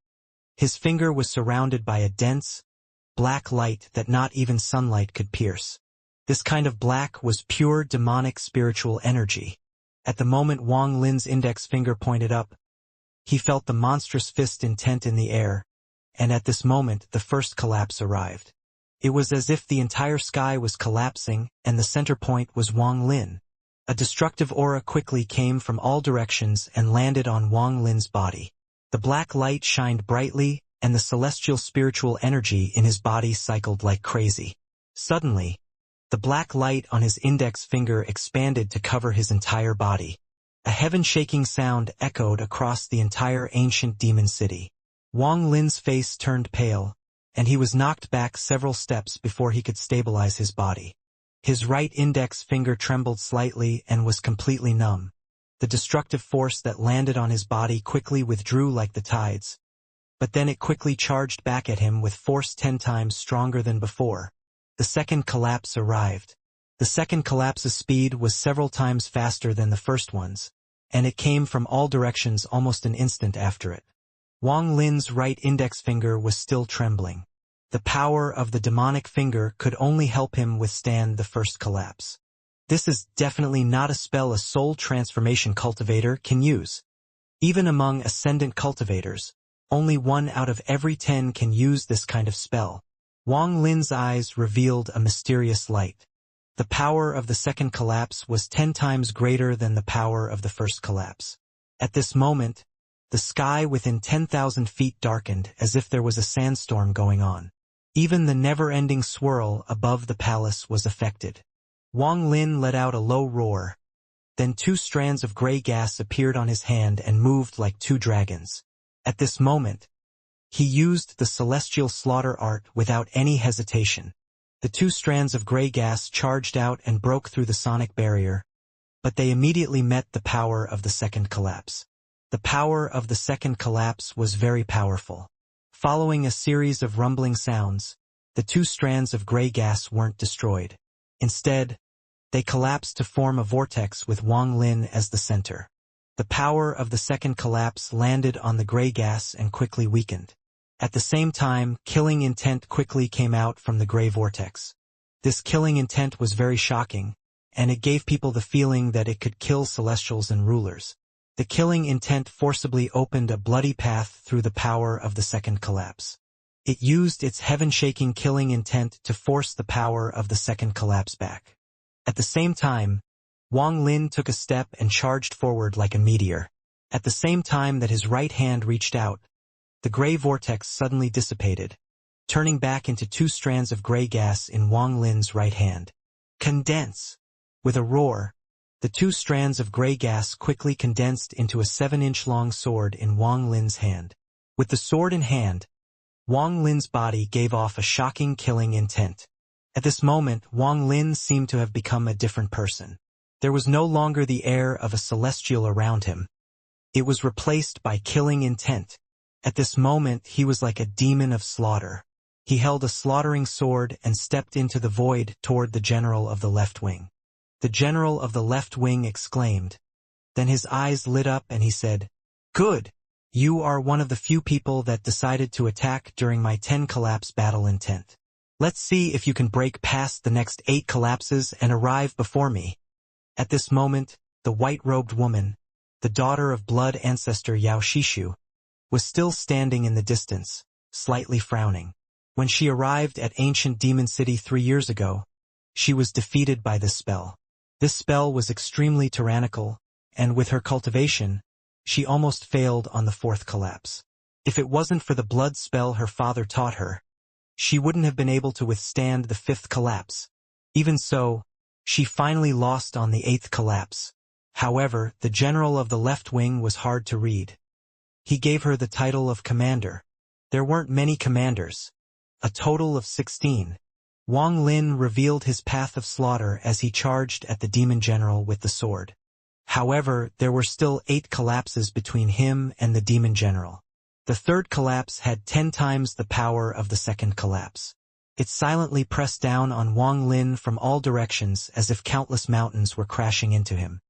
his finger was surrounded by a dense, black light that not even sunlight could pierce. This kind of black was pure demonic spiritual energy. At the moment Wang Lin's index finger pointed up, he felt the monstrous fist intent in the air, and at this moment the first collapse arrived. It was as if the entire sky was collapsing and the center point was Wang Lin. A destructive aura quickly came from all directions and landed on Wang Lin's body. The black light shined brightly, and the celestial spiritual energy in his body cycled like crazy. Suddenly, the black light on his index finger expanded to cover his entire body. A heaven-shaking sound echoed across the entire ancient demon city. Wang Lin's face turned pale, and he was knocked back several steps before he could stabilize his body. His right index finger trembled slightly and was completely numb. The destructive force that landed on his body quickly withdrew like the tides, but then it quickly charged back at him with force 10 times stronger than before. The second collapse arrived. The second collapse's speed was several times faster than the first one's, and it came from all directions almost an instant after it. Wang Lin's right index finger was still trembling. The power of the demonic finger could only help him withstand the first collapse. This is definitely not a spell a soul transformation cultivator can use. Even among ascendant cultivators, only 1 out of every 10 can use this kind of spell. Wang Lin's eyes revealed a mysterious light. The power of the second collapse was 10 times greater than the power of the first collapse. At this moment, the sky within 10,000 feet darkened as if there was a sandstorm going on. Even the never-ending swirl above the palace was affected. Wang Lin let out a low roar. Then 2 strands of gray gas appeared on his hand and moved like 2 dragons. At this moment, he used the celestial slaughter art without any hesitation. The 2 strands of gray gas charged out and broke through the sonic barrier, but they immediately met the power of the second collapse. The power of the second collapse was very powerful. Following a series of rumbling sounds, the 2 strands of gray gas weren't destroyed. Instead, they collapsed to form a vortex with Wang Lin as the center. The power of the second collapse landed on the gray gas and quickly weakened. At the same time, killing intent quickly came out from the gray vortex. This killing intent was very shocking, and it gave people the feeling that it could kill celestials and rulers. The killing intent forcibly opened a bloody path through the power of the second collapse. It used its heaven-shaking killing intent to force the power of the second collapse back. At the same time, Wang Lin took a step and charged forward like a meteor. At the same time that his right hand reached out, the gray vortex suddenly dissipated, turning back into 2 strands of gray gas in Wang Lin's right hand. Condense! With a roar, the 2 strands of gray gas quickly condensed into a 7-inch-long sword in Wang Lin's hand. With the sword in hand, Wang Lin's body gave off a shocking killing intent. At this moment, Wang Lin seemed to have become a different person. There was no longer the air of a celestial around him. It was replaced by killing intent. At this moment, he was like a demon of slaughter. He held a slaughtering sword and stepped into the void toward the general of the left wing. The general of the left wing exclaimed. Then his eyes lit up and he said, "Good! You are one of the few people that decided to attack during my 10 collapse battle intent. Let's see if you can break past the next 8 collapses and arrive before me." At this moment, the white-robed woman, the daughter of blood ancestor Yao Shishu, was still standing in the distance, slightly frowning. When she arrived at ancient demon city 3 years ago, she was defeated by this spell. This spell was extremely tyrannical, and with her cultivation, she almost failed on the 4th collapse. If it wasn't for the blood spell her father taught her, she wouldn't have been able to withstand the 5th collapse. Even so, she finally lost on the 8th collapse. However, the general of the left wing was hard to read. He gave her the title of commander. There weren't many commanders. A total of 16. Wang Lin revealed his path of slaughter as he charged at the demon general with the sword. However, there were still 8 collapses between him and the demon general. The 3rd collapse had 10 times the power of the 2nd collapse. It silently pressed down on Wang Lin from all directions as if countless mountains were crashing into him.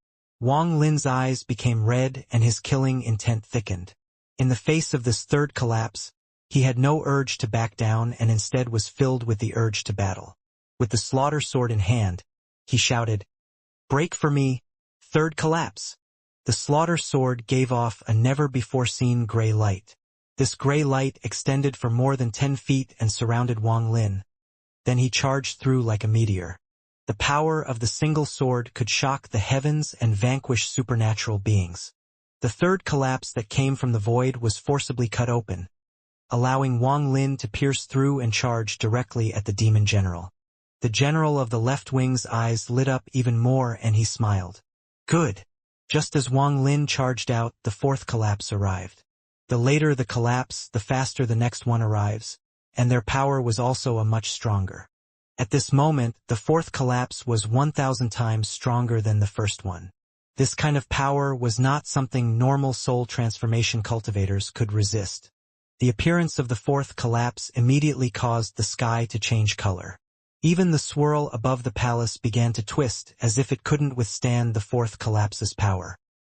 Wang Lin's eyes became red and his killing intent thickened. In the face of this 3rd collapse, he had no urge to back down and instead was filled with the urge to battle. With the slaughter sword in hand, he shouted, "Break for me, 3rd collapse." The slaughter sword gave off a never-before-seen gray light. This gray light extended for more than 10 feet and surrounded Wang Lin. Then he charged through like a meteor. The power of the single sword could shock the heavens and vanquish supernatural beings. The 3rd collapse that came from the void was forcibly cut open, allowing Wang Lin to pierce through and charge directly at the demon general. The general of the left wing's eyes lit up even more and he smiled. "Good. Just as Wang Lin charged out, the fourth collapse arrived. The later the collapse, the faster the next one arrives, and their power was also much stronger. At this moment, the fourth collapse was 1,000 times stronger than the first one. This kind of power was not something normal soul transformation cultivators could resist. The appearance of the fourth collapse immediately caused the sky to change color. Even the swirl above the palace began to twist as if it couldn't withstand the fourth collapse's power.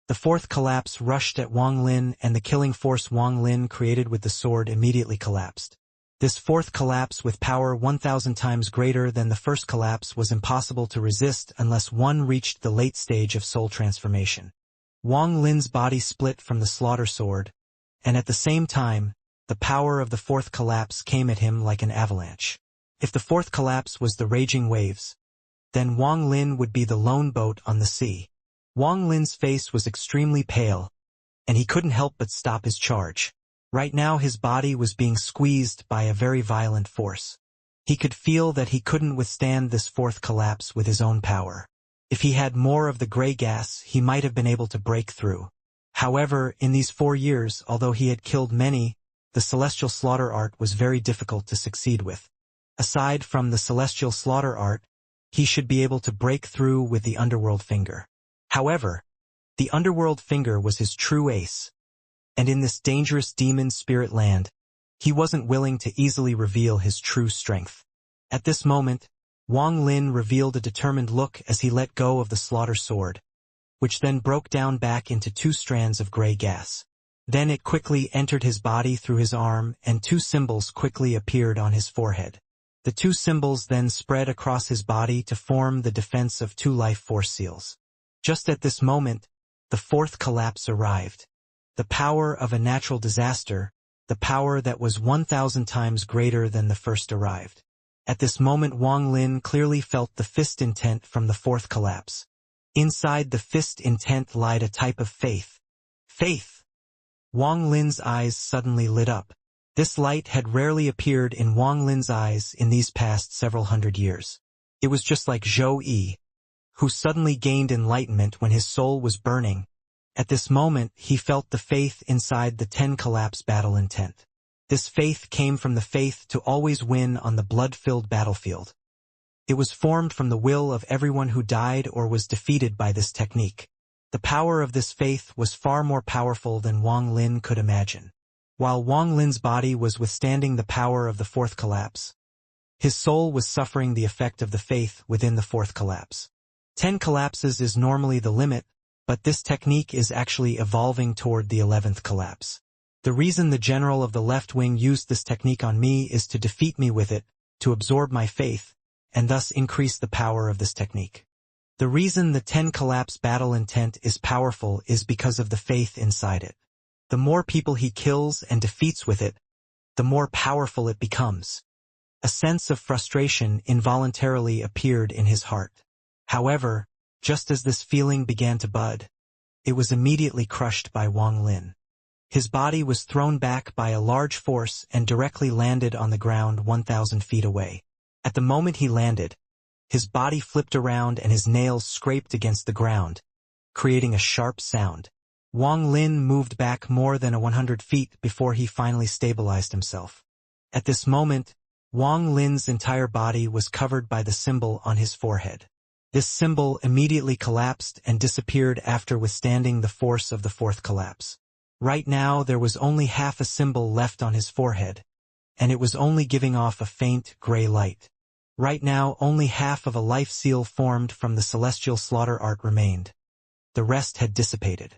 The fourth collapse rushed at Wang Lin, and the killing force Wang Lin created with the sword immediately collapsed. This fourth collapse with power 1,000 times greater than the first collapse was impossible to resist unless one reached the late stage of soul transformation. Wang Lin's body split from the slaughter sword, and at the same time, the power of the fourth collapse came at him like an avalanche. If the fourth collapse was the raging waves, then Wang Lin would be the lone boat on the sea. Wang Lin's face was extremely pale, and he couldn't help but stop his charge. Right now his body was being squeezed by a very violent force. He could feel that he couldn't withstand this fourth collapse with his own power. If he had more of the gray gas, he might have been able to break through. However, in these 4 years, although he had killed many, the celestial slaughter art was very difficult to succeed with. Aside from the celestial slaughter art, he should be able to break through with the underworld finger. However, the underworld finger was his true ace, and in this dangerous demon spirit land, he wasn't willing to easily reveal his true strength. At this moment, Wang Lin revealed a determined look as he let go of the slaughter sword, which then broke down back into 2 strands of gray gas. Then it quickly entered his body through his arm, and 2 symbols quickly appeared on his forehead. The 2 symbols then spread across his body to form the defense of 2 life force seals. Just at this moment, the fourth collapse arrived. The power of a natural disaster, the power that was 1,000 times greater than the first arrived. At this moment Wang Lin clearly felt the fist intent from the fourth collapse. Inside the fist intent lied a type of faith. Faith! Wang Lin's eyes suddenly lit up. This light had rarely appeared in Wang Lin's eyes in these past several hundred years. It was just like Zhou Yi, who suddenly gained enlightenment when his soul was burning. At this moment, he felt the faith inside the 10 collapse battle intent. This faith came from the faith to always win on the blood-filled battlefield. It was formed from the will of everyone who died or was defeated by this technique. The power of this faith was far more powerful than Wang Lin could imagine. While Wang Lin's body was withstanding the power of the fourth collapse, his soul was suffering the effect of the faith within the fourth collapse. 10 collapses is normally the limit, but this technique is actually evolving toward the 11th collapse. The reason the general of the left wing used this technique on me is to defeat me with it, to absorb my faith, and thus increase the power of this technique. The reason the 10 collapse battle intent is powerful is because of the faith inside it. The more people he kills and defeats with it, the more powerful it becomes. A sense of frustration involuntarily appeared in his heart. However, just as this feeling began to bud, it was immediately crushed by Wang Lin. His body was thrown back by a large force and directly landed on the ground 1,000 feet away. At the moment he landed, his body flipped around and his nails scraped against the ground, creating a sharp sound. Wang Lin moved back more than 100 feet before he finally stabilized himself. At this moment, Wang Lin's entire body was covered by the symbol on his forehead. This symbol immediately collapsed and disappeared after withstanding the force of the fourth collapse. Right now there was only half a symbol left on his forehead, and it was only giving off a faint gray light. Right now only half of a life seal formed from the celestial slaughter art remained. The rest had dissipated.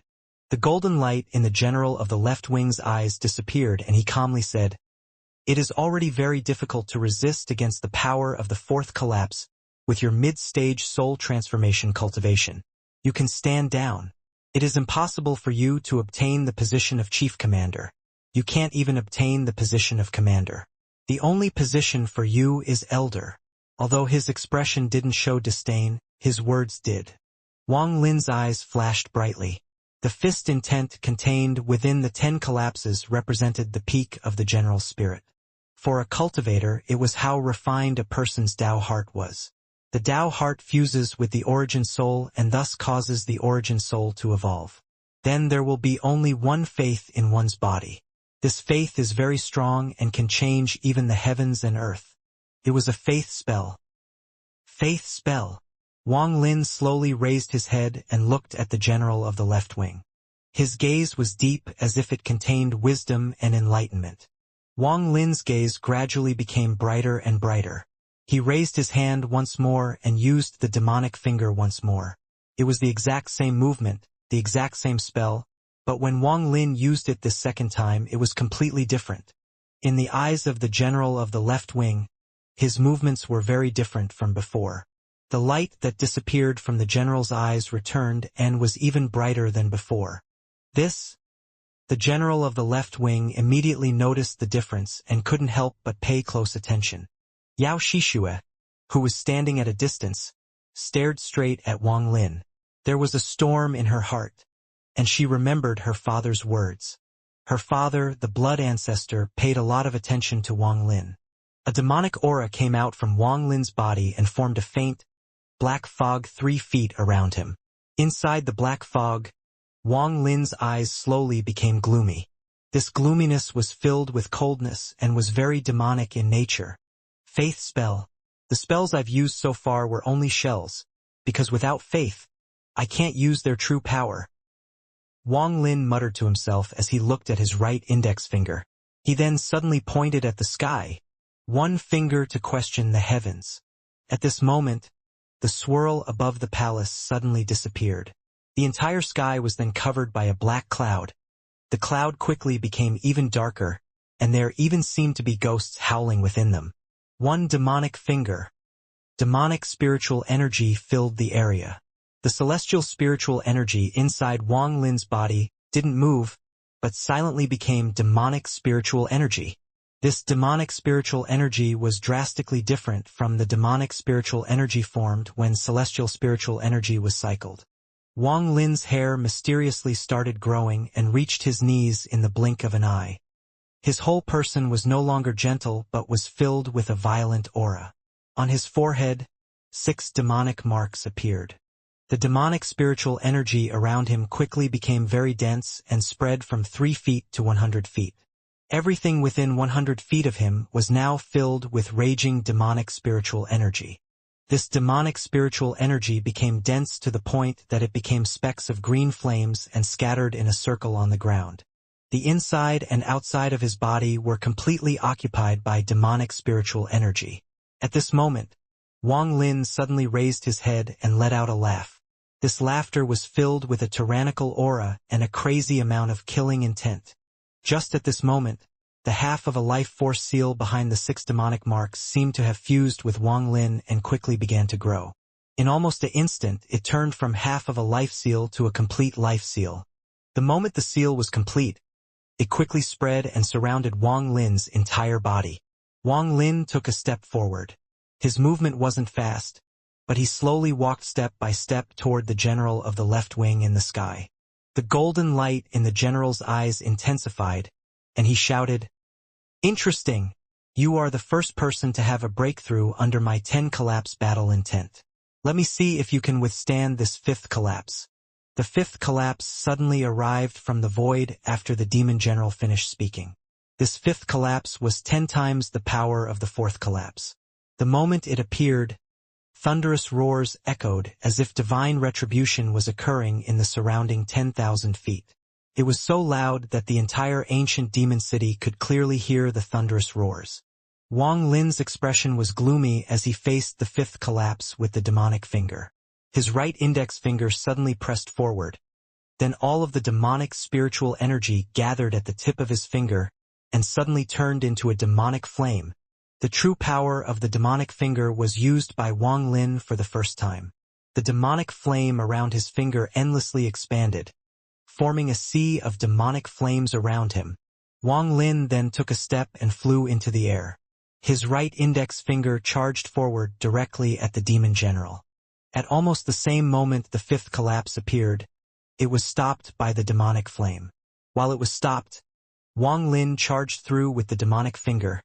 The golden light in the general of the left wing's eyes disappeared, and he calmly said, "It is already very difficult to resist against the power of the fourth collapse with your mid-stage soul transformation cultivation. You can stand down. It is impossible for you to obtain the position of chief commander. You can't even obtain the position of commander. The only position for you is elder." Although his expression didn't show disdain, his words did. Wang Lin's eyes flashed brightly. The fist intent contained within the 10 collapses represented the peak of the general spirit. For a cultivator, it was how refined a person's Tao heart was. The Tao heart fuses with the origin soul and thus causes the origin soul to evolve. Then there will be only one faith in one's body. This faith is very strong and can change even the heavens and earth. It was a faith spell. Faith spell. Wang Lin slowly raised his head and looked at the general of the left wing. His gaze was deep as if it contained wisdom and enlightenment. Wang Lin's gaze gradually became brighter and brighter. He raised his hand once more and used the demonic finger once more. It was the exact same movement, the exact same spell, but when Wang Lin used it this second time it was completely different. In the eyes of the general of the left wing, his movements were very different from before. The light that disappeared from the general's eyes returned and was even brighter than before. The general of the left wing immediately noticed the difference and couldn't help but pay close attention. Yao Shixue, who was standing at a distance, stared straight at Wang Lin. There was a storm in her heart, and she remembered her father's words. Her father, the blood ancestor, paid a lot of attention to Wang Lin. A demonic aura came out from Wang Lin's body and formed a faint, black fog 3 feet around him. Inside the black fog, Wang Lin's eyes slowly became gloomy. This gloominess was filled with coldness and was very demonic in nature. Faith spell. The spells I've used so far were only shells, because without faith, I can't use their true power. Wang Lin muttered to himself as he looked at his right index finger. He then suddenly pointed at the sky, one finger to question the heavens. At this moment, the swirl above the palace suddenly disappeared. The entire sky was then covered by a black cloud. The cloud quickly became even darker, and there even seemed to be ghosts howling within them. One demonic finger. Demonic spiritual energy filled the area. The celestial spiritual energy inside Wang Lin's body didn't move, but silently became demonic spiritual energy. This demonic spiritual energy was drastically different from the demonic spiritual energy formed when celestial spiritual energy was cycled. Wang Lin's hair mysteriously started growing and reached his knees in the blink of an eye. His whole person was no longer gentle but was filled with a violent aura. On his forehead, 6 demonic marks appeared. The demonic spiritual energy around him quickly became very dense and spread from 3 feet to 100 feet. Everything within 100 feet of him was now filled with raging demonic spiritual energy. This demonic spiritual energy became dense to the point that it became specks of green flames and scattered in a circle on the ground. The inside and outside of his body were completely occupied by demonic spiritual energy. At this moment, Wang Lin suddenly raised his head and let out a laugh. This laughter was filled with a tyrannical aura and a crazy amount of killing intent. Just at this moment, the half of a life force seal behind the 6 demonic marks seemed to have fused with Wang Lin and quickly began to grow. In almost an instant, it turned from half of a life seal to a complete life seal. The moment the seal was complete, it quickly spread and surrounded Wang Lin's entire body. Wang Lin took a step forward. His movement wasn't fast, but he slowly walked step by step toward the general of the left wing in the sky. The golden light in the general's eyes intensified, and he shouted, "Interesting! You are the first person to have a breakthrough under my 10 collapse battle intent. Let me see if you can withstand this 5th collapse." The 5th collapse suddenly arrived from the void after the demon general finished speaking. This 5th collapse was 10 times the power of the 4th collapse. The moment it appeared, thunderous roars echoed as if divine retribution was occurring in the surrounding 10,000 feet. It was so loud that the entire ancient demon city could clearly hear the thunderous roars. Wang Lin's expression was gloomy as he faced the 5th collapse with the demonic finger. His right index finger suddenly pressed forward. Then all of the demonic spiritual energy gathered at the tip of his finger and suddenly turned into a demonic flame. The true power of the demonic finger was used by Wang Lin for the first time. The demonic flame around his finger endlessly expanded, forming a sea of demonic flames around him. Wang Lin then took a step and flew into the air. His right index finger charged forward directly at the demon general. At almost the same moment the 5th collapse appeared, it was stopped by the demonic flame. While it was stopped, Wang Lin charged through with the demonic finger,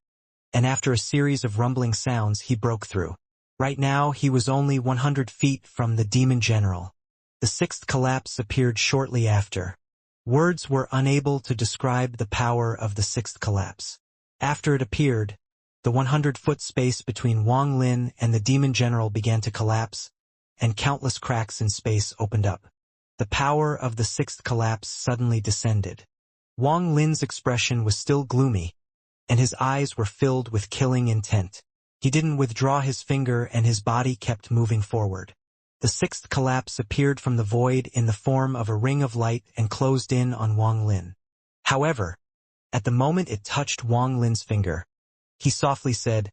and after a series of rumbling sounds he broke through. Right now, he was only 100 feet from the demon general. The sixth collapse appeared shortly after. Words were unable to describe the power of the sixth collapse. After it appeared, the 100-foot space between Wang Lin and the demon general began to collapse, and countless cracks in space opened up. The power of the sixth collapse suddenly descended. Wang Lin's expression was still gloomy, and his eyes were filled with killing intent. He didn't withdraw his finger and his body kept moving forward. The sixth collapse appeared from the void in the form of a ring of light and closed in on Wang Lin. However, at the moment it touched Wang Lin's finger, he softly said,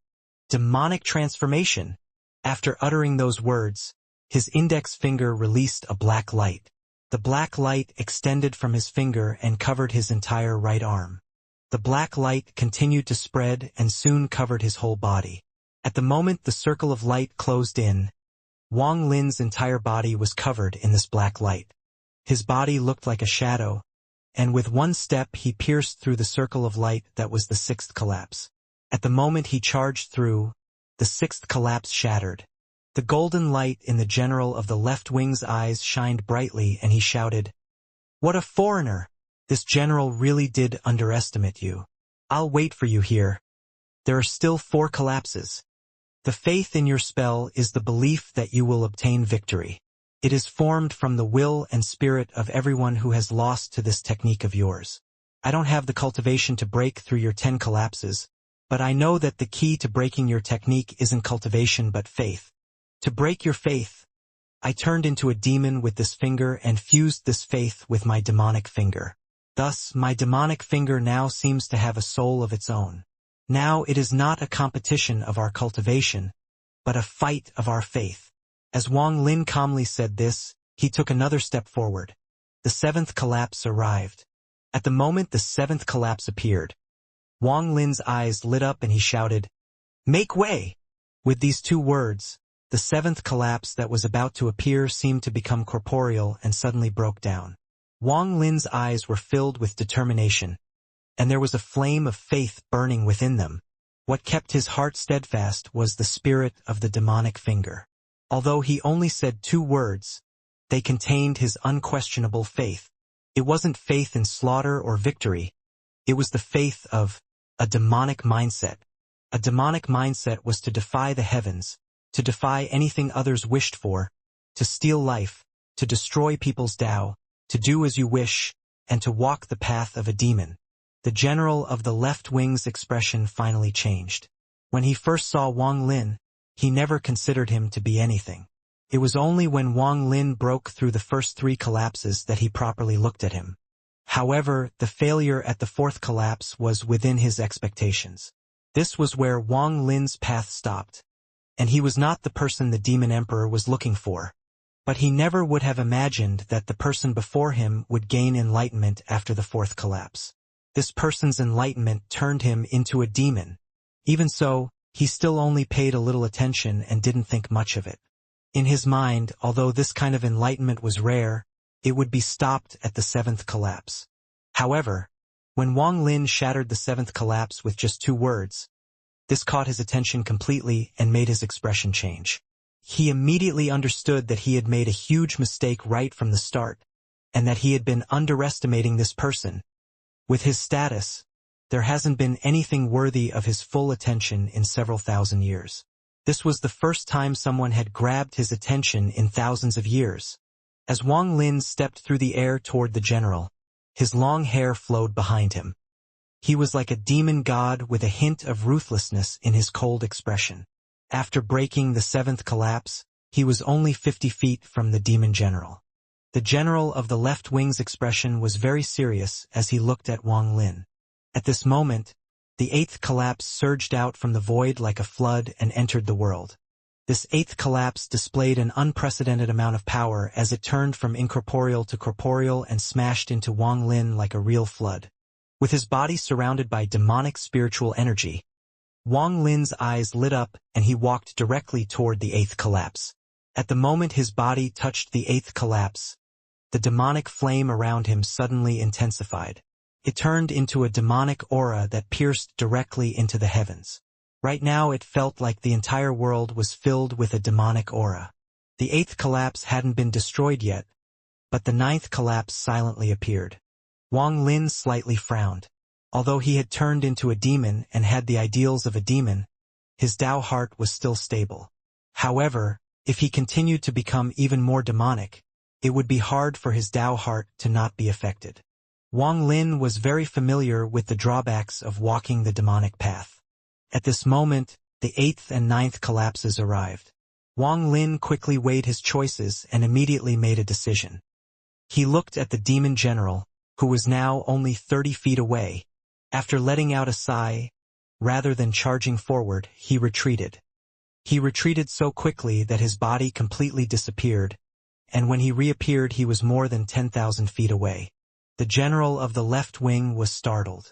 "Demonic transformation." After uttering those words, his index finger released a black light. The black light extended from his finger and covered his entire right arm. The black light continued to spread and soon covered his whole body. At the moment the circle of light closed in, Wang Lin's entire body was covered in this black light. His body looked like a shadow, and with one step he pierced through the circle of light that was the sixth collapse. At the moment he charged through, the sixth collapse shattered. The golden light in the general of the left wing's eyes shined brightly and he shouted, "What a foreigner! This general really did underestimate you. I'll wait for you here. There are still 4 collapses. The faith in your spell is the belief that you will obtain victory. It is formed from the will and spirit of everyone who has lost to this technique of yours. I don't have the cultivation to break through your 10 collapses, but I know that the key to breaking your technique isn't cultivation but faith. To break your faith, I turned into a demon with this finger and fused this faith with my demonic finger. Thus, my demonic finger now seems to have a soul of its own. Now it is not a competition of our cultivation, but a fight of our faith." As Wang Lin calmly said this, he took another step forward. The 7th collapse arrived. At the moment the 7th collapse appeared, Wang Lin's eyes lit up and he shouted, "Make way!" With these 2 words, the 7th collapse that was about to appear seemed to become corporeal and suddenly broke down. Wang Lin's eyes were filled with determination, and there was a flame of faith burning within them. What kept his heart steadfast was the spirit of the demonic finger. Although he only said 2 words, they contained his unquestionable faith. It wasn't faith in slaughter or victory. It was the faith of a demonic mindset. A demonic mindset was to defy the heavens, to defy anything others wished for, to steal life, to destroy people's Tao, to do as you wish, and to walk the path of a demon. The general of the left wing's expression finally changed. When he first saw Wang Lin, he never considered him to be anything. It was only when Wang Lin broke through the first 3 collapses that he properly looked at him. However, the failure at the 4th collapse was within his expectations. This was where Wang Lin's path stopped, and he was not the person the Demon Emperor was looking for. But he never would have imagined that the person before him would gain enlightenment after the 4th collapse. This person's enlightenment turned him into a demon. Even so, he still only paid a little attention and didn't think much of it. In his mind, although this kind of enlightenment was rare, it would be stopped at the 7th collapse. However, when Wang Lin shattered the 7th collapse with just 2 words, this caught his attention completely and made his expression change. He immediately understood that he had made a huge mistake right from the start, and that he had been underestimating this person. With his status, there hasn't been anything worthy of his full attention in several thousand years. This was the first time someone had grabbed his attention in thousands of years. As Wang Lin stepped through the air toward the general, his long hair flowed behind him. He was like a demon god with a hint of ruthlessness in his cold expression. After breaking the 7th collapse, he was only 50 feet from the demon general. The general of the left wing's expression was very serious as he looked at Wang Lin. At this moment, the 8th collapse surged out from the void like a flood and entered the world. This 8th collapse displayed an unprecedented amount of power as it turned from incorporeal to corporeal and smashed into Wang Lin like a real flood. With his body surrounded by demonic spiritual energy, Wang Lin's eyes lit up and he walked directly toward the 8th collapse. At the moment his body touched the 8th collapse, the demonic flame around him suddenly intensified. It turned into a demonic aura that pierced directly into the heavens. Right now it felt like the entire world was filled with a demonic aura. The 8th collapse hadn't been destroyed yet, but the 9th collapse silently appeared. Wang Lin slightly frowned. Although he had turned into a demon and had the ideals of a demon, his Tao heart was still stable. However, if he continued to become even more demonic, it would be hard for his Tao heart to not be affected. Wang Lin was very familiar with the drawbacks of walking the demonic path. At this moment, the 8th and 9th collapses arrived. Wang Lin quickly weighed his choices and immediately made a decision. He looked at the demon general, who was now only 30 feet away. After letting out a sigh, rather than charging forward, he retreated. He retreated so quickly that his body completely disappeared, and when he reappeared he was more than 10,000 feet away. The general of the left wing was startled.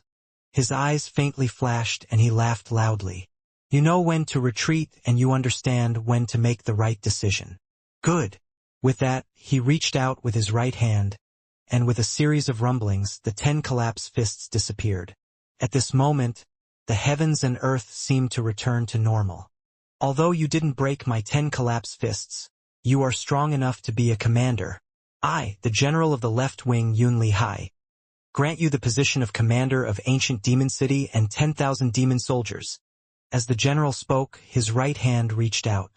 His eyes faintly flashed and he laughed loudly. You know when to retreat and you understand when to make the right decision. Good. With that, he reached out with his right hand, and with a series of rumblings, the 10 collapse fists disappeared. At this moment, the heavens and earth seemed to return to normal. Although you didn't break my 10 collapse fists, you are strong enough to be a commander. I, the general of the left wing Yun Lihai, grant you the position of commander of ancient demon city and 10,000 demon soldiers. As the general spoke, his right hand reached out.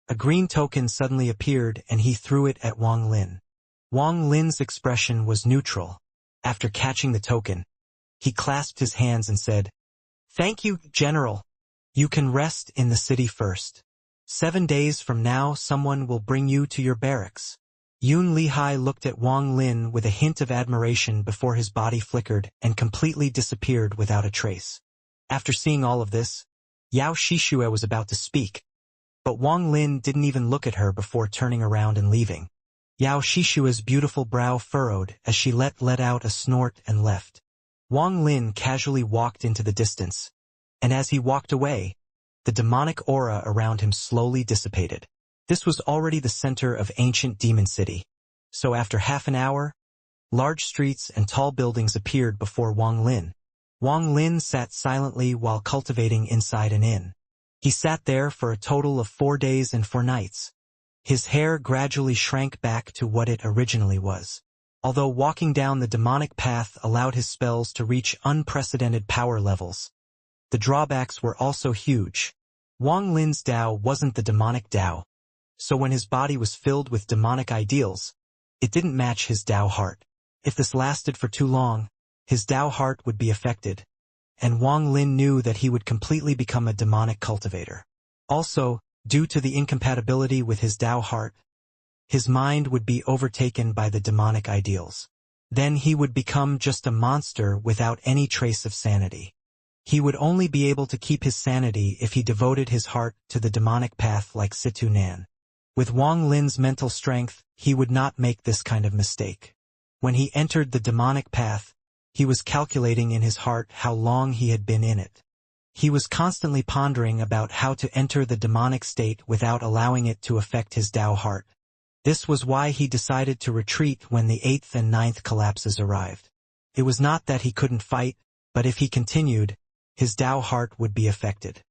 A green token suddenly appeared and he threw it at Wang Lin. Wang Lin's expression was neutral. After catching the token, he clasped his hands and said, "Thank you, General. You can rest in the city first. 7 days from now someone will bring you to your barracks." Yun Lihai looked at Wang Lin with a hint of admiration before his body flickered and completely disappeared without a trace. After seeing all of this, Yao Shixue was about to speak, but Wang Lin didn't even look at her before turning around and leaving. Yao Shixue's beautiful brow furrowed as she let out a snort and left. Wang Lin casually walked into the distance, and as he walked away, the demonic aura around him slowly dissipated. This was already the center of ancient demon city, so after half an hour, large streets and tall buildings appeared before Wang Lin. Wang Lin sat silently while cultivating inside an inn. He sat there for a total of 4 days and 4 nights. His hair gradually shrank back to what it originally was. Although walking down the demonic path allowed his spells to reach unprecedented power levels, the drawbacks were also huge. Wang Lin's Tao wasn't the demonic Tao, so when his body was filled with demonic ideals, it didn't match his Tao heart. If this lasted for too long, his Tao heart would be affected, and Wang Lin knew that he would completely become a demonic cultivator. Also, due to the incompatibility with his Tao heart, his mind would be overtaken by the demonic ideals. Then he would become just a monster without any trace of sanity. He would only be able to keep his sanity if he devoted his heart to the demonic path like Situ Nan. With Wang Lin's mental strength, he would not make this kind of mistake. When he entered the demonic path, he was calculating in his heart how long he had been in it. He was constantly pondering about how to enter the demonic state without allowing it to affect his Tao heart. This was why he decided to retreat when the 8th and 9th collapses arrived. It was not that he couldn't fight, but if he continued, his Tao heart would be affected.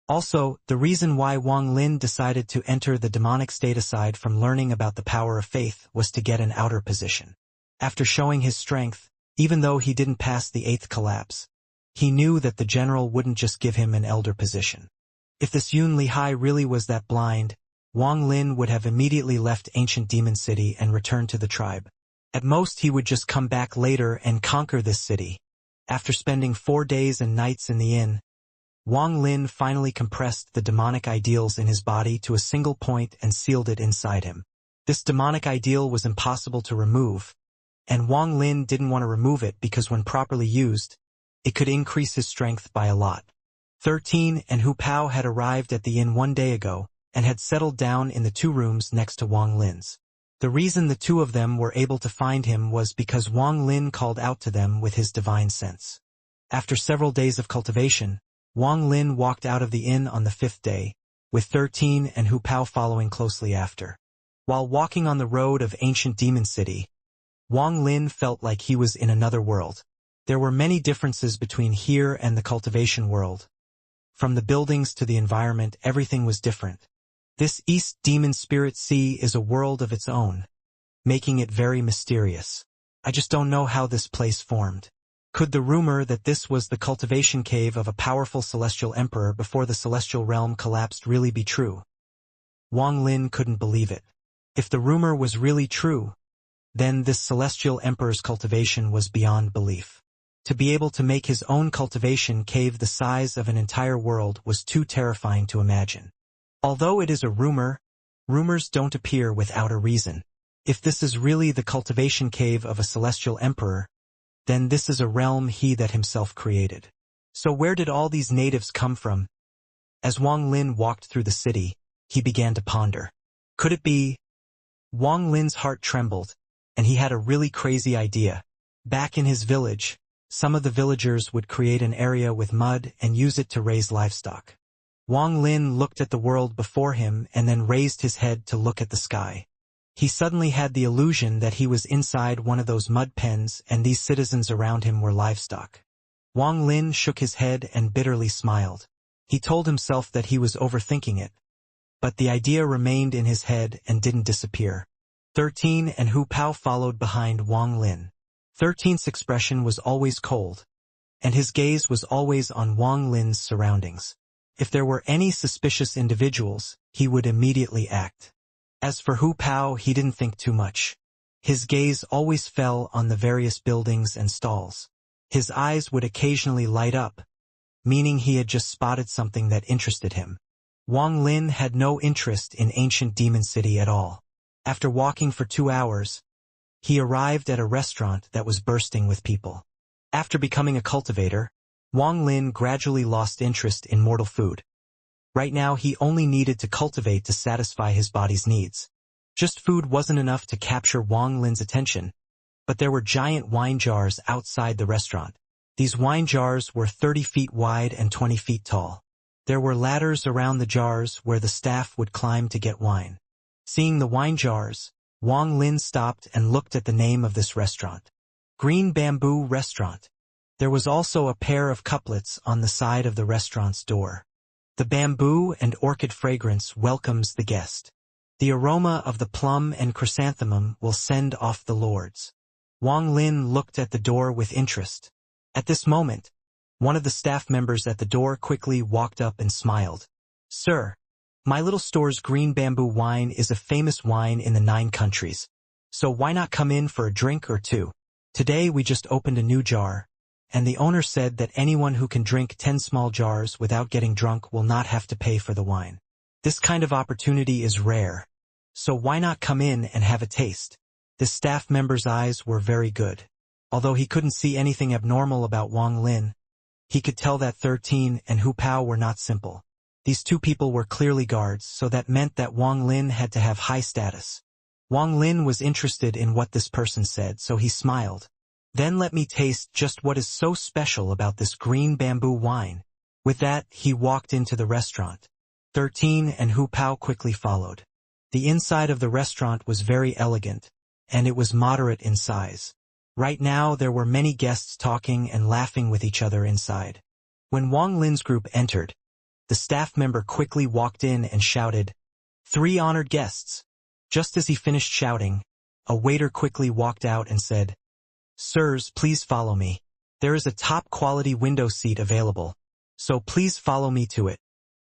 Also, the reason why Wang Lin decided to enter the demonic state aside from learning about the power of faith was to get an outer position. After showing his strength, even though he didn't pass the 8th collapse, he knew that the general wouldn't just give him an elder position. If this Yun Lihai really was that blind, Wang Lin would have immediately left ancient demon city and returned to the tribe. At most he would just come back later and conquer this city. After spending 4 days and nights in the inn, Wang Lin finally compressed the demonic ideals in his body to a single point and sealed it inside him. This demonic ideal was impossible to remove, and Wang Lin didn't want to remove it because when properly used, it could increase his strength by a lot. 13 and Hu Pao had arrived at the inn 1 day ago and had settled down in the 2 rooms next to Wang Lin's. The reason the 2 of them were able to find him was because Wang Lin called out to them with his divine sense. After several days of cultivation, Wang Lin walked out of the inn on the 5th day, with 13 and Hu Pao following closely after. While walking on the road of ancient demon city, Wang Lin felt like he was in another world. There were many differences between here and the cultivation world. From the buildings to the environment, everything was different. This East Demon Spirit Sea is a world of its own, making it very mysterious. I just don't know how this place formed. Could the rumor that this was the cultivation cave of a powerful celestial emperor before the celestial realm collapsed really be true? Wang Lin couldn't believe it. If the rumor was really true, then this celestial emperor's cultivation was beyond belief. To be able to make his own cultivation cave the size of an entire world was too terrifying to imagine. Although it is a rumor, rumors don't appear without a reason. If this is really the cultivation cave of a celestial emperor, then this is a realm he that himself created. So where did all these natives come from? As Wang Lin walked through the city, he began to ponder. Could it be? Wang Lin's heart trembled, and he had a really crazy idea. Back in his village, some of the villagers would create an area with mud and use it to raise livestock. Wang Lin looked at the world before him and then raised his head to look at the sky. He suddenly had the illusion that he was inside one of those mud pens and these citizens around him were livestock. Wang Lin shook his head and bitterly smiled. He told himself that he was overthinking it, but the idea remained in his head and didn't disappear. 13 and Hu Pao followed behind Wang Lin. 13's expression was always cold, and his gaze was always on Wang Lin's surroundings. If there were any suspicious individuals, he would immediately act. As for Hu Pao, he didn't think too much. His gaze always fell on the various buildings and stalls. His eyes would occasionally light up, meaning he had just spotted something that interested him. Wang Lin had no interest in ancient Demon City at all. After walking for 2 hours, he arrived at a restaurant that was bursting with people. After becoming a cultivator, Wang Lin gradually lost interest in mortal food. Right now he only needed to cultivate to satisfy his body's needs. Just food wasn't enough to capture Wang Lin's attention, but there were giant wine jars outside the restaurant. These wine jars were 30 feet wide and 20 feet tall. There were ladders around the jars where the staff would climb to get wine. Seeing the wine jars, Wang Lin stopped and looked at the name of this restaurant. Green Bamboo Restaurant. There was also a pair of couplets on the side of the restaurant's door. The bamboo and orchid fragrance welcomes the guest. The aroma of the plum and chrysanthemum will send off the lords. Wang Lin looked at the door with interest. At this moment, one of the staff members at the door quickly walked up and smiled. "Sir, my little store's green bamboo wine is a famous wine in the 9 countries. So why not come in for a drink or two? Today we just opened a new jar, and the owner said that anyone who can drink 10 small jars without getting drunk will not have to pay for the wine. This kind of opportunity is rare. So why not come in and have a taste?" This staff member's eyes were very good. Although he couldn't see anything abnormal about Wang Lin, he could tell that 13 and Hu Pao were not simple. These 2 people were clearly guards, so that meant that Wang Lin had to have high status. Wang Lin was interested in what this person said, so he smiled. "Then let me taste just what is so special about this green bamboo wine." With that, he walked into the restaurant. 13 and Hu Pao quickly followed. The inside of the restaurant was very elegant, and it was moderate in size. Right now there were many guests talking and laughing with each other inside. When Wang Lin's group entered, the staff member quickly walked in and shouted, "3 honored guests." Just as he finished shouting, a waiter quickly walked out and said, "Sirs, please follow me. There is a top-quality window seat available, so please follow me to it."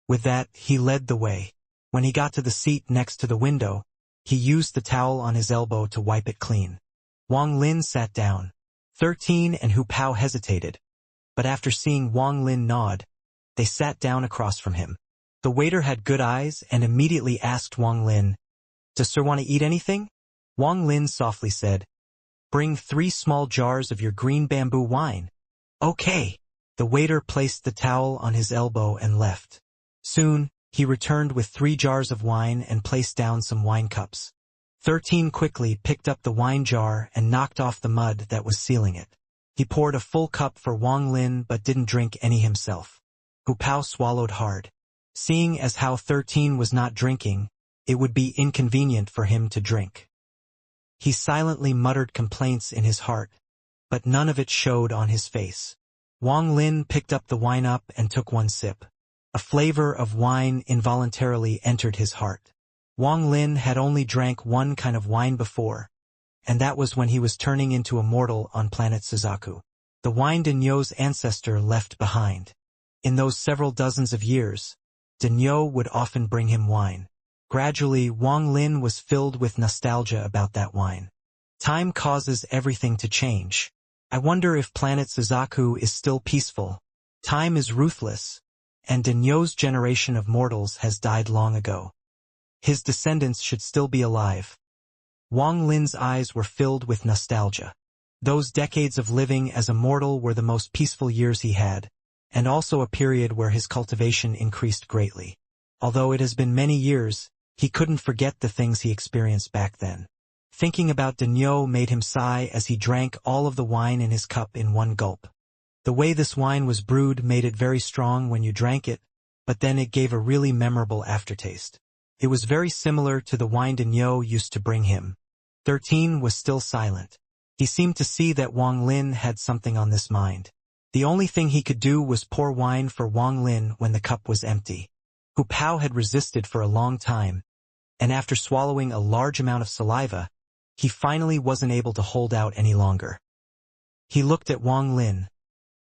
With that, he led the way. When he got to the seat next to the window, he used the towel on his elbow to wipe it clean. Wang Lin sat down. 13 and Hu Pao hesitated, but after seeing Wang Lin nod, they sat down across from him. The waiter had good eyes and immediately asked Wang Lin, "Does sir want to eat anything?" Wang Lin softly said, "Bring 3 small jars of your green bamboo wine." "Okay." The waiter placed the towel on his elbow and left. Soon, he returned with 3 jars of wine and placed down some wine cups. 13 quickly picked up the wine jar and knocked off the mud that was sealing it. He poured a full cup for Wang Lin but didn't drink any himself. Hu Pao swallowed hard. Seeing as how 13 was not drinking, it would be inconvenient for him to drink. He silently muttered complaints in his heart, but none of it showed on his face. Wang Lin picked up the wine and took 1 sip. A flavor of wine involuntarily entered his heart. Wang Lin had only drank one kind of wine before, and that was when he was turning into Immortal on planet Suzaku. The wine Denyo's ancestor left behind. In those several dozens of years, Denyo would often bring him wine. Gradually, Wang Lin was filled with nostalgia about that wine. Time causes everything to change. I wonder if planet Suzaku is still peaceful. Time is ruthless, and Denyo's generation of mortals has died long ago. His descendants should still be alive. Wang Lin's eyes were filled with nostalgia. Those decades of living as a mortal were the most peaceful years he had, and also a period where his cultivation increased greatly. Although it has been many years, he couldn't forget the things he experienced back then. Thinking about Denyo made him sigh as he drank all of the wine in his cup in one gulp. The way this wine was brewed made it very strong when you drank it, but then it gave a really memorable aftertaste. It was very similar to the wine Denyo used to bring him. 13 was still silent. He seemed to see that Wang Lin had something on this mind. The only thing he could do was pour wine for Wang Lin when the cup was empty. Hu Pao had resisted for a long time, and after swallowing a large amount of saliva, he finally wasn't able to hold out any longer. He looked at Wang Lin.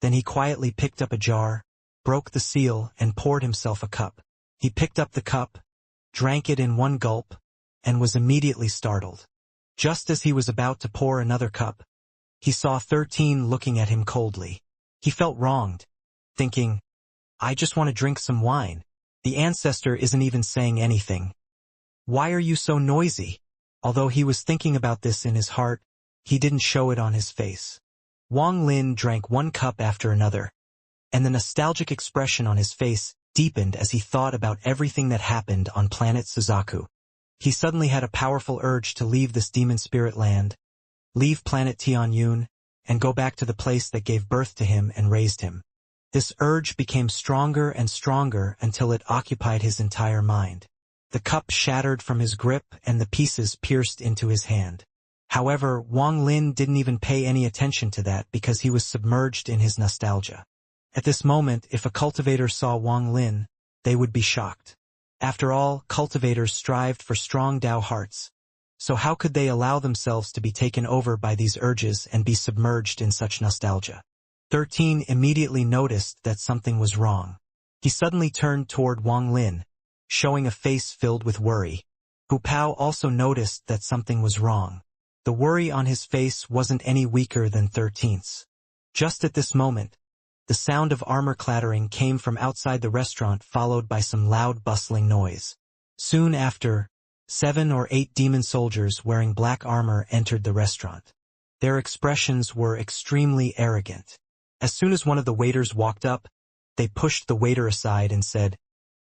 Then he quietly picked up a jar, broke the seal, and poured himself a cup. He picked up the cup, drank it in one gulp, and was immediately startled. Just as he was about to pour another cup, he saw 13 looking at him coldly. He felt wronged, thinking, I just want to drink some wine. The ancestor isn't even saying anything. Why are you so noisy? Although he was thinking about this in his heart, he didn't show it on his face. Wang Lin drank one cup after another, and the nostalgic expression on his face deepened as he thought about everything that happened on planet Suzaku. He suddenly had a powerful urge to leave this demon spirit land, leave planet Tianyun, and go back to the place that gave birth to him and raised him. This urge became stronger and stronger until it occupied his entire mind. The cup shattered from his grip and the pieces pierced into his hand. However, Wang Lin didn't even pay any attention to that because he was submerged in his nostalgia. At this moment, if a cultivator saw Wang Lin, they would be shocked. After all, cultivators strived for strong Dao hearts. So how could they allow themselves to be taken over by these urges and be submerged in such nostalgia? 13 immediately noticed that something was wrong. He suddenly turned toward Wang Lin, showing a face filled with worry. Hu Pao also noticed that something was wrong. The worry on his face wasn't any weaker than 13's. Just at this moment, the sound of armor clattering came from outside the restaurant, followed by some loud bustling noise. Soon after, 7 or 8 demon soldiers wearing black armor entered the restaurant. Their expressions were extremely arrogant. As soon as one of the waiters walked up, they pushed the waiter aside and said,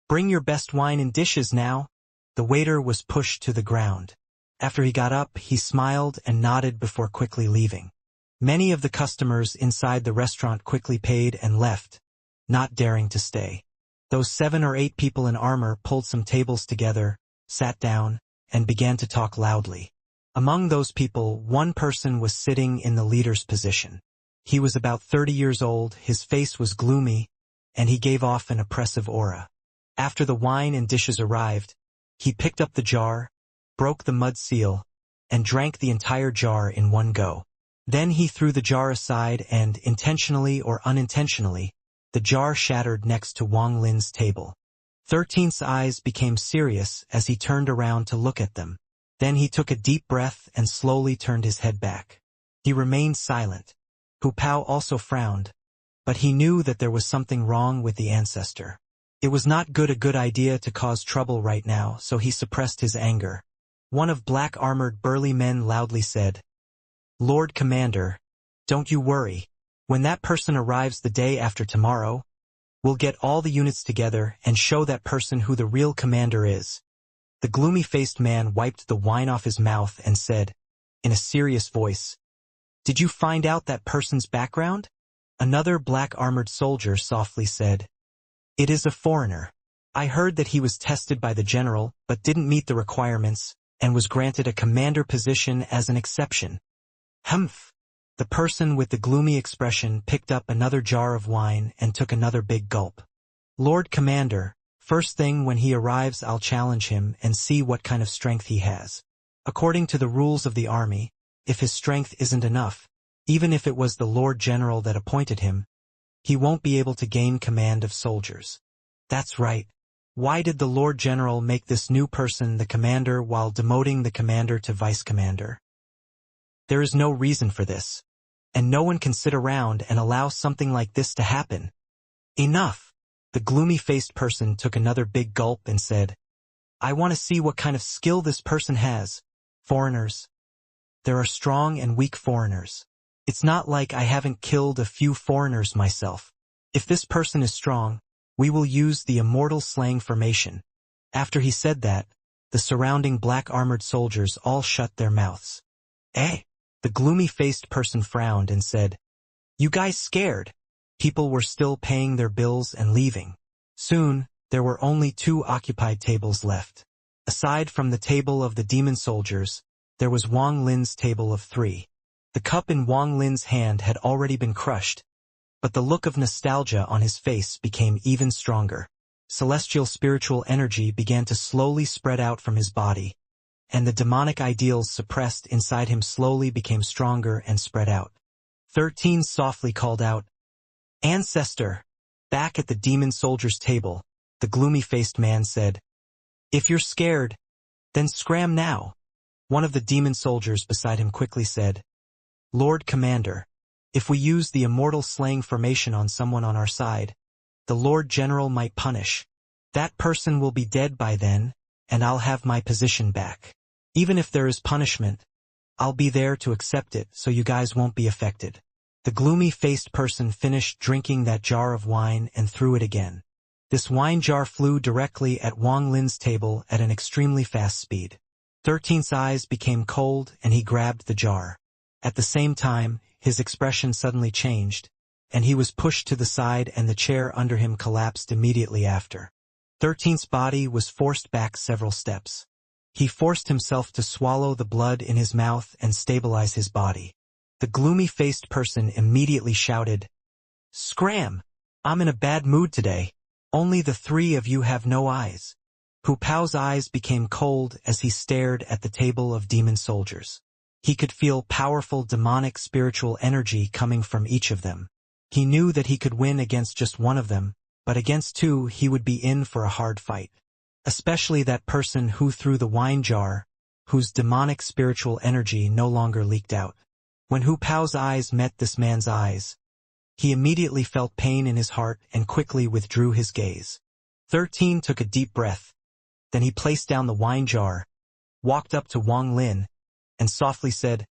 "Bring your best wine and dishes now." The waiter was pushed to the ground. After he got up, he smiled and nodded before quickly leaving. Many of the customers inside the restaurant quickly paid and left, not daring to stay. Those 7 or 8 people in armor pulled some tables together, sat down, and began to talk loudly. Among those people, one person was sitting in the leader's position. He was about 30 years old, his face was gloomy, and he gave off an oppressive aura. After the wine and dishes arrived, he picked up the jar, broke the mud seal, and drank the entire jar in one go. Then he threw the jar aside and, intentionally or unintentionally, the jar shattered next to Wang Lin's table. 13's eyes became serious as he turned around to look at them. Then he took a deep breath and slowly turned his head back. He remained silent. Hu Pao also frowned, but he knew that there was something wrong with the ancestor. It was not a good idea to cause trouble right now, so he suppressed his anger. One of black-armored burly men loudly said, "Lord Commander, don't you worry. When that person arrives the day after tomorrow, we'll get all the units together and show that person who the real commander is." The gloomy-faced man wiped the wine off his mouth and said, in a serious voice, "Did you find out that person's background?" Another black-armored soldier softly said, "It is a foreigner. I heard that he was tested by the general but didn't meet the requirements and was granted a commander position as an exception." Humph! The person with the gloomy expression picked up another jar of wine and took another big gulp. Lord Commander, first thing when he arrives I'll challenge him and see what kind of strength he has. According to the rules of the army, if his strength isn't enough, even if it was the Lord General that appointed him, he won't be able to gain command of soldiers. That's right. Why did the Lord General make this new person the commander while demoting the commander to vice commander? There is no reason for this, and no one can sit around and allow something like this to happen. Enough! The gloomy-faced person took another big gulp and said, I want to see what kind of skill this person has. Foreigners. There are strong and weak foreigners. It's not like I haven't killed a few foreigners myself. If this person is strong, we will use the Immortal slaying formation. After he said that, the surrounding black-armored soldiers all shut their mouths. Eh? The gloomy-faced person frowned and said, You guys scared? People were still paying their bills and leaving. Soon, there were only 2 occupied tables left. Aside from the table of the demon soldiers, there was Wang Lin's table of 3. The cup in Wang Lin's hand had already been crushed, but the look of nostalgia on his face became even stronger. Celestial spiritual energy began to slowly spread out from his body, and the demonic ideals suppressed inside him slowly became stronger and spread out. 13 softly called out, Ancestor! Back at the demon soldier's table, the gloomy-faced man said, If you're scared, then scram now. One of the demon soldiers beside him quickly said, Lord Commander, if we use the Immortal slaying formation on someone on our side, the Lord General might punish. That person will be dead by then, and I'll have my position back. Even if there is punishment, I'll be there to accept it so you guys won't be affected. The gloomy-faced person finished drinking that jar of wine and threw it again. This wine jar flew directly at Wang Lin's table at an extremely fast speed. 13's eyes became cold and he grabbed the jar. At the same time, his expression suddenly changed, and he was pushed to the side and the chair under him collapsed immediately after. 13's body was forced back several steps. He forced himself to swallow the blood in his mouth and stabilize his body. The gloomy-faced person immediately shouted, Scram! I'm in a bad mood today. Only the 3 of you have no eyes. Hu Pao's eyes became cold as he stared at the table of demon soldiers. He could feel powerful demonic spiritual energy coming from each of them. He knew that he could win against just one of them, but against 2 he would be in for a hard fight. Especially that person who threw the wine jar, whose demonic spiritual energy no longer leaked out. When Hu Pao's eyes met this man's eyes, he immediately felt pain in his heart and quickly withdrew his gaze. 13 took a deep breath. Then he placed down the wine jar, walked up to Wang Lin, and softly said,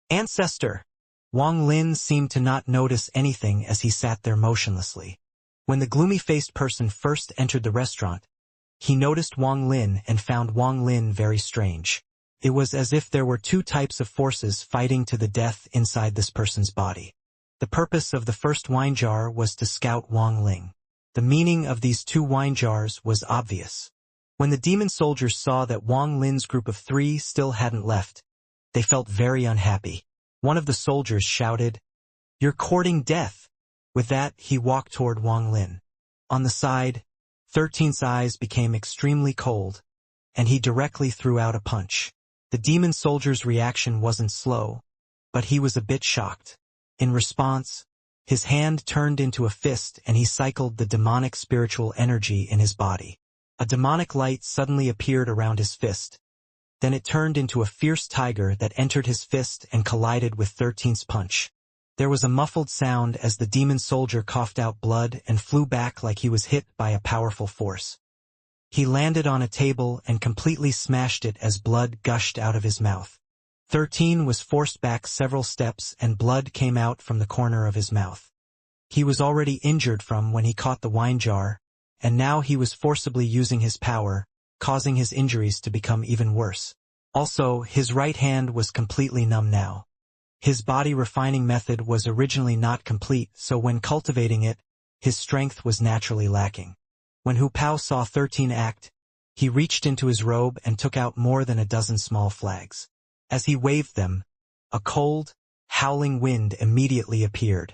Ancestor! Wang Lin seemed to not notice anything as he sat there motionlessly. When the gloomy-faced person first entered the restaurant, he noticed Wang Lin and found Wang Lin very strange. It was as if there were 2 types of forces fighting to the death inside this person's body. The purpose of the first wine jar was to scout Wang Ling. The meaning of these 2 wine jars was obvious. When the demon soldiers saw that Wang Lin's group of 3 still hadn't left, they felt very unhappy. One of the soldiers shouted, You're courting death. With that, he walked toward Wang Lin. On the side, 13's eyes became extremely cold, and he directly threw out a punch. The demon soldier's reaction wasn't slow, but he was a bit shocked. In response, his hand turned into a fist and he cycled the demonic spiritual energy in his body. A demonic light suddenly appeared around his fist. Then it turned into a fierce tiger that entered his fist and collided with 13's punch. There was a muffled sound as the demon soldier coughed out blood and flew back like he was hit by a powerful force. He landed on a table and completely smashed it as blood gushed out of his mouth. 13 was forced back several steps and blood came out from the corner of his mouth. He was already injured from when he caught the wine jar, and now he was forcibly using his power, causing his injuries to become even worse. Also, his right hand was completely numb now. His body refining method was originally not complete, so when cultivating it, his strength was naturally lacking. When Hu Pao saw 13 act, he reached into his robe and took out more than a dozen small flags. As he waved them, a cold, howling wind immediately appeared.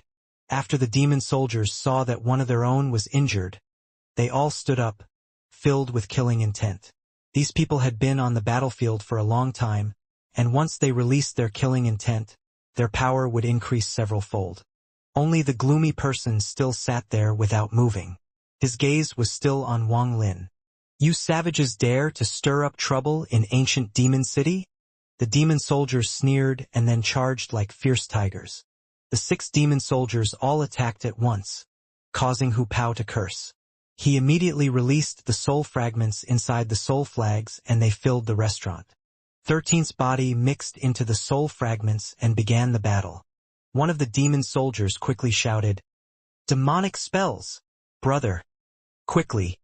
After the demon soldiers saw that one of their own was injured, They all stood up, filled with killing intent. These people had been on the battlefield for a long time, and once they released their killing intent, their power would increase several-fold. Only the gloomy person still sat there without moving. His gaze was still on Wang Lin. "You savages dare to stir up trouble in ancient demon city?" The demon soldiers sneered and then charged like fierce tigers. The 6 demon soldiers all attacked at once, causing Hu Pao to curse. He immediately released the soul fragments inside the soul flags and they filled the restaurant. 13's body mixed into the soul fragments and began the battle. One of the demon soldiers quickly shouted, "Demonic spells! Brother! Quickly!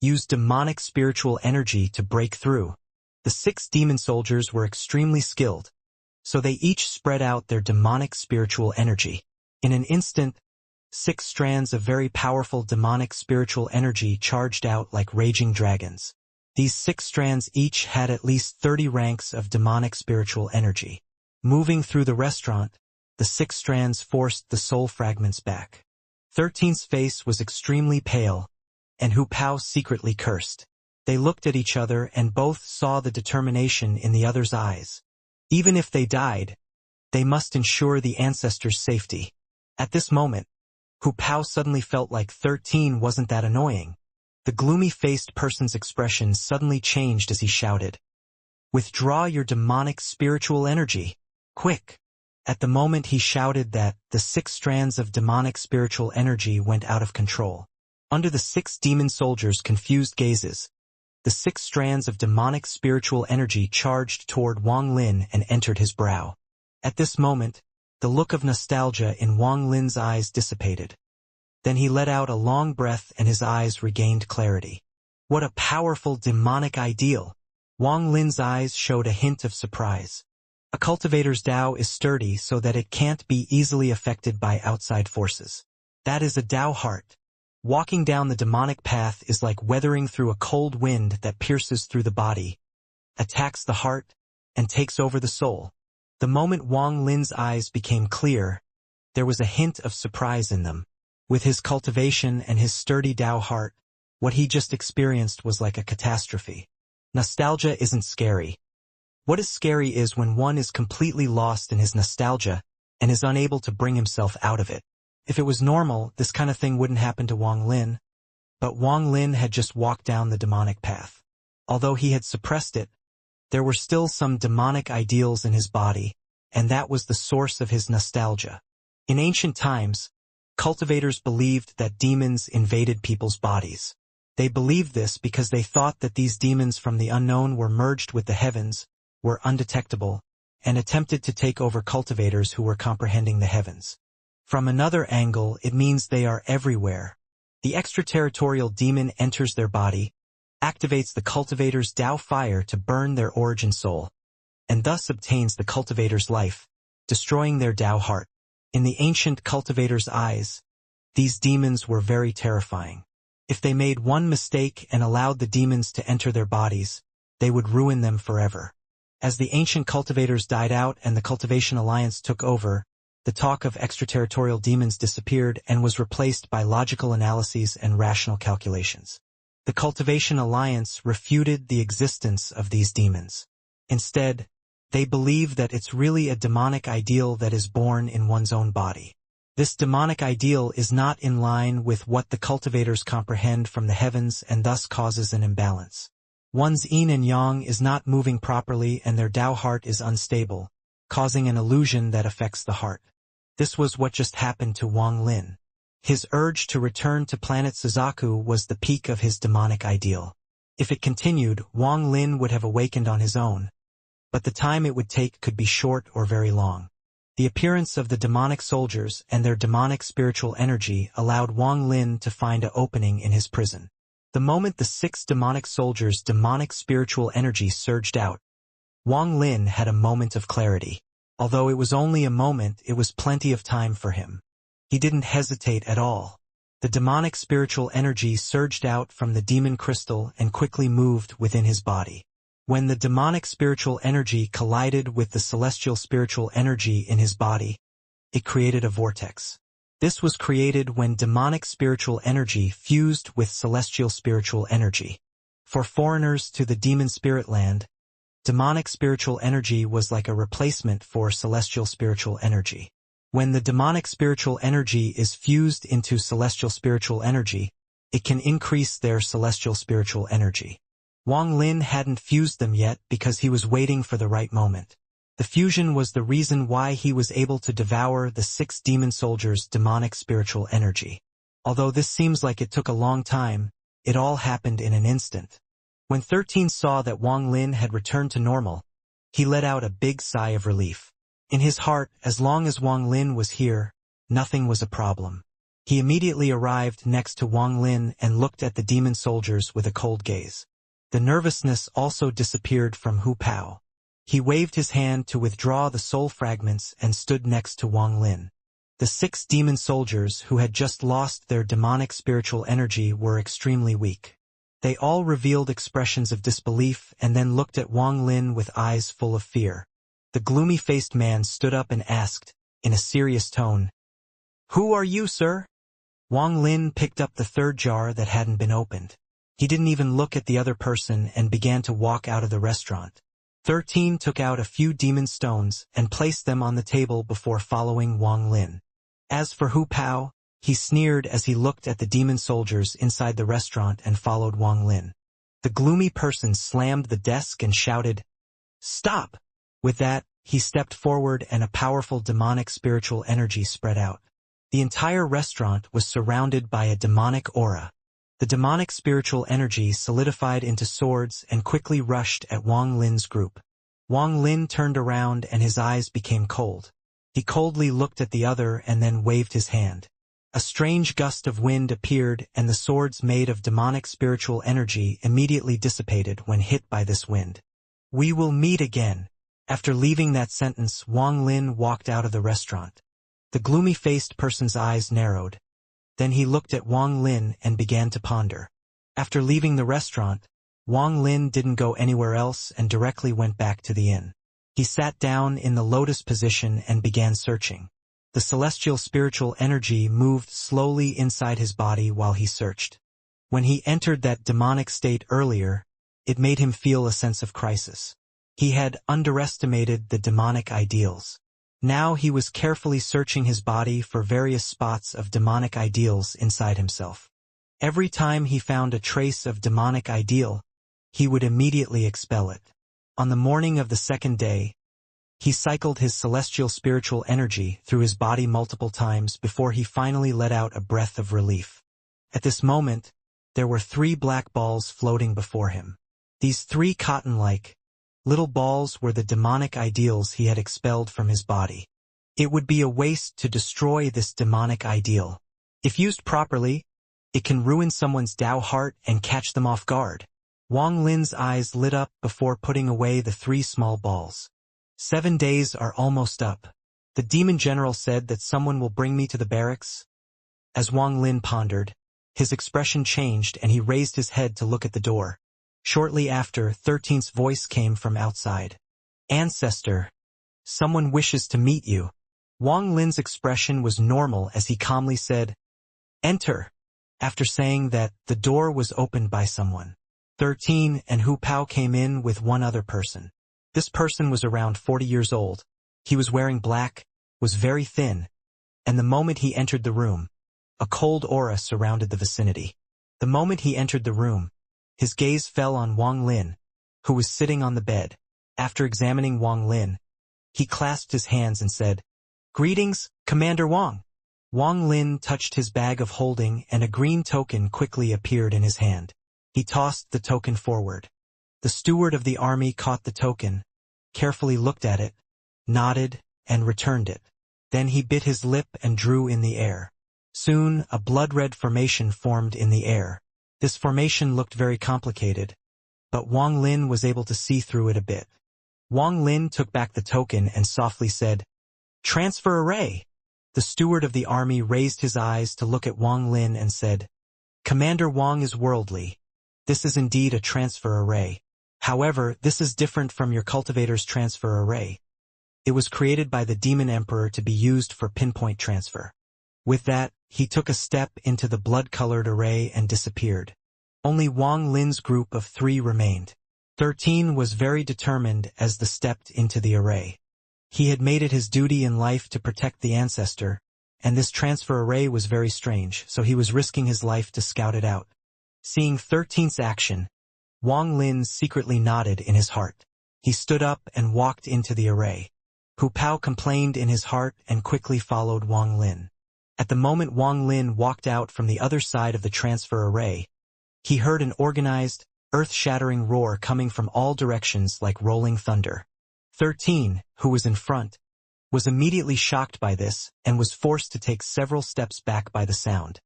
Use demonic spiritual energy to break through." The 6 demon soldiers were extremely skilled, so they each spread out their demonic spiritual energy. In an instant, 6 strands of very powerful demonic spiritual energy charged out like raging dragons. These 6 strands each had at least 30 ranks of demonic spiritual energy. Moving through the restaurant, the 6 strands forced the soul fragments back. 13's face was extremely pale, and Hu Pao secretly cursed. They looked at each other and both saw the determination in the other's eyes. Even if they died, they must ensure the ancestors' safety. At this moment, Hu Pao suddenly felt like 13 wasn't that annoying. The gloomy-faced person's expression suddenly changed as he shouted, "Withdraw your demonic spiritual energy, quick!" At the moment he shouted that, the 6 strands of demonic spiritual energy went out of control. Under the 6 demon soldiers' confused gazes, the 6 strands of demonic spiritual energy charged toward Wang Lin and entered his brow. At this moment, the look of nostalgia in Wang Lin's eyes dissipated. Then he let out a long breath and his eyes regained clarity. What a powerful demonic ideal! Wang Lin's eyes showed a hint of surprise. A cultivator's Tao is sturdy so that it can't be easily affected by outside forces. That is a Tao heart. Walking down the demonic path is like weathering through a cold wind that pierces through the body, attacks the heart, and takes over the soul. The moment Wang Lin's eyes became clear, there was a hint of surprise in them. With his cultivation and his sturdy Tao heart, what he just experienced was like a catastrophe. Nostalgia isn't scary. What is scary is when one is completely lost in his nostalgia and is unable to bring himself out of it. If it was normal, this kind of thing wouldn't happen to Wang Lin. But Wang Lin had just walked down the demonic path. Although he had suppressed it, there were still some demonic ideals in his body, and that was the source of his nostalgia. In ancient times, cultivators believed that demons invaded people's bodies. They believed this because they thought that these demons from the unknown were merged with the heavens, were undetectable, and attempted to take over cultivators who were comprehending the heavens. From another angle, it means they are everywhere. The extraterritorial demon enters their body, activates the cultivator's Tao fire to burn their origin soul, and thus obtains the cultivator's life, destroying their Tao heart. In the ancient cultivator's eyes, these demons were very terrifying. If they made one mistake and allowed the demons to enter their bodies, they would ruin them forever. As the ancient cultivators died out and the Cultivation Alliance took over, the talk of extraterritorial demons disappeared and was replaced by logical analyses and rational calculations. The Cultivation Alliance refuted the existence of these demons. Instead, they believe that it's really a demonic ideal that is born in one's own body. This demonic ideal is not in line with what the cultivators comprehend from the heavens and thus causes an imbalance. One's yin and yang is not moving properly and their Tao heart is unstable, causing an illusion that affects the heart. This was what just happened to Wang Lin. His urge to return to planet Suzaku was the peak of his demonic ideal. If it continued, Wang Lin would have awakened on his own, but the time it would take could be short or very long. The appearance of the demonic soldiers and their demonic spiritual energy allowed Wang Lin to find an opening in his prison. The moment the 6 demonic soldiers' demonic spiritual energy surged out, Wang Lin had a moment of clarity. Although it was only a moment, it was plenty of time for him. He didn't hesitate at all. The demonic spiritual energy surged out from the demon crystal and quickly moved within his body. When the demonic spiritual energy collided with the celestial spiritual energy in his body, it created a vortex. This was created when demonic spiritual energy fused with celestial spiritual energy. For foreigners to the demon spirit land, demonic spiritual energy was like a replacement for celestial spiritual energy. When the demonic spiritual energy is fused into celestial spiritual energy, it can increase their celestial spiritual energy. Wang Lin hadn't fused them yet because he was waiting for the right moment. The fusion was the reason why he was able to devour the 6 demon soldiers' demonic spiritual energy. Although this seems like it took a long time, it all happened in an instant. When 13 saw that Wang Lin had returned to normal, he let out a big sigh of relief. In his heart, as long as Wang Lin was here, nothing was a problem. He immediately arrived next to Wang Lin and looked at the demon soldiers with a cold gaze. The nervousness also disappeared from Hu Pao. He waved his hand to withdraw the soul fragments and stood next to Wang Lin. The 6 demon soldiers who had just lost their demonic spiritual energy were extremely weak. They all revealed expressions of disbelief and then looked at Wang Lin with eyes full of fear. The gloomy-faced man stood up and asked, in a serious tone, "Who are you, sir?" Wang Lin picked up the 3rd jar that hadn't been opened. He didn't even look at the other person and began to walk out of the restaurant. 13 took out a few demon stones and placed them on the table before following Wang Lin. As for Hu Pao, he sneered as he looked at the demon soldiers inside the restaurant and followed Wang Lin. The gloomy person slammed the desk and shouted, "Stop!" With that, he stepped forward and a powerful demonic spiritual energy spread out. The entire restaurant was surrounded by a demonic aura. The demonic spiritual energy solidified into swords and quickly rushed at Wang Lin's group. Wang Lin turned around and his eyes became cold. He coldly looked at the other and then waved his hand. A strange gust of wind appeared and the swords made of demonic spiritual energy immediately dissipated when hit by this wind. "We will meet again." After leaving that sentence, Wang Lin walked out of the restaurant. The gloomy-faced person's eyes narrowed. Then he looked at Wang Lin and began to ponder. After leaving the restaurant, Wang Lin didn't go anywhere else and directly went back to the inn. He sat down in the lotus position and began searching. The celestial spiritual energy moved slowly inside his body while he searched. When he entered that demonic state earlier, it made him feel a sense of crisis. He had underestimated the demonic ideals. Now he was carefully searching his body for various spots of demonic ideals inside himself. Every time he found a trace of demonic ideal, he would immediately expel it. On the morning of the 2nd day, he cycled his celestial spiritual energy through his body multiple times before he finally let out a breath of relief. At this moment, there were 3 black balls floating before him. These 3 cotton-like little balls were the demonic ideals he had expelled from his body. It would be a waste to destroy this demonic ideal. If used properly, it can ruin someone's Tao heart and catch them off guard. Wang Lin's eyes lit up before putting away the 3 small balls. 7 days are almost up. The demon general said that someone will bring me to the barracks. As Wang Lin pondered, his expression changed and he raised his head to look at the door. Shortly after, 13's voice came from outside. "Ancestor, someone wishes to meet you." Wang Lin's expression was normal as he calmly said, "Enter." After saying that, the door was opened by someone. 13 and Hu Pao came in with one other person. This person was around 40 years old. He was wearing black, was very thin, and the moment he entered the room, a cold aura surrounded the vicinity. The moment he entered the room, his gaze fell on Wang Lin, who was sitting on the bed. After examining Wang Lin, he clasped his hands and said, "Greetings, Commander Wang." Wang Lin touched his bag of holding and a green token quickly appeared in his hand. He tossed the token forward. The steward of the army caught the token, carefully looked at it, nodded, and returned it. Then he bit his lip and drew in the air. Soon, a blood-red formation formed in the air. This formation looked very complicated, but Wang Lin was able to see through it a bit. Wang Lin took back the token and softly said, "Transfer array." The steward of the army raised his eyes to look at Wang Lin and said, "Commander Wang is worldly. This is indeed a transfer array. However, this is different from your cultivator's transfer array. It was created by the Demon Emperor to be used for pinpoint transfer." With that, he took a step into the blood-colored array and disappeared. Only Wang Lin's group of 3 remained. 13 was very determined as they stepped into the array. He had made it his duty in life to protect the ancestor, and this transfer array was very strange, so he was risking his life to scout it out. Seeing 13's action, Wang Lin secretly nodded in his heart. He stood up and walked into the array. Hu Pao complained in his heart and quickly followed Wang Lin. At the moment Wang Lin walked out from the other side of the transfer array, he heard an organized, earth-shattering roar coming from all directions like rolling thunder. 13, who was in front, was immediately shocked by this and was forced to take several steps back by the sound.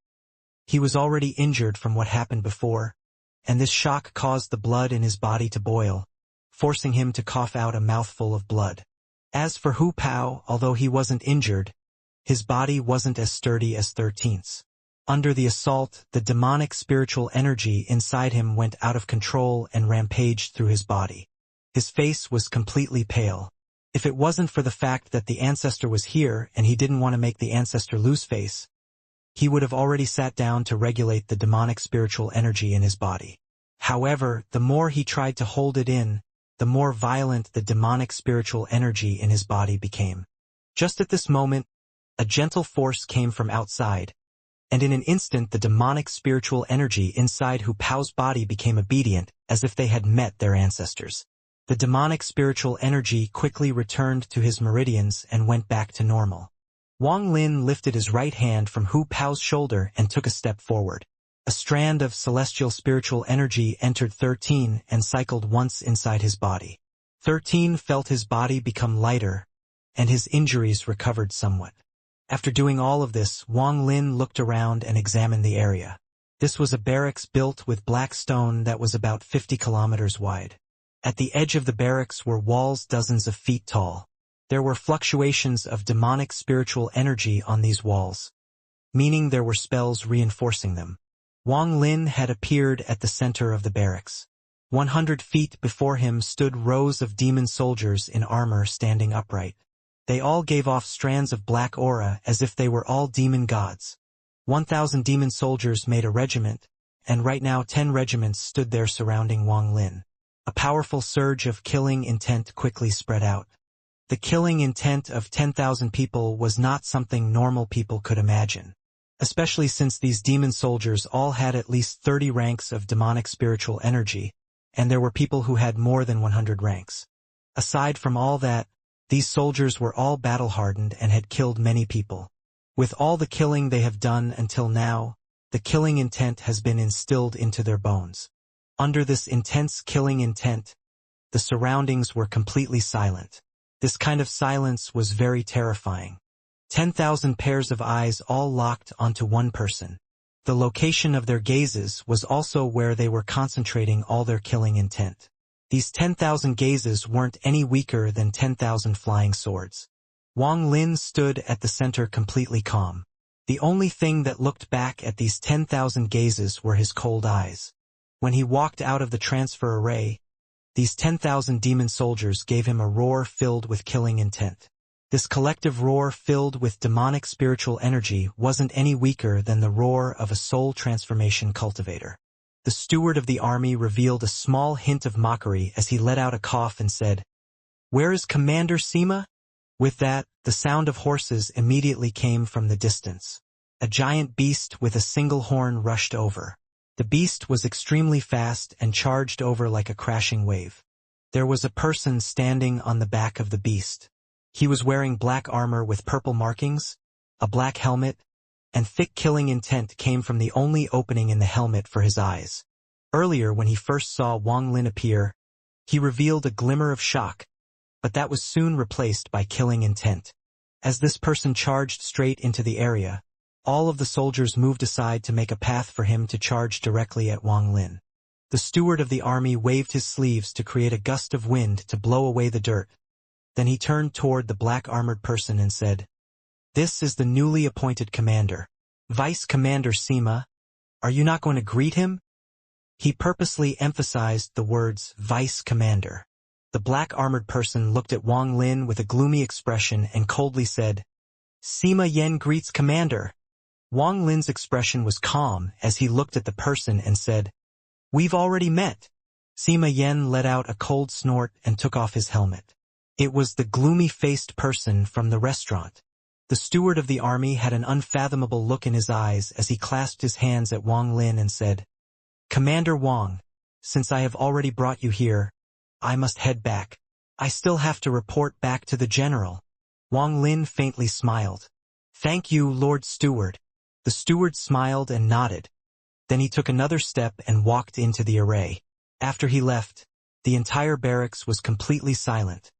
He was already injured from what happened before, and this shock caused the blood in his body to boil, forcing him to cough out a mouthful of blood. As for Hu Pao, although he wasn't injured, his body wasn't as sturdy as 13's. Under the assault, the demonic spiritual energy inside him went out of control and rampaged through his body. His face was completely pale. If it wasn't for the fact that the ancestor was here and he didn't want to make the ancestor lose face, he would have already sat down to regulate the demonic spiritual energy in his body. However, the more he tried to hold it in, the more violent the demonic spiritual energy in his body became. Just at this moment, a gentle force came from outside, and in an instant the demonic spiritual energy inside Hu Pao's body became obedient, as if they had met their ancestors. The demonic spiritual energy quickly returned to his meridians and went back to normal. Wang Lin lifted his right hand from Hu Pao's shoulder and took a step forward. A strand of celestial spiritual energy entered 13 and cycled once inside his body. 13 felt his body become lighter, and his injuries recovered somewhat. After doing all of this, Wang Lin looked around and examined the area. This was a barracks built with black stone that was about 50 kilometers wide. At the edge of the barracks were walls dozens of feet tall. There were fluctuations of demonic spiritual energy on these walls, meaning there were spells reinforcing them. Wang Lin had appeared at the center of the barracks. 100 feet before him stood rows of demon soldiers in armor standing upright. They all gave off strands of black aura as if they were all demon gods. 1,000 demon soldiers made a regiment, and right now 10 regiments stood there surrounding Wang Lin. A powerful surge of killing intent quickly spread out. The killing intent of 10,000 people was not something normal people could imagine, especially since these demon soldiers all had at least 30 ranks of demonic spiritual energy, and there were people who had more than 100 ranks. Aside from all that, these soldiers were all battle-hardened and had killed many people. With all the killing they have done until now, the killing intent has been instilled into their bones. Under this intense killing intent, the surroundings were completely silent. This kind of silence was very terrifying. 10,000 pairs of eyes all locked onto one person. The location of their gazes was also where they were concentrating all their killing intent. These 10,000 gazes weren't any weaker than 10,000 flying swords. Wang Lin stood at the center completely calm. The only thing that looked back at these 10,000 gazes were his cold eyes. When he walked out of the transfer array, these 10,000 demon soldiers gave him a roar filled with killing intent. This collective roar filled with demonic spiritual energy wasn't any weaker than the roar of a soul transformation cultivator. The steward of the army revealed a small hint of mockery as he let out a cough and said, "Where is Commander Sima?" With that, the sound of horses immediately came from the distance. A giant beast with a single horn rushed over. The beast was extremely fast and charged over like a crashing wave. There was a person standing on the back of the beast. He was wearing black armor with purple markings, a black helmet, and thick killing intent came from the only opening in the helmet for his eyes. Earlier, when he first saw Wang Lin appear, he revealed a glimmer of shock, but that was soon replaced by killing intent. As this person charged straight into the area, all of the soldiers moved aside to make a path for him to charge directly at Wang Lin. The steward of the army waved his sleeves to create a gust of wind to blow away the dirt. Then he turned toward the black-armored person and said, "This is the newly appointed commander. Vice Commander Sima, are you not going to greet him?" He purposely emphasized the words Vice Commander. The black-armored person looked at Wang Lin with a gloomy expression and coldly said, "Sima Yen greets Commander." Wang Lin's expression was calm as he looked at the person and said, "We've already met." Sima Yan let out a cold snort and took off his helmet. It was the gloomy-faced person from the restaurant. The steward of the army had an unfathomable look in his eyes as he clasped his hands at Wang Lin and said, "Commander Wang, since I have already brought you here, I must head back. I still have to report back to the general." Wang Lin faintly smiled. "Thank you, Lord Steward." The steward smiled and nodded. Then he took another step and walked into the array. After he left, the entire barracks was completely silent.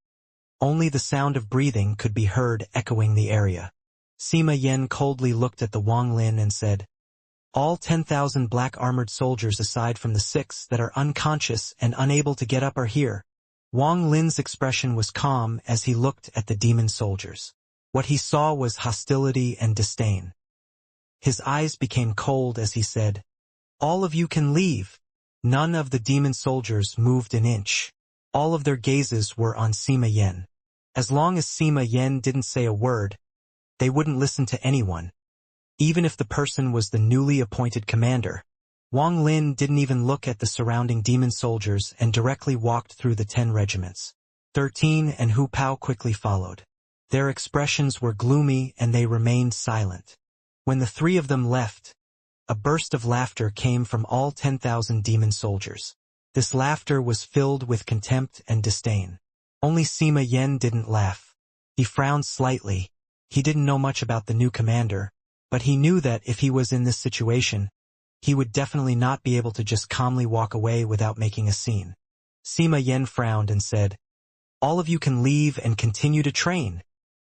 Only the sound of breathing could be heard echoing the area. Sima Yan coldly looked at the Wang Lin and said, "All 10,000 black armored soldiers aside from the 6 that are unconscious and unable to get up are here." Wang Lin's expression was calm as he looked at the demon soldiers. What he saw was hostility and disdain. His eyes became cold as he said, "All of you can leave." None of the demon soldiers moved an inch. All of their gazes were on Sima Yan. As long as Sima Yan didn't say a word, they wouldn't listen to anyone. Even if the person was the newly appointed commander. Wang Lin didn't even look at the surrounding demon soldiers and directly walked through the 10 regiments. 13 and Hu Pao quickly followed. Their expressions were gloomy and they remained silent. When the 3 of them left, a burst of laughter came from all 10,000 demon soldiers. This laughter was filled with contempt and disdain. Only Sima Yan didn't laugh. He frowned slightly. He didn't know much about the new commander, but he knew that if he was in this situation, he would definitely not be able to just calmly walk away without making a scene. Sima Yan frowned and said, "All of you can leave and continue to train."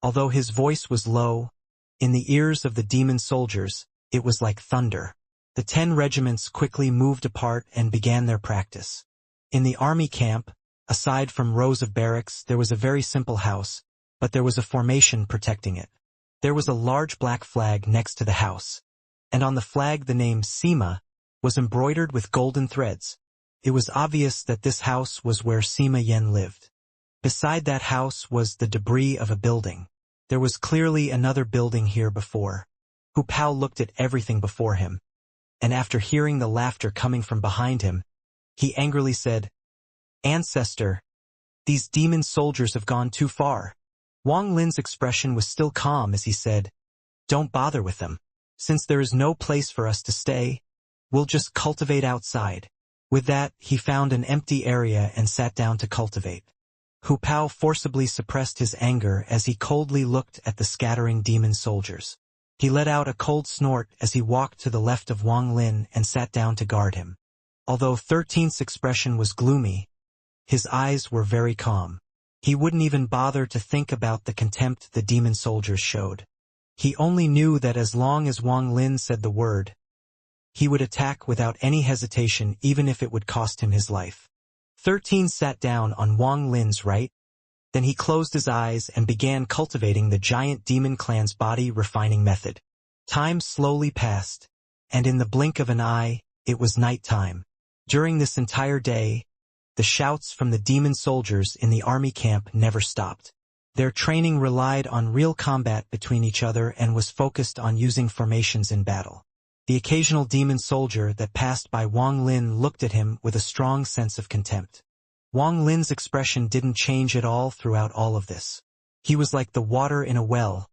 Although his voice was low, in the ears of the demon soldiers, it was like thunder. The 10 regiments quickly moved apart and began their practice. In the army camp, aside from rows of barracks, there was a very simple house, but there was a formation protecting it. There was a large black flag next to the house, and on the flag the name Sima was embroidered with golden threads. It was obvious that this house was where Sima Yan lived. Beside that house was the debris of a building. There was clearly another building here before. Hu Pao looked at everything before him, and after hearing the laughter coming from behind him, he angrily said, "Ancestor, these demon soldiers have gone too far." Wang Lin's expression was still calm as he said, "Don't bother with them. Since there is no place for us to stay, we'll just cultivate outside." With that, he found an empty area and sat down to cultivate. Hu Pao forcibly suppressed his anger as he coldly looked at the scattering demon soldiers. He let out a cold snort as he walked to the left of Wang Lin and sat down to guard him. Although 13's expression was gloomy, his eyes were very calm. He wouldn't even bother to think about the contempt the demon soldiers showed. He only knew that as long as Wang Lin said the word, he would attack without any hesitation even if it would cost him his life. 13 sat down on Wang Lin's right. Then he closed his eyes and began cultivating the giant demon clan's body refining method. Time slowly passed, and in the blink of an eye, it was night time. During this entire day, the shouts from the demon soldiers in the army camp never stopped. Their training relied on real combat between each other and was focused on using formations in battle. The occasional demon soldier that passed by Wang Lin looked at him with a strong sense of contempt. Wang Lin's expression didn't change at all throughout all of this. He was like the water in a well,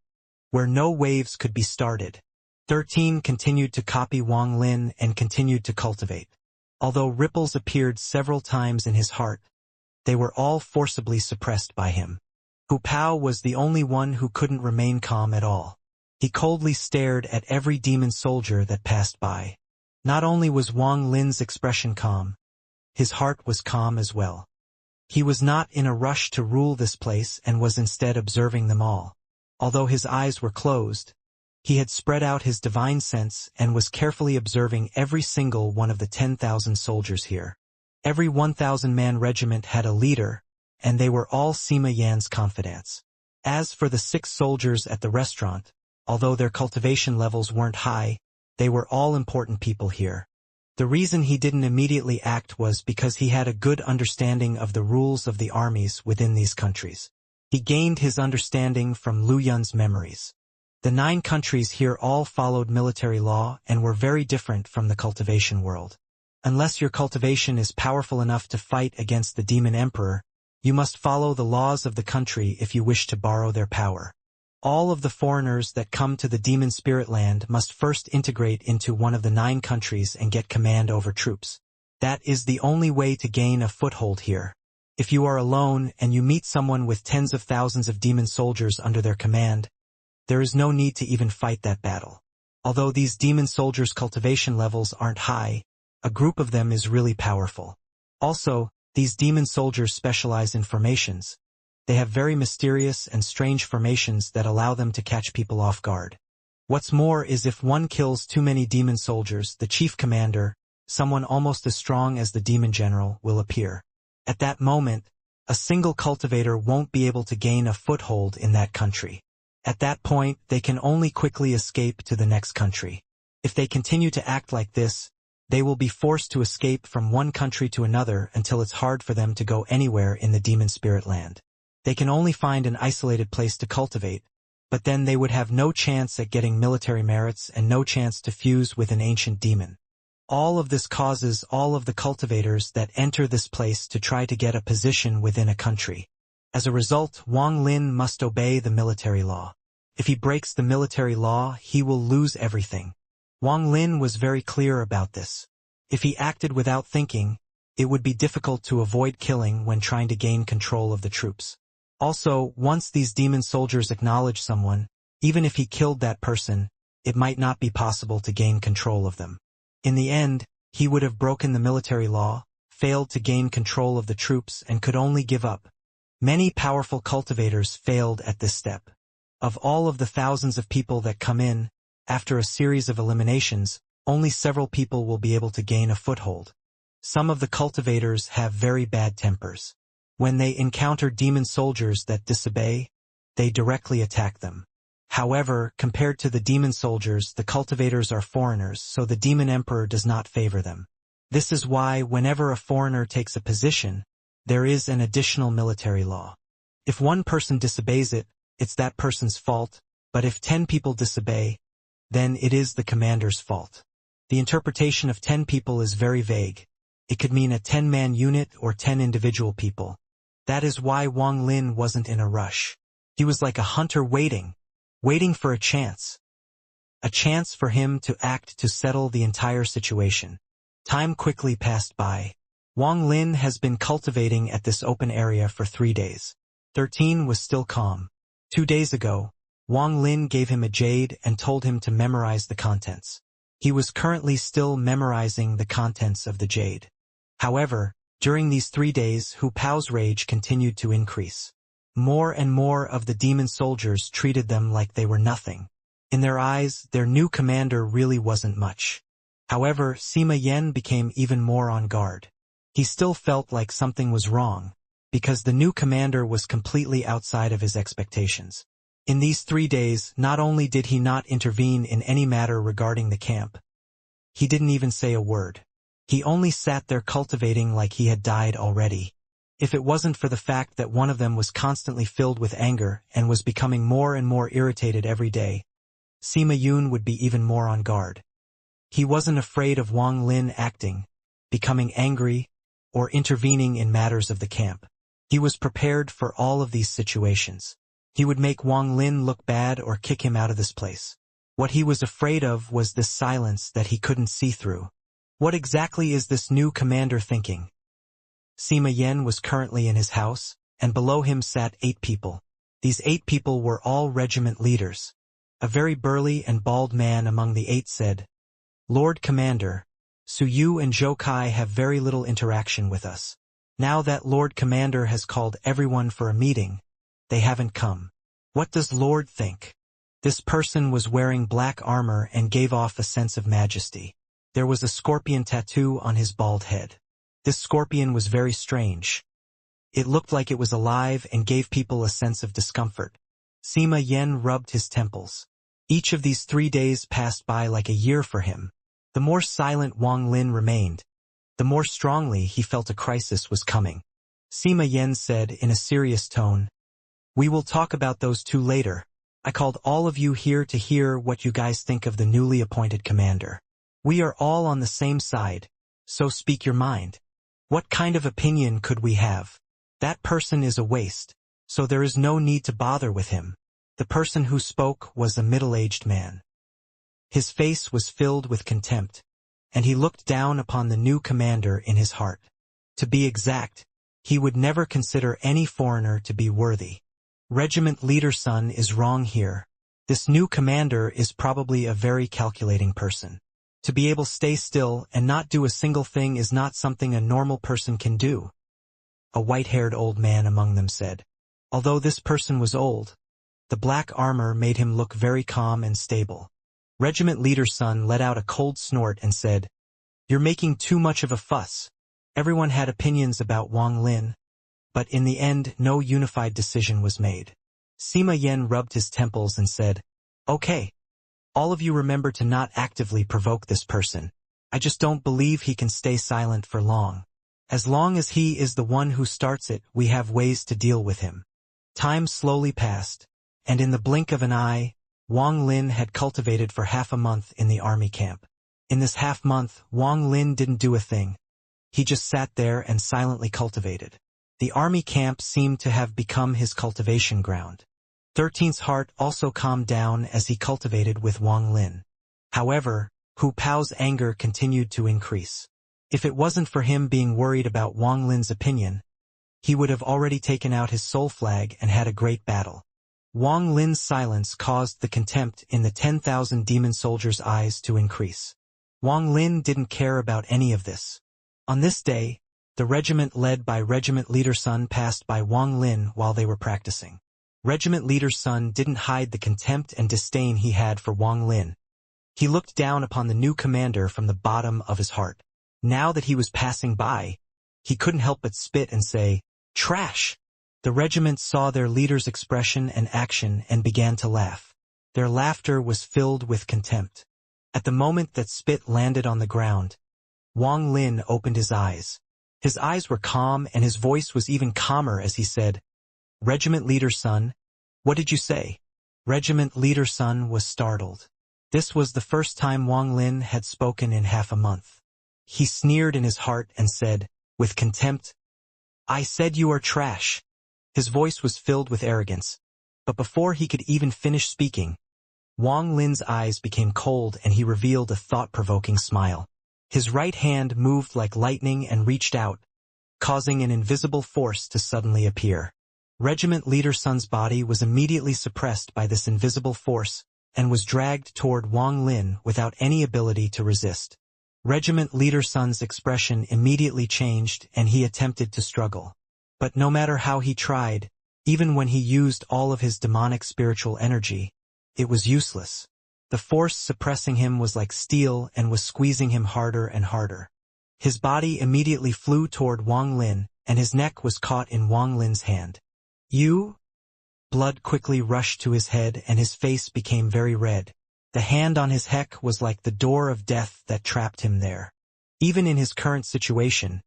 where no waves could be started. 13 continued to copy Wang Lin and continued to cultivate. Although ripples appeared several times in his heart, they were all forcibly suppressed by him. Hu Pao was the only one who couldn't remain calm at all. He coldly stared at every demon soldier that passed by. Not only was Wang Lin's expression calm, his heart was calm as well. He was not in a rush to rule this place and was instead observing them all. Although his eyes were closed, he had spread out his divine sense and was carefully observing every single one of the 10,000 soldiers here. Every 1,000-man regiment had a leader, and they were all Sima Yan's confidants. As for the 6 soldiers at the restaurant, although their cultivation levels weren't high, they were all important people here. The reason he didn't immediately act was because he had a good understanding of the rules of the armies within these countries. He gained his understanding from Lu Yun's memories. The 9 countries here all followed military law and were very different from the cultivation world. Unless your cultivation is powerful enough to fight against the demon emperor, you must follow the laws of the country if you wish to borrow their power. All of the foreigners that come to the demon spirit land must first integrate into one of the 9 countries and get command over troops. That is the only way to gain a foothold here. If you are alone and you meet someone with tens of thousands of demon soldiers under their command, there is no need to even fight that battle. Although these demon soldiers' cultivation levels aren't high, a group of them is really powerful. Also, these demon soldiers specialize in formations. They have very mysterious and strange formations that allow them to catch people off guard. What's more is if one kills too many demon soldiers, the chief commander, someone almost as strong as the demon general, will appear. At that moment, a single cultivator won't be able to gain a foothold in that country. At that point, they can only quickly escape to the next country. If they continue to act like this, they will be forced to escape from one country to another until it's hard for them to go anywhere in the demon spirit land. They can only find an isolated place to cultivate, but then they would have no chance at getting military merits and no chance to fuse with an ancient demon. All of this causes all of the cultivators that enter this place to try to get a position within a country. As a result, Wang Lin must obey the military law. If he breaks the military law, he will lose everything. Wang Lin was very clear about this. If he acted without thinking, it would be difficult to avoid killing when trying to gain control of the troops. Also, once these demon soldiers acknowledge someone, even if he killed that person, it might not be possible to gain control of them. In the end, he would have broken the military law, failed to gain control of the troops, and could only give up. Many powerful cultivators failed at this step. Of all of the thousands of people that come in, after a series of eliminations, only several people will be able to gain a foothold. Some of the cultivators have very bad tempers. When they encounter demon soldiers that disobey, they directly attack them. However, compared to the demon soldiers, the cultivators are foreigners, so the demon emperor does not favor them. This is why whenever a foreigner takes a position, there is an additional military law. If one person disobeys it, it's that person's fault, but if 10 people disobey, then it is the commander's fault. The interpretation of 10 people is very vague. It could mean a 10-man unit or 10 individual people. That is why Wang Lin wasn't in a rush. He was like a hunter waiting for a chance. A chance for him to act to settle the entire situation. Time quickly passed by. Wang Lin has been cultivating at this open area for 3 days. 13 was still calm. 2 days ago, Wang Lin gave him a jade and told him to memorize the contents. He was currently still memorizing the contents of the jade. However, during these 3 days, Hu Pao's rage continued to increase. More and more of the demon soldiers treated them like they were nothing. In their eyes, their new commander really wasn't much. However, Sima Yan became even more on guard. He still felt like something was wrong, because the new commander was completely outside of his expectations. In these 3 days, not only did he not intervene in any matter regarding the camp, he didn't even say a word. He only sat there cultivating like he had died already. If it wasn't for the fact that one of them was constantly filled with anger and was becoming more and more irritated every day, Sima Yun would be even more on guard. He wasn't afraid of Wang Lin acting, becoming angry, or intervening in matters of the camp. He was prepared for all of these situations. He would make Wang Lin look bad or kick him out of this place. What he was afraid of was this silence that he couldn't see through. What exactly is this new commander thinking? Sima Yan was currently in his house, and below him sat 8 people. These 8 people were all regiment leaders. A very burly and bald man among the 8 said, "Lord Commander, Su Yu and Zhou Kai have very little interaction with us. Now that Lord Commander has called everyone for a meeting, they haven't come. What does Lord think?" This person was wearing black armor and gave off a sense of majesty. There was a scorpion tattoo on his bald head. This scorpion was very strange. It looked like it was alive and gave people a sense of discomfort. Sima Yan rubbed his temples. Each of these 3 days passed by like a year for him. The more silent Wang Lin remained, the more strongly he felt a crisis was coming. Sima Yan said in a serious tone, "We will talk about those 2 later. I called all of you here to hear what you guys think of the newly appointed commander. We are all on the same side, so speak your mind. What kind of opinion could we have? That person is a waste, so there is no need to bother with him. The person who spoke was a middle-aged man. His face was filled with contempt, and he looked down upon the new commander in his heart. To be exact, he would never consider any foreigner to be worthy. Regiment Leader's son is wrong here. This new commander is probably a very calculating person. To be able to stay still and not do a single thing is not something a normal person can do. A white-haired old man among them said. Although this person was old, the black armor made him look very calm and stable. Regiment Leader's son let out a cold snort and said, "You're making too much of a fuss." Everyone had opinions about Wang Lin, but in the end no unified decision was made. Sima Yan rubbed his temples and said, "Okay. All of you remember to not actively provoke this person. I just don't believe he can stay silent for long. As long as he is the one who starts it, we have ways to deal with him." Time slowly passed, and in the blink of an eye, Wang Lin had cultivated for half a month in the army camp. In this half month, Wang Lin didn't do a thing. He just sat there and silently cultivated. The army camp seemed to have become his cultivation ground. 13's heart also calmed down as he cultivated with Wang Lin. However, Hu Pao's anger continued to increase. If it wasn't for him being worried about Wang Lin's opinion, he would have already taken out his soul flag and had a great battle. Wang Lin's silence caused the contempt in the 10,000 demon soldiers' eyes to increase. Wang Lin didn't care about any of this. On this day, the regiment led by Regiment Leader's son passed by Wang Lin while they were practicing. Regiment Leader's son didn't hide the contempt and disdain he had for Wang Lin. He looked down upon the new commander from the bottom of his heart. Now that he was passing by, he couldn't help but spit and say, "Trash!" The regiment saw their leader's expression and action and began to laugh. Their laughter was filled with contempt. At the moment that spit landed on the ground, Wang Lin opened his eyes. His eyes were calm and his voice was even calmer as he said, "Regiment Leader's son, what did you say?" Regiment Leader's son was startled. This was the first time Wang Lin had spoken in half a month. He sneered in his heart and said, with contempt, "I said you are trash." His voice was filled with arrogance, but before he could even finish speaking, Wang Lin's eyes became cold and he revealed a thought-provoking smile. His right hand moved like lightning and reached out, causing an invisible force to suddenly appear. Regiment Leader's son's body was immediately suppressed by this invisible force and was dragged toward Wang Lin without any ability to resist. Regiment Leader's son's expression immediately changed and he attempted to struggle. But no matter how he tried, even when he used all of his demonic spiritual energy, it was useless. The force suppressing him was like steel and was squeezing him harder and harder. His body immediately flew toward Wang Lin, and his neck was caught in Wang Lin's hand. "You?" Blood quickly rushed to his head and his face became very red. The hand on his neck was like the door of death that trapped him there. Even in his current situation,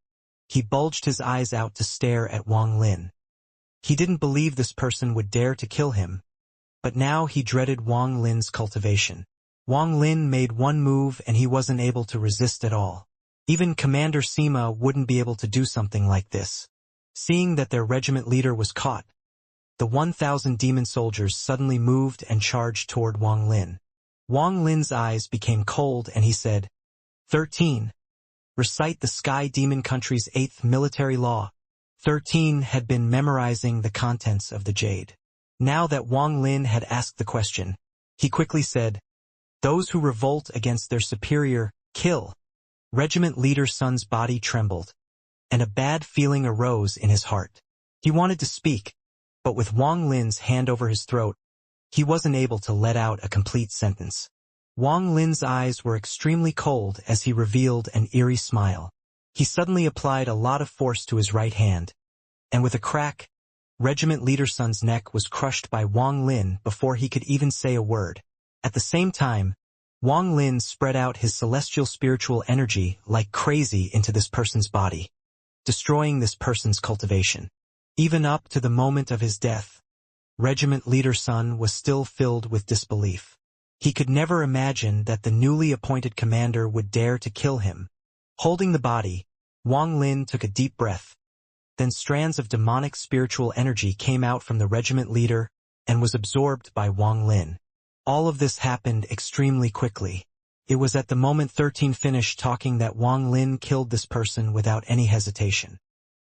he bulged his eyes out to stare at Wang Lin. He didn't believe this person would dare to kill him, but now he dreaded Wang Lin's cultivation. Wang Lin made one move and he wasn't able to resist at all. Even Commander Sima wouldn't be able to do something like this. Seeing that their regiment leader was caught, the 1,000 demon soldiers suddenly moved and charged toward Wang Lin. Wang Lin's eyes became cold and he said, 13. Recite the Sky Demon Country's 8th military law. 13 had been memorizing the contents of the jade. Now that Wang Lin had asked the question, he quickly said, "Those who revolt against their superior, kill." Regiment Leader's son's body trembled, and a bad feeling arose in his heart. He wanted to speak, but with Wang Lin's hand over his throat, he wasn't able to let out a complete sentence. Wang Lin's eyes were extremely cold as he revealed an eerie smile. He suddenly applied a lot of force to his right hand, and with a crack, Regiment Leader's son's neck was crushed by Wang Lin before he could even say a word. At the same time, Wang Lin spread out his celestial spiritual energy like crazy into this person's body, destroying this person's cultivation. Even up to the moment of his death, Regiment Leader Sun was still filled with disbelief. He could never imagine that the newly appointed commander would dare to kill him. Holding the body, Wang Lin took a deep breath. Then strands of demonic spiritual energy came out from the regiment leader and was absorbed by Wang Lin. All of this happened extremely quickly. It was at the moment 13 finished talking that Wang Lin killed this person without any hesitation.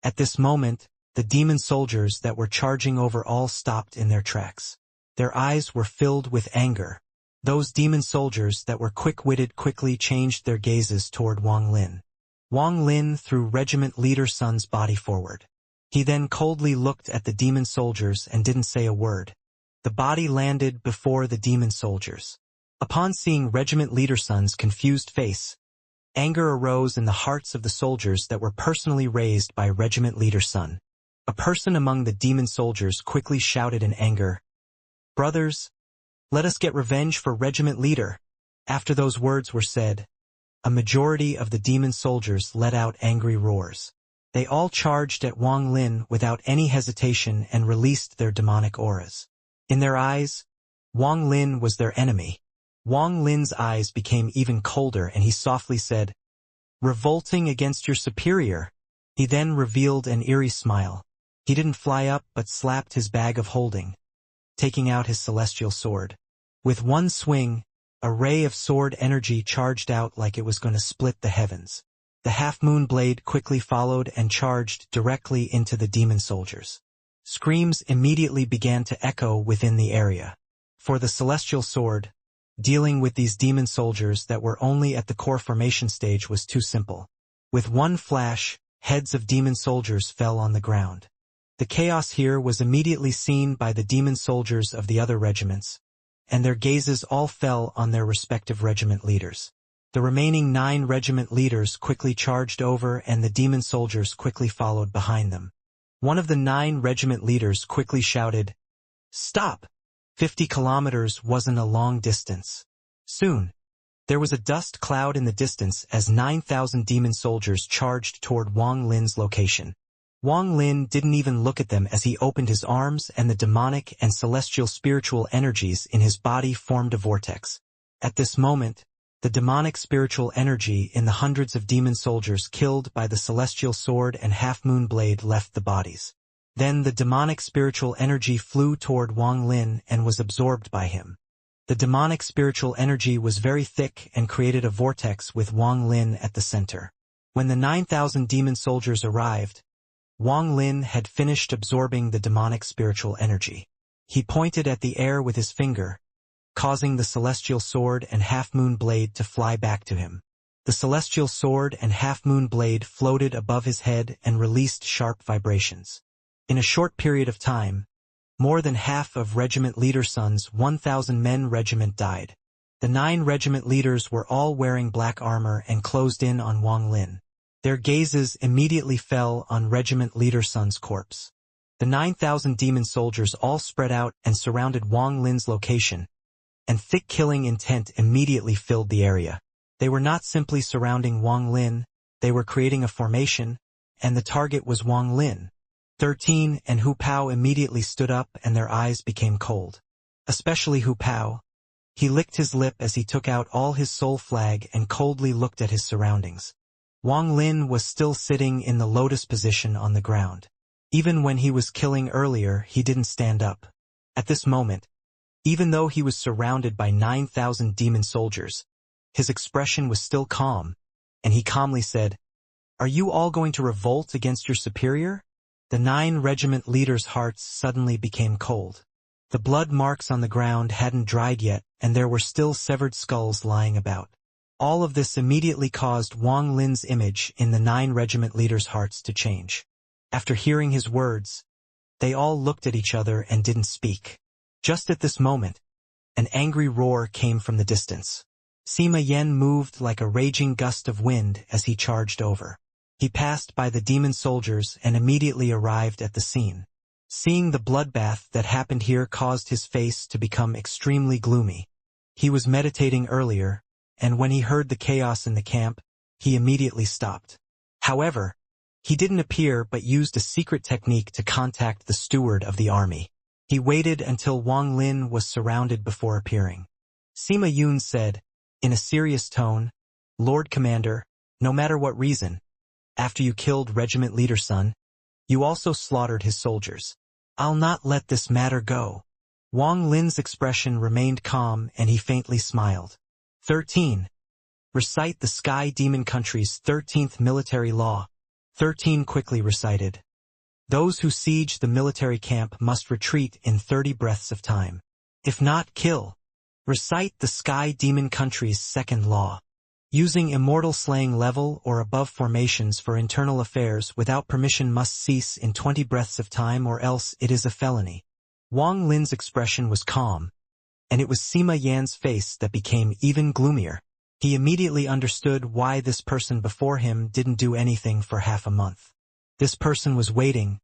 At this moment, the demon soldiers that were charging over all stopped in their tracks. Their eyes were filled with anger. Those demon soldiers that were quick-witted quickly changed their gazes toward Wang Lin. Wang Lin threw Regiment Leader Sun's body forward. He then coldly looked at the demon soldiers and didn't say a word. The body landed before the demon soldiers. Upon seeing Regiment Leader Sun's confused face, anger arose in the hearts of the soldiers that were personally raised by Regiment Leader Sun. A person among the demon soldiers quickly shouted in anger, "Brothers, let us get revenge for Regiment Leader." After those words were said, a majority of the demon soldiers let out angry roars. They all charged at Wang Lin without any hesitation and released their demonic auras. In their eyes, Wang Lin was their enemy. Wang Lin's eyes became even colder and he softly said, "Revolting against your superior." He then revealed an eerie smile. He didn't fly up but slapped his bag of holding, taking out his celestial sword. With one swing, a ray of sword energy charged out like it was going to split the heavens. The half-moon blade quickly followed and charged directly into the demon soldiers. Screams immediately began to echo within the area. For the celestial sword, dealing with these demon soldiers that were only at the core formation stage was too simple. With one flash, heads of demon soldiers fell on the ground. The chaos here was immediately seen by the demon soldiers of the other regiments, and their gazes all fell on their respective regiment leaders. The remaining 9 regiment leaders quickly charged over and the demon soldiers quickly followed behind them. One of the 9 regiment leaders quickly shouted, "Stop!" 50 kilometers wasn't a long distance. Soon, there was a dust cloud in the distance as 9,000 demon soldiers charged toward Wang Lin's location. Wang Lin didn't even look at them as he opened his arms and the demonic and celestial spiritual energies in his body formed a vortex. At this moment, the demonic spiritual energy in the hundreds of demon soldiers killed by the celestial sword and half-moon blade left the bodies. Then the demonic spiritual energy flew toward Wang Lin and was absorbed by him. The demonic spiritual energy was very thick and created a vortex with Wang Lin at the center. When the 9,000 demon soldiers arrived, Wang Lin had finished absorbing the demonic spiritual energy. He pointed at the air with his finger, causing the celestial sword and half-moon blade to fly back to him. The celestial sword and half-moon blade floated above his head and released sharp vibrations. In a short period of time, more than half of Regiment Leader Sun's 1,000-men regiment died. The 9 regiment leaders were all wearing black armor and closed in on Wang Lin. Their gazes immediately fell on Regiment Leader Sun's corpse. The 9,000 demon soldiers all spread out and surrounded Wang Lin's location, and thick killing intent immediately filled the area. They were not simply surrounding Wang Lin, they were creating a formation, and the target was Wang Lin. 13 and Hu Pao immediately stood up and their eyes became cold. Especially Hu Pao. He licked his lip as he took out all his soul flag and coldly looked at his surroundings. Wang Lin was still sitting in the lotus position on the ground. Even when he was killing earlier, he didn't stand up. At this moment, even though he was surrounded by 9,000 demon soldiers, his expression was still calm, and he calmly said, "Are you all going to revolt against your superior?" The 9 regiment leaders' hearts suddenly became cold. The blood marks on the ground hadn't dried yet, and there were still severed skulls lying about. All of this immediately caused Wang Lin's image in the 9 regiment leaders' hearts to change. After hearing his words, they all looked at each other and didn't speak. Just at this moment, an angry roar came from the distance. Sima Yen moved like a raging gust of wind as he charged over. He passed by the demon soldiers and immediately arrived at the scene. Seeing the bloodbath that happened here caused his face to become extremely gloomy. He was meditating earlier, and when he heard the chaos in the camp, he immediately stopped. However, he didn't appear but used a secret technique to contact the steward of the army. He waited until Wang Lin was surrounded before appearing. Sima Yun said, in a serious tone, "Lord Commander, no matter what reason, after you killed Regiment Leader Sun, you also slaughtered his soldiers. I'll not let this matter go." Wang Lin's expression remained calm and he faintly smiled. 13. Recite the Sky Demon Country's 13th military law. 13 quickly recited. Those who siege the military camp must retreat in 30 breaths of time. If not, kill. Recite the Sky Demon Country's second law. Using Immortal slaying level or above formations for internal affairs without permission must cease in 20 breaths of time or else it is a felony. Wang Lin's expression was calm, and it was Sima Yan's face that became even gloomier. He immediately understood why this person before him didn't do anything for half a month. This person was waiting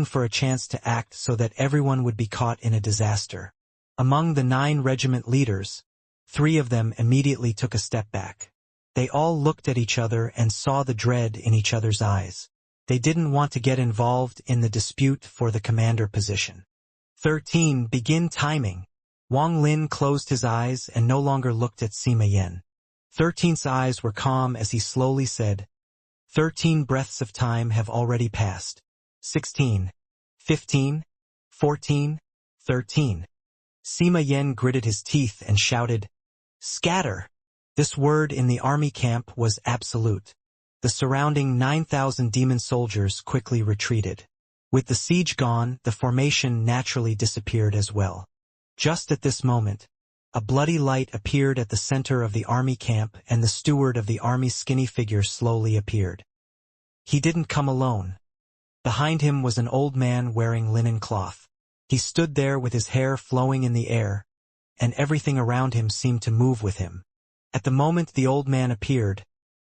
for a chance to act so that everyone would be caught in a disaster. Among the 9 regiment leaders, 3 of them immediately took a step back. They all looked at each other and saw the dread in each other's eyes. They didn't want to get involved in the dispute for the commander position. 13. Begin timing. Wang Lin closed his eyes and no longer looked at Sima Yan. 13's eyes were calm as he slowly said, 13 breaths of time have already passed. 16, 15, 14, 13. Sima Yan gritted his teeth and shouted, "Scatter!" This word in the army camp was absolute. The surrounding 9,000 demon soldiers quickly retreated. With the siege gone, the formation naturally disappeared as well. Just at this moment, a bloody light appeared at the center of the army camp and the steward of the army's skinny figure slowly appeared. He didn't come alone. Behind him was an old man wearing linen cloth. He stood there with his hair flowing in the air, and everything around him seemed to move with him. At the moment the old man appeared,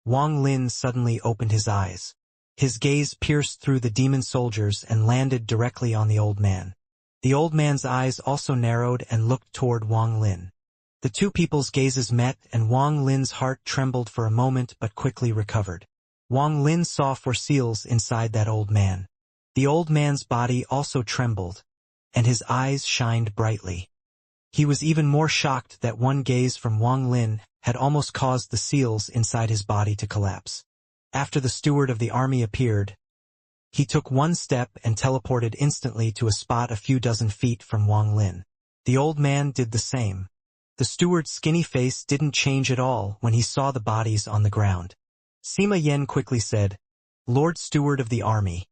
Wang Lin suddenly opened his eyes. His gaze pierced through the demon soldiers and landed directly on the old man. The old man's eyes also narrowed and looked toward Wang Lin. The two people's gazes met and Wang Lin's heart trembled for a moment but quickly recovered. Wang Lin saw 4 seals inside that old man. The old man's body also trembled, and his eyes shined brightly. He was even more shocked that one gaze from Wang Lin had almost caused the seals inside his body to collapse. After the steward of the army appeared, he took one step and teleported instantly to a spot a few dozen feet from Wang Lin. The old man did the same. The steward's skinny face didn't change at all when he saw the bodies on the ground. Sima Yan quickly said, "Lord Steward of the army,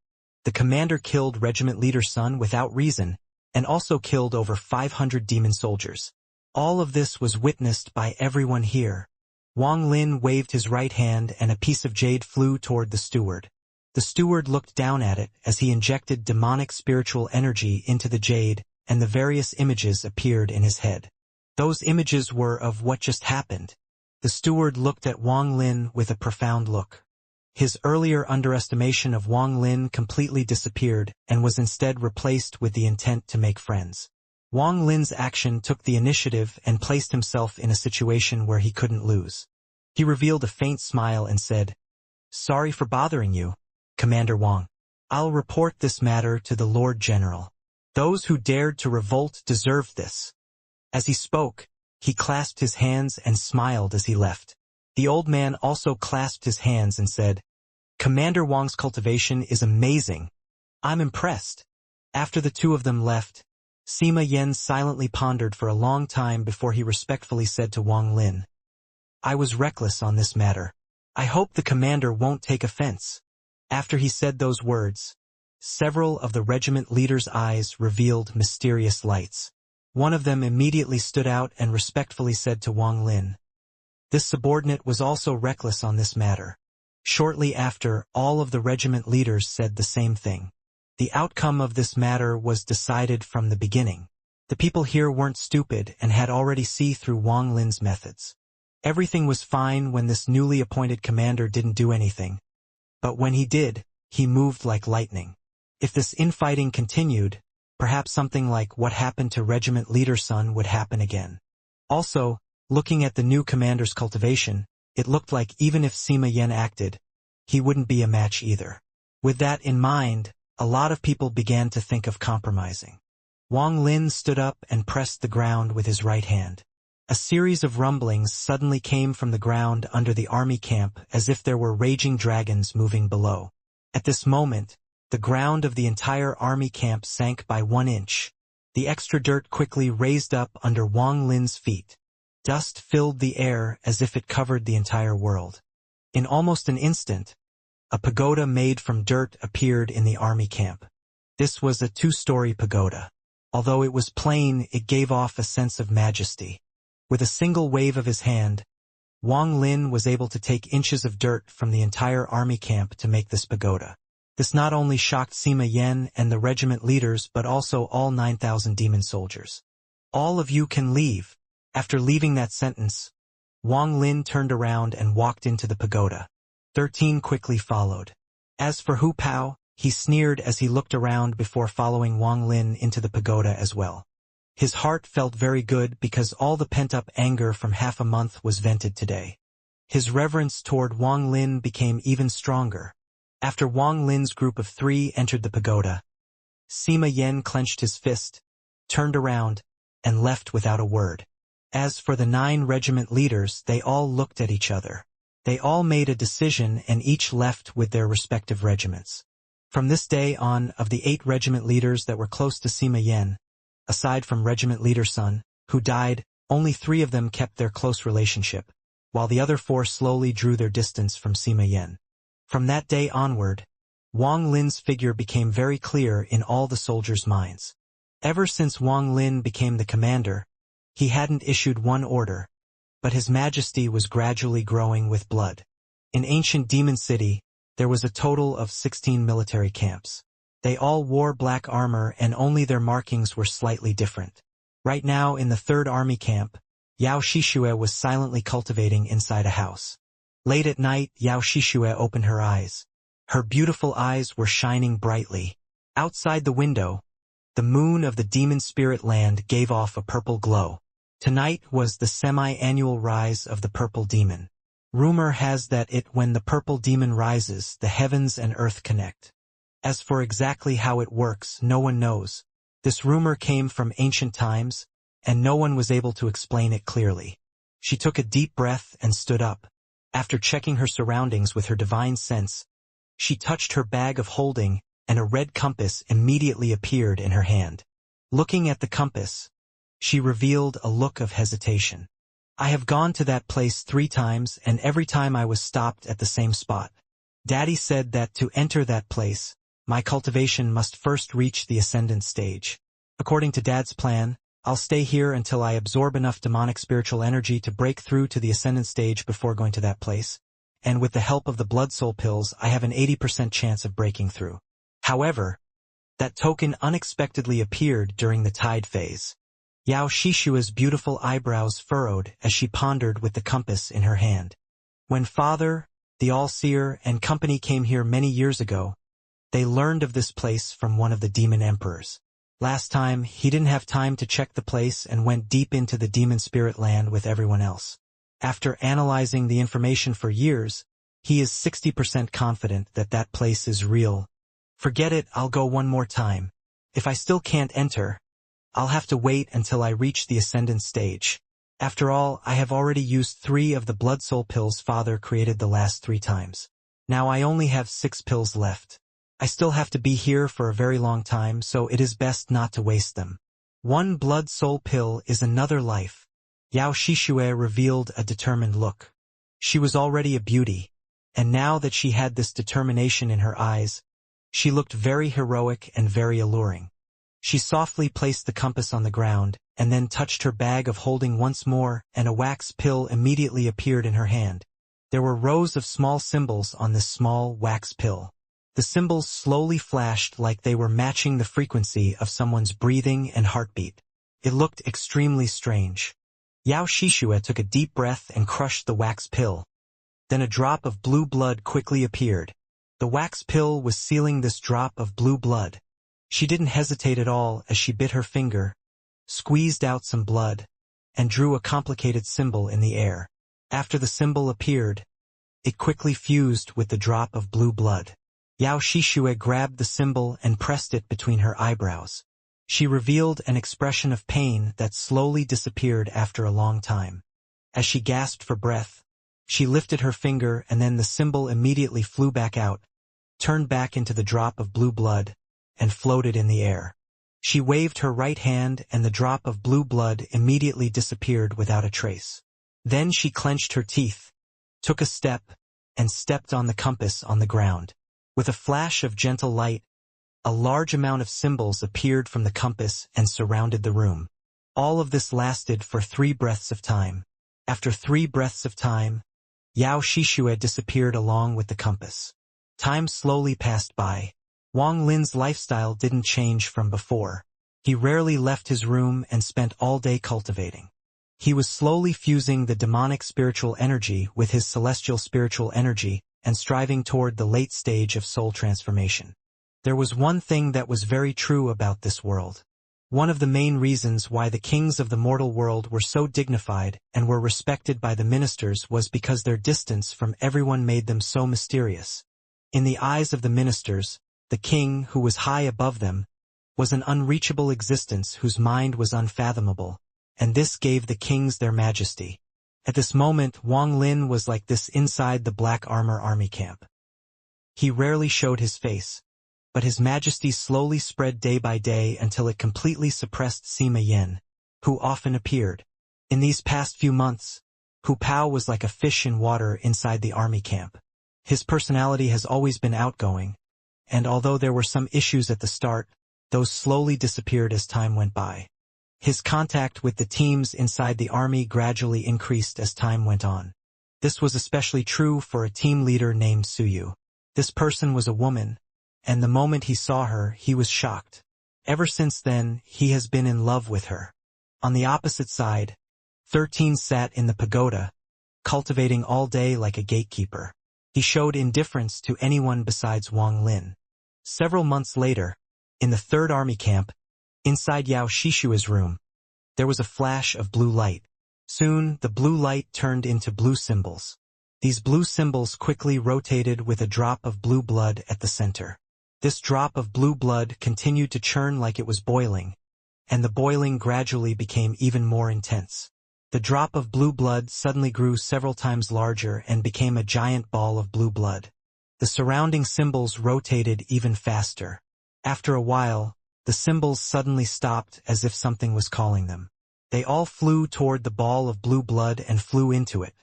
the commander killed Regiment Leader Sun without reason, and also killed over 500 demon soldiers. All of this was witnessed by everyone here." Wang Lin waved his right hand and a piece of jade flew toward the steward. The steward looked down at it as he injected demonic spiritual energy into the jade, and the various images appeared in his head. Those images were of what just happened. The steward looked at Wang Lin with a profound look. His earlier underestimation of Wang Lin completely disappeared and was instead replaced with the intent to make friends. Wang Lin's action took the initiative and placed himself in a situation where he couldn't lose. He revealed a faint smile and said, "Sorry for bothering you, Commander Wang. I'll report this matter to the Lord General. Those who dared to revolt deserved this." As he spoke, he clasped his hands and smiled as he left. The old man also clasped his hands and said, "Commander Wang's cultivation is amazing. I'm impressed." After the two of them left, Sima Yan silently pondered for a long time before he respectfully said to Wang Lin, "I was reckless on this matter. I hope the commander won't take offense." After he said those words, several of the regiment leaders' eyes revealed mysterious lights. One of them immediately stood out and respectfully said to Wang Lin, "This subordinate was also reckless on this matter." Shortly after, all of the regiment leaders said the same thing. The outcome of this matter was decided from the beginning. The people here weren't stupid and had already seen through Wang Lin's methods. Everything was fine when this newly appointed commander didn't do anything. But when he did, he moved like lightning. If this infighting continued, perhaps something like what happened to Regiment Leader Sun would happen again. Also, looking at the new commander's cultivation, it looked like even if Sima Yan acted, he wouldn't be a match either. With that in mind, a lot of people began to think of compromising. Wang Lin stood up and pressed the ground with his right hand. A series of rumblings suddenly came from the ground under the army camp as if there were raging dragons moving below. At this moment, the ground of the entire army camp sank by 1 inch. The extra dirt quickly raised up under Wang Lin's feet. Dust filled the air as if it covered the entire world. In almost an instant, a pagoda made from dirt appeared in the army camp. This was a 2-story pagoda. Although it was plain, it gave off a sense of majesty. With a single wave of his hand, Wang Lin was able to take inches of dirt from the entire army camp to make this pagoda. This not only shocked Sima Yan and the regiment leaders but also all 9,000 demon soldiers. "All of you can leave." After leaving that sentence, Wang Lin turned around and walked into the pagoda. 13 quickly followed. As for Hu Pao, he sneered as he looked around before following Wang Lin into the pagoda as well. His heart felt very good because all the pent-up anger from half a month was vented today. His reverence toward Wang Lin became even stronger. After Wang Lin's group of 3 entered the pagoda, Sima Yan clenched his fist, turned around, and left without a word. As for the 9 regiment leaders, they all looked at each other. They all made a decision and each left with their respective regiments. From this day on, of the 8 regiment leaders that were close to Sima Yan, aside from Regiment Leader Sun, who died, only 3 of them kept their close relationship, while the other 4 slowly drew their distance from Sima Yan. From that day onward, Wang Lin's figure became very clear in all the soldiers' minds. Ever since Wang Lin became the commander, he hadn't issued one order, but his majesty was gradually growing with blood. In ancient Demon City, there was a total of 16 military camps. They all wore black armor and only their markings were slightly different. Right now in the 3rd army camp, Yao Shishue was silently cultivating inside a house. Late at night, Yao Shishue opened her eyes. Her beautiful eyes were shining brightly. Outside the window, the moon of the demon spirit land gave off a purple glow. Tonight was the semi-annual rise of the purple demon. Rumor has that when the purple demon rises, the heavens and earth connect. As for exactly how it works, no one knows. This rumor came from ancient times, and no one was able to explain it clearly. She took a deep breath and stood up. After checking her surroundings with her divine sense, she touched her bag of holding, and a red compass immediately appeared in her hand. Looking at the compass, she revealed a look of hesitation. "I have gone to that place 3 times, and every time I was stopped at the same spot. Daddy said that to enter that place, my cultivation must first reach the ascendant stage. According to Dad's plan, I'll stay here until I absorb enough demonic spiritual energy to break through to the ascendant stage before going to that place, and with the help of the blood soul pills I have an 80% chance of breaking through." However, that token unexpectedly appeared during the tide phase. Yao Shishua's beautiful eyebrows furrowed as she pondered with the compass in her hand. When Father, the All-Seer, and company came here many years ago, they learned of this place from one of the demon emperors. Last time, he didn't have time to check the place and went deep into the demon spirit land with everyone else. After analyzing the information for years, he is 60% confident that that place is real. "Forget it, I'll go one more time. If I still can't enter, I'll have to wait until I reach the ascendant stage. After all, I have already used 3 of the blood soul pills Father created the last 3 times. Now I only have 6 pills left. I still have to be here for a very long time, so it is best not to waste them. One blood soul pill is another life." Yao Shishue revealed a determined look. She was already a beauty, and now that she had this determination in her eyes, she looked very heroic and very alluring. She softly placed the compass on the ground, and then touched her bag of holding once more, and a wax pill immediately appeared in her hand. There were rows of small symbols on this small wax pill. The symbols slowly flashed like they were matching the frequency of someone's breathing and heartbeat. It looked extremely strange. Yao Shishue took a deep breath and crushed the wax pill. Then a drop of blue blood quickly appeared. The wax pill was sealing this drop of blue blood. She didn't hesitate at all as she bit her finger, squeezed out some blood, and drew a complicated symbol in the air. After the symbol appeared, it quickly fused with the drop of blue blood. Yao Shishue grabbed the symbol and pressed it between her eyebrows. She revealed an expression of pain that slowly disappeared after a long time. As she gasped for breath, she lifted her finger and then the symbol immediately flew back out, turned back into the drop of blue blood, and floated in the air. She waved her right hand and the drop of blue blood immediately disappeared without a trace. Then she clenched her teeth, took a step, and stepped on the compass on the ground. With a flash of gentle light, a large amount of symbols appeared from the compass and surrounded the room. All of this lasted for 3 breaths of time. After 3 breaths of time, Xianxia disappeared along with the compass. Time slowly passed by. Wang Lin's lifestyle didn't change from before. He rarely left his room and spent all day cultivating. He was slowly fusing the demonic spiritual energy with his celestial spiritual energy and striving toward the late stage of soul transformation. There was one thing that was very true about this world. One of the main reasons why the kings of the mortal world were so dignified and were respected by the ministers was because their distance from everyone made them so mysterious. In the eyes of the ministers, the king, who was high above them, was an unreachable existence whose mind was unfathomable, and this gave the kings their majesty. At this moment, Wang Lin was like this inside the black armor army camp. He rarely showed his face, but his majesty slowly spread day by day until it completely suppressed Sima Yin, who often appeared. In these past few months, Hu Pao was like a fish in water inside the army camp. His personality has always been outgoing, and although there were some issues at the start, those slowly disappeared as time went by. His contact with the teams inside the army gradually increased as time went on. This was especially true for a team leader named Suyu. This person was a woman, and the moment he saw her, he was shocked. Ever since then, he has been in love with her. On the opposite side, 13 sat in the pagoda, cultivating all day like a gatekeeper. He showed indifference to anyone besides Wang Lin. Several months later, in the 3rd army camp, inside Xianxia's room, there was a flash of blue light. Soon, the blue light turned into blue symbols. These blue symbols quickly rotated with a drop of blue blood at the center. This drop of blue blood continued to churn like it was boiling, and the boiling gradually became even more intense. The drop of blue blood suddenly grew several times larger and became a giant ball of blue blood. The surrounding symbols rotated even faster. After a while, the symbols suddenly stopped as if something was calling them. They all flew toward the ball of blue blood and flew into it.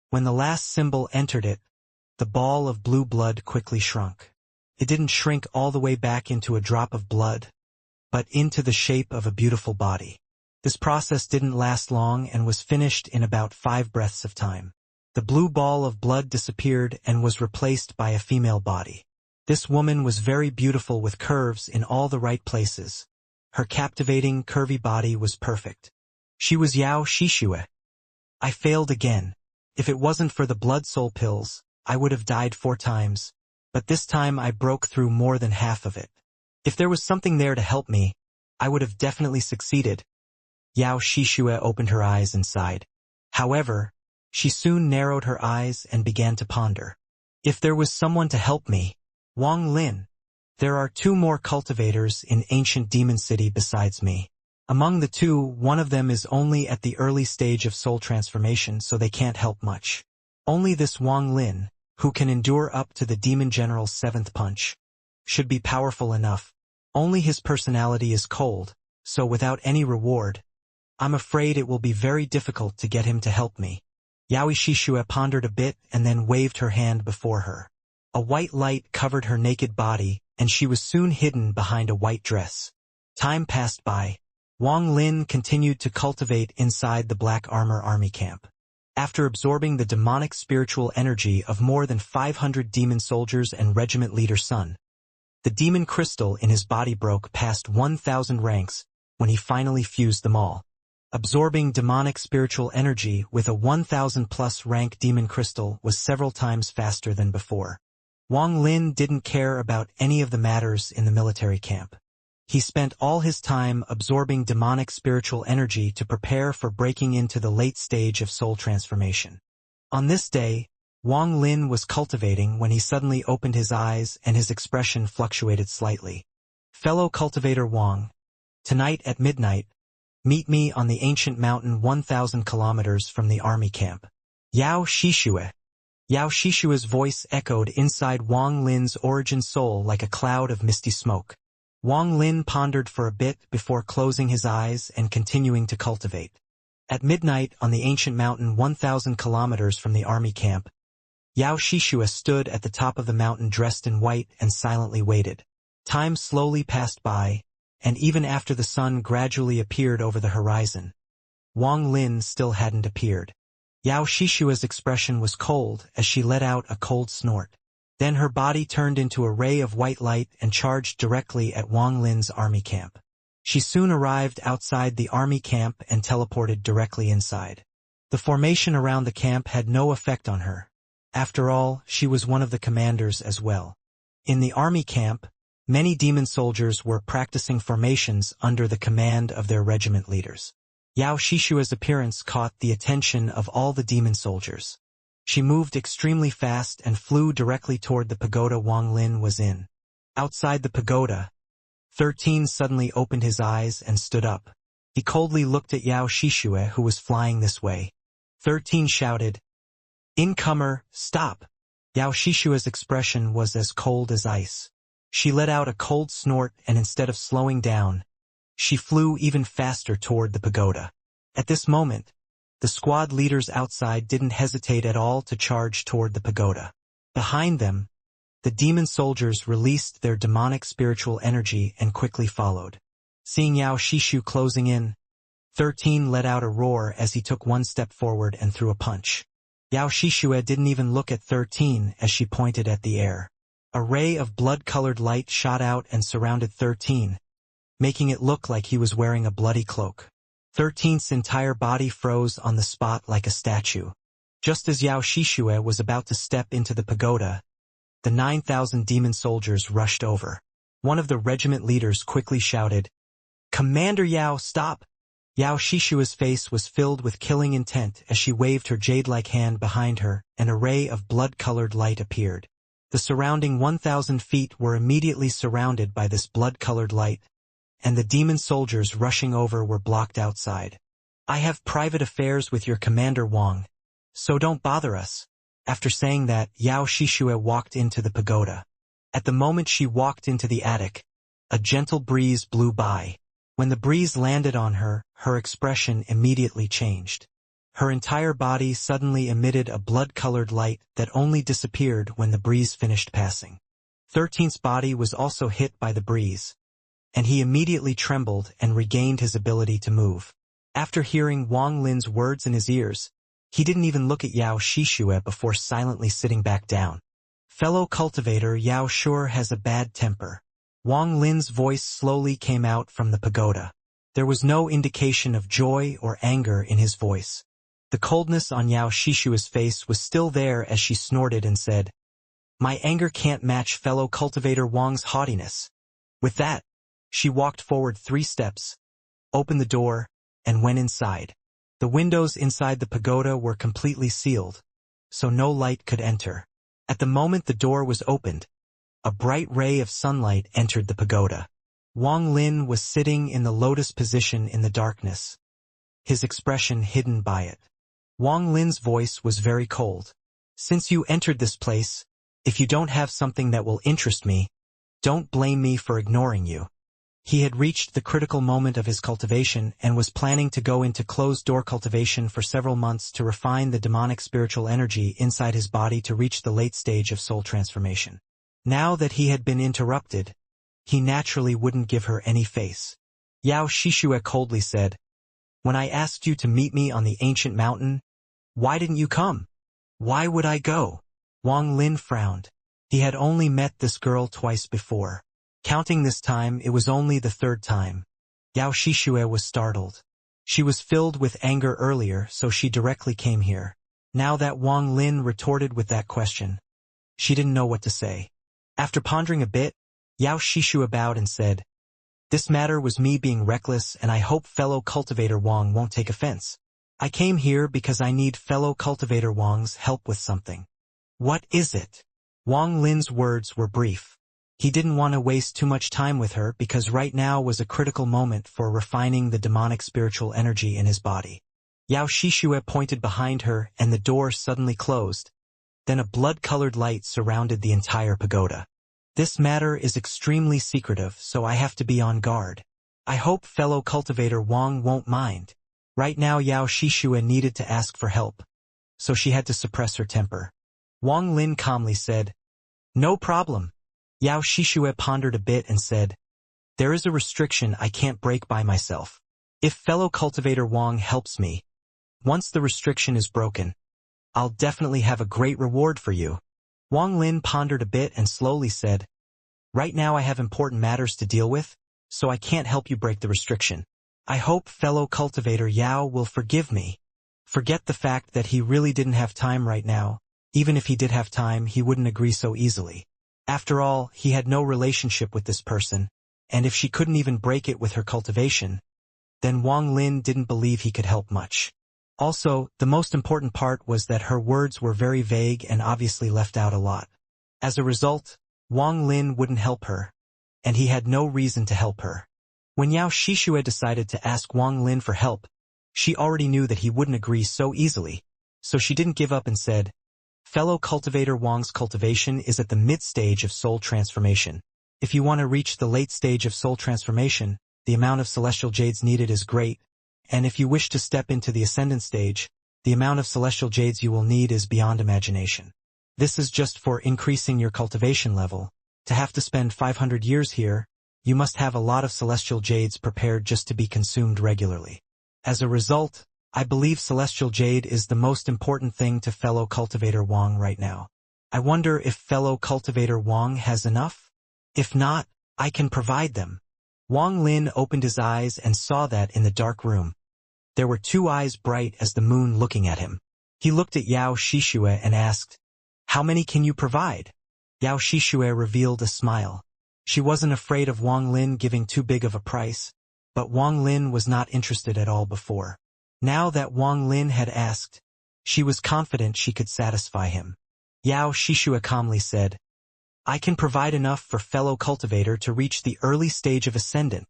When the last symbol entered it, the ball of blue blood quickly shrunk. It didn't shrink all the way back into a drop of blood, but into the shape of a beautiful body. This process didn't last long and was finished in about 5 breaths of time. The blue ball of blood disappeared and was replaced by a female body. This woman was very beautiful with curves in all the right places. Her captivating, curvy body was perfect. She was Xianxia. I failed again. If it wasn't for the blood soul pills, I would have died 4 times, but this time I broke through more than half of it. If there was something there to help me, I would have definitely succeeded. Xianxia opened her eyes and sighed. However, she soon narrowed her eyes and began to ponder. If there was someone to help me, Wang Lin. There are 2 more cultivators in ancient demon city besides me. Among the 2, one of them is only at the early stage of soul transformation, so they can't help much. Only this Wang Lin, who can endure up to the demon general's 7th punch, should be powerful enough. Only his personality is cold, so without any reward, I'm afraid it will be very difficult to get him to help me. Xianxia pondered a bit and then waved her hand before her. A white light covered her naked body, and she was soon hidden behind a white dress. Time passed by. Wang Lin continued to cultivate inside the black armor army camp. After absorbing the demonic spiritual energy of more than 500 demon soldiers and regiment leader Sun, the demon crystal in his body broke past 1,000 ranks when he finally fused them all. Absorbing demonic spiritual energy with a 1,000+ rank demon crystal was several times faster than before. Wang Lin didn't care about any of the matters in the military camp. He spent all his time absorbing demonic spiritual energy to prepare for breaking into the late stage of soul transformation. On this day, Wang Lin was cultivating when he suddenly opened his eyes and his expression fluctuated slightly. Fellow cultivator Wang, Tonight at midnight, meet me on the ancient mountain 1,000 kilometers from the army camp. Yao Shishue. Yao Shishue's voice echoed inside Wang Lin's origin soul like a cloud of misty smoke. Wang Lin pondered for a bit before closing his eyes and continuing to cultivate. At midnight on the ancient mountain 1,000 kilometers from the army camp, Yao Shishue stood at the top of the mountain dressed in white and silently waited. Time slowly passed by, and even after the sun gradually appeared over the horizon, Wang Lin still hadn't appeared. Yao Shishue's expression was cold as she let out a cold snort. Then her body turned into a ray of white light and charged directly at Wang Lin's army camp. She soon arrived outside the army camp and teleported directly inside. The formation around the camp had no effect on her. After all, she was one of the commanders as well. In the army camp, many demon soldiers were practicing formations under the command of their regiment leaders. Yao Shishue's appearance caught the attention of all the demon soldiers. She moved extremely fast and flew directly toward the pagoda Wang Lin was in. Outside the pagoda, 13 suddenly opened his eyes and stood up. He coldly looked at Yao Shishue, who was flying this way. 13 shouted, "Incomer, stop!" Yao Shishue's expression was as cold as ice. She let out a cold snort and instead of slowing down, she flew even faster toward the pagoda. At this moment, the squad leaders outside didn't hesitate at all to charge toward the pagoda. Behind them, the demon soldiers released their demonic spiritual energy and quickly followed. Seeing Yao Shishu closing in, 13 let out a roar as he took one step forward and threw a punch. Yao Shishue didn't even look at 13 as she pointed at the air. A ray of blood-colored light shot out and surrounded 13, making it look like he was wearing a bloody cloak. 13's entire body froze on the spot like a statue. Just as Yao Shishue was about to step into the pagoda, the 9,000 demon soldiers rushed over. One of the regiment leaders quickly shouted, "Commander Yao, stop!" Yao Shishue's face was filled with killing intent as she waved her jade-like hand behind her, and a ray of blood-colored light appeared. The surrounding 1,000 feet were immediately surrounded by this blood-colored light, and the demon soldiers rushing over were blocked outside. "I have private affairs with your commander Wang, so don't bother us." After saying that, Yao Shishue walked into the pagoda. At the moment she walked into the attic, a gentle breeze blew by. When the breeze landed on her, her expression immediately changed. Her entire body suddenly emitted a blood-colored light that only disappeared when the breeze finished passing. 13's body was also hit by the breeze, and he immediately trembled and regained his ability to move. After hearing Wang Lin's words in his ears, he didn't even look at Yao Shishue before silently sitting back down. "Fellow cultivator, Yao sure has a bad temper." Wang Lin's voice slowly came out from the pagoda. There was no indication of joy or anger in his voice. The coldness on Yao Shishue's face was still there as she snorted and said, "My anger can't match fellow cultivator Wang's haughtiness." With that, she walked forward 3 steps, opened the door, and went inside. The windows inside the pagoda were completely sealed, so no light could enter. At the moment the door was opened, a bright ray of sunlight entered the pagoda. Wang Lin was sitting in the lotus position in the darkness, his expression hidden by it. Wang Lin's voice was very cold. "Since you entered this place, if you don't have something that will interest me, don't blame me for ignoring you." He had reached the critical moment of his cultivation and was planning to go into closed-door cultivation for several months to refine the demonic spiritual energy inside his body to reach the late stage of soul transformation. Now that he had been interrupted, he naturally wouldn't give her any face. Yao Shishue coldly said, "When I asked you to meet me on the ancient mountain, why didn't you come?" "Why would I go?" Wang Lin frowned. He had only met this girl twice before. Counting this time, it was only the 3rd time. Yao Shishue was startled. She was filled with anger earlier, so she directly came here. Now that Wang Lin retorted with that question, she didn't know what to say. After pondering a bit, Yao Shishue bowed and said, "This matter was me being reckless, and I hope fellow cultivator Wang won't take offense. I came here because I need fellow cultivator Wang's help with something." "What is it?" Wang Lin's words were brief. He didn't want to waste too much time with her because right now was a critical moment for refining the demonic spiritual energy in his body. Yao Shishue pointed behind her and the door suddenly closed. Then a blood-colored light surrounded the entire pagoda. This matter is extremely secretive, so I have to be on guard. I hope fellow cultivator Wang won't mind. Right now Yao Shishue needed to ask for help, so she had to suppress her temper. Wang Lin calmly said, "No problem." Yao Shishue pondered a bit and said, "There is a restriction I can't break by myself. If fellow cultivator Wang helps me, once the restriction is broken, I'll definitely have a great reward for you." Wang Lin pondered a bit and slowly said, "Right now I have important matters to deal with, so I can't help you break the restriction. I hope fellow cultivator Yao will forgive me." Forget the fact that he really didn't have time right now. Even if he did have time, he wouldn't agree so easily. After all, he had no relationship with this person, and if she couldn't even break it with her cultivation, then Wang Lin didn't believe he could help much. Also, the most important part was that her words were very vague and obviously left out a lot. As a result, Wang Lin wouldn't help her, and he had no reason to help her. When Yao Shishue decided to ask Wang Lin for help, she already knew that he wouldn't agree so easily, so she didn't give up and said, "Fellow cultivator Wang's cultivation is at the mid-stage of soul transformation. If you want to reach the late stage of soul transformation, the amount of celestial jades needed is great, and if you wish to step into the ascendant stage, the amount of celestial jades you will need is beyond imagination. This is just for increasing your cultivation level. To have to spend 500 years here, you must have a lot of celestial jades prepared just to be consumed regularly. As a result, I believe celestial jade is the most important thing to fellow cultivator Wang right now. I wonder if fellow cultivator Wang has enough? If not, I can provide them." Wang Lin opened his eyes and saw that in the dark room. There were two eyes bright as the moon looking at him. He looked at Yao Shishue and asked, "How many can you provide?" Yao Shishue revealed a smile. She wasn't afraid of Wang Lin giving too big of a price, but Wang Lin was not interested at all before. Now that Wang Lin had asked, she was confident she could satisfy him. Yao Shishue calmly said, "I can provide enough for fellow cultivator to reach the early stage of ascendant."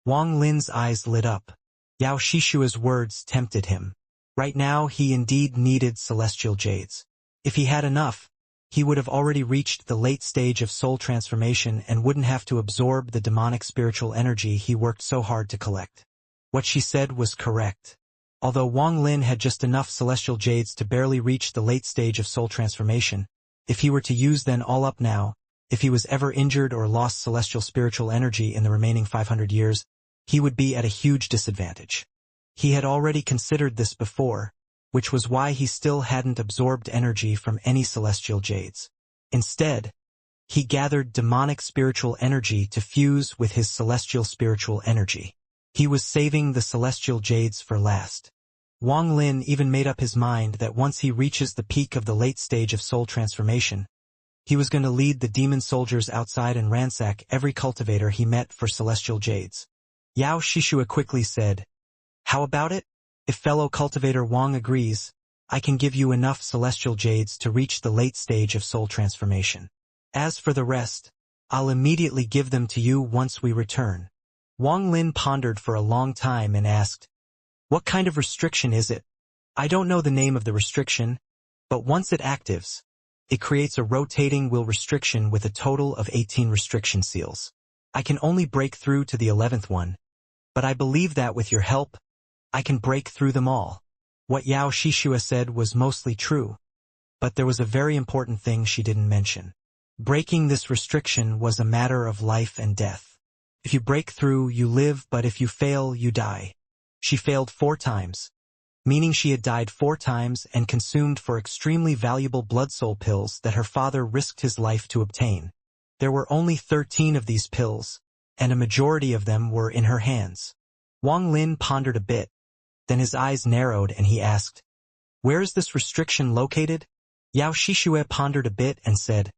Wang Lin's eyes lit up. Yao Shishue's words tempted him. Right now he indeed needed celestial jades. If he had enough, he would have already reached the late stage of soul transformation and wouldn't have to absorb the demonic spiritual energy he worked so hard to collect. What she said was correct. Although Wang Lin had just enough celestial jades to barely reach the late stage of soul transformation, if he were to use them all up now, if he was ever injured or lost celestial spiritual energy in the remaining 500 years, he would be at a huge disadvantage. He had already considered this before, which was why he still hadn't absorbed energy from any celestial jades. Instead, he gathered demonic spiritual energy to fuse with his celestial spiritual energy. He was saving the celestial jades for last. Wang Lin even made up his mind that once he reaches the peak of the late stage of soul transformation, he was going to lead the demon soldiers outside and ransack every cultivator he met for celestial jades. Yao Shishue quickly said, "How about it? If fellow cultivator Wang agrees, I can give you enough celestial jades to reach the late stage of soul transformation. As for the rest, I'll immediately give them to you once we return." Wang Lin pondered for a long time and asked, "What kind of restriction is it?" "I don't know the name of the restriction, but once it actives, it creates a rotating wheel restriction with a total of 18 restriction seals. I can only break through to the 11th one, but I believe that with your help, I can break through them all." What Yao Shishue said was mostly true, but there was a very important thing she didn't mention. Breaking this restriction was a matter of life and death. If you break through, you live, but if you fail, you die. She failed 4 times, meaning she had died 4 times and consumed 4 extremely valuable blood soul pills that her father risked his life to obtain. There were only 13 of these pills, and a majority of them were in her hands. Wang Lin pondered a bit, then his eyes narrowed and he asked, "Where is this restriction located?" Yao Shishue pondered a bit and said,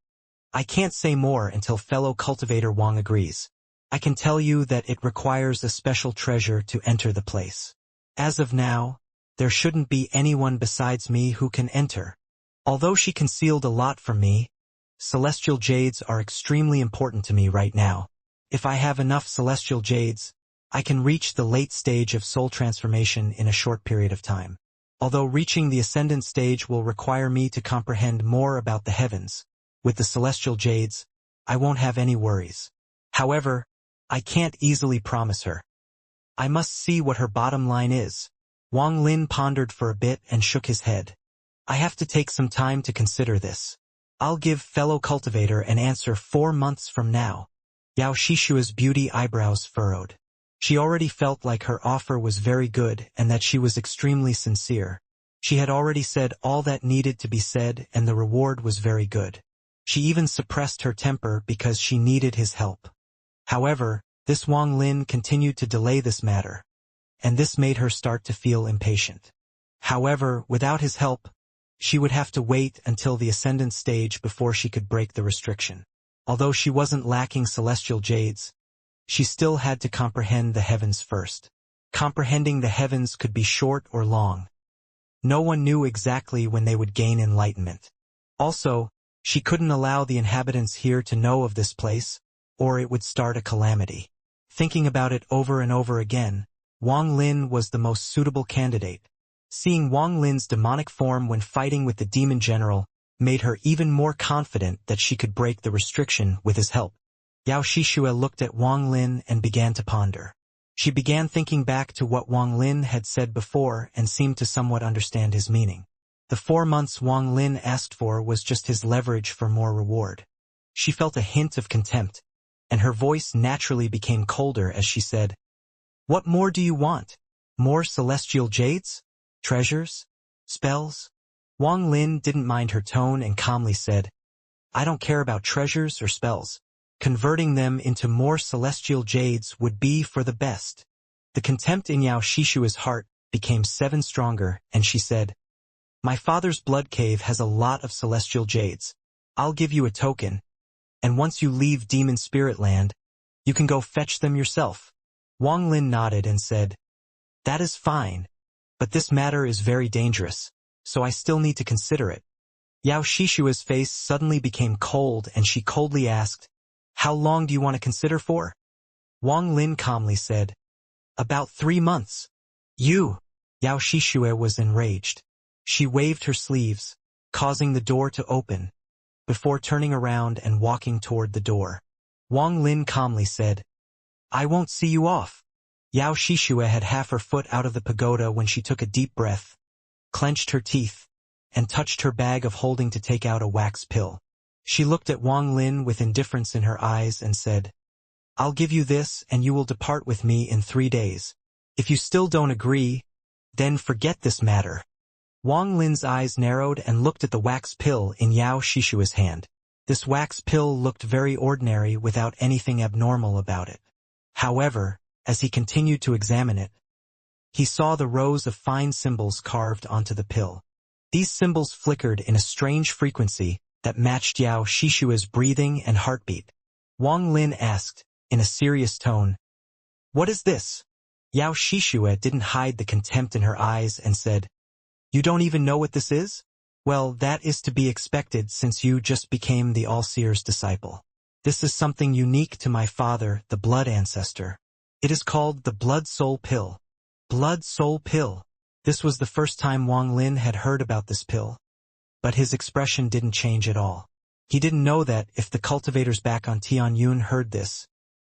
"I can't say more until fellow cultivator Wang agrees. I can tell you that it requires a special treasure to enter the place. As of now, there shouldn't be anyone besides me who can enter." Although she concealed a lot from me, Celestial jades are extremely important to me right now. If I have enough celestial jades, I can reach the late stage of soul transformation in a short period of time. Although reaching the ascendant stage will require me to comprehend more about the heavens, with the celestial jades, I won't have any worries. However, I can't easily promise her. I must see what her bottom line is. Wang Lin pondered for a bit and shook his head. I have to take some time to consider this. I'll give fellow cultivator an answer 4 months from now. Yao Shishua's beauty eyebrows furrowed. She already felt like her offer was very good and that she was extremely sincere. She had already said all that needed to be said and the reward was very good. She even suppressed her temper because she needed his help. However, this Wang Lin continued to delay this matter, and this made her start to feel impatient. However, without his help, she would have to wait until the ascendant stage before she could break the restriction. Although she wasn't lacking celestial jades, she still had to comprehend the heavens first. Comprehending the heavens could be short or long. No one knew exactly when they would gain enlightenment. Also, she couldn't allow the inhabitants here to know of this place, or it would start a calamity. Thinking about it over and over again, Wang Lin was the most suitable candidate. Seeing Wang Lin's demonic form when fighting with the demon general made her even more confident that she could break the restriction with his help. Yao Shishue looked at Wang Lin and began to ponder. She began thinking back to what Wang Lin had said before and seemed to somewhat understand his meaning. The 4 months Wang Lin asked for was just his leverage for more reward. She felt a hint of contempt, and her voice naturally became colder as she said, "What more do you want? More celestial jades? Treasures? Spells?" Wang Lin didn't mind her tone and calmly said, "I don't care about treasures or spells. Converting them into more celestial jades would be for the best." The contempt in Yao Shishua's heart became 7 stronger, and she said, "My father's blood cave has a lot of celestial jades. I'll give you a token, and once you leave Demon Spirit Land, you can go fetch them yourself." Wang Lin nodded and said, "That is fine, but this matter is very dangerous, so I still need to consider it." Yao Shishua's face suddenly became cold and she coldly asked, "How long do you want to consider for?" Wang Lin calmly said, "About 3 months. You!" Yao Shishue was enraged. She waved her sleeves, causing the door to open, before turning around and walking toward the door. Wang Lin calmly said, "I won't see you off." Yao Shishue had half her foot out of the pagoda when she took a deep breath, clenched her teeth, and touched her bag of holding to take out a wax pill. She looked at Wang Lin with indifference in her eyes and said, "I'll give you this and you will depart with me in 3 days. If you still don't agree, then forget this matter." Wang Lin's eyes narrowed and looked at the wax pill in Yao Shishue's hand. This wax pill looked very ordinary without anything abnormal about it. However, as he continued to examine it, he saw the rows of fine symbols carved onto the pill. These symbols flickered in a strange frequency that matched Yao Shishue's breathing and heartbeat. Wang Lin asked, in a serious tone, "What is this?" Yao Shishue didn't hide the contempt in her eyes and said, "You don't even know what this is? Well, that is to be expected since you just became the All-Seer's disciple. This is something unique to my father, the Blood Ancestor. It is called the Blood Soul Pill." Blood Soul Pill. This was the first time Wang Lin had heard about this pill. But his expression didn't change at all. He didn't know that if the cultivators back on Tianyun heard this,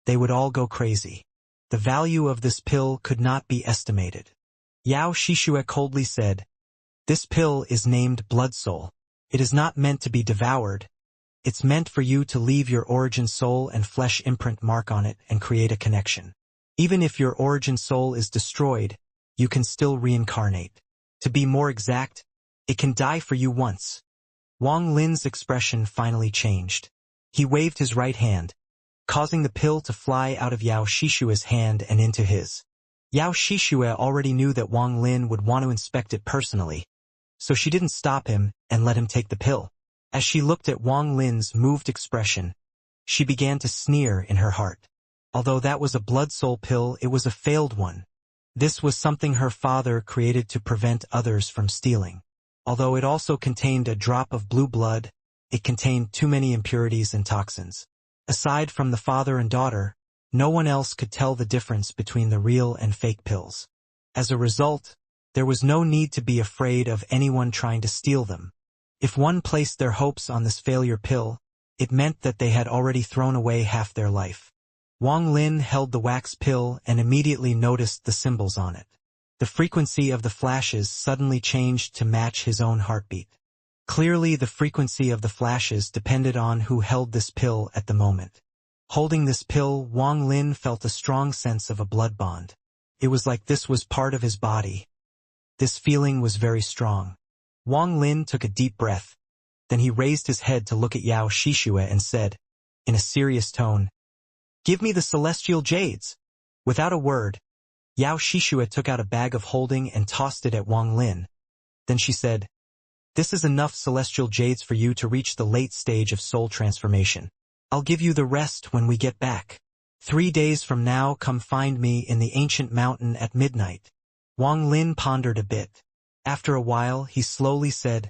they would all go crazy. The value of this pill could not be estimated. Yao Shishue coldly said, "This pill is named Blood Soul. It is not meant to be devoured. It's meant for you to leave your origin soul and flesh imprint mark on it and create a connection. Even if your origin soul is destroyed, you can still reincarnate. To be more exact, it can die for you once." Wang Lin's expression finally changed. He waved his right hand, causing the pill to fly out of Yao Shishue's hand and into his. Yao Shishue already knew that Wang Lin would want to inspect it personally, so she didn't stop him and let him take the pill. As she looked at Wang Lin's moved expression, she began to sneer in her heart. Although that was a blood soul pill, it was a failed one. This was something her father created to prevent others from stealing. Although it also contained a drop of blue blood, it contained too many impurities and toxins. Aside from the father and daughter, no one else could tell the difference between the real and fake pills. As a result, there was no need to be afraid of anyone trying to steal them. If one placed their hopes on this failure pill, it meant that they had already thrown away half their life. Wang Lin held the wax pill and immediately noticed the symbols on it. The frequency of the flashes suddenly changed to match his own heartbeat. Clearly, the frequency of the flashes depended on who held this pill at the moment. Holding this pill, Wang Lin felt a strong sense of a blood bond. It was like this was part of his body. This feeling was very strong. Wang Lin took a deep breath. Then he raised his head to look at Yao Shixue and said, in a serious tone, "Give me the celestial jades." Without a word, Yao Shixue took out a bag of holding and tossed it at Wang Lin. Then she said, "This is enough celestial jades for you to reach the late stage of soul transformation. I'll give you the rest when we get back. 3 days from now, come find me in the ancient mountain at midnight." Wang Lin pondered a bit. After a while, he slowly said,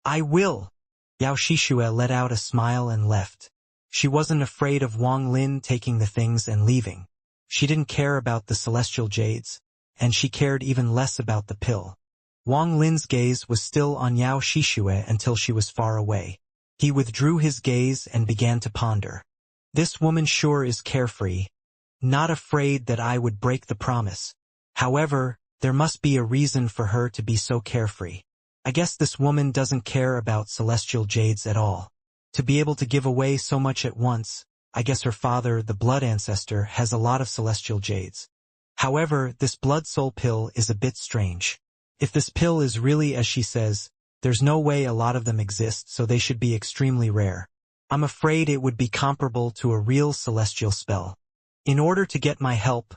"I will." Yao Shixue let out a smile and left. She wasn't afraid of Wang Lin taking the things and leaving. She didn't care about the celestial jades, and she cared even less about the pill. Wang Lin's gaze was still on Yao Shixue until she was far away. He withdrew his gaze and began to ponder. This woman sure is carefree, not afraid that I would break the promise. However, there must be a reason for her to be so carefree. I guess this woman doesn't care about celestial jades at all. To be able to give away so much at once, I guess her father, the blood ancestor, has a lot of celestial jades. However, this blood soul pill is a bit strange. If this pill is really as she says, there's no way a lot of them exist, so they should be extremely rare. I'm afraid it would be comparable to a real celestial spell. In order to get my help,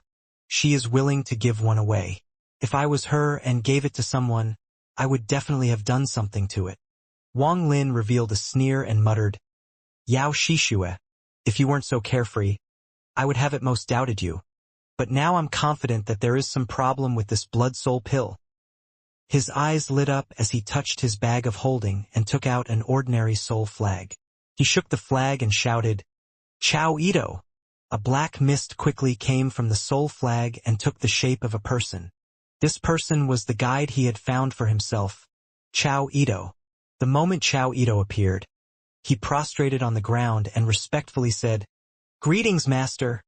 she is willing to give one away. If I was her and gave it to someone, I would definitely have done something to it. Wang Lin revealed a sneer and muttered, "Yao Shixue, if you weren't so carefree, I would have at most doubted you. But now I'm confident that there is some problem with this blood soul pill." His eyes lit up as he touched his bag of holding and took out an ordinary soul flag. He shook the flag and shouted, "Chao Ito!" A black mist quickly came from the soul flag and took the shape of a person. This person was the guide he had found for himself, Chao Ito. The moment Chao Ito appeared, he prostrated on the ground and respectfully said, "Greetings, master."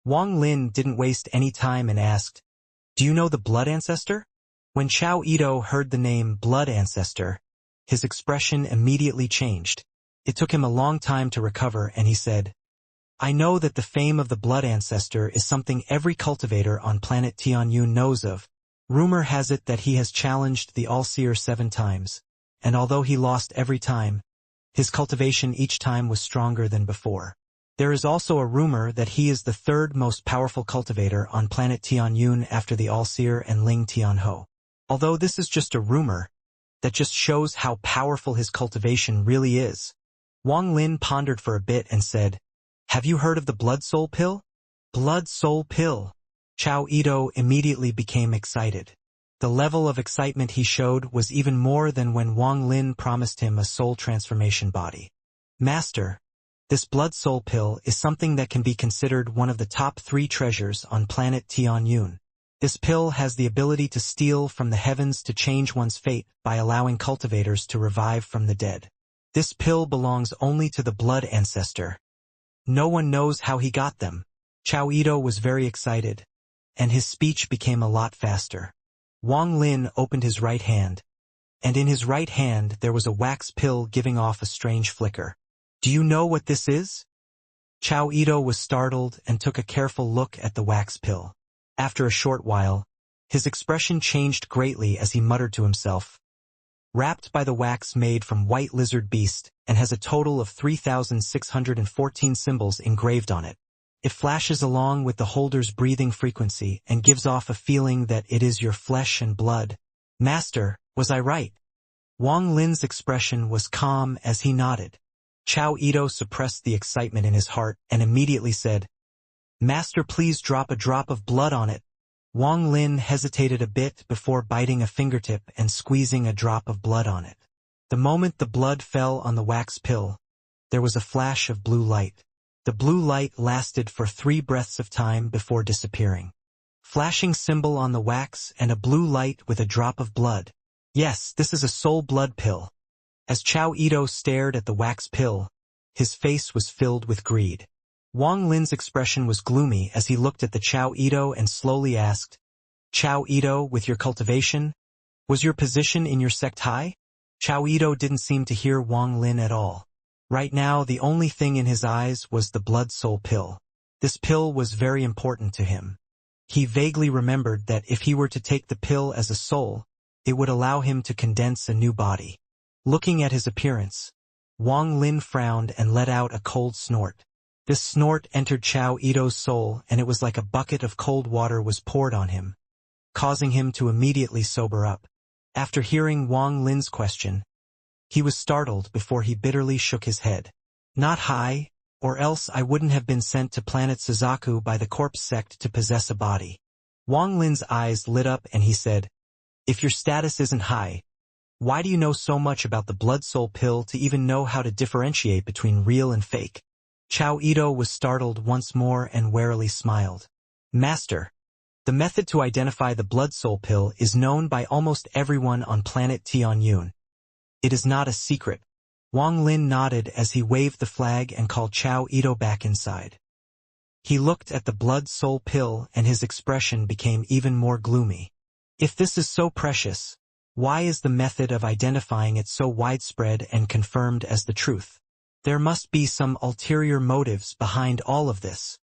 Wang Lin didn't waste any time and asked, "Do you know the blood ancestor?" When Chao Ito heard the name blood ancestor, his expression immediately changed. It took him a long time to recover, and he said, "I know that the fame of the blood ancestor is something every cultivator on planet Tianyun knows of. Rumor has it that he has challenged the All-Seer 7 times, and although he lost every time, his cultivation each time was stronger than before. There is also a rumor that he is the 3rd most powerful cultivator on planet Tianyun after the All-Seer and Ling Tianho. Although this is just a rumor, that just shows how powerful his cultivation really is." Wang Lin pondered for a bit and said, "Have you heard of the blood soul pill?" "Blood soul pill." Chao Ito immediately became excited. The level of excitement he showed was even more than when Wang Lin promised him a soul transformation body. "Master, this blood soul pill is something that can be considered one of the top 3 treasures on planet Tianyun. This pill has the ability to steal from the heavens to change one's fate by allowing cultivators to revive from the dead. This pill belongs only to the blood ancestor. No one knows how he got them." Chao Ito was very excited, and his speech became a lot faster. Wang Lin opened his right hand, and in his right hand there was a wax pill giving off a strange flicker. "Do you know what this is?" Chao Ito was startled and took a careful look at the wax pill. After a short while, his expression changed greatly as he muttered to himself, "Wrapped by the wax made from white lizard beast and has a total of 3,614 symbols engraved on it. It flashes along with the holder's breathing frequency and gives off a feeling that it is your flesh and blood. Master, was I right?" Wang Lin's expression was calm as he nodded. Chao Ito suppressed the excitement in his heart and immediately said, "Master, please drop a drop of blood on it." Wang Lin hesitated a bit before biting a fingertip and squeezing a drop of blood on it. The moment the blood fell on the wax pill, there was a flash of blue light. The blue light lasted for 3 breaths of time before disappearing. Flashing symbol on the wax and a blue light with a drop of blood. Yes, this is a soul blood pill. As Chao Ito stared at the wax pill, his face was filled with greed. Wang Lin's expression was gloomy as he looked at the Chao Ito and slowly asked, "Chao Ito, with your cultivation, was your position in your sect high?" Chao Ito didn't seem to hear Wang Lin at all. Right now, the only thing in his eyes was the blood soul pill. This pill was very important to him. He vaguely remembered that if he were to take the pill as a soul, it would allow him to condense a new body. Looking at his appearance, Wang Lin frowned and let out a cold snort. This snort entered Chao Ito's soul, and it was like a bucket of cold water was poured on him, causing him to immediately sober up. After hearing Wang Lin's question, he was startled before he bitterly shook his head. "Not high, or else I wouldn't have been sent to planet Suzaku by the corpse sect to possess a body." Wang Lin's eyes lit up and he said, "If your status isn't high, why do you know so much about the blood soul pill to even know how to differentiate between real and fake?" Chao Ito was startled once more and warily smiled. "Master, the method to identify the blood soul pill is known by almost everyone on planet Tianyun. It is not a secret." Wang Lin nodded as he waved the flag and called Chao Ito back inside. He looked at the blood soul pill and his expression became even more gloomy. If this is so precious, why is the method of identifying it so widespread and confirmed as the truth? There must be some ulterior motives behind all of this.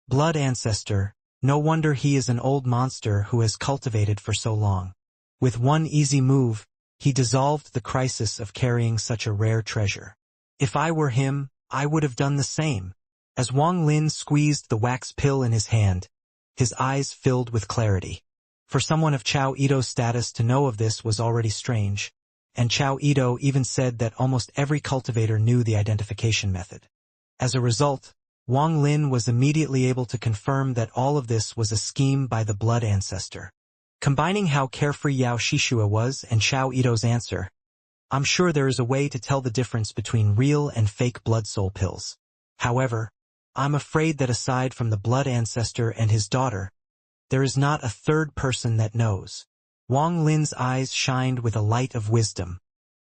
Blood ancestor, no wonder he is an old monster who has cultivated for so long. With one easy move, he dissolved the crisis of carrying such a rare treasure. If I were him, I would have done the same. As Wang Lin squeezed the wax pill in his hand, his eyes filled with clarity. For someone of Chao Ito's status to know of this was already strange, and Chao Ito even said that almost every cultivator knew the identification method. As a result, Wang Lin was immediately able to confirm that all of this was a scheme by the blood ancestor. Combining how carefree Xianxia was and Chao Ito's answer, "I'm sure there is a way to tell the difference between real and fake blood soul pills. However, I'm afraid that aside from the blood ancestor and his daughter, there is not a third person that knows." Wang Lin's eyes shined with a light of wisdom.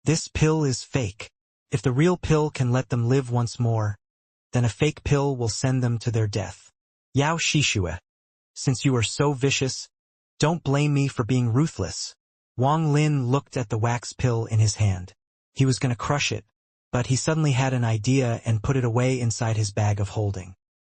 "This pill is fake. If the real pill can let them live once more, then a fake pill will send them to their death. Xianxia, since you are so vicious, don't blame me for being ruthless." Wang Lin looked at the wax pill in his hand. He was going to crush it, but he suddenly had an idea and put it away inside his bag of holding.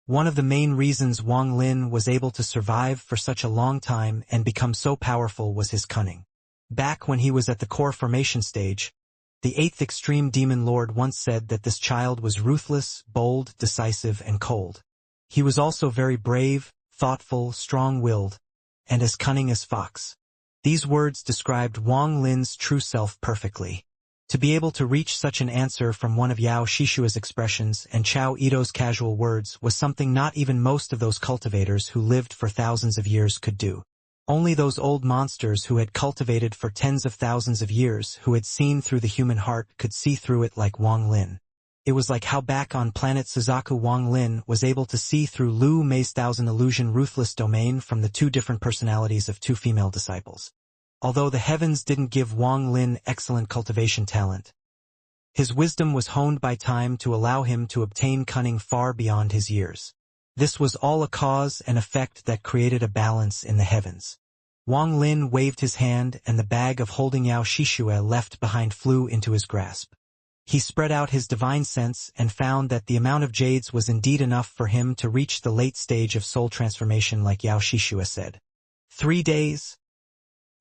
One of the main reasons Wang Lin was able to survive for such a long time and become so powerful was his cunning. Back when he was at the core formation stage, the 8th Extreme Demon Lord once said that this child was ruthless, bold, decisive, and cold. He was also very brave, thoughtful, strong-willed, and as cunning as fox. These words described Wang Lin's true self perfectly. To be able to reach such an answer from one of Xianxia's expressions and Chao Ito's casual words was something not even most of those cultivators who lived for thousands of years could do. Only those old monsters who had cultivated for tens of thousands of years, who had seen through the human heart, could see through it like Wang Lin. It was like how back on planet Suzaku Wang Lin was able to see through Liu Mei's thousand illusion ruthless domain from the 2 different personalities of 2 female disciples. Although the heavens didn't give Wang Lin excellent cultivation talent, his wisdom was honed by time to allow him to obtain cunning far beyond his years. This was all a cause and effect that created a balance in the heavens. Wang Lin waved his hand and the bag of holding Xianxia left behind flew into his grasp. He spread out his divine sense and found that the amount of jades was indeed enough for him to reach the late stage of soul transformation like Xianxia said. 3 days?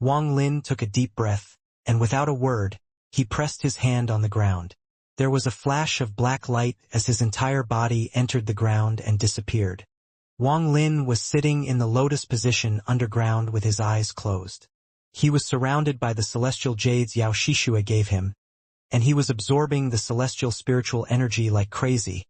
Wang Lin took a deep breath, and without a word, he pressed his hand on the ground. There was a flash of black light as his entire body entered the ground and disappeared. Wang Lin was sitting in the lotus position underground with his eyes closed. He was surrounded by the celestial jades Xianxia gave him, and he was absorbing the celestial spiritual energy like crazy,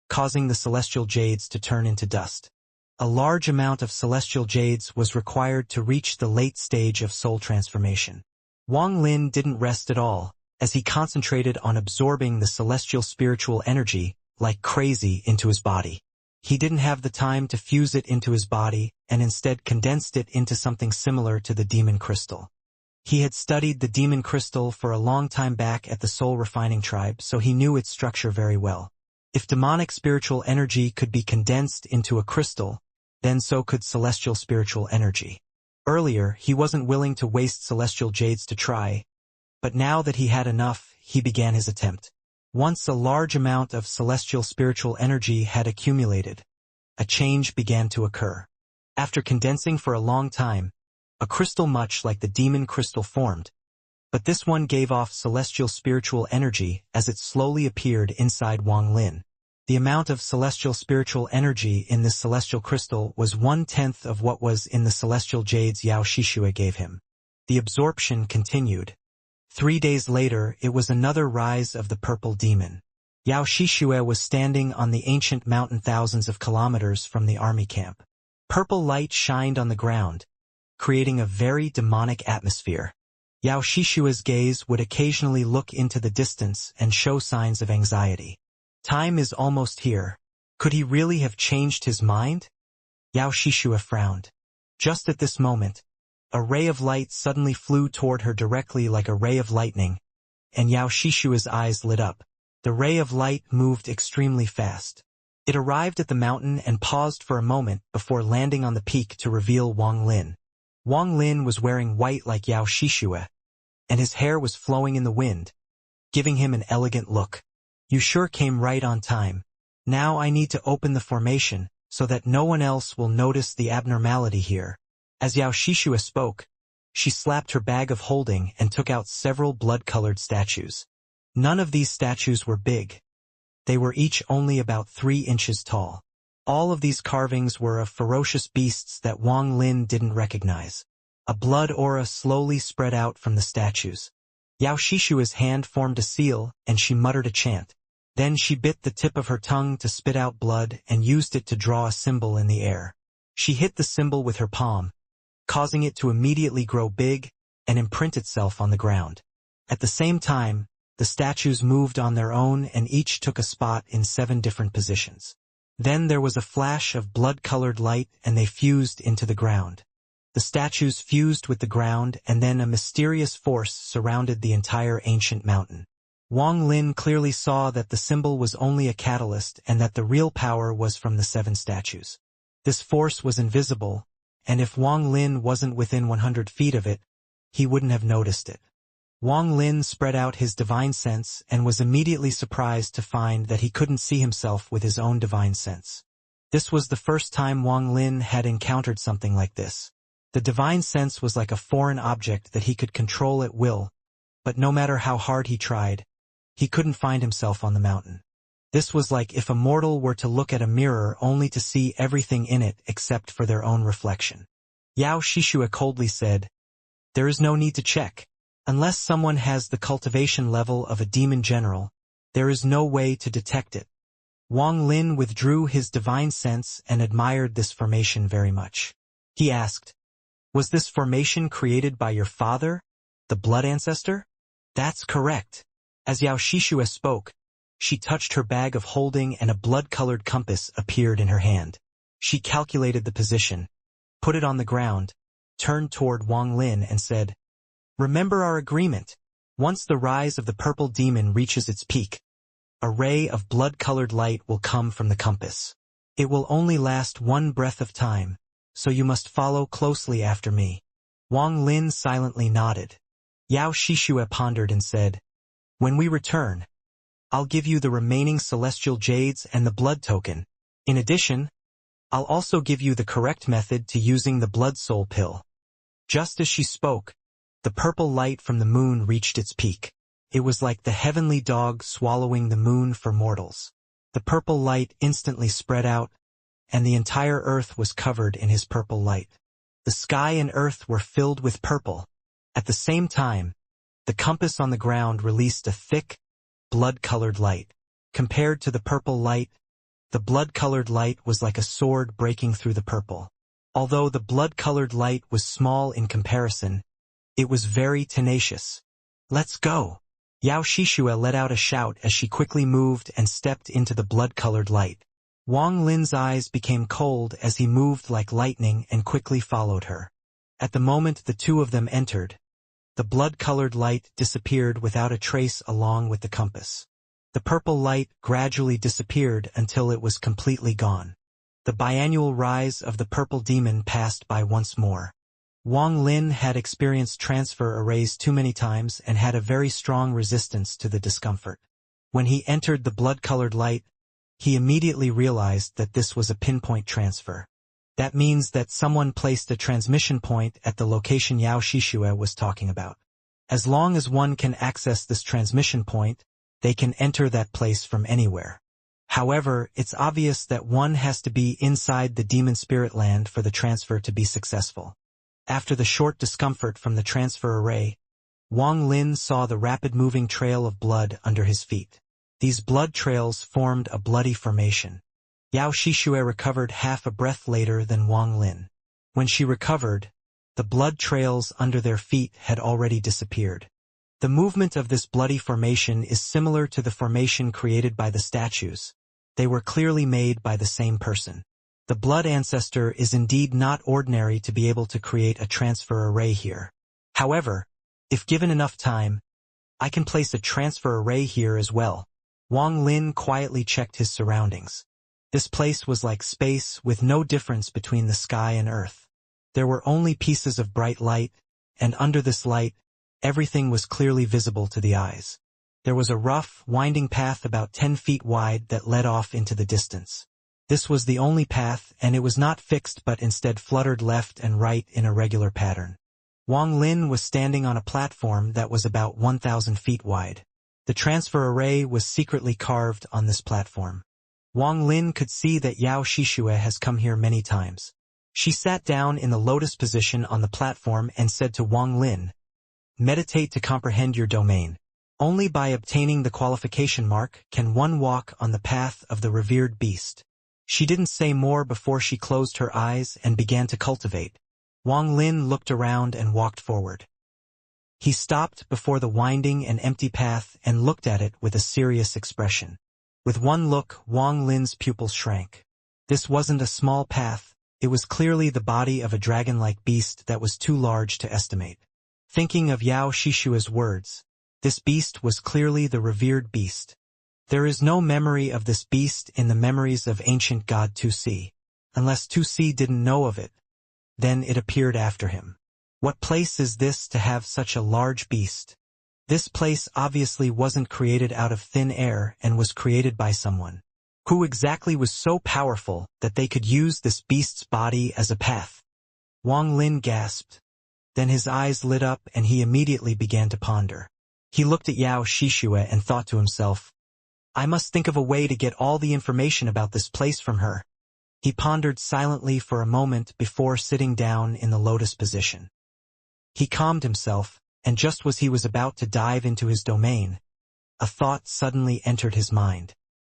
causing the celestial jades to turn into dust. A large amount of celestial jades was required to reach the late stage of soul transformation. Wang Lin didn't rest at all. as he concentrated on absorbing the celestial spiritual energy, like crazy, into his body. He didn't have the time to fuse it into his body, and instead condensed it into something similar to the demon crystal. He had studied the demon crystal for a long time back at the soul refining tribe, so he knew its structure very well. If demonic spiritual energy could be condensed into a crystal, then so could celestial spiritual energy. Earlier, he wasn't willing to waste celestial jades to try, but now that he had enough, he began his attempt. Once a large amount of celestial spiritual energy had accumulated, a change began to occur. After condensing for a long time, a crystal much like the demon crystal formed, but this one gave off celestial spiritual energy as it slowly appeared inside Wang Lin. The amount of celestial spiritual energy in this celestial crystal was 1/10 of what was in the celestial jades Yao Shishue gave him. The absorption continued. 3 days later, it was another rise of the purple demon. Yao Shishue was standing on the ancient mountain thousands of kilometers from the army camp. Purple light shined on the ground, creating a very demonic atmosphere. Yao Shishue's gaze would occasionally look into the distance and show signs of anxiety. Time is almost here. Could he really have changed his mind? Yao Shishue frowned. Just at this moment, a ray of light suddenly flew toward her directly like a ray of lightning, and Yao Shishue's eyes lit up. The ray of light moved extremely fast. It arrived at the mountain and paused for a moment before landing on the peak to reveal Wang Lin. Wang Lin was wearing white like Yao Shishue, and his hair was flowing in the wind, giving him an elegant look. You sure came right on time. Now I need to open the formation, so that no one else will notice the abnormality here. As Yao Shishue spoke, she slapped her bag of holding and took out several blood-colored statues. None of these statues were big. They were each only about 3 inches tall. All of these carvings were of ferocious beasts that Wang Lin didn't recognize. A blood aura slowly spread out from the statues. Yao Shishue's hand formed a seal, and she muttered a chant. Then she bit the tip of her tongue to spit out blood and used it to draw a symbol in the air. She hit the symbol with her palm, causing it to immediately grow big and imprint itself on the ground. At the same time, the statues moved on their own and each took a spot in 7 different positions. Then there was a flash of blood-colored light and they fused into the ground. The statues fused with the ground and then a mysterious force surrounded the entire ancient mountain. Wang Lin clearly saw that the symbol was only a catalyst and that the real power was from the 7 statues. This force was invisible, and if Wang Lin wasn't within 100 feet of it, he wouldn't have noticed it. Wang Lin spread out his divine sense and was immediately surprised to find that he couldn't see himself with his own divine sense. This was the first time Wang Lin had encountered something like this. The divine sense was like a foreign object that he could control at will, but no matter how hard he tried, he couldn't find himself on the mountain. This was like if a mortal were to look at a mirror only to see everything in it except for their own reflection. Yao Shishue coldly said, "There is no need to check. Unless someone has the cultivation level of a demon general, there is no way to detect it." Wang Lin withdrew his divine sense and admired this formation very much. He asked, "Was this formation created by your father, the blood ancestor?" "That's correct." As Yao Shishue spoke, she touched her bag of holding and a blood-colored compass appeared in her hand. She calculated the position, put it on the ground, turned toward Wang Lin and said, "Remember our agreement. Once the rise of the purple demon reaches its peak, a ray of blood-colored light will come from the compass. It will only last 1 breath of time, so you must follow closely after me." Wang Lin silently nodded. Yao Shishue pondered and said, "When we return, I'll give you the remaining celestial jades and the blood token. In addition, I'll also give you the correct method to using the blood soul pill." Just as she spoke, the purple light from the moon reached its peak. It was like the heavenly dog swallowing the moon for mortals. The purple light instantly spread out, and the entire earth was covered in his purple light. The sky and earth were filled with purple. At the same time, the compass on the ground released a thick, blood-colored light. Compared to the purple light, the blood-colored light was like a sword breaking through the purple. Although the blood-colored light was small in comparison, it was very tenacious. "Let's go." Yao Shishue let out a shout as she quickly moved and stepped into the blood-colored light. Wang Lin's eyes became cold as he moved like lightning and quickly followed her. At the moment the two of them entered, the blood-colored light disappeared without a trace along with the compass. The purple light gradually disappeared until it was completely gone. The biannual rise of the purple demon passed by once more. Wang Lin had experienced transfer arrays too many times and had a very strong resistance to the discomfort. When he entered the blood-colored light, he immediately realized that this was a pinpoint transfer. That means that someone placed a transmission point at the location Yao Shishue was talking about. As long as one can access this transmission point, they can enter that place from anywhere. However, it's obvious that one has to be inside the demon spirit land for the transfer to be successful. After the short discomfort from the transfer array, Wang Lin saw the rapid-moving trail of blood under his feet. These blood trails formed a bloody formation. Yao Shishue recovered half a breath later than Wang Lin. When she recovered, the blood trails under their feet had already disappeared. The movement of this bloody formation is similar to the formation created by the statues. They were clearly made by the same person. The blood ancestor is indeed not ordinary to be able to create a transfer array here. However, if given enough time, I can place a transfer array here as well. Wang Lin quietly checked his surroundings. This place was like space with no difference between the sky and earth. There were only pieces of bright light, and under this light, everything was clearly visible to the eyes. There was a rough, winding path about 10 feet wide that led off into the distance. This was the only path, and it was not fixed but instead fluttered left and right in a regular pattern. Wang Lin was standing on a platform that was about 1,000 feet wide. The transfer array was secretly carved on this platform. Wang Lin could see that Yao Shishue has come here many times. She sat down in the lotus position on the platform and said to Wang Lin, "Meditate to comprehend your domain. Only by obtaining the qualification mark can one walk on the path of the revered beast." She didn't say more before she closed her eyes and began to cultivate. Wang Lin looked around and walked forward. He stopped before the winding and empty path and looked at it with a serious expression. With one look, Wang Lin's pupils shrank. This wasn't a small path, it was clearly the body of a dragon-like beast that was too large to estimate. Thinking of Yao Shishue's words, this beast was clearly the revered beast. There is no memory of this beast in the memories of ancient god Tu-Si. Unless Tu-Si didn't know of it, then it appeared after him. What place is this to have such a large beast? This place obviously wasn't created out of thin air and was created by someone. Who exactly was so powerful that they could use this beast's body as a path? Wang Lin gasped. Then his eyes lit up and he immediately began to ponder. He looked at Yao Shishue and thought to himself, I must think of a way to get all the information about this place from her. He pondered silently for a moment before sitting down in the lotus position. He calmed himself, and just as he was about to dive into his domain, a thought suddenly entered his mind.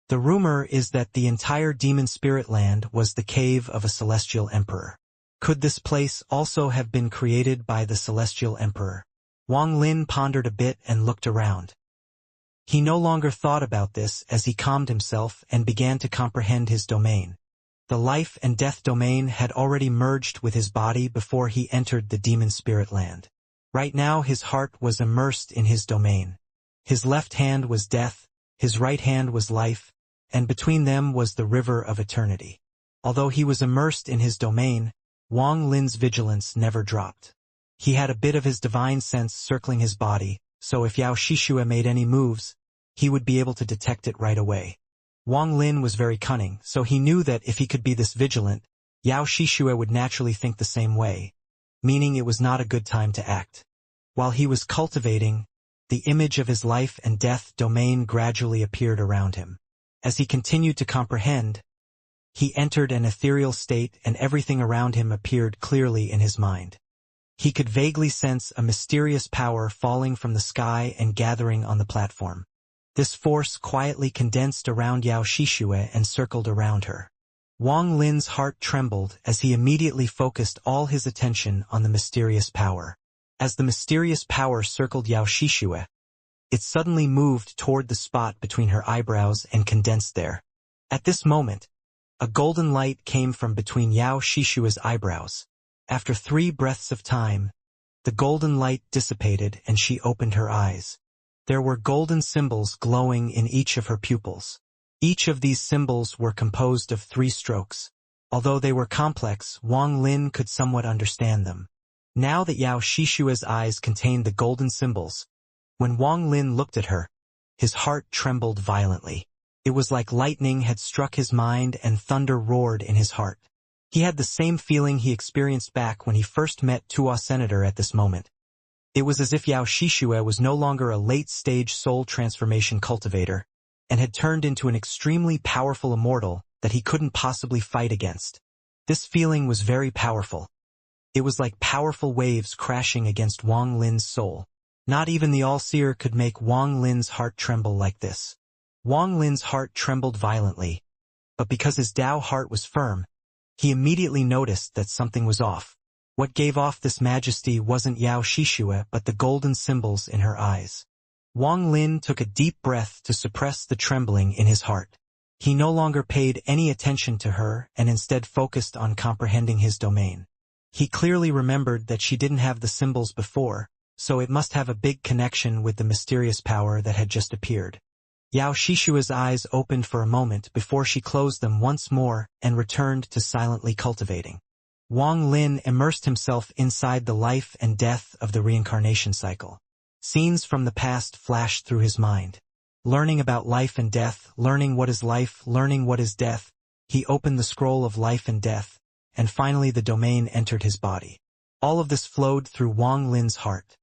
The rumor is that the entire demon spirit land was the cave of a celestial emperor. Could this place also have been created by the celestial emperor? Wang Lin pondered a bit and looked around. He no longer thought about this as he calmed himself and began to comprehend his domain. The life and death domain had already merged with his body before he entered the demon spirit land. Right now his heart was immersed in his domain. His left hand was death, his right hand was life, and between them was the river of eternity. Although he was immersed in his domain, Wang Lin's vigilance never dropped. He had a bit of his divine sense circling his body, so if Yao Shishue made any moves, he would be able to detect it right away. Wang Lin was very cunning, so he knew that if he could be this vigilant, Yao Shishue would naturally think the same way, meaning it was not a good time to act. While he was cultivating, the image of his life and death domain gradually appeared around him. As he continued to comprehend, he entered an ethereal state and everything around him appeared clearly in his mind. He could vaguely sense a mysterious power falling from the sky and gathering on the platform. This force quietly condensed around Yao Shishue and circled around her. Wang Lin's heart trembled as he immediately focused all his attention on the mysterious power. As the mysterious power circled Yao Shishue, It suddenly moved toward the spot between her eyebrows and condensed there. At this moment, a golden light came from between Yao Shishua's eyebrows. After 3 breaths of time, the golden light dissipated and she opened her eyes. There were golden symbols glowing in each of her pupils. Each of these symbols were composed of 3 strokes. Although they were complex, Wang Lin could somewhat understand them. Now that Yao Shishua's eyes contained the golden symbols, when Wang Lin looked at her, his heart trembled violently. It was like lightning had struck his mind and thunder roared in his heart. He had the same feeling he experienced back when he first met Tuo Senator at this moment. It was as if Yao Shishue was no longer a late-stage soul transformation cultivator, and had turned into an extremely powerful immortal that he couldn't possibly fight against. This feeling was very powerful. It was like powerful waves crashing against Wang Lin's soul. Not even the All-Seer could make Wang Lin's heart tremble like this. Wang Lin's heart trembled violently, but because his Dao heart was firm, he immediately noticed that something was off. What gave off this majesty wasn't Yao Shishue but the golden symbols in her eyes. Wang Lin took a deep breath to suppress the trembling in his heart. He no longer paid any attention to her and instead focused on comprehending his domain. He clearly remembered that she didn't have the symbols before, so it must have a big connection with the mysterious power that had just appeared. Yao Shishua's eyes opened for a moment before she closed them once more and returned to silently cultivating. Wang Lin immersed himself inside the life and death of the reincarnation cycle. Scenes from the past flashed through his mind. Learning about life and death, learning what is life, learning what is death, he opened the scroll of life and death, and finally the domain entered his body. All of this flowed through Wang Lin's heart.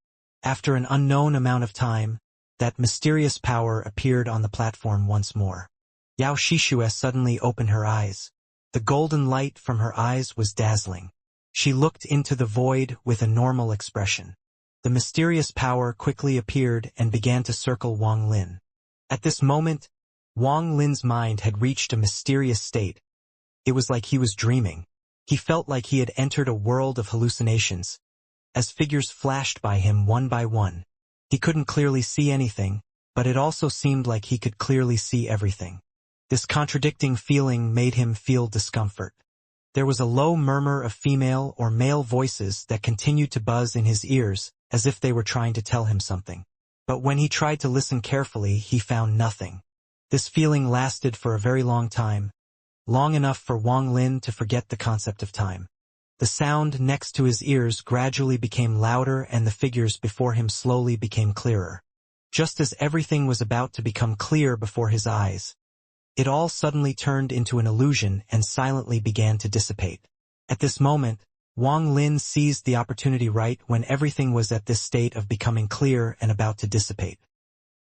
After an unknown amount of time, that mysterious power appeared on the platform once more. Yao Shishue suddenly opened her eyes. The golden light from her eyes was dazzling. She looked into the void with a normal expression. The mysterious power quickly appeared and began to circle Wang Lin. At this moment, Wang Lin's mind had reached a mysterious state. It was like he was dreaming. He felt like he had entered a world of hallucinations. As figures flashed by him one by one, he couldn't clearly see anything, but it also seemed like he could clearly see everything. This contradicting feeling made him feel discomfort. There was a low murmur of female or male voices that continued to buzz in his ears, as if they were trying to tell him something. But when he tried to listen carefully, he found nothing. This feeling lasted for a very long time, long enough for Wang Lin to forget the concept of time. The sound next to his ears gradually became louder and the figures before him slowly became clearer. Just as everything was about to become clear before his eyes, it all suddenly turned into an illusion and silently began to dissipate. At this moment, Wang Lin seized the opportunity right when everything was at this state of becoming clear and about to dissipate.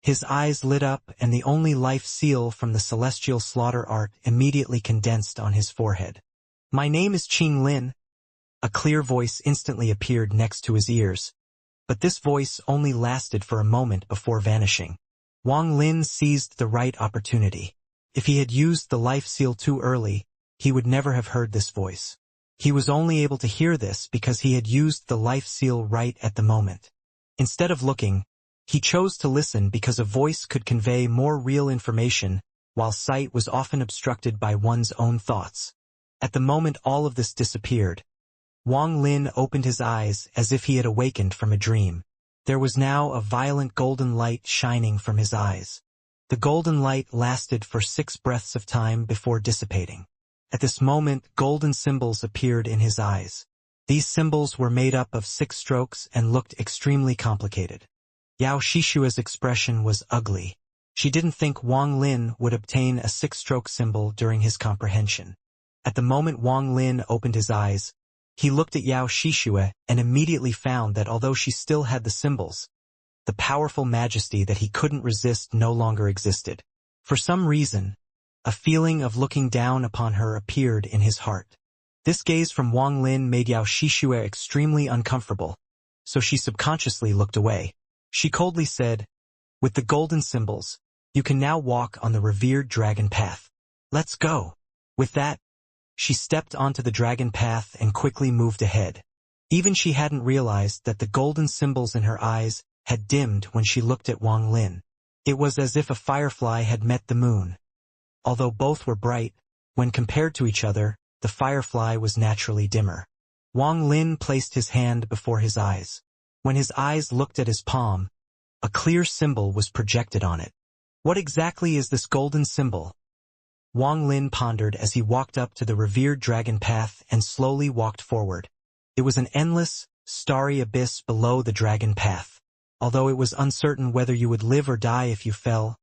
His eyes lit up and the only life seal from the celestial slaughter art immediately condensed on his forehead. "My name is Qing Lin." A clear voice instantly appeared next to his ears, but this voice only lasted for a moment before vanishing. Wang Lin seized the right opportunity. If he had used the life seal too early, he would never have heard this voice. He was only able to hear this because he had used the life seal right at the moment. Instead of looking, he chose to listen because a voice could convey more real information, while sight was often obstructed by one's own thoughts. At the moment all of this disappeared, Wang Lin opened his eyes as if he had awakened from a dream. There was now a violent golden light shining from his eyes. The golden light lasted for 6 breaths of time before dissipating. At this moment, golden symbols appeared in his eyes. These symbols were made up of 6 strokes and looked extremely complicated. Yao Shishua's expression was ugly. She didn't think Wang Lin would obtain a 6-stroke symbol during his comprehension. At the moment Wang Lin opened his eyes, he looked at Yao Shishue and immediately found that although she still had the symbols, the powerful majesty that he couldn't resist no longer existed. For some reason, a feeling of looking down upon her appeared in his heart. This gaze from Wang Lin made Yao Shishue extremely uncomfortable, so she subconsciously looked away. She coldly said, "With the golden symbols, you can now walk on the revered dragon path. Let's go." With that, she stepped onto the dragon path and quickly moved ahead. Even she hadn't realized that the golden symbols in her eyes had dimmed when she looked at Wang Lin. It was as if a firefly had met the moon. Although both were bright, when compared to each other, the firefly was naturally dimmer. Wang Lin placed his hand before his eyes. When his eyes looked at his palm, a clear symbol was projected on it. What exactly is this golden symbol? Wang Lin pondered as he walked up to the revered dragon path and slowly walked forward. It was an endless, starry abyss below the dragon path. Although it was uncertain whether you would live or die if you fell,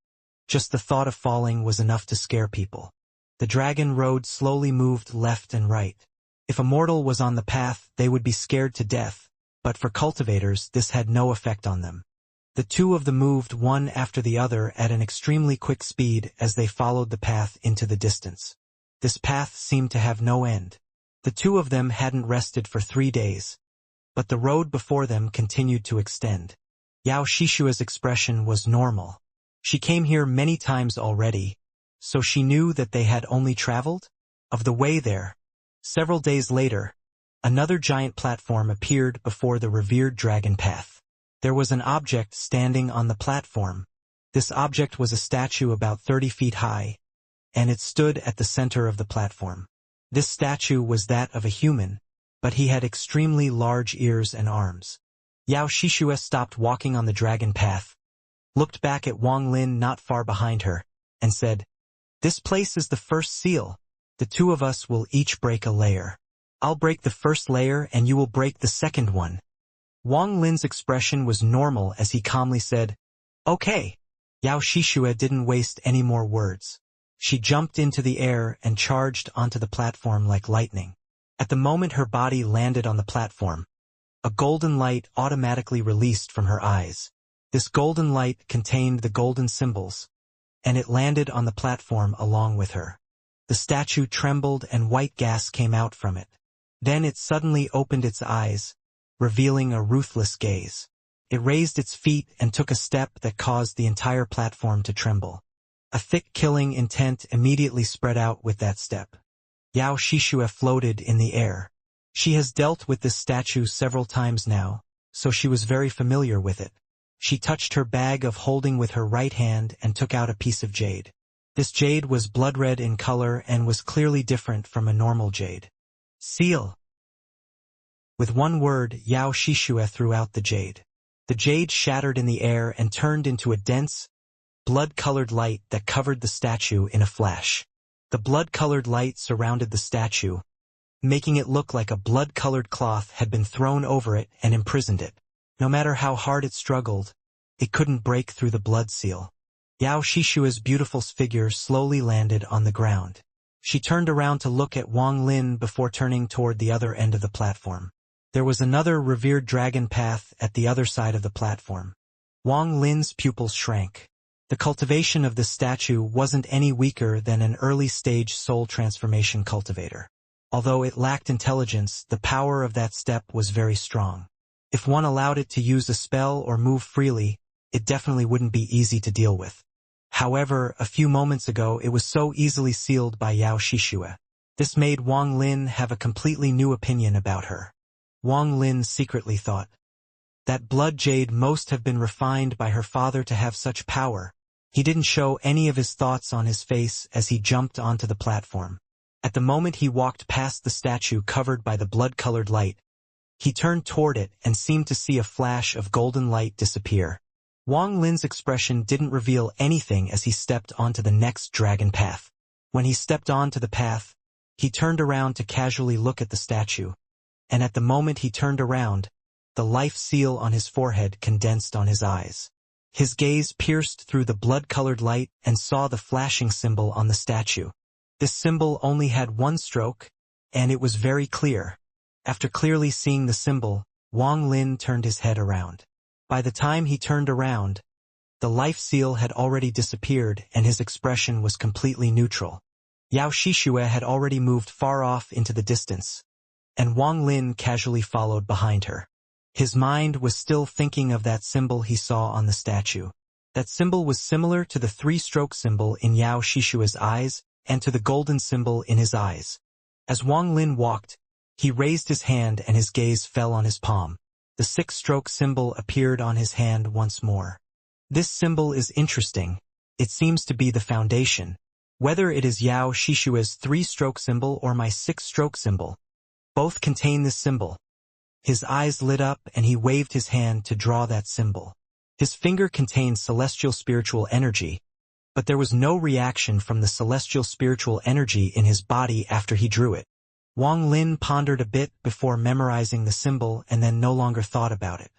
just the thought of falling was enough to scare people. The dragon road slowly moved left and right. If a mortal was on the path, they would be scared to death, but for cultivators this had no effect on them. The two of them moved one after the other at an extremely quick speed as they followed the path into the distance. This path seemed to have no end. The two of them hadn't rested for 3 days, but the road before them continued to extend. Yao Shishua's expression was normal. She came here many times already, so she knew that they had only traveled of the way there. Several days later, another giant platform appeared before the revered dragon path. There was an object standing on the platform. This object was a statue about 30 feet high, and it stood at the center of the platform. This statue was that of a human, but he had extremely large ears and arms. Yao Shishua stopped walking on the dragon path, looked back at Wang Lin not far behind her, and said, "This place is the first seal. The two of us will each break a layer. I'll break the first layer and you will break the second one." Wang Lin's expression was normal as he calmly said, "Okay." Yao Shishua didn't waste any more words. She jumped into the air and charged onto the platform like lightning. At the moment her body landed on the platform, a golden light automatically released from her eyes. This golden light contained the golden symbols, and it landed on the platform along with her. The statue trembled and white gas came out from it. Then it suddenly opened its eyes, revealing a ruthless gaze. It raised its feet and took a step that caused the entire platform to tremble. A thick killing intent immediately spread out with that step. Yao Shishua floated in the air. She has dealt with this statue several times now, so she was very familiar with it. She touched her bag of holding with her right hand and took out a piece of jade. This jade was blood red in color and was clearly different from a normal jade. Seal. With one word, Yao Shishua threw out the jade. The jade shattered in the air and turned into a dense, blood-colored light that covered the statue in a flash. The blood-colored light surrounded the statue, making it look like a blood-colored cloth had been thrown over it and imprisoned it. No matter how hard it struggled, it couldn't break through the blood seal. Yao Shishua's beautiful figure slowly landed on the ground. She turned around to look at Wang Lin before turning toward the other end of the platform. There was another revered dragon path at the other side of the platform. Wang Lin's pupils shrank. The cultivation of this statue wasn't any weaker than an early-stage soul transformation cultivator. Although it lacked intelligence, the power of that step was very strong. If one allowed it to use a spell or move freely, it definitely wouldn't be easy to deal with. However, a few moments ago it was so easily sealed by Yao Shishua. This made Wang Lin have a completely new opinion about her. Wang Lin secretly thought, that blood jade must have been refined by her father to have such power. He didn't show any of his thoughts on his face as he jumped onto the platform. At the moment he walked past the statue covered by the blood-colored light, he turned toward it and seemed to see a flash of golden light disappear. Wang Lin's expression didn't reveal anything as he stepped onto the next dragon path. When he stepped onto the path, he turned around to casually look at the statue. And at the moment he turned around, the life seal on his forehead condensed on his eyes. His gaze pierced through the blood-colored light and saw the flashing symbol on the statue. This symbol only had one stroke, and it was very clear. After clearly seeing the symbol, Wang Lin turned his head around. By the time he turned around, the life seal had already disappeared and his expression was completely neutral. Yao Shishua had already moved far off into the distance, and Wang Lin casually followed behind her. His mind was still thinking of that symbol he saw on the statue. That symbol was similar to the three-stroke symbol in Yao Shishua's eyes and to the golden symbol in his eyes. As Wang Lin walked, he raised his hand and his gaze fell on his palm. The six-stroke symbol appeared on his hand once more. This symbol is interesting. It seems to be the foundation. Whether it is Yao Shishua's three-stroke symbol or my six-stroke symbol, both contain this symbol. His eyes lit up and he waved his hand to draw that symbol. His finger contained celestial spiritual energy, but there was no reaction from the celestial spiritual energy in his body after he drew it. Wang Lin pondered a bit before memorizing the symbol and then no longer thought about it.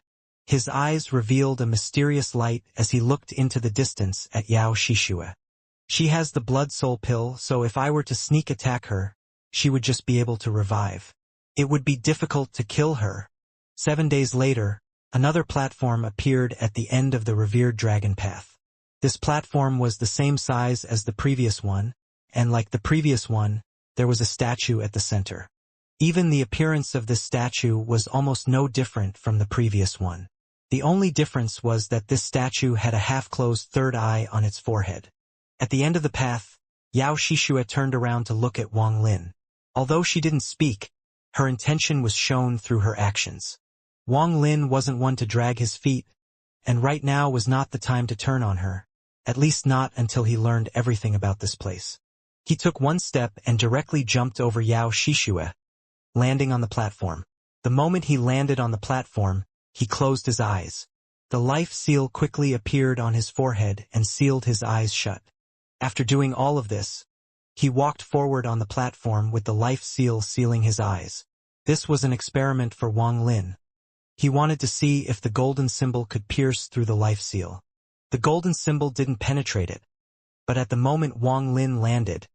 His eyes revealed a mysterious light as he looked into the distance at Yao Shishua. She has the blood soul pill, so if I were to sneak attack her, she would just be able to revive. It would be difficult to kill her. 7 days later, another platform appeared at the end of the revered dragon path. This platform was the same size as the previous one, and like the previous one, there was a statue at the center. Even the appearance of this statue was almost no different from the previous one. The only difference was that this statue had a half-closed third eye on its forehead. At the end of the path, Yao Shishua turned around to look at Wang Lin. Although she didn't speak, her intention was shown through her actions. Wang Lin wasn't one to drag his feet, and right now was not the time to turn on her, at least not until he learned everything about this place. He took one step and directly jumped over Yao Shishua, landing on the platform. The moment he landed on the platform, he closed his eyes. The life seal quickly appeared on his forehead and sealed his eyes shut. After doing all of this, he walked forward on the platform with the life seal sealing his eyes. This was an experiment for Wang Lin. He wanted to see if the golden symbol could pierce through the life seal. The golden symbol didn't penetrate it, but at the moment Wang Lin landed,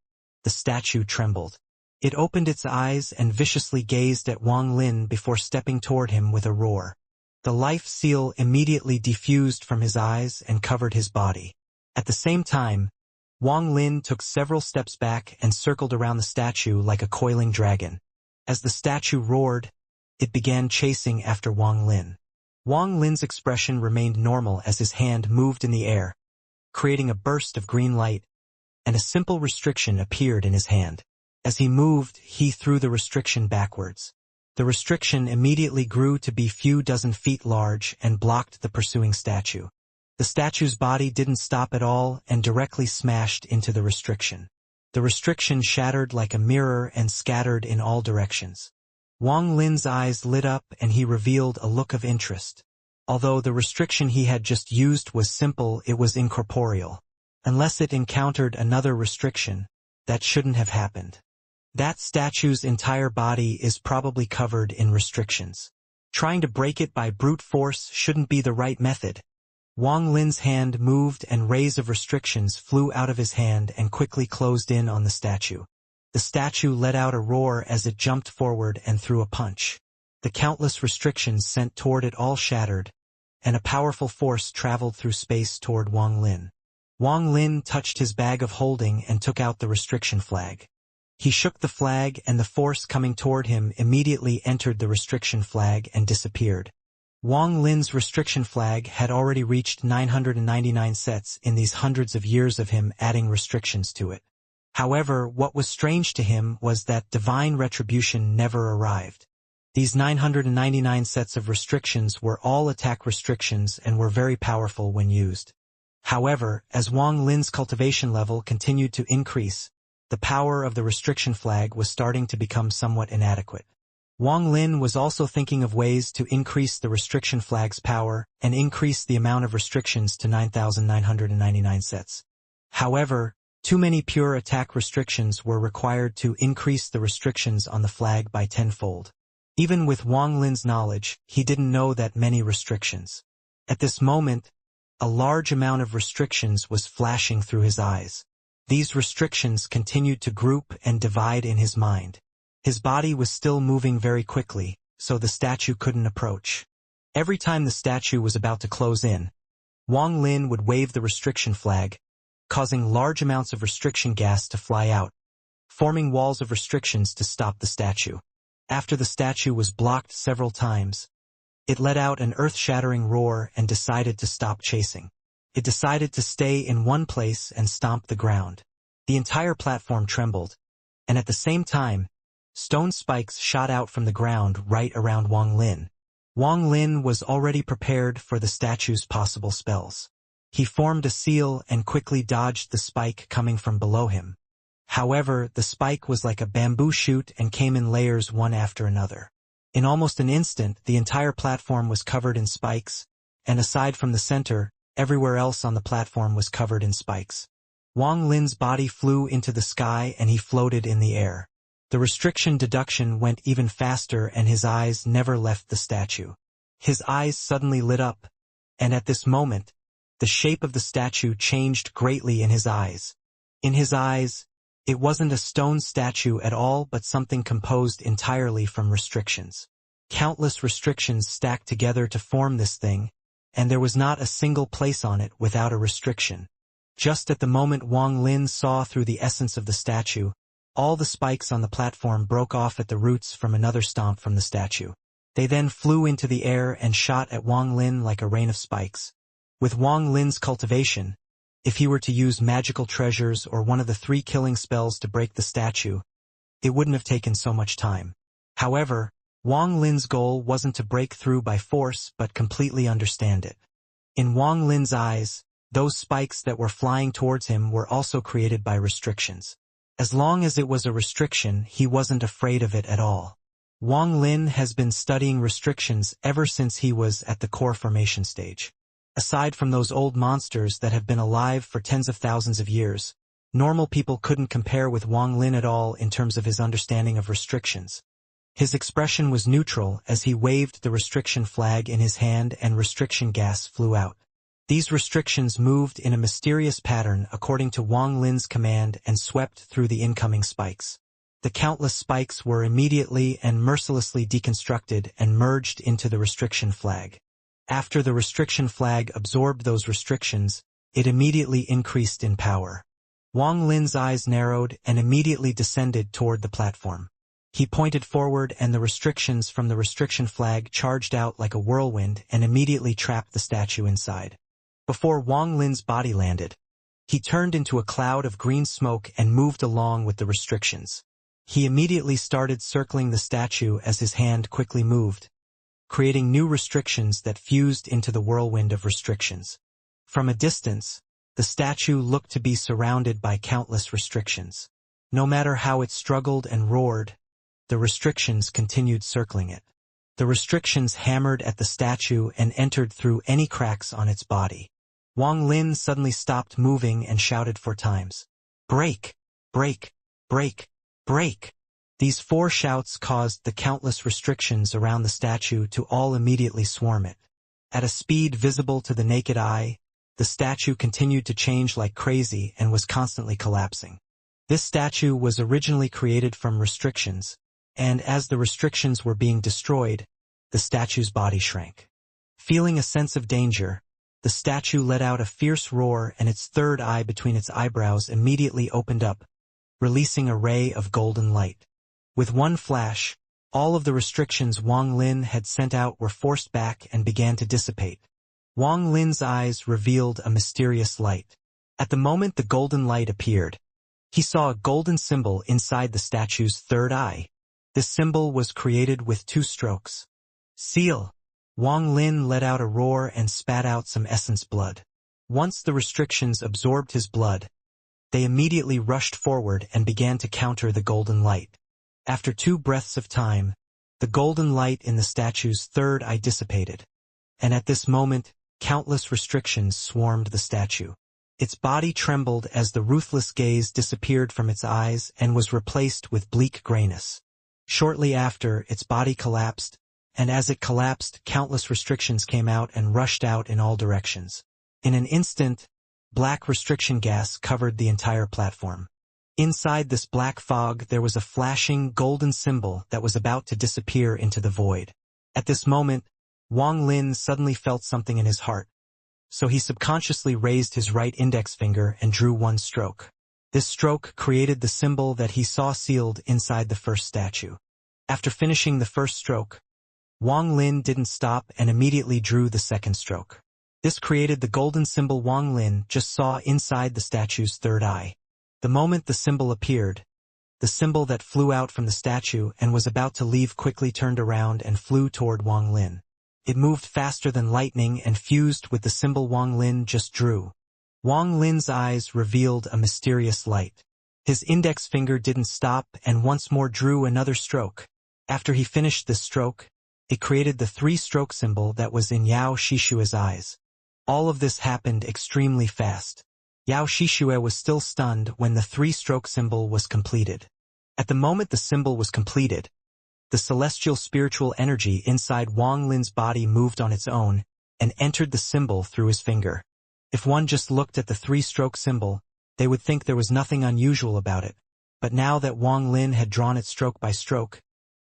the statue trembled. It opened its eyes and viciously gazed at Wang Lin before stepping toward him with a roar. The life seal immediately diffused from his eyes and covered his body. At the same time, Wang Lin took several steps back and circled around the statue like a coiling dragon. As the statue roared, it began chasing after Wang Lin. Wang Lin's expression remained normal as his hand moved in the air, creating a burst of green light, and a simple restriction appeared in his hand. As he moved, he threw the restriction backwards. The restriction immediately grew to be few dozen feet large and blocked the pursuing statue. The statue's body didn't stop at all and directly smashed into the restriction. The restriction shattered like a mirror and scattered in all directions. Wang Lin's eyes lit up and he revealed a look of interest. Although the restriction he had just used was simple, it was incorporeal. Unless it encountered another restriction, that shouldn't have happened. That statue's entire body is probably covered in restrictions. Trying to break it by brute force shouldn't be the right method. Wang Lin's hand moved and rays of restrictions flew out of his hand and quickly closed in on the statue. The statue let out a roar as it jumped forward and threw a punch. The countless restrictions sent toward it all shattered, and a powerful force traveled through space toward Wang Lin. Wang Lin touched his bag of holding and took out the restriction flag. He shook the flag and the force coming toward him immediately entered the restriction flag and disappeared. Wang Lin's restriction flag had already reached 999 sets in these hundreds of years of him adding restrictions to it. However, what was strange to him was that divine retribution never arrived. These 999 sets of restrictions were all attack restrictions and were very powerful when used. However, as Wang Lin's cultivation level continued to increase, the power of the restriction flag was starting to become somewhat inadequate. Wang Lin was also thinking of ways to increase the restriction flag's power and increase the amount of restrictions to 9,999 sets. However, too many pure attack restrictions were required to increase the restrictions on the flag by tenfold. Even with Wang Lin's knowledge, he didn't know that many restrictions. At this moment, a large amount of restrictions was flashing through his eyes. These restrictions continued to group and divide in his mind. His body was still moving very quickly, so the statue couldn't approach. Every time the statue was about to close in, Wang Lin would wave the restriction flag, causing large amounts of restriction gas to fly out, forming walls of restrictions to stop the statue. After the statue was blocked several times, it let out an earth-shattering roar and decided to stop chasing. It decided to stay in one place and stomp the ground. The entire platform trembled, and at the same time, stone spikes shot out from the ground right around Wang Lin. Wang Lin was already prepared for the statue's possible spells. He formed a seal and quickly dodged the spike coming from below him. However, the spike was like a bamboo shoot and came in layers one after another. In almost an instant, the entire platform was covered in spikes, and aside from the center, everywhere else on the platform was covered in spikes. Wang Lin's body flew into the sky and he floated in the air. The restriction deduction went even faster and his eyes never left the statue. His eyes suddenly lit up, and at this moment, the shape of the statue changed greatly in his eyes. In his eyes, it wasn't a stone statue at all but something composed entirely from restrictions. Countless restrictions stacked together to form this thing, and there was not a single place on it without a restriction. Just at the moment Wang Lin saw through the essence of the statue, all the spikes on the platform broke off at the roots from another stomp from the statue. They then flew into the air and shot at Wang Lin like a rain of spikes. With Wang Lin's cultivation, if he were to use magical treasures or one of the 3 killing spells to break the statue, it wouldn't have taken so much time. However, Wang Lin's goal wasn't to break through by force but completely understand it. In Wang Lin's eyes, those spikes that were flying towards him were also created by restrictions. As long as it was a restriction, he wasn't afraid of it at all. Wang Lin has been studying restrictions ever since he was at the core formation stage. Aside from those old monsters that have been alive for tens of thousands of years, normal people couldn't compare with Wang Lin at all in terms of his understanding of restrictions. His expression was neutral as he waved the restriction flag in his hand and restriction gas flew out. These restrictions moved in a mysterious pattern according to Wang Lin's command and swept through the incoming spikes. The countless spikes were immediately and mercilessly deconstructed and merged into the restriction flag. After the restriction flag absorbed those restrictions, it immediately increased in power. Wang Lin's eyes narrowed and immediately descended toward the platform. He pointed forward and the restrictions from the restriction flag charged out like a whirlwind and immediately trapped the statue inside. Before Wang Lin's body landed, he turned into a cloud of green smoke and moved along with the restrictions. He immediately started circling the statue as his hand quickly moved, creating new restrictions that fused into the whirlwind of restrictions. From a distance, the statue looked to be surrounded by countless restrictions. No matter how it struggled and roared, the restrictions continued circling it. The restrictions hammered at the statue and entered through any cracks on its body. Wang Lin suddenly stopped moving and shouted 4 times. Break! Break! Break! Break! These 4 shouts caused the countless restrictions around the statue to all immediately swarm it. At a speed visible to the naked eye, the statue continued to change like crazy and was constantly collapsing. This statue was originally created from restrictions, and as the restrictions were being destroyed, the statue's body shrank. Feeling a sense of danger, the statue let out a fierce roar and its 3rd eye between its eyebrows immediately opened up, releasing a ray of golden light. With one flash, all of the restrictions Wang Lin had sent out were forced back and began to dissipate. Wang Lin's eyes revealed a mysterious light. At the moment the golden light appeared, he saw a golden symbol inside the statue's 3rd eye. This symbol was created with 2 strokes. Seal! Wang Lin let out a roar and spat out some essence blood. Once the restrictions absorbed his blood, they immediately rushed forward and began to counter the golden light. After 2 breaths of time, the golden light in the statue's 3rd eye dissipated, and at this moment, countless restrictions swarmed the statue. Its body trembled as the ruthless gaze disappeared from its eyes and was replaced with bleak grayness. Shortly after, its body collapsed, and as it collapsed, countless restrictions came out and rushed out in all directions. In an instant, black restriction gas covered the entire platform. Inside this black fog there was a flashing golden symbol that was about to disappear into the void. At this moment, Wang Lin suddenly felt something in his heart, so he subconsciously raised his right index finger and drew 1 stroke. This stroke created the symbol that he saw sealed inside the first statue. After finishing the first stroke, Wang Lin didn't stop and immediately drew the 2nd stroke. This created the golden symbol Wang Lin just saw inside the statue's 3rd eye. The moment the symbol appeared, the symbol that flew out from the statue and was about to leave quickly turned around and flew toward Wang Lin. It moved faster than lightning and fused with the symbol Wang Lin just drew. Wang Lin's eyes revealed a mysterious light. His index finger didn't stop and once more drew another stroke. After he finished this stroke, it created the three-stroke symbol that was in Yao Shishue's eyes. All of this happened extremely fast. Yao Shishue was still stunned when the three-stroke symbol was completed. At the moment the symbol was completed, the celestial spiritual energy inside Wang Lin's body moved on its own and entered the symbol through his finger. If one just looked at the three-stroke symbol, they would think there was nothing unusual about it. But now that Wang Lin had drawn it stroke by stroke,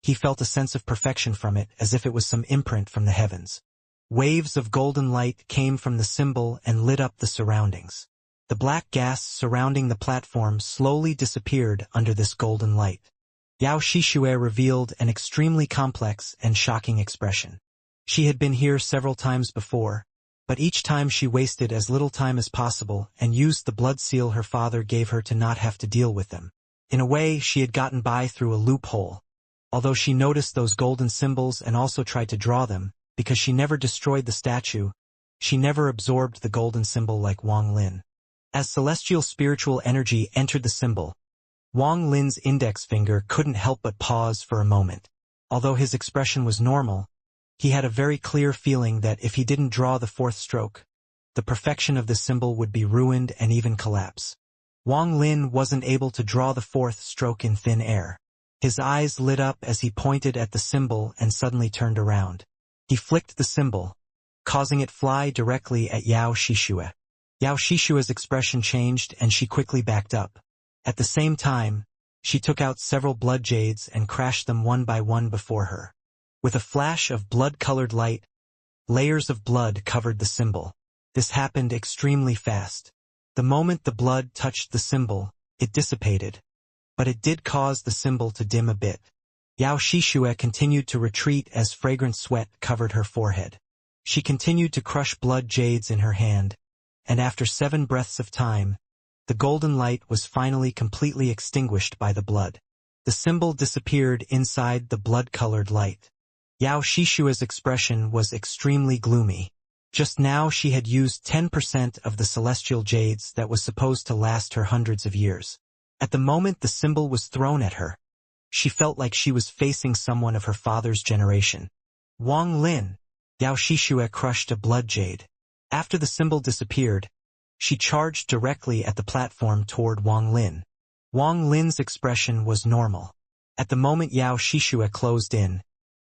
he felt a sense of perfection from it as if it was some imprint from the heavens. Waves of golden light came from the symbol and lit up the surroundings. The black gas surrounding the platform slowly disappeared under this golden light. Yao Shishue revealed an extremely complex and shocking expression. She had been here several times before, but each time she wasted as little time as possible and used the blood seal her father gave her to not have to deal with them. In a way, she had gotten by through a loophole. Although she noticed those golden symbols and also tried to draw them, because she never destroyed the statue, she never absorbed the golden symbol like Wang Lin. As celestial spiritual energy entered the symbol, Wang Lin's index finger couldn't help but pause for a moment. Although his expression was normal, he had a very clear feeling that if he didn't draw the fourth stroke, the perfection of the symbol would be ruined and even collapse. Wang Lin wasn't able to draw the fourth stroke in thin air. His eyes lit up as he pointed at the symbol and suddenly turned around. He flicked the symbol, causing it fly directly at Yao Shishue. Yao Shishue's expression changed and she quickly backed up. At the same time, she took out several blood jades and crashed them one by one before her. With a flash of blood-colored light, layers of blood covered the symbol. This happened extremely fast. The moment the blood touched the symbol, it dissipated. But it did cause the symbol to dim a bit. Yao Shishue continued to retreat as fragrant sweat covered her forehead. She continued to crush blood jades in her hand, and after 7 breaths of time, the golden light was finally completely extinguished by the blood. The symbol disappeared inside the blood-colored light. Yao Shishue's expression was extremely gloomy. Just now she had used 10% of the celestial jades that was supposed to last her hundreds of years. At the moment the symbol was thrown at her, she felt like she was facing someone of her father's generation. Wang Lin. Yao Shishue crushed a blood jade. After the symbol disappeared, she charged directly at the platform toward Wang Lin. Wang Lin's expression was normal. At the moment Yao Shishue closed in,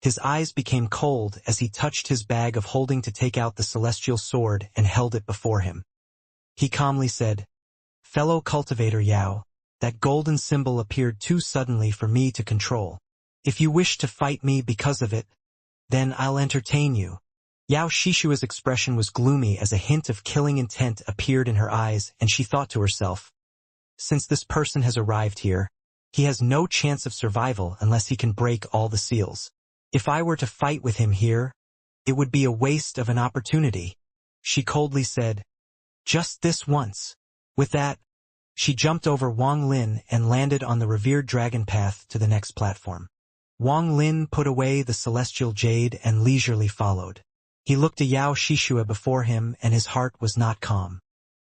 his eyes became cold as he touched his bag of holding to take out the celestial sword and held it before him. He calmly said, "Fellow cultivator Yao, that golden symbol appeared too suddenly for me to control. If you wish to fight me because of it, then I'll entertain you." Yao Shishue's expression was gloomy as a hint of killing intent appeared in her eyes, and she thought to herself, since this person has arrived here, he has no chance of survival unless he can break all the seals. If I were to fight with him here, it would be a waste of an opportunity. She coldly said, "Just this once." With that, she jumped over Wang Lin and landed on the revered dragon path to the next platform. Wang Lin put away the celestial jade and leisurely followed. He looked at Yao Shishue before him and his heart was not calm.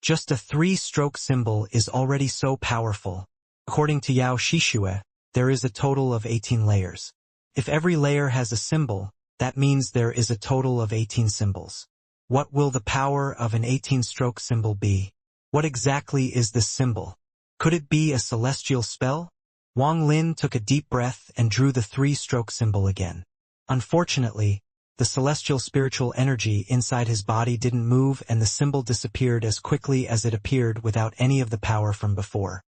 Just a 3-stroke symbol is already so powerful. According to Yao Shishue, there is a total of 18 layers. If every layer has a symbol, that means there is a total of 18 symbols. What will the power of an 18-stroke symbol be? What exactly is this symbol? Could it be a celestial spell? Wang Lin took a deep breath and drew the 3-stroke symbol again. Unfortunately, the celestial spiritual energy inside his body didn't move and the symbol disappeared as quickly as it appeared without any of the power from before.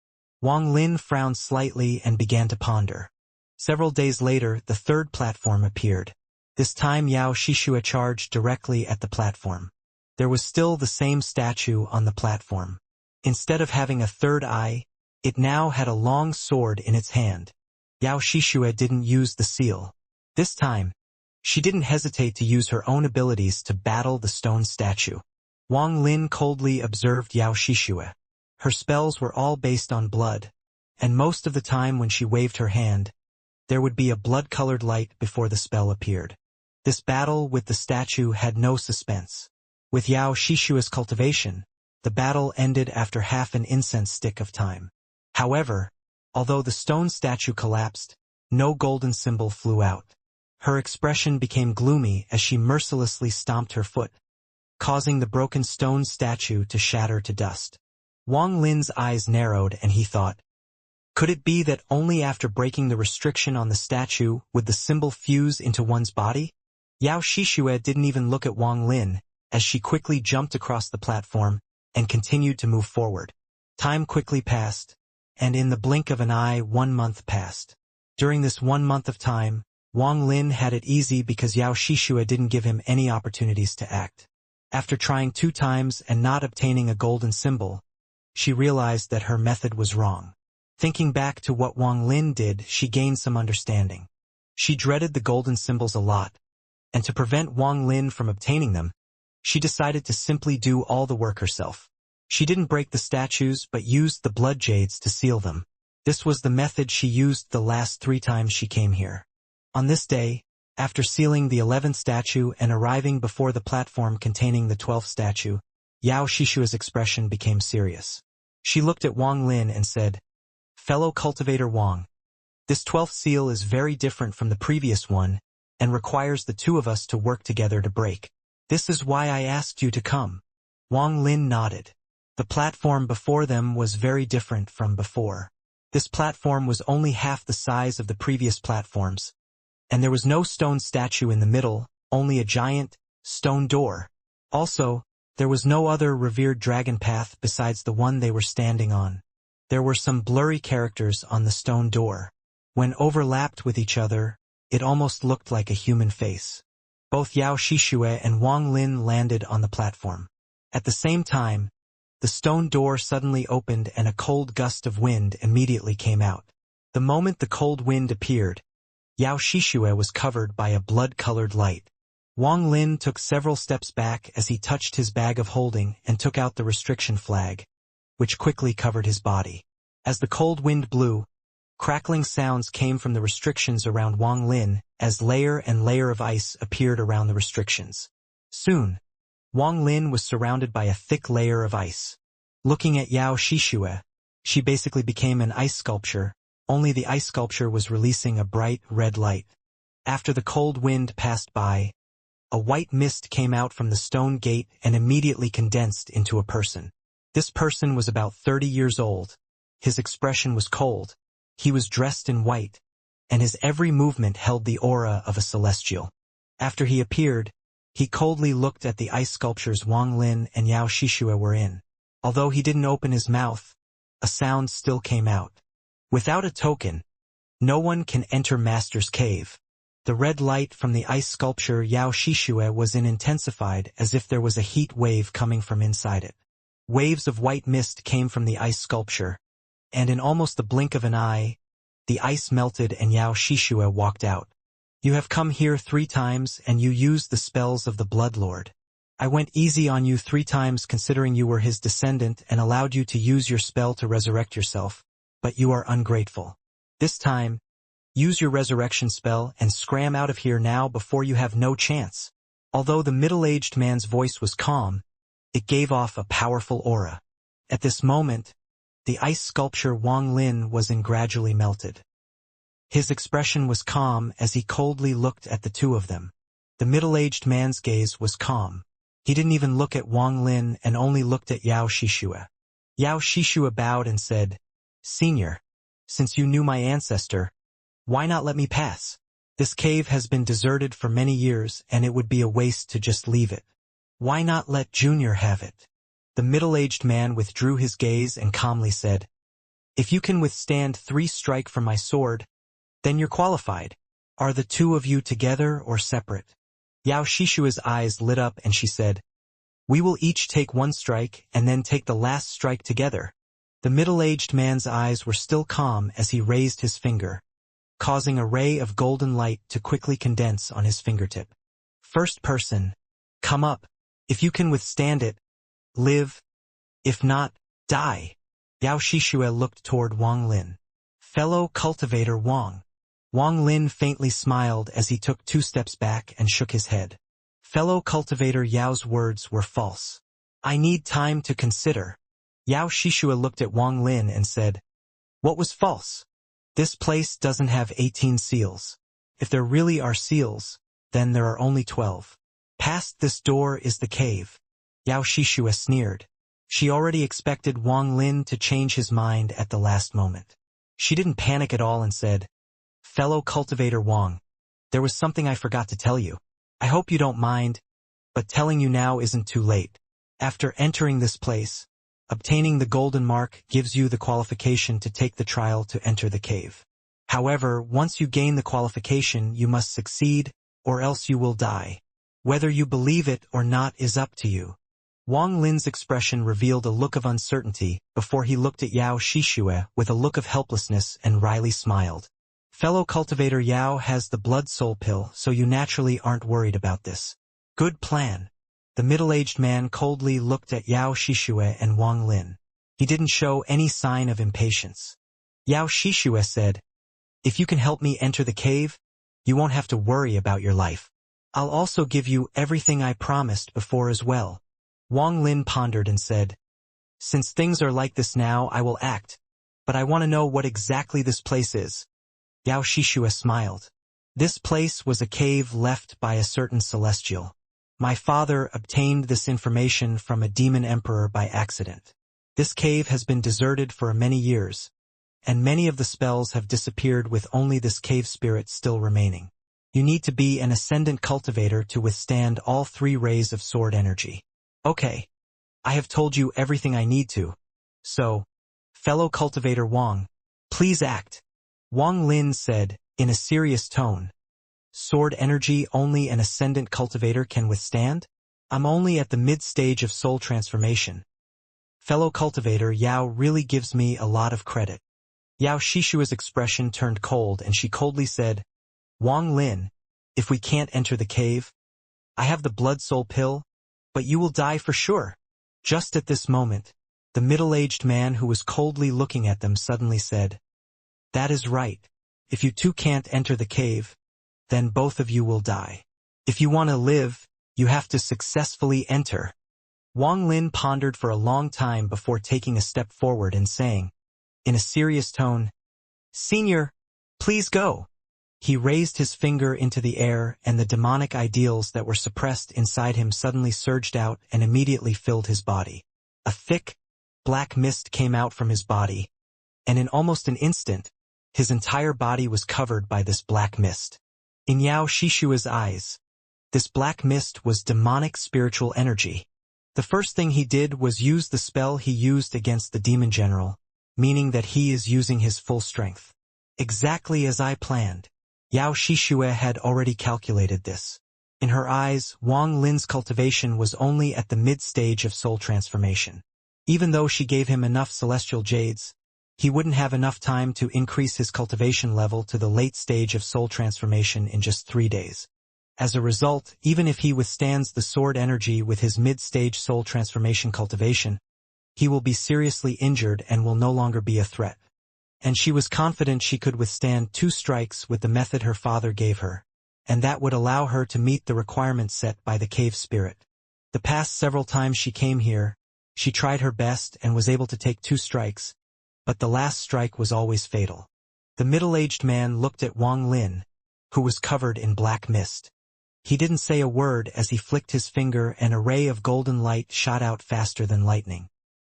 Wang Lin frowned slightly and began to ponder. Several days later, the 3rd platform appeared. This time Yao Shishue charged directly at the platform. There was still the same statue on the platform. Instead of having a 3rd eye, it now had a long sword in its hand. Yao Shishue didn't use the seal. This time, she didn't hesitate to use her own abilities to battle the stone statue. Wang Lin coldly observed Yao Shishue. Her spells were all based on blood, and most of the time when she waved her hand, there would be a blood-colored light before the spell appeared. This battle with the statue had no suspense. With Yao Shishua's cultivation, the battle ended after half an incense stick of time. However, although the stone statue collapsed, no golden symbol flew out. Her expression became gloomy as she mercilessly stomped her foot, causing the broken stone statue to shatter to dust. Wang Lin's eyes narrowed and he thought, could it be that only after breaking the restriction on the statue would the symbol fuse into one's body? Yao Shishue didn't even look at Wang Lin, as she quickly jumped across the platform and continued to move forward. Time quickly passed, and in the blink of an eye 1 month passed. During this 1 month of time, Wang Lin had it easy because Yao Shishue didn't give him any opportunities to act. After trying 2 times and not obtaining a golden symbol, she realized that her method was wrong. Thinking back to what Wang Lin did, she gained some understanding. She dreaded the golden symbols a lot, and to prevent Wang Lin from obtaining them, she decided to simply do all the work herself. She didn't break the statues but used the blood jades to seal them. This was the method she used the last 3 times she came here. On this day, after sealing the 11th statue and arriving before the platform containing the 12th statue, Yao Shishua's expression became serious. She looked at Wang Lin and said, "Fellow cultivator Wang, this 12th seal is very different from the previous one and requires the 2 of us to work together to break. This is why I asked you to come." Wang Lin nodded. The platform before them was very different from before. This platform was only half the size of the previous platforms, and there was no stone statue in the middle, only a giant, stone door. Also, there was no other revered dragon path besides the one they were standing on. There were some blurry characters on the stone door. When overlapped with each other, it almost looked like a human face. Both Yao Shishue and Wang Lin landed on the platform. At the same time, the stone door suddenly opened and a cold gust of wind immediately came out. The moment the cold wind appeared, Yao Shishue was covered by a blood-colored light. Wang Lin took several steps back as he touched his bag of holding and took out the restriction flag, which quickly covered his body. As the cold wind blew, crackling sounds came from the restrictions around Wang Lin as layer and layer of ice appeared around the restrictions. Soon, Wang Lin was surrounded by a thick layer of ice. Looking at Yao Shishue, she basically became an ice sculpture, only the ice sculpture was releasing a bright red light. After the cold wind passed by, a white mist came out from the stone gate and immediately condensed into a person. This person was about 30 years old. His expression was cold. He was dressed in white, and his every movement held the aura of a celestial. After he appeared, he coldly looked at the ice sculptures Wang Lin and Yao Shishue were in. Although he didn't open his mouth, a sound still came out. Without a token, no one can enter Master's Cave. The red light from the ice sculpture Yao Shishue was intensified as if there was a heat wave coming from inside it. Waves of white mist came from the ice sculpture, and in almost the blink of an eye, the ice melted and Yao Shishue walked out. "You have come here 3 times and you used the spells of the Blood Lord. I went easy on you 3 times considering you were his descendant and allowed you to use your spell to resurrect yourself, but you are ungrateful. This time, use your resurrection spell and scram out of here now before you have no chance." Although the middle-aged man's voice was calm, it gave off a powerful aura. At this moment, the ice sculpture Wang Lin was gradually melted. His expression was calm as he coldly looked at the 2 of them. The middle-aged man's gaze was calm. He didn't even look at Wang Lin and only looked at Yao Shishue. Yao Shishue bowed and said, "Senior, since you knew my ancestor, why not let me pass? This cave has been deserted for many years and it would be a waste to just leave it. Why not let Junior have it?" The middle-aged man withdrew his gaze and calmly said, "If you can withstand 3 strikes from my sword, then you're qualified. Are the 2 of you together or separate?" Yao Shishue's eyes lit up and she said, "We will each take 1 strike and then take the last strike together." The middle-aged man's eyes were still calm as he raised his finger, causing a ray of golden light to quickly condense on his fingertip. "First person, come up. If you can withstand it, live. If not, die." Yao Shishue looked toward Wang Lin. "Fellow cultivator Wang, Wang Lin faintly smiled as he took 2 steps back and shook his head. Fellow cultivator Yao's words were false. I need time to consider. Yao Shishua looked at Wang Lin and said, What was false? This place doesn't have 18 seals. If there really are seals, then there are only 12. Past this door is the cave. Yao Shishua sneered. She already expected Wang Lin to change his mind at the last moment. She didn't panic at all and said, Fellow cultivator Wang, there was something I forgot to tell you. I hope you don't mind, but telling you now isn't too late. After entering this place, obtaining the golden mark gives you the qualification to take the trial to enter the cave. However, once you gain the qualification, you must succeed, or else you will die. Whether you believe it or not is up to you. Wang Lin's expression revealed a look of uncertainty before he looked at Yao Shishua with a look of helplessness and wryly smiled. Fellow cultivator Yao has the blood soul pill, so you naturally aren't worried about this. Good plan. The middle-aged man coldly looked at Yao Shishua and Wang Lin. He didn't show any sign of impatience. Yao Shishua said, If you can help me enter the cave, you won't have to worry about your life. I'll also give you everything I promised before as well. Wang Lin pondered and said, Since things are like this now, I will act, but I want to know what exactly this place is. Yao Shishua smiled. This place was a cave left by a certain celestial. My father obtained this information from a demon emperor by accident. This cave has been deserted for many years, and many of the spells have disappeared with only this cave spirit still remaining. You need to be an ascendant cultivator to withstand all 3 rays of sword energy. Okay. I have told you everything I need to. So, fellow cultivator Wang, please act. Wang Lin said, in a serious tone. Sword energy only an ascendant cultivator can withstand? I'm only at the mid-stage of soul transformation. Fellow cultivator Yao really gives me a lot of credit. Yao Shishua's expression turned cold and she coldly said, Wang Lin, if we can't enter the cave, I have the blood soul pill, but you will die for sure. Just at this moment, the middle-aged man who was coldly looking at them suddenly said, That is right. If you two can't enter the cave, then both of you will die. If you want to live, you have to successfully enter. Wang Lin pondered for a long time before taking a step forward and saying, in a serious tone, Senior, please go. He raised his finger into the air and the demonic ideals that were suppressed inside him suddenly surged out and immediately filled his body. A thick, black mist came out from his body, and in almost an instant, his entire body was covered by this black mist. In Yao Shishua's eyes, this black mist was demonic spiritual energy. The first thing he did was use the spell he used against the demon general, meaning that he is using his full strength. Exactly as I planned. Yao Shishua had already calculated this. In her eyes, Wang Lin's cultivation was only at the mid-stage of soul transformation. Even though she gave him enough celestial jades, he wouldn't have enough time to increase his cultivation level to the late stage of soul transformation in just 3 days. As a result, even if he withstands the sword energy with his mid-stage soul transformation cultivation, he will be seriously injured and will no longer be a threat. And she was confident she could withstand 2 strikes with the method her father gave her, and that would allow her to meet the requirements set by the cave spirit. The past several times she came here, she tried her best and was able to take 2 strikes, but the last strike was always fatal. The middle-aged man looked at Wang Lin, who was covered in black mist. He didn't say a word as he flicked his finger and a ray of golden light shot out faster than lightning.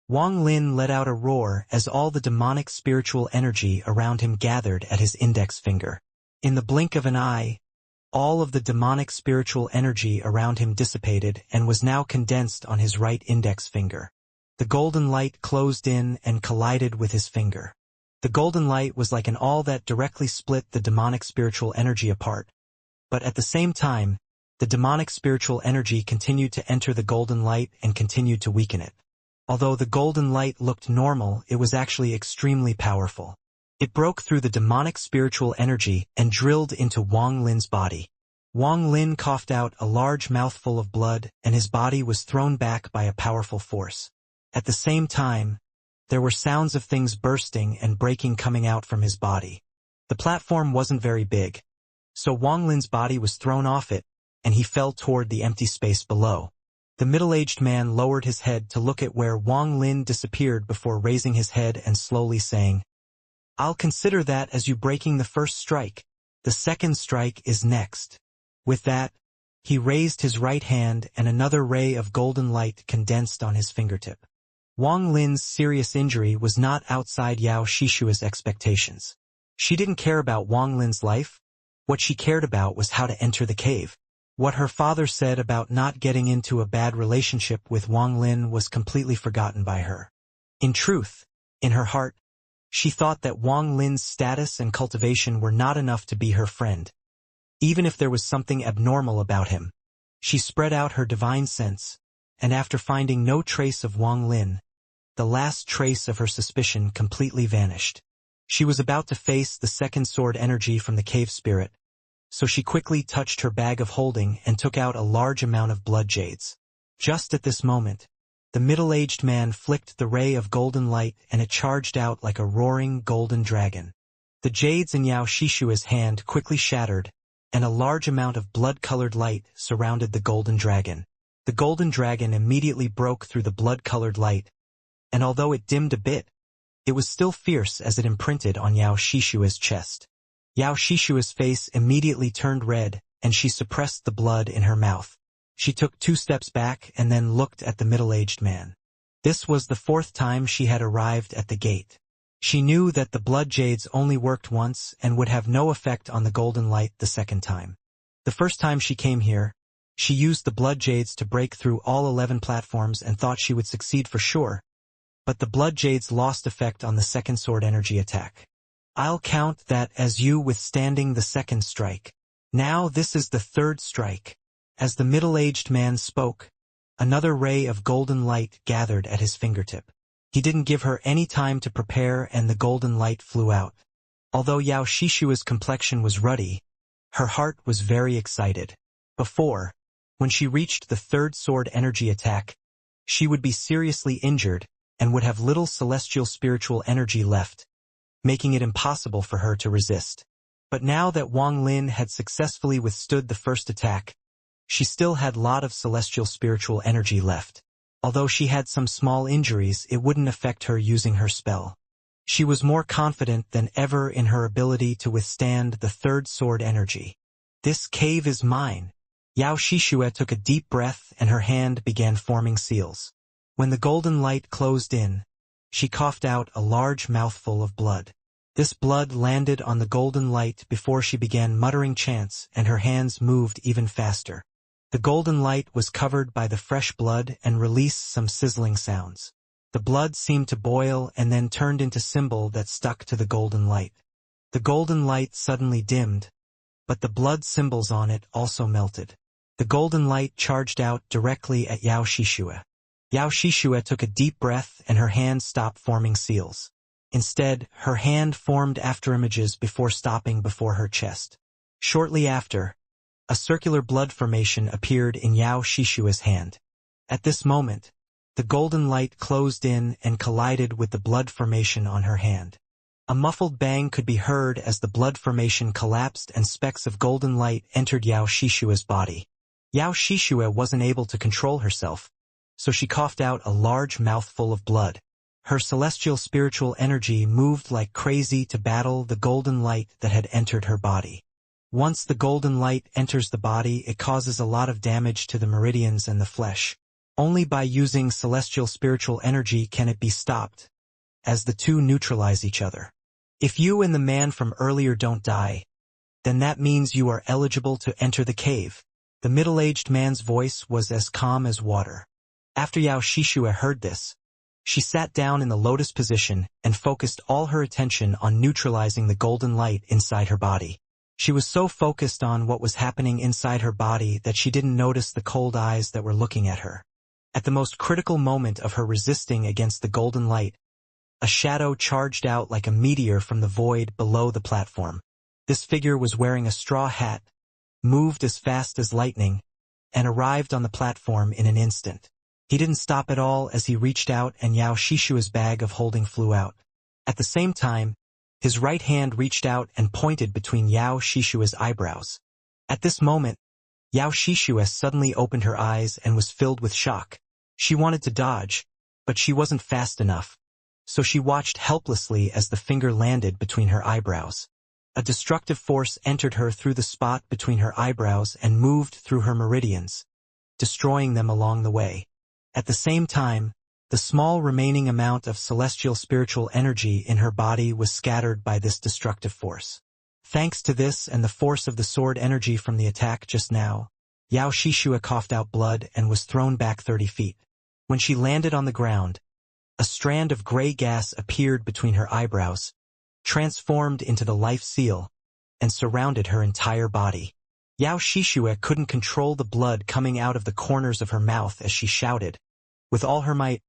Wang Lin let out a roar as all the demonic spiritual energy around him gathered at his index finger. In the blink of an eye, all of the demonic spiritual energy around him dissipated and was now condensed on his right index finger. The golden light closed in and collided with his finger. The golden light was like an awl that directly split the demonic spiritual energy apart. But at the same time, the demonic spiritual energy continued to enter the golden light and continued to weaken it. Although the golden light looked normal, it was actually extremely powerful. It broke through the demonic spiritual energy and drilled into Wang Lin's body. Wang Lin coughed out a large mouthful of blood, and his body was thrown back by a powerful force. At the same time, there were sounds of things bursting and breaking coming out from his body. The platform wasn't very big, so Wang Lin's body was thrown off it, and he fell toward the empty space below. The middle-aged man lowered his head to look at where Wang Lin disappeared before raising his head and slowly saying, "I'll consider that as you breaking the first strike. The second strike is next." With that, he raised his right hand and another ray of golden light condensed on his fingertip. Wang Lin's serious injury was not outside Yao Shishua's expectations. She didn't care about Wang Lin's life. What she cared about was how to enter the cave. What her father said about not getting into a bad relationship with Wang Lin was completely forgotten by her. In truth, in her heart, she thought that Wang Lin's status and cultivation were not enough to be her friend. Even if there was something abnormal about him, she spread out her divine sense, and after finding no trace of Wang Lin, the last trace of her suspicion completely vanished. She was about to face the second sword energy from the cave spirit, so she quickly touched her bag of holding and took out a large amount of blood jades. Just at this moment, the middle-aged man flicked the ray of golden light and it charged out like a roaring golden dragon. The jades in Yao Shishua's hand quickly shattered, and a large amount of blood-colored light surrounded the golden dragon. The golden dragon immediately broke through the blood-colored light, and although it dimmed a bit, it was still fierce as it imprinted on Yao Shishua's chest. Yao Shishua's face immediately turned red, and she suppressed the blood in her mouth. She took 2 steps back and then looked at the middle-aged man. This was the 4th time she had arrived at the gate. She knew that the blood jades only worked once and would have no effect on the golden light the second time. The first time she came here, she used the blood jades to break through all 11 platforms and thought she would succeed for sure, but the blood jades lost effect on the second sword energy attack. I'll count that as you withstanding the second strike. Now this is the third strike. As the middle-aged man spoke, another ray of golden light gathered at his fingertip. He didn't give her any time to prepare and the golden light flew out. Although Yao Shishua's complexion was ruddy, her heart was very excited. Before, when she reached the third sword energy attack, she would be seriously injured and would have little celestial spiritual energy left, making it impossible for her to resist. But now that Wang Lin had successfully withstood the first attack, she still had a lot of celestial spiritual energy left. Although she had some small injuries, it wouldn't affect her using her spell. She was more confident than ever in her ability to withstand the third sword energy. This cave is mine. Yao Shishua took a deep breath and her hand began forming seals. When the golden light closed in, she coughed out a large mouthful of blood. This blood landed on the golden light before she began muttering chants and her hands moved even faster. The golden light was covered by the fresh blood and released some sizzling sounds. The blood seemed to boil and then turned into symbol that stuck to the golden light. The golden light suddenly dimmed, but the blood symbols on it also melted. The golden light charged out directly at Yao Shishua. Yao Shishua took a deep breath and her hand stopped forming seals. Instead, her hand formed afterimages before stopping before her chest. Shortly after, a circular blood formation appeared in Yao Shishua's hand. At this moment, the golden light closed in and collided with the blood formation on her hand. A muffled bang could be heard as the blood formation collapsed and specks of golden light entered Yao Shishua's body. Yao Shishua wasn't able to control herself, so she coughed out a large mouthful of blood. Her celestial spiritual energy moved like crazy to battle the golden light that had entered her body. Once the golden light enters the body, it causes a lot of damage to the meridians and the flesh. Only by using celestial spiritual energy can it be stopped, as the two neutralize each other. If you and the man from earlier don't die, then that means you are eligible to enter the cave. The middle-aged man's voice was as calm as water. After Yao Shishua heard this, she sat down in the lotus position and focused all her attention on neutralizing the golden light inside her body. She was so focused on what was happening inside her body that she didn't notice the cold eyes that were looking at her. At the most critical moment of her resisting against the golden light, a shadow charged out like a meteor from the void below the platform. This figure was wearing a straw hat, moved as fast as lightning, and arrived on the platform in an instant. He didn't stop at all as he reached out and Yao Shishua's bag of holding flew out. At the same time, His right hand reached out and pointed between Yao Shishua's eyebrows. At this moment, Yao Shishua suddenly opened her eyes and was filled with shock. She wanted to dodge, but she wasn't fast enough, so she watched helplessly as the finger landed between her eyebrows. A destructive force entered her through the spot between her eyebrows and moved through her meridians, destroying them along the way. At the same time, the small remaining amount of celestial spiritual energy in her body was scattered by this destructive force. Thanks to this and the force of the sword energy from the attack just now, Yao Shishua coughed out blood and was thrown back 30 feet. When she landed on the ground, a strand of gray gas appeared between her eyebrows, transformed into the life seal, and surrounded her entire body. Yao Shishua couldn't control the blood coming out of the corners of her mouth as she shouted, with all her might,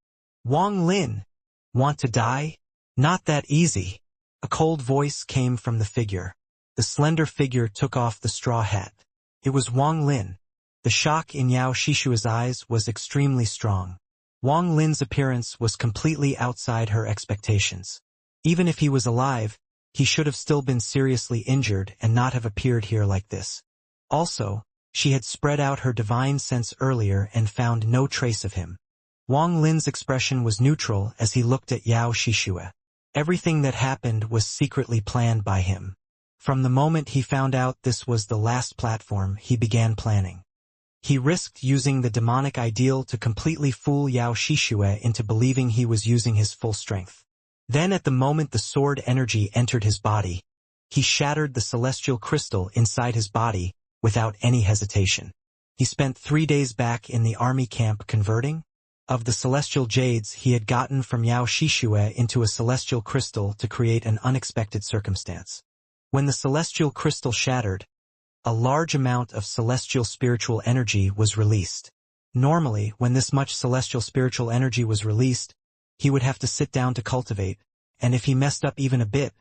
"Wang Lin, want to die? Not that easy." A cold voice came from the figure. The slender figure took off the straw hat. It was Wang Lin. The shock in Yao Shishua's eyes was extremely strong. Wang Lin's appearance was completely outside her expectations. Even if he was alive, he should have still been seriously injured and not have appeared here like this. Also, she had spread out her divine sense earlier and found no trace of him. Wang Lin's expression was neutral as he looked at Yao Shishua. Everything that happened was secretly planned by him. From the moment he found out this was the last platform, he began planning. He risked using the demonic ideal to completely fool Yao Shishua into believing he was using his full strength. Then at the moment the sword energy entered his body, he shattered the celestial crystal inside his body without any hesitation. He spent 3 days back in the army camp converting of the celestial jades he had gotten from Yao Shishua into a celestial crystal to create an unexpected circumstance. When the celestial crystal shattered, a large amount of celestial spiritual energy was released. Normally, when this much celestial spiritual energy was released, he would have to sit down to cultivate, and if he messed up even a bit,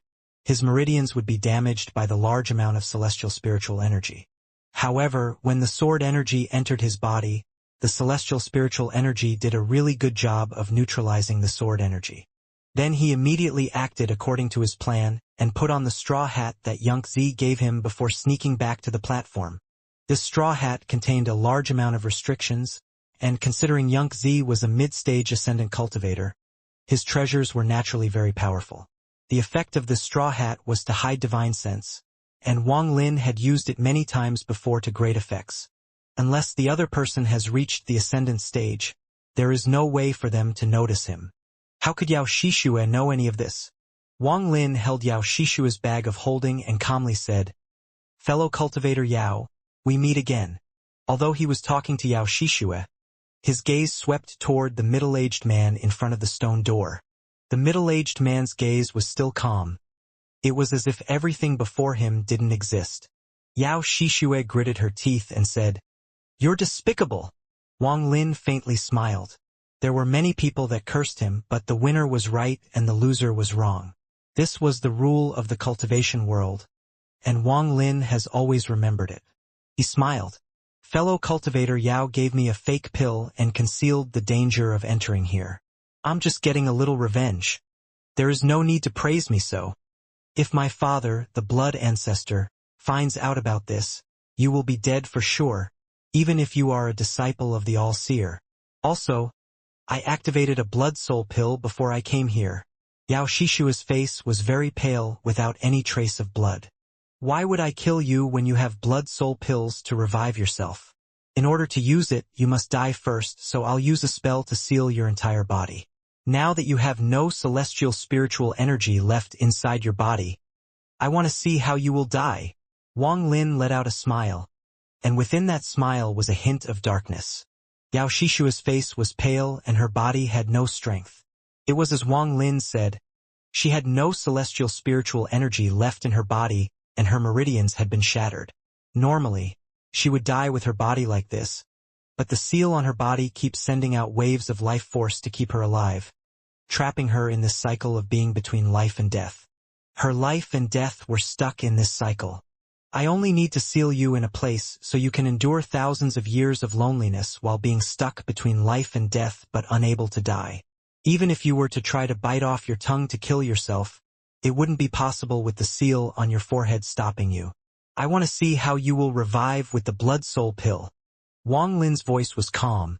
his meridians would be damaged by the large amount of celestial spiritual energy. However, when the sword energy entered his body, the celestial spiritual energy did a really good job of neutralizing the sword energy. Then he immediately acted according to his plan and put on the straw hat that Xianxia gave him before sneaking back to the platform. This straw hat contained a large amount of restrictions, and considering Xianxia was a mid-stage ascendant cultivator, his treasures were naturally very powerful. The effect of this straw hat was to hide divine sense, and Wang Lin had used it many times before to great effects. Unless the other person has reached the ascendant stage, there is no way for them to notice him. How could Yao Shishua know any of this? Wang Lin held Yao Shishua's bag of holding and calmly said, "Fellow cultivator Yao, we meet again." Although he was talking to Yao Shishua, his gaze swept toward the middle-aged man in front of the stone door. The middle-aged man's gaze was still calm. It was as if everything before him didn't exist. Yao Shishua gritted her teeth and said, "You're despicable." Wang Lin faintly smiled. There were many people that cursed him, but the winner was right and the loser was wrong. This was the rule of the cultivation world, and Wang Lin has always remembered it. He smiled. "Fellow cultivator Yao gave me a fake pill and concealed the danger of entering here. I'm just getting a little revenge. There is no need to praise me so. If my father, the blood ancestor, finds out about this, you will be dead for sure, even if you are a disciple of the All-Seer. Also, I activated a blood soul pill before I came here." Yao Shishua's face was very pale without any trace of blood. "Why would I kill you when you have blood soul pills to revive yourself? In order to use it, you must die first, so I'll use a spell to seal your entire body. Now that you have no celestial spiritual energy left inside your body, I want to see how you will die." Wang Lin let out a smile, and within that smile was a hint of darkness. Yao Shishua's face was pale and her body had no strength. It was as Wang Lin said. She had no celestial spiritual energy left in her body and her meridians had been shattered. Normally, she would die with her body like this, but the seal on her body keeps sending out waves of life force to keep her alive, trapping her in this cycle of being between life and death. Her life and death were stuck in this cycle. I only need to seal you in a place so you can endure thousands of years of loneliness while being stuck between life and death but unable to die. Even if you were to try to bite off your tongue to kill yourself, It wouldn't be possible with the seal on your forehead stopping you. I want to see how you will revive with the blood soul pill. Wang Lin's voice was calm,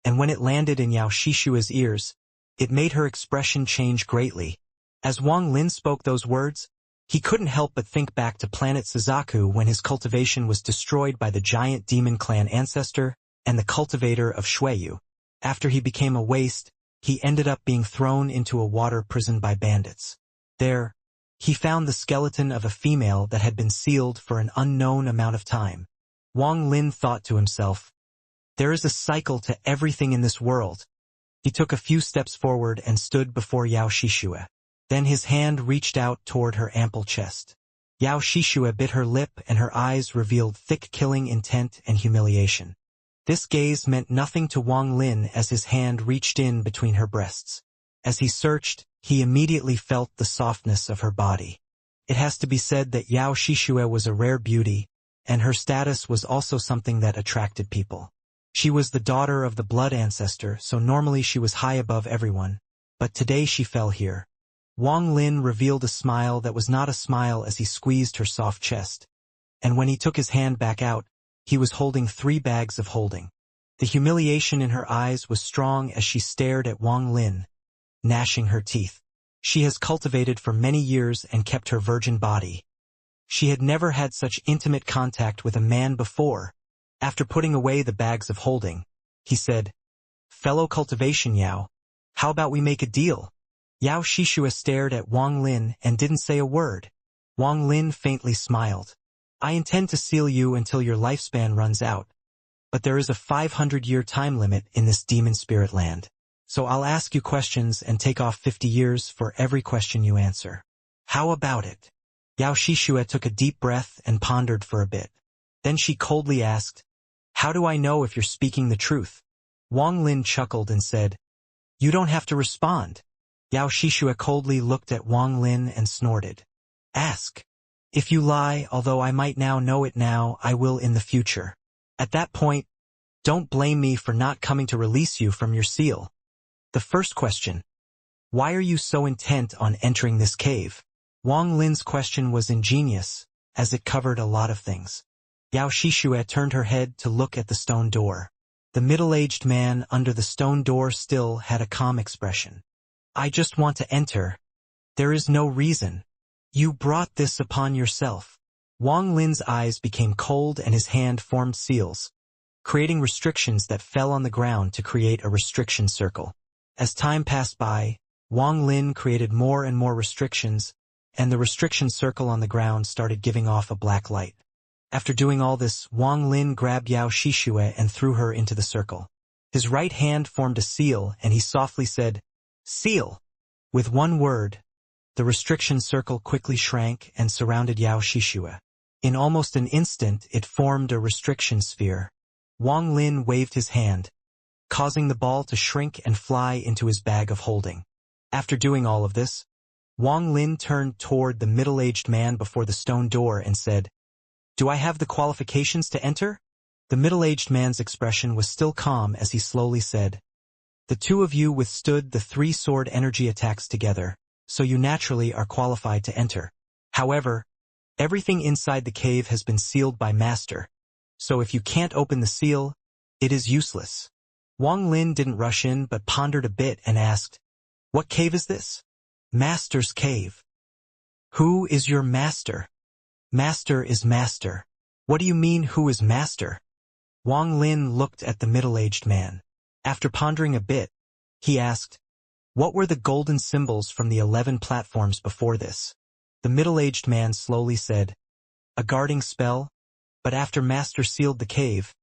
and when it landed in Yao Shishua's ears, it made her expression change greatly. As Wang Lin spoke those words, he couldn't help but think back to planet Suzaku when his cultivation was destroyed by the giant demon clan ancestor and the cultivator of Shuiyu. After he became a waste, he ended up being thrown into a water prison by bandits. There, he found the skeleton of a female that had been sealed for an unknown amount of time. Wang Lin thought to himself, there is a cycle to everything in this world. He took a few steps forward and stood before Yao Shishue. Then his hand reached out toward her ample chest. Yao Shishue bit her lip and her eyes revealed thick killing intent and humiliation. This gaze meant nothing to Wang Lin as his hand reached in between her breasts. As he searched, he immediately felt the softness of her body. It has to be said that Yao Shishue was a rare beauty, and her status was also something that attracted people. She was the daughter of the blood ancestor, so normally she was high above everyone, but today she fell here. Wang Lin revealed a smile that was not a smile as he squeezed her soft chest, and when he took his hand back out, he was holding 3 bags of holding. The humiliation in her eyes was strong as she stared at Wang Lin, gnashing her teeth. She has cultivated for many years and kept her virgin body. She had never had such intimate contact with a man before. After putting away the bags of holding, he said, "Fellow Cultivation Yao, how about we make a deal?" Yao Shishue stared at Wang Lin and didn't say a word. Wang Lin faintly smiled. "I intend to seal you until your lifespan runs out, but there is a 500-year time limit in this demon spirit land. So I'll ask you questions and take off 50 years for every question you answer. How about it?" Yao Shishue took a deep breath and pondered for a bit. Then she coldly asked, "How do I know if you're speaking the truth?" Wang Lin chuckled and said, "You don't have to respond." Yao Shishue coldly looked at Wang Lin and snorted. "Ask. If you lie, although I might now know it now, I will in the future. At that point, don't blame me for not coming to release you from your seal. The first question. Why are you so intent on entering this cave?" Wang Lin's question was ingenious, as it covered a lot of things. Yao Shishue turned her head to look at the stone door. The middle-aged man under the stone door still had a calm expression. "I just want to enter. There is no reason. You brought this upon yourself." Wang Lin's eyes became cold and his hand formed seals, creating restrictions that fell on the ground to create a restriction circle. As time passed by, Wang Lin created more and more restrictions, and the restriction circle on the ground started giving off a black light. After doing all this, Wang Lin grabbed Yao Shishue and threw her into the circle. His right hand formed a seal, and he softly said, "Seal!" With one word, the restriction circle quickly shrank and surrounded Yao Shishue. In almost an instant, it formed a restriction sphere. Wang Lin waved his hand, causing the ball to shrink and fly into his bag of holding. After doing all of this, Wang Lin turned toward the middle-aged man before the stone door and said, "Do I have the qualifications to enter?" The middle-aged man's expression was still calm as he slowly said, "The two of you withstood the 3 sword energy attacks together, so you naturally are qualified to enter. However, everything inside the cave has been sealed by Master, so if you can't open the seal, it is useless." Wang Lin didn't rush in but pondered a bit and asked, "What cave is this?" "Master's cave." "Who is your master?" "Master is master." "What do you mean, who is master?" Wang Lin looked at the middle-aged man. After pondering a bit, he asked, "What were the golden symbols from the 11 platforms before this?" The middle-aged man slowly said, "A guarding spell, but after Master sealed the cave,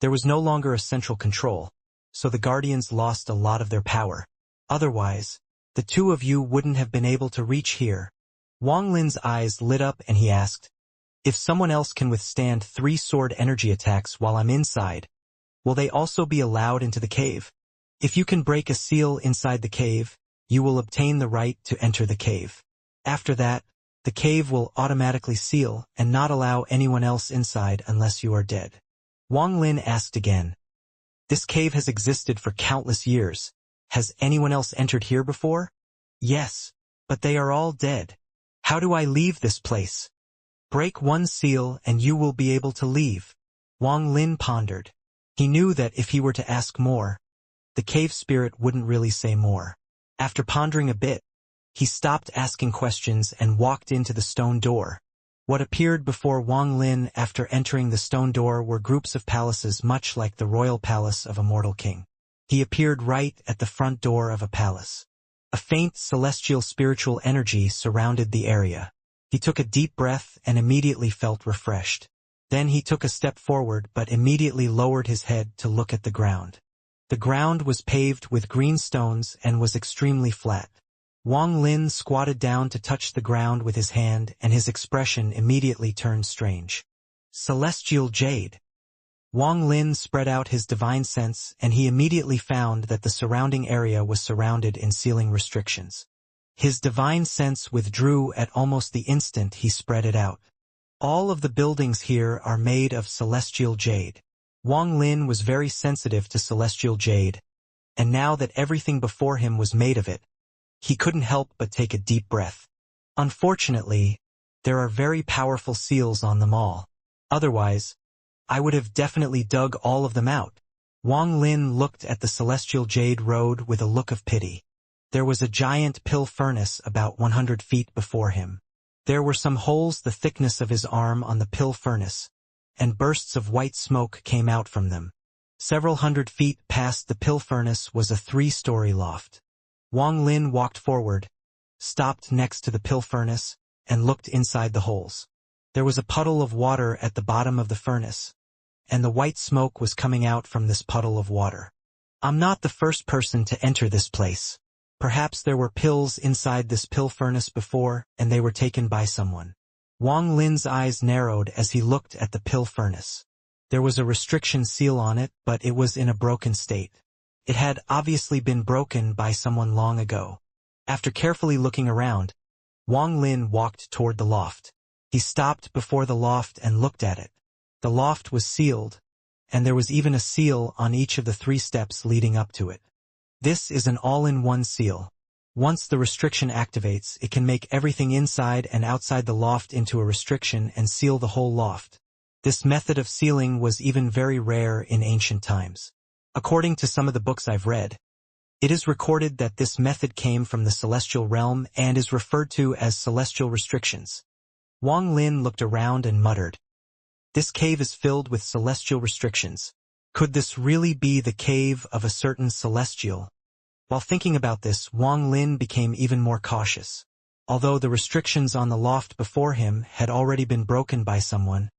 there was no longer a central control, so the guardians lost a lot of their power. Otherwise, the two of you wouldn't have been able to reach here." Wang Lin's eyes lit up and he asked, "If someone else can withstand 3 sword energy attacks while I'm inside, will they also be allowed into the cave? If you can break a seal inside the cave, you will obtain the right to enter the cave. After that, the cave will automatically seal and not allow anyone else inside unless you are dead." Wang Lin asked again, "This cave has existed for countless years. Has anyone else entered here before?" "Yes, but they are all dead." How do I leave this place? Break one seal and you will be able to leave. Wang Lin pondered. He knew that if he were to ask more, the cave spirit wouldn't really say more. After pondering a bit, he stopped asking questions and walked into the stone door. What appeared before Wang Lin after entering the stone door were groups of palaces much like the royal palace of a mortal king. He appeared right at the front door of a palace. A faint celestial spiritual energy surrounded the area. He took a deep breath and immediately felt refreshed. Then he took a step forward but immediately lowered his head to look at the ground. The ground was paved with green stones and was extremely flat. Wang Lin squatted down to touch the ground with his hand and his expression immediately turned strange. Celestial jade. Wang Lin spread out his divine sense and he immediately found that the surrounding area was surrounded in ceiling restrictions. His divine sense withdrew at almost the instant he spread it out. All of the buildings here are made of celestial jade. Wang Lin was very sensitive to celestial jade, and now that everything before him was made of it, he couldn't help but take a deep breath. Unfortunately, there are very powerful seals on them all. Otherwise, I would have definitely dug all of them out. Wang Lin looked at the celestial jade road with a look of pity. There was a giant pill furnace about 100 feet before him. There were some holes the thickness of his arm on the pill furnace, and bursts of white smoke came out from them. Several hundred feet past the pill furnace was a 3-story loft. Wang Lin walked forward, stopped next to the pill furnace, and looked inside the holes. There was a puddle of water at the bottom of the furnace, and the white smoke was coming out from this puddle of water. I'm not the first person to enter this place. Perhaps there were pills inside this pill furnace before, and they were taken by someone. Wang Lin's eyes narrowed as he looked at the pill furnace. There was a restriction seal on it, but it was in a broken state. It had obviously been broken by someone long ago. After carefully looking around, Wang Lin walked toward the loft. He stopped before the loft and looked at it. The loft was sealed, and there was even a seal on each of the 3 steps leading up to it. This is an all-in-one seal. Once the restriction activates, it can make everything inside and outside the loft into a restriction and seal the whole loft. This method of sealing was even very rare in ancient times. According to some of the books I've read, it is recorded that this method came from the celestial realm and is referred to as celestial restrictions. Wang Lin looked around and muttered, "This cave is filled with celestial restrictions. Could this really be the cave of a certain celestial?" While thinking about this, Wang Lin became even more cautious. Although the restrictions on the loft before him had already been broken by someone,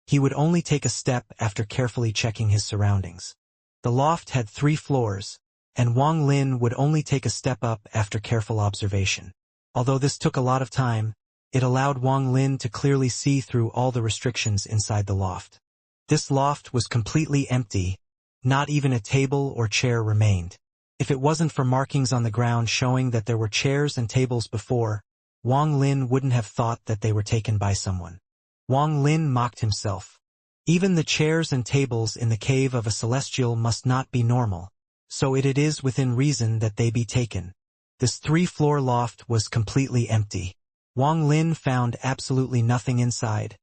he would only take a step after carefully checking his surroundings. The loft had 3 floors, and Wang Lin would only take a step up after careful observation. Although this took a lot of time, it allowed Wang Lin to clearly see through all the restrictions inside the loft. This loft was completely empty, not even a table or chair remained. If it wasn't for markings on the ground showing that there were chairs and tables before, Wang Lin wouldn't have thought that they were taken by someone. Wang Lin mocked himself. Even the chairs and tables in the cave of a celestial must not be normal, so it is within reason that they be taken. This 3-floor loft was completely empty. Wang Lin found absolutely nothing inside,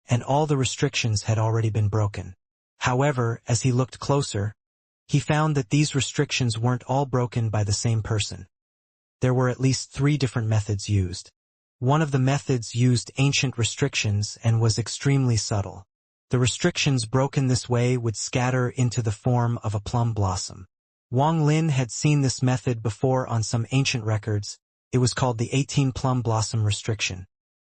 and all the restrictions had already been broken. However, as he looked closer, he found that these restrictions weren't all broken by the same person. There were at least 3 different methods used. One of the methods used ancient restrictions and was extremely subtle. The restrictions broken this way would scatter into the form of a plum blossom. Wang Lin had seen this method before on some ancient records. It was called the 18 plum blossom restriction.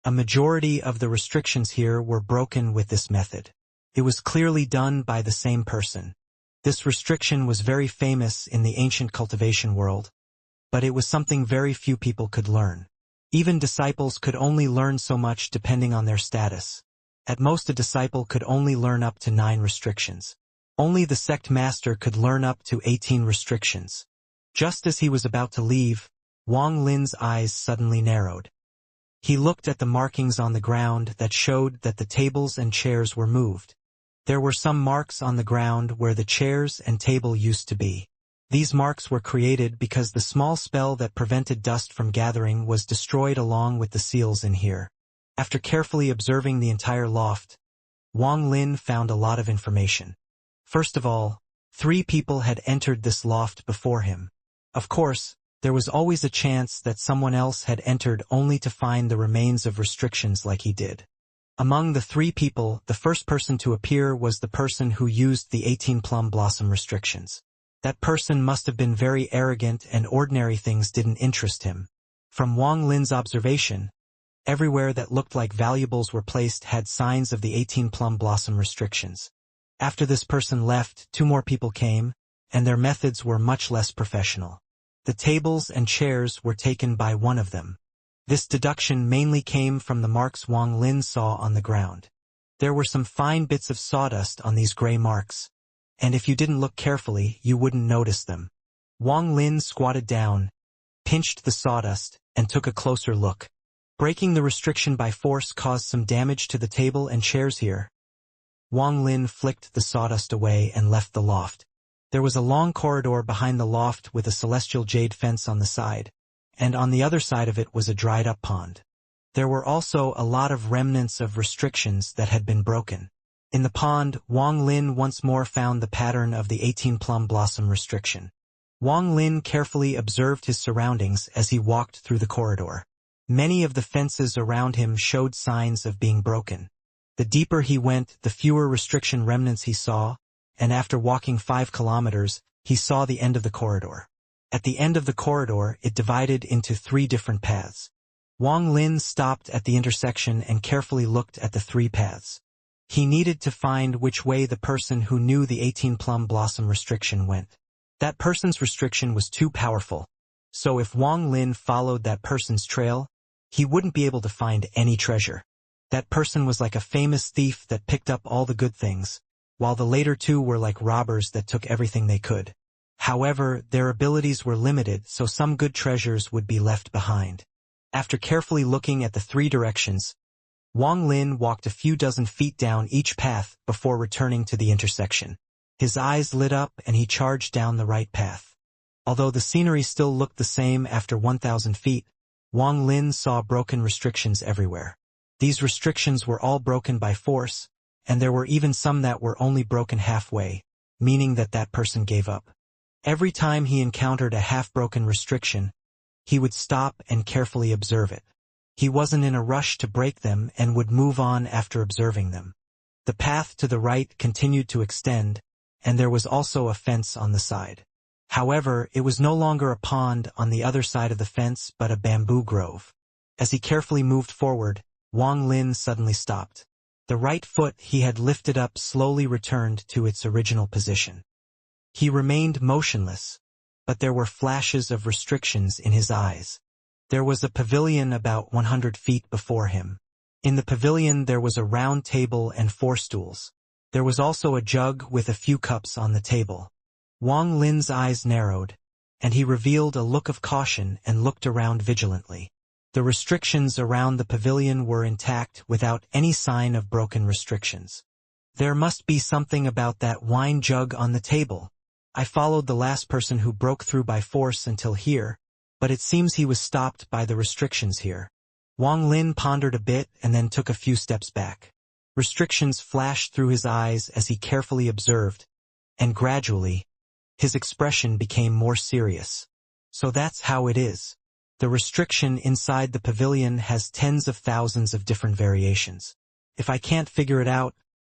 A majority of the restrictions here were broken with this method. It was clearly done by the same person. This restriction was very famous in the ancient cultivation world, but it was something very few people could learn. Even disciples could only learn so much depending on their status. At most, a disciple could only learn up to 9 restrictions. Only the sect master could learn up to 18 restrictions. Just as he was about to leave, Wang Lin's eyes suddenly narrowed. He looked at the markings on the ground that showed that the tables and chairs were moved. There were some marks on the ground where the chairs and table used to be. These marks were created because the small spell that prevented dust from gathering was destroyed along with the seals in here. After carefully observing the entire loft, Wang Lin found a lot of information. First of all, 3 people had entered this loft before him. Of course, there was always a chance that someone else had entered only to find the remains of restrictions like he did. Among the 3 people, the first person to appear was the person who used the 18 plum blossom restrictions. That person must have been very arrogant and ordinary things didn't interest him. From Wang Lin's observation, everywhere that looked like valuables were placed had signs of the 18 plum blossom restrictions. After this person left, 2 more people came, and their methods were much less professional. The tables and chairs were taken by one of them. This deduction mainly came from the marks Wang Lin saw on the ground. There were some fine bits of sawdust on these gray marks, and if you didn't look carefully, you wouldn't notice them. Wang Lin squatted down, pinched the sawdust, and took a closer look. Breaking the restriction by force caused some damage to the table and chairs here. Wang Lin flicked the sawdust away and left the loft. There was a long corridor behind the loft with a celestial jade fence on the side, and on the other side of it was a dried-up pond. There were also a lot of remnants of restrictions that had been broken. In the pond, Wang Lin once more found the pattern of the 18 plum blossom restriction. Wang Lin carefully observed his surroundings as he walked through the corridor. Many of the fences around him showed signs of being broken. The deeper he went, the fewer restriction remnants he saw, and after walking 5 kilometers, he saw the end of the corridor. At the end of the corridor, it divided into 3 different paths. Wang Lin stopped at the intersection and carefully looked at the 3 paths. He needed to find which way the person who knew the 18 plum blossom restriction went. That person's restriction was too powerful, so if Wang Lin followed that person's trail, he wouldn't be able to find any treasure. That person was like a famous thief that picked up all the good things, while the later 2 were like robbers that took everything they could. However, their abilities were limited, so some good treasures would be left behind. After carefully looking at the 3 directions, Wang Lin walked a few dozen feet down each path before returning to the intersection. His eyes lit up and he charged down the right path. Although the scenery still looked the same after 1,000 feet, Wang Lin saw broken restrictions everywhere. These restrictions were all broken by force, and there were even some that were only broken halfway, meaning that that person gave up. Every time he encountered a half-broken restriction, he would stop and carefully observe it. He wasn't in a rush to break them and would move on after observing them. The path to the right continued to extend, and there was also a fence on the side. However, it was no longer a pond on the other side of the fence but a bamboo grove. As he carefully moved forward, Wang Lin suddenly stopped. The right foot he had lifted up slowly returned to its original position. He remained motionless, but there were flashes of restrictions in his eyes. There was a pavilion about 100 feet before him. In the pavilion there was a round table and 4 stools. There was also a jug with a few cups on the table. Wang Lin's eyes narrowed, and he revealed a look of caution and looked around vigilantly. The restrictions around the pavilion were intact without any sign of broken restrictions. There must be something about that wine jug on the table. I followed the last person who broke through by force until here, but it seems he was stopped by the restrictions here. Wang Lin pondered a bit and then took a few steps back. Restrictions flashed through his eyes as he carefully observed, and gradually, his expression became more serious. So that's how it is. The restriction inside the pavilion has tens of thousands of different variations. If I can't figure it out,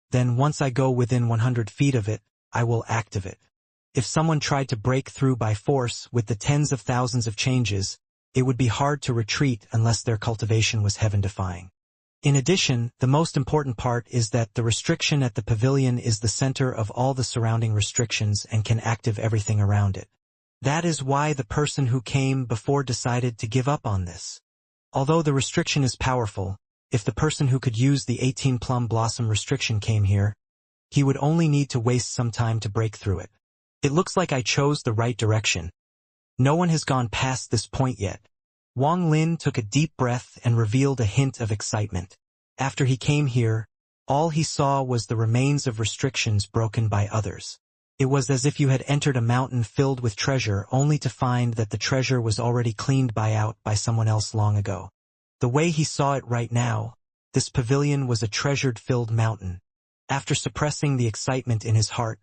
then once I go within 100 feet of it, I will activate it. If someone tried to break through by force with the tens of thousands of changes, it would be hard to retreat unless their cultivation was heaven-defying. In addition, the most important part is that the restriction at the pavilion is the center of all the surrounding restrictions and can active everything around it. That is why the person who came before decided to give up on this. Although the restriction is powerful, if the person who could use the 18 plum blossom restriction came here, he would only need to waste some time to break through it. It looks like I chose the right direction. No one has gone past this point yet. Wang Lin took a deep breath and revealed a hint of excitement. After he came here, all he saw was the remains of restrictions broken by others. It was as if you had entered a mountain filled with treasure only to find that the treasure was already cleaned out by someone else long ago. The way he saw it right now, this pavilion was a treasure-filled mountain. After suppressing the excitement in his heart,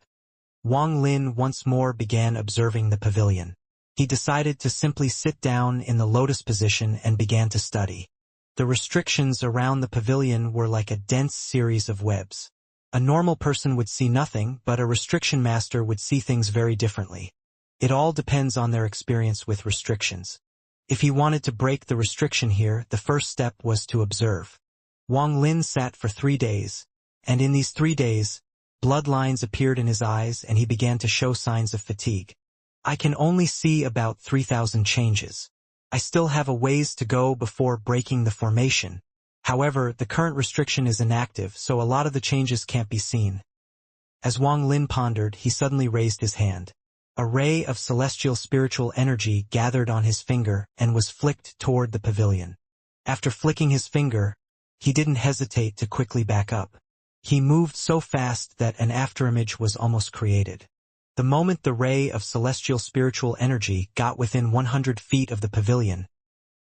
Wang Lin once more began observing the pavilion. He decided to simply sit down in the lotus position and began to study. The restrictions around the pavilion were like a dense series of webs. A normal person would see nothing, but a restriction master would see things very differently. It all depends on their experience with restrictions. If he wanted to break the restriction here, the first step was to observe. Wang Lin sat for 3 days, and in these 3 days, bloodlines appeared in his eyes and he began to show signs of fatigue. I can only see about 3,000 changes. I still have a ways to go before breaking the formation. However, the current restriction is inactive, so a lot of the changes can't be seen. As Wang Lin pondered, he suddenly raised his hand. A ray of celestial spiritual energy gathered on his finger and was flicked toward the pavilion. After flicking his finger, he didn't hesitate to quickly back up. He moved so fast that an afterimage was almost created. The moment the ray of celestial spiritual energy got within 100 feet of the pavilion,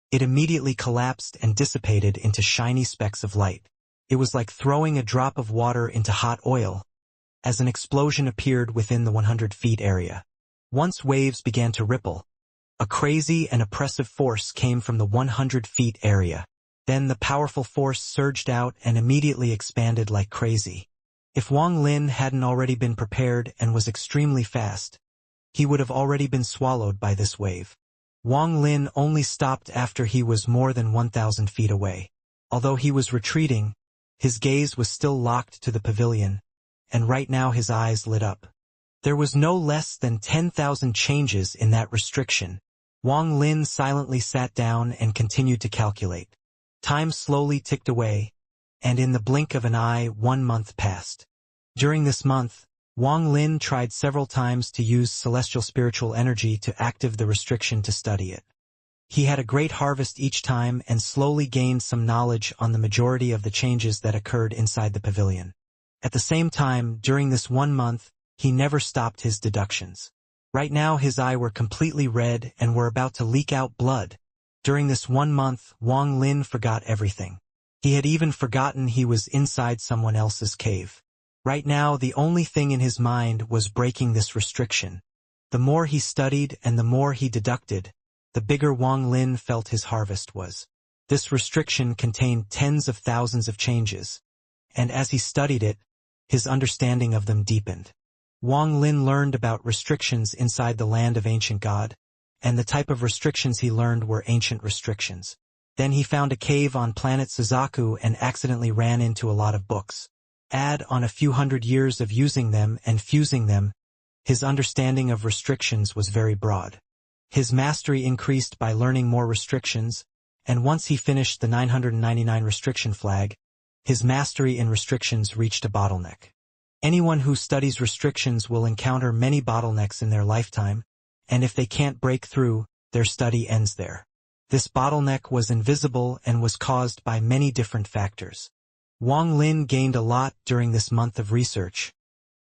it immediately collapsed and dissipated into shiny specks of light. It was like throwing a drop of water into hot oil, as an explosion appeared within the 100 feet area. Once waves began to ripple, a crazy and oppressive force came from the 100 feet area. Then the powerful force surged out and immediately expanded like crazy. If Wang Lin hadn't already been prepared and was extremely fast, he would have already been swallowed by this wave. Wang Lin only stopped after he was more than 1,000 feet away. Although he was retreating, his gaze was still locked to the pavilion, and right now his eyes lit up. There was no less than 10,000 changes in that restriction. Wang Lin silently sat down and continued to calculate. Time slowly ticked away, and in the blink of an eye 1 month passed. During this month, Wang Lin tried several times to use celestial spiritual energy to activate the restriction to study it. He had a great harvest each time and slowly gained some knowledge on the majority of the changes that occurred inside the pavilion. At the same time, during this 1 month, he never stopped his deductions. Right now his eyes were completely red and were about to leak out blood. During this 1 month, Wang Lin forgot everything. He had even forgotten he was inside someone else's cave. Right now the only thing in his mind was breaking this restriction. The more he studied and the more he deducted, the bigger Wang Lin felt his harvest was. This restriction contained tens of thousands of changes, and as he studied it, his understanding of them deepened. Wang Lin learned about restrictions inside the land of ancient God, and the type of restrictions he learned were ancient restrictions. Then he found a cave on planet Suzaku and accidentally ran into a lot of books. Add on a few hundred years of using them and fusing them, his understanding of restrictions was very broad. His mastery increased by learning more restrictions, and once he finished the 999 restriction flag, his mastery in restrictions reached a bottleneck. Anyone who studies restrictions will encounter many bottlenecks in their lifetime, and if they can't break through, their study ends there. This bottleneck was invisible and was caused by many different factors. Wang Lin gained a lot during this month of research.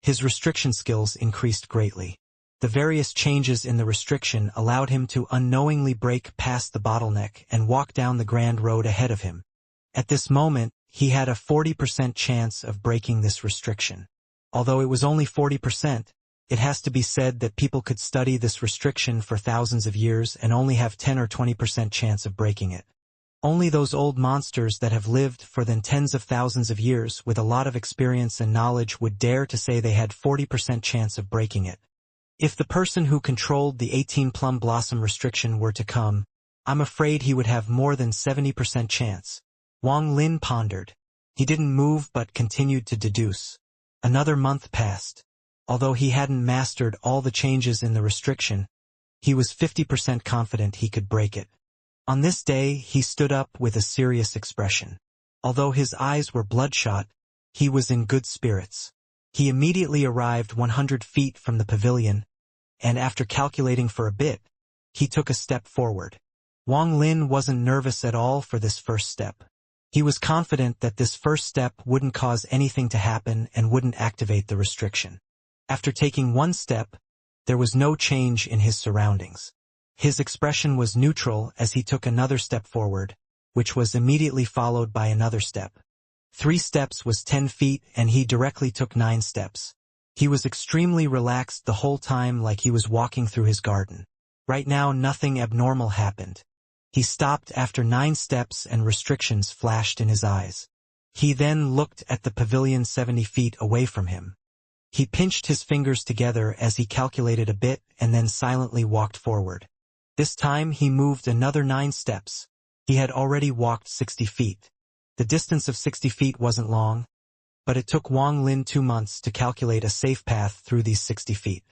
His restriction skills increased greatly. The various changes in the restriction allowed him to unknowingly break past the bottleneck and walk down the grand road ahead of him. At this moment, he had a 40% chance of breaking this restriction. Although it was only 40%, it has to be said that people could study this restriction for thousands of years and only have 10 or 20% chance of breaking it. Only those old monsters that have lived for tens of thousands of years with a lot of experience and knowledge would dare to say they had 40% chance of breaking it. If the person who controlled the 18 plum blossom restriction were to come, I'm afraid he would have more than 70% chance. Wang Lin pondered. He didn't move but continued to deduce. Another month passed. Although he hadn't mastered all the changes in the restriction, he was 50% confident he could break it. On this day, he stood up with a serious expression. Although his eyes were bloodshot, he was in good spirits. He immediately arrived 100 feet from the pavilion, and after calculating for a bit, he took a step forward. Wang Lin wasn't nervous at all for this first step. He was confident that this first step wouldn't cause anything to happen and wouldn't activate the restriction. After taking one step, there was no change in his surroundings. His expression was neutral as he took another step forward, which was immediately followed by another step. 3 steps was 10 feet and he directly took 9 steps. He was extremely relaxed the whole time, like he was walking through his garden. Right now nothing abnormal happened. He stopped after 9 steps and restrictions flashed in his eyes. He then looked at the pavilion 70 feet away from him. He pinched his fingers together as he calculated a bit and then silently walked forward. This time he moved another 9 steps. He had already walked 60 feet. The distance of 60 feet wasn't long, but it took Wang Lin 2 months to calculate a safe path through these 60 feet.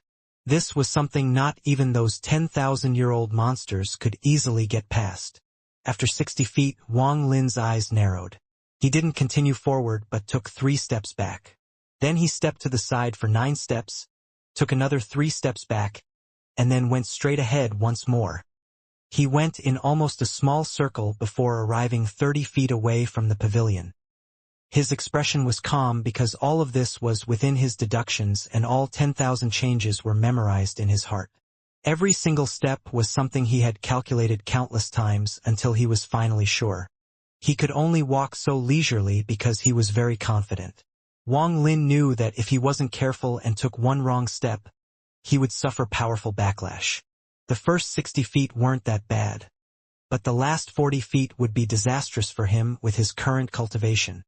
This was something not even those 10,000-year-old monsters could easily get past. After 60 feet, Wang Lin's eyes narrowed. He didn't continue forward but took 3 steps back. Then he stepped to the side for 9 steps, took another 3 steps back, and then went straight ahead once more. He went in almost a small circle before arriving 30 feet away from the pavilion. His expression was calm because all of this was within his deductions and all 10,000 changes were memorized in his heart. Every single step was something he had calculated countless times until he was finally sure. He could only walk so leisurely because he was very confident. Wang Lin knew that if he wasn't careful and took one wrong step, he would suffer powerful backlash. The first 60 feet weren't that bad, but the last 40 feet would be disastrous for him with his current cultivation.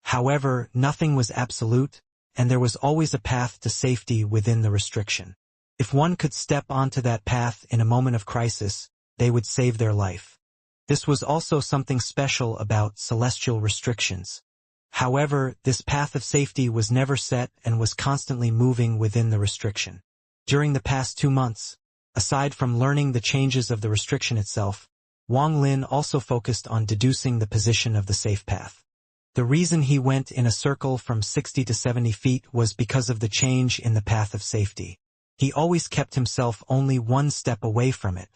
However, nothing was absolute, and there was always a path to safety within the restriction. If one could step onto that path in a moment of crisis, they would save their life. This was also something special about celestial restrictions. However, this path of safety was never set and was constantly moving within the restriction. During the past 2 months, aside from learning the changes of the restriction itself, Wang Lin also focused on deducing the position of the safe path. The reason he went in a circle from 60 to 70 feet was because of the change in the path of safety. He always kept himself only 1 step away from it.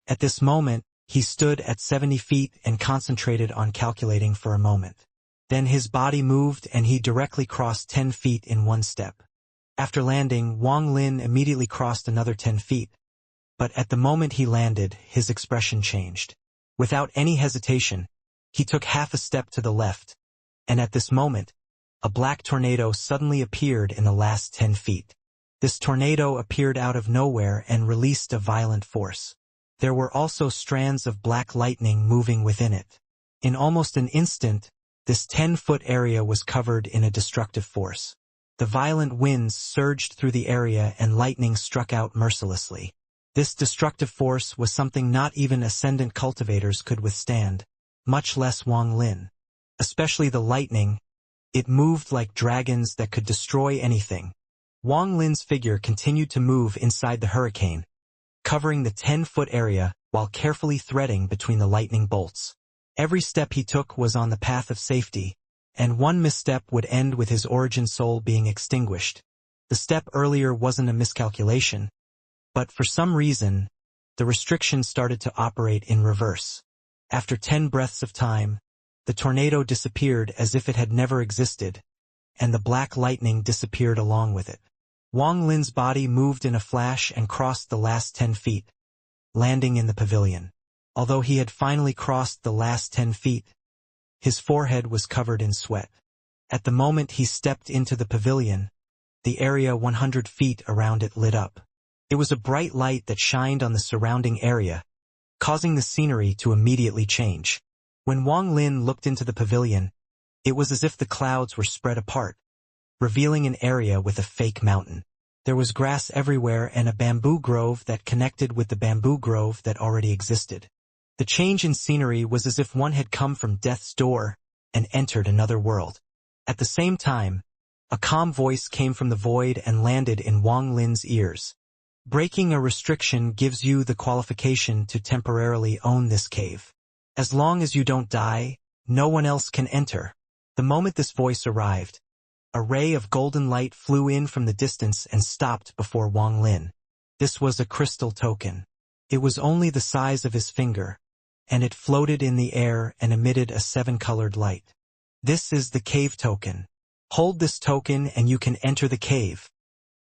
At this moment, he stood at 70 feet and concentrated on calculating for a moment. Then his body moved and he directly crossed 10 feet in 1 step. After landing, Wang Lin immediately crossed another 10 feet. But at the moment he landed, his expression changed. Without any hesitation, he took half a step to the left. And at this moment, a black tornado suddenly appeared in the last 10 feet. This tornado appeared out of nowhere and released a violent force. There were also strands of black lightning moving within it. In almost an instant, this 10-foot area was covered in a destructive force. The violent winds surged through the area and lightning struck out mercilessly. This destructive force was something not even ascendant cultivators could withstand, much less Wang Lin. Especially the lightning, it moved like dragons that could destroy anything. Wang Lin's figure continued to move inside the hurricane, covering the 10-foot area while carefully threading between the lightning bolts. Every step he took was on the path of safety, and one misstep would end with his origin soul being extinguished. The step earlier wasn't a miscalculation, but for some reason, the restriction started to operate in reverse. After 10 breaths of time, the tornado disappeared as if it had never existed, and the black lightning disappeared along with it. Wang Lin's body moved in a flash and crossed the last 10 feet, landing in the pavilion. Although he had finally crossed the last 10 feet, his forehead was covered in sweat. At the moment he stepped into the pavilion, the area 100 feet around it lit up. It was a bright light that shined on the surrounding area, causing the scenery to immediately change. When Wang Lin looked into the pavilion, it was as if the clouds were spread apart, revealing an area with a fake mountain. There was grass everywhere and a bamboo grove that connected with the bamboo grove that already existed. The change in scenery was as if one had come from death's door and entered another world. At the same time, a calm voice came from the void and landed in Wang Lin's ears. Breaking a restriction gives you the qualification to temporarily own this cave. As long as you don't die, no one else can enter. The moment this voice arrived, a ray of golden light flew in from the distance and stopped before Wang Lin. This was a crystal token. It was only the size of his finger, and it floated in the air and emitted a 7-colored light. This is the cave token. Hold this token and you can enter the cave.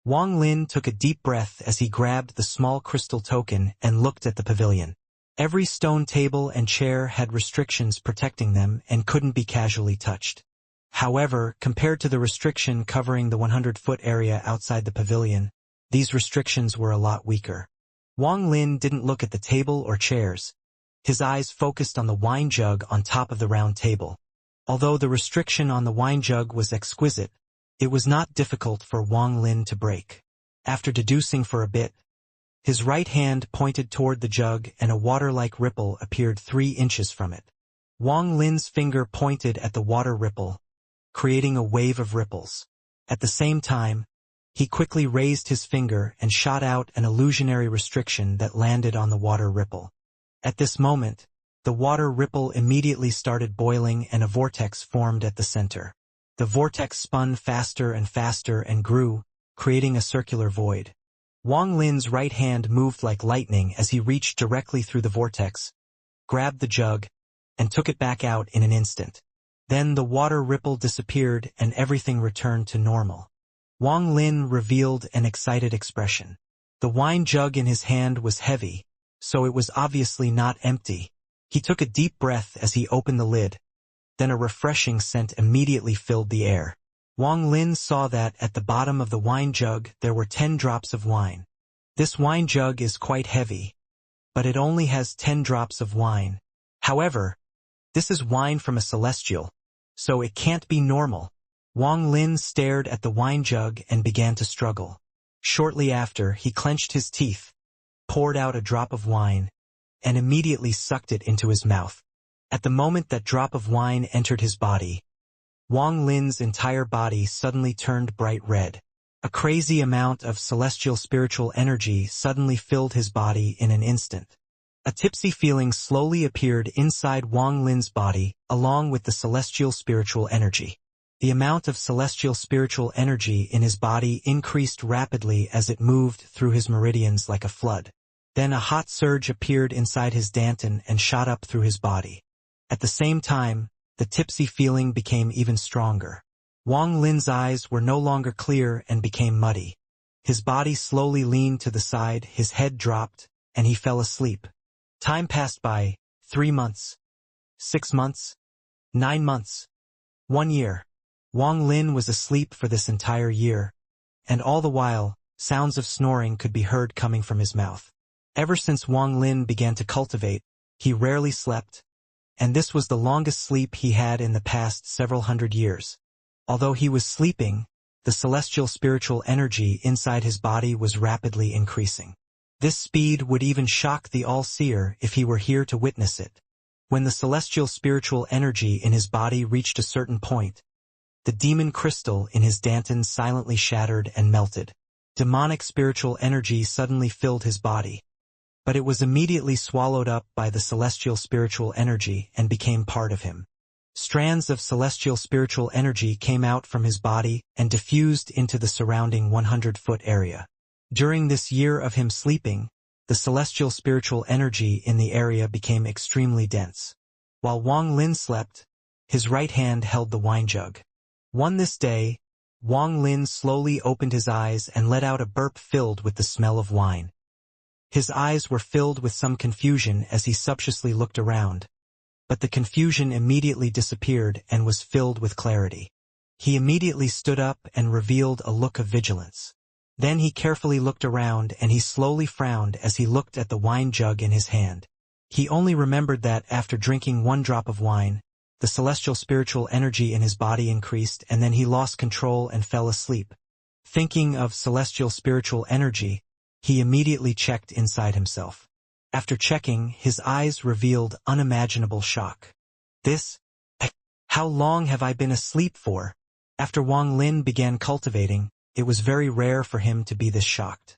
Wang Lin took a deep breath as he grabbed the small crystal token and looked at the pavilion. Every stone table and chair had restrictions protecting them and couldn't be casually touched. However, compared to the restriction covering the 100-foot area outside the pavilion, these restrictions were a lot weaker. Wang Lin didn't look at the table or chairs. His eyes focused on the wine jug on top of the round table. Although the restriction on the wine jug was exquisite, it was not difficult for Wang Lin to break. After deducing for a bit, his right hand pointed toward the jug and a water-like ripple appeared 3 inches from it. Wang Lin's finger pointed at the water ripple, creating a wave of ripples. At the same time, he quickly raised his finger and shot out an illusionary restriction that landed on the water ripple. At this moment, the water ripple immediately started boiling and a vortex formed at the center. The vortex spun faster and faster and grew, creating a circular void. Wang Lin's right hand moved like lightning as he reached directly through the vortex, grabbed the jug, and took it back out in an instant. Then the water ripple disappeared and everything returned to normal. Wang Lin revealed an excited expression. The wine jug in his hand was heavy, so it was obviously not empty. He took a deep breath as he opened the lid. Then a refreshing scent immediately filled the air. Wang Lin saw that at the bottom of the wine jug there were 10 drops of wine. This wine jug is quite heavy, but it only has 10 drops of wine. However, this is wine from a celestial, so it can't be normal. Wang Lin stared at the wine jug and began to struggle. Shortly after, he clenched his teeth, poured out a drop of wine, and immediately sucked it into his mouth. At the moment that drop of wine entered his body, Wang Lin's entire body suddenly turned bright red. A crazy amount of celestial spiritual energy suddenly filled his body in an instant. A tipsy feeling slowly appeared inside Wang Lin's body, along with the celestial spiritual energy. The amount of celestial spiritual energy in his body increased rapidly as it moved through his meridians like a flood. Then a hot surge appeared inside his dantian and shot up through his body. At the same time, the tipsy feeling became even stronger. Wang Lin's eyes were no longer clear and became muddy. His body slowly leaned to the side, his head dropped, and he fell asleep. Time passed by, 3 months, 6 months, 9 months, 1 year. Wang Lin was asleep for this entire year, and all the while, sounds of snoring could be heard coming from his mouth. Ever since Wang Lin began to cultivate, he rarely slept, and this was the longest sleep he had in the past several hundred years. Although he was sleeping, the celestial spiritual energy inside his body was rapidly increasing. This speed would even shock the all-seer if he were here to witness it. When the celestial spiritual energy in his body reached a certain point, the demon crystal in his dantian silently shattered and melted. Demonic spiritual energy suddenly filled his body, but it was immediately swallowed up by the celestial spiritual energy and became part of him. Strands of celestial spiritual energy came out from his body and diffused into the surrounding 100-foot area. During this year of him sleeping, the celestial spiritual energy in the area became extremely dense. While Wang Lin slept, his right hand held the wine jug. This day, Wang Lin slowly opened his eyes and let out a burp filled with the smell of wine. His eyes were filled with some confusion as he suspiciously looked around, but the confusion immediately disappeared and was filled with clarity. He immediately stood up and revealed a look of vigilance. Then he carefully looked around and he slowly frowned as he looked at the wine jug in his hand. He only remembered that after drinking 1 drop of wine, the celestial spiritual energy in his body increased and then he lost control and fell asleep. Thinking of celestial spiritual energy, he immediately checked inside himself. After checking, his eyes revealed unimaginable shock. How long have I been asleep for? After Wang Lin began cultivating, it was very rare for him to be this shocked.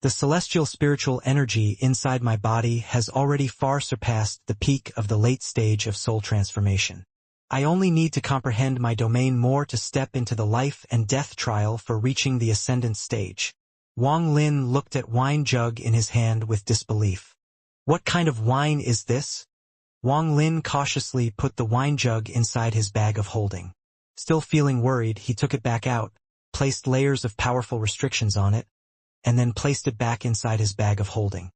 The celestial spiritual energy inside my body has already far surpassed the peak of the late stage of soul transformation. I only need to comprehend my domain more to step into the life and death trial for reaching the ascendant stage. Wang Lin looked at wine jug in his hand with disbelief. What kind of wine is this? Wang Lin cautiously put the wine jug inside his bag of holding. Still feeling worried, he took it back out, placed layers of powerful restrictions on it, and then placed it back inside his bag of holding.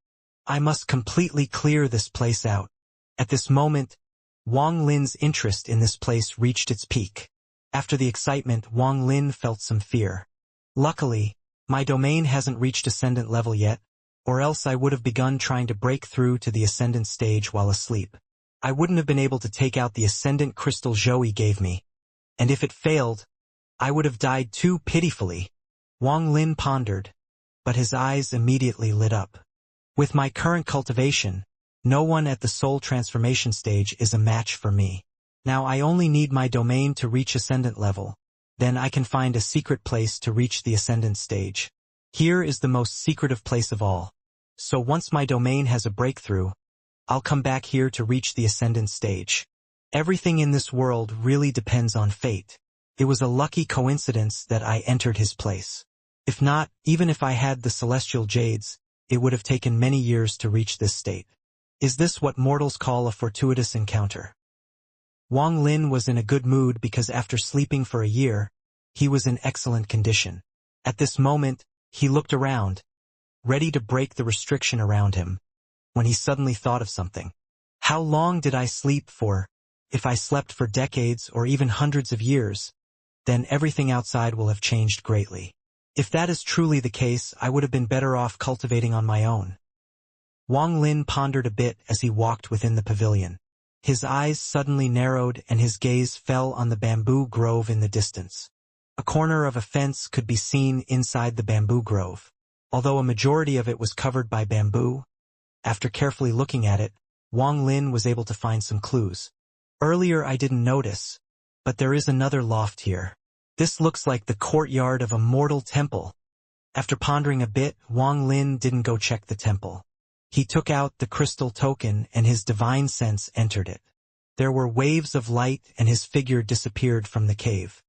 I must completely clear this place out. At this moment, Wang Lin's interest in this place reached its peak. After the excitement, Wang Lin felt some fear. Luckily, my domain hasn't reached ascendant level yet, or else I would have begun trying to break through to the ascendant stage while asleep. I wouldn't have been able to take out the ascendant crystal Zhou gave me, and if it failed, I would have died too pitifully. Wang Lin pondered, but his eyes immediately lit up. With my current cultivation, no one at the soul transformation stage is a match for me. Now I only need my domain to reach ascendant level, then I can find a secret place to reach the ascendant stage. Here is the most secretive place of all. So once my domain has a breakthrough, I'll come back here to reach the ascendant stage. Everything in this world really depends on fate. It was a lucky coincidence that I entered his place. If not, even if I had the celestial jades, it would have taken many years to reach this state. Is this what mortals call a fortuitous encounter? Wang Lin was in a good mood because after sleeping for a year, he was in excellent condition. At this moment, he looked around, ready to break the restriction around him, when he suddenly thought of something. How long did I sleep for? If I slept for decades or even hundreds of years, then everything outside will have changed greatly. If that is truly the case, I would have been better off cultivating on my own. Wang Lin pondered a bit as he walked within the pavilion. His eyes suddenly narrowed and his gaze fell on the bamboo grove in the distance. A corner of a fence could be seen inside the bamboo grove. Although a majority of it was covered by bamboo, after carefully looking at it, Wang Lin was able to find some clues. Earlier I didn't notice, but there is another loft here. This looks like the courtyard of a mortal temple. After pondering a bit, Wang Lin didn't go check the temple. He took out the crystal token and his divine sense entered it. There were waves of light and his figure disappeared from the cave.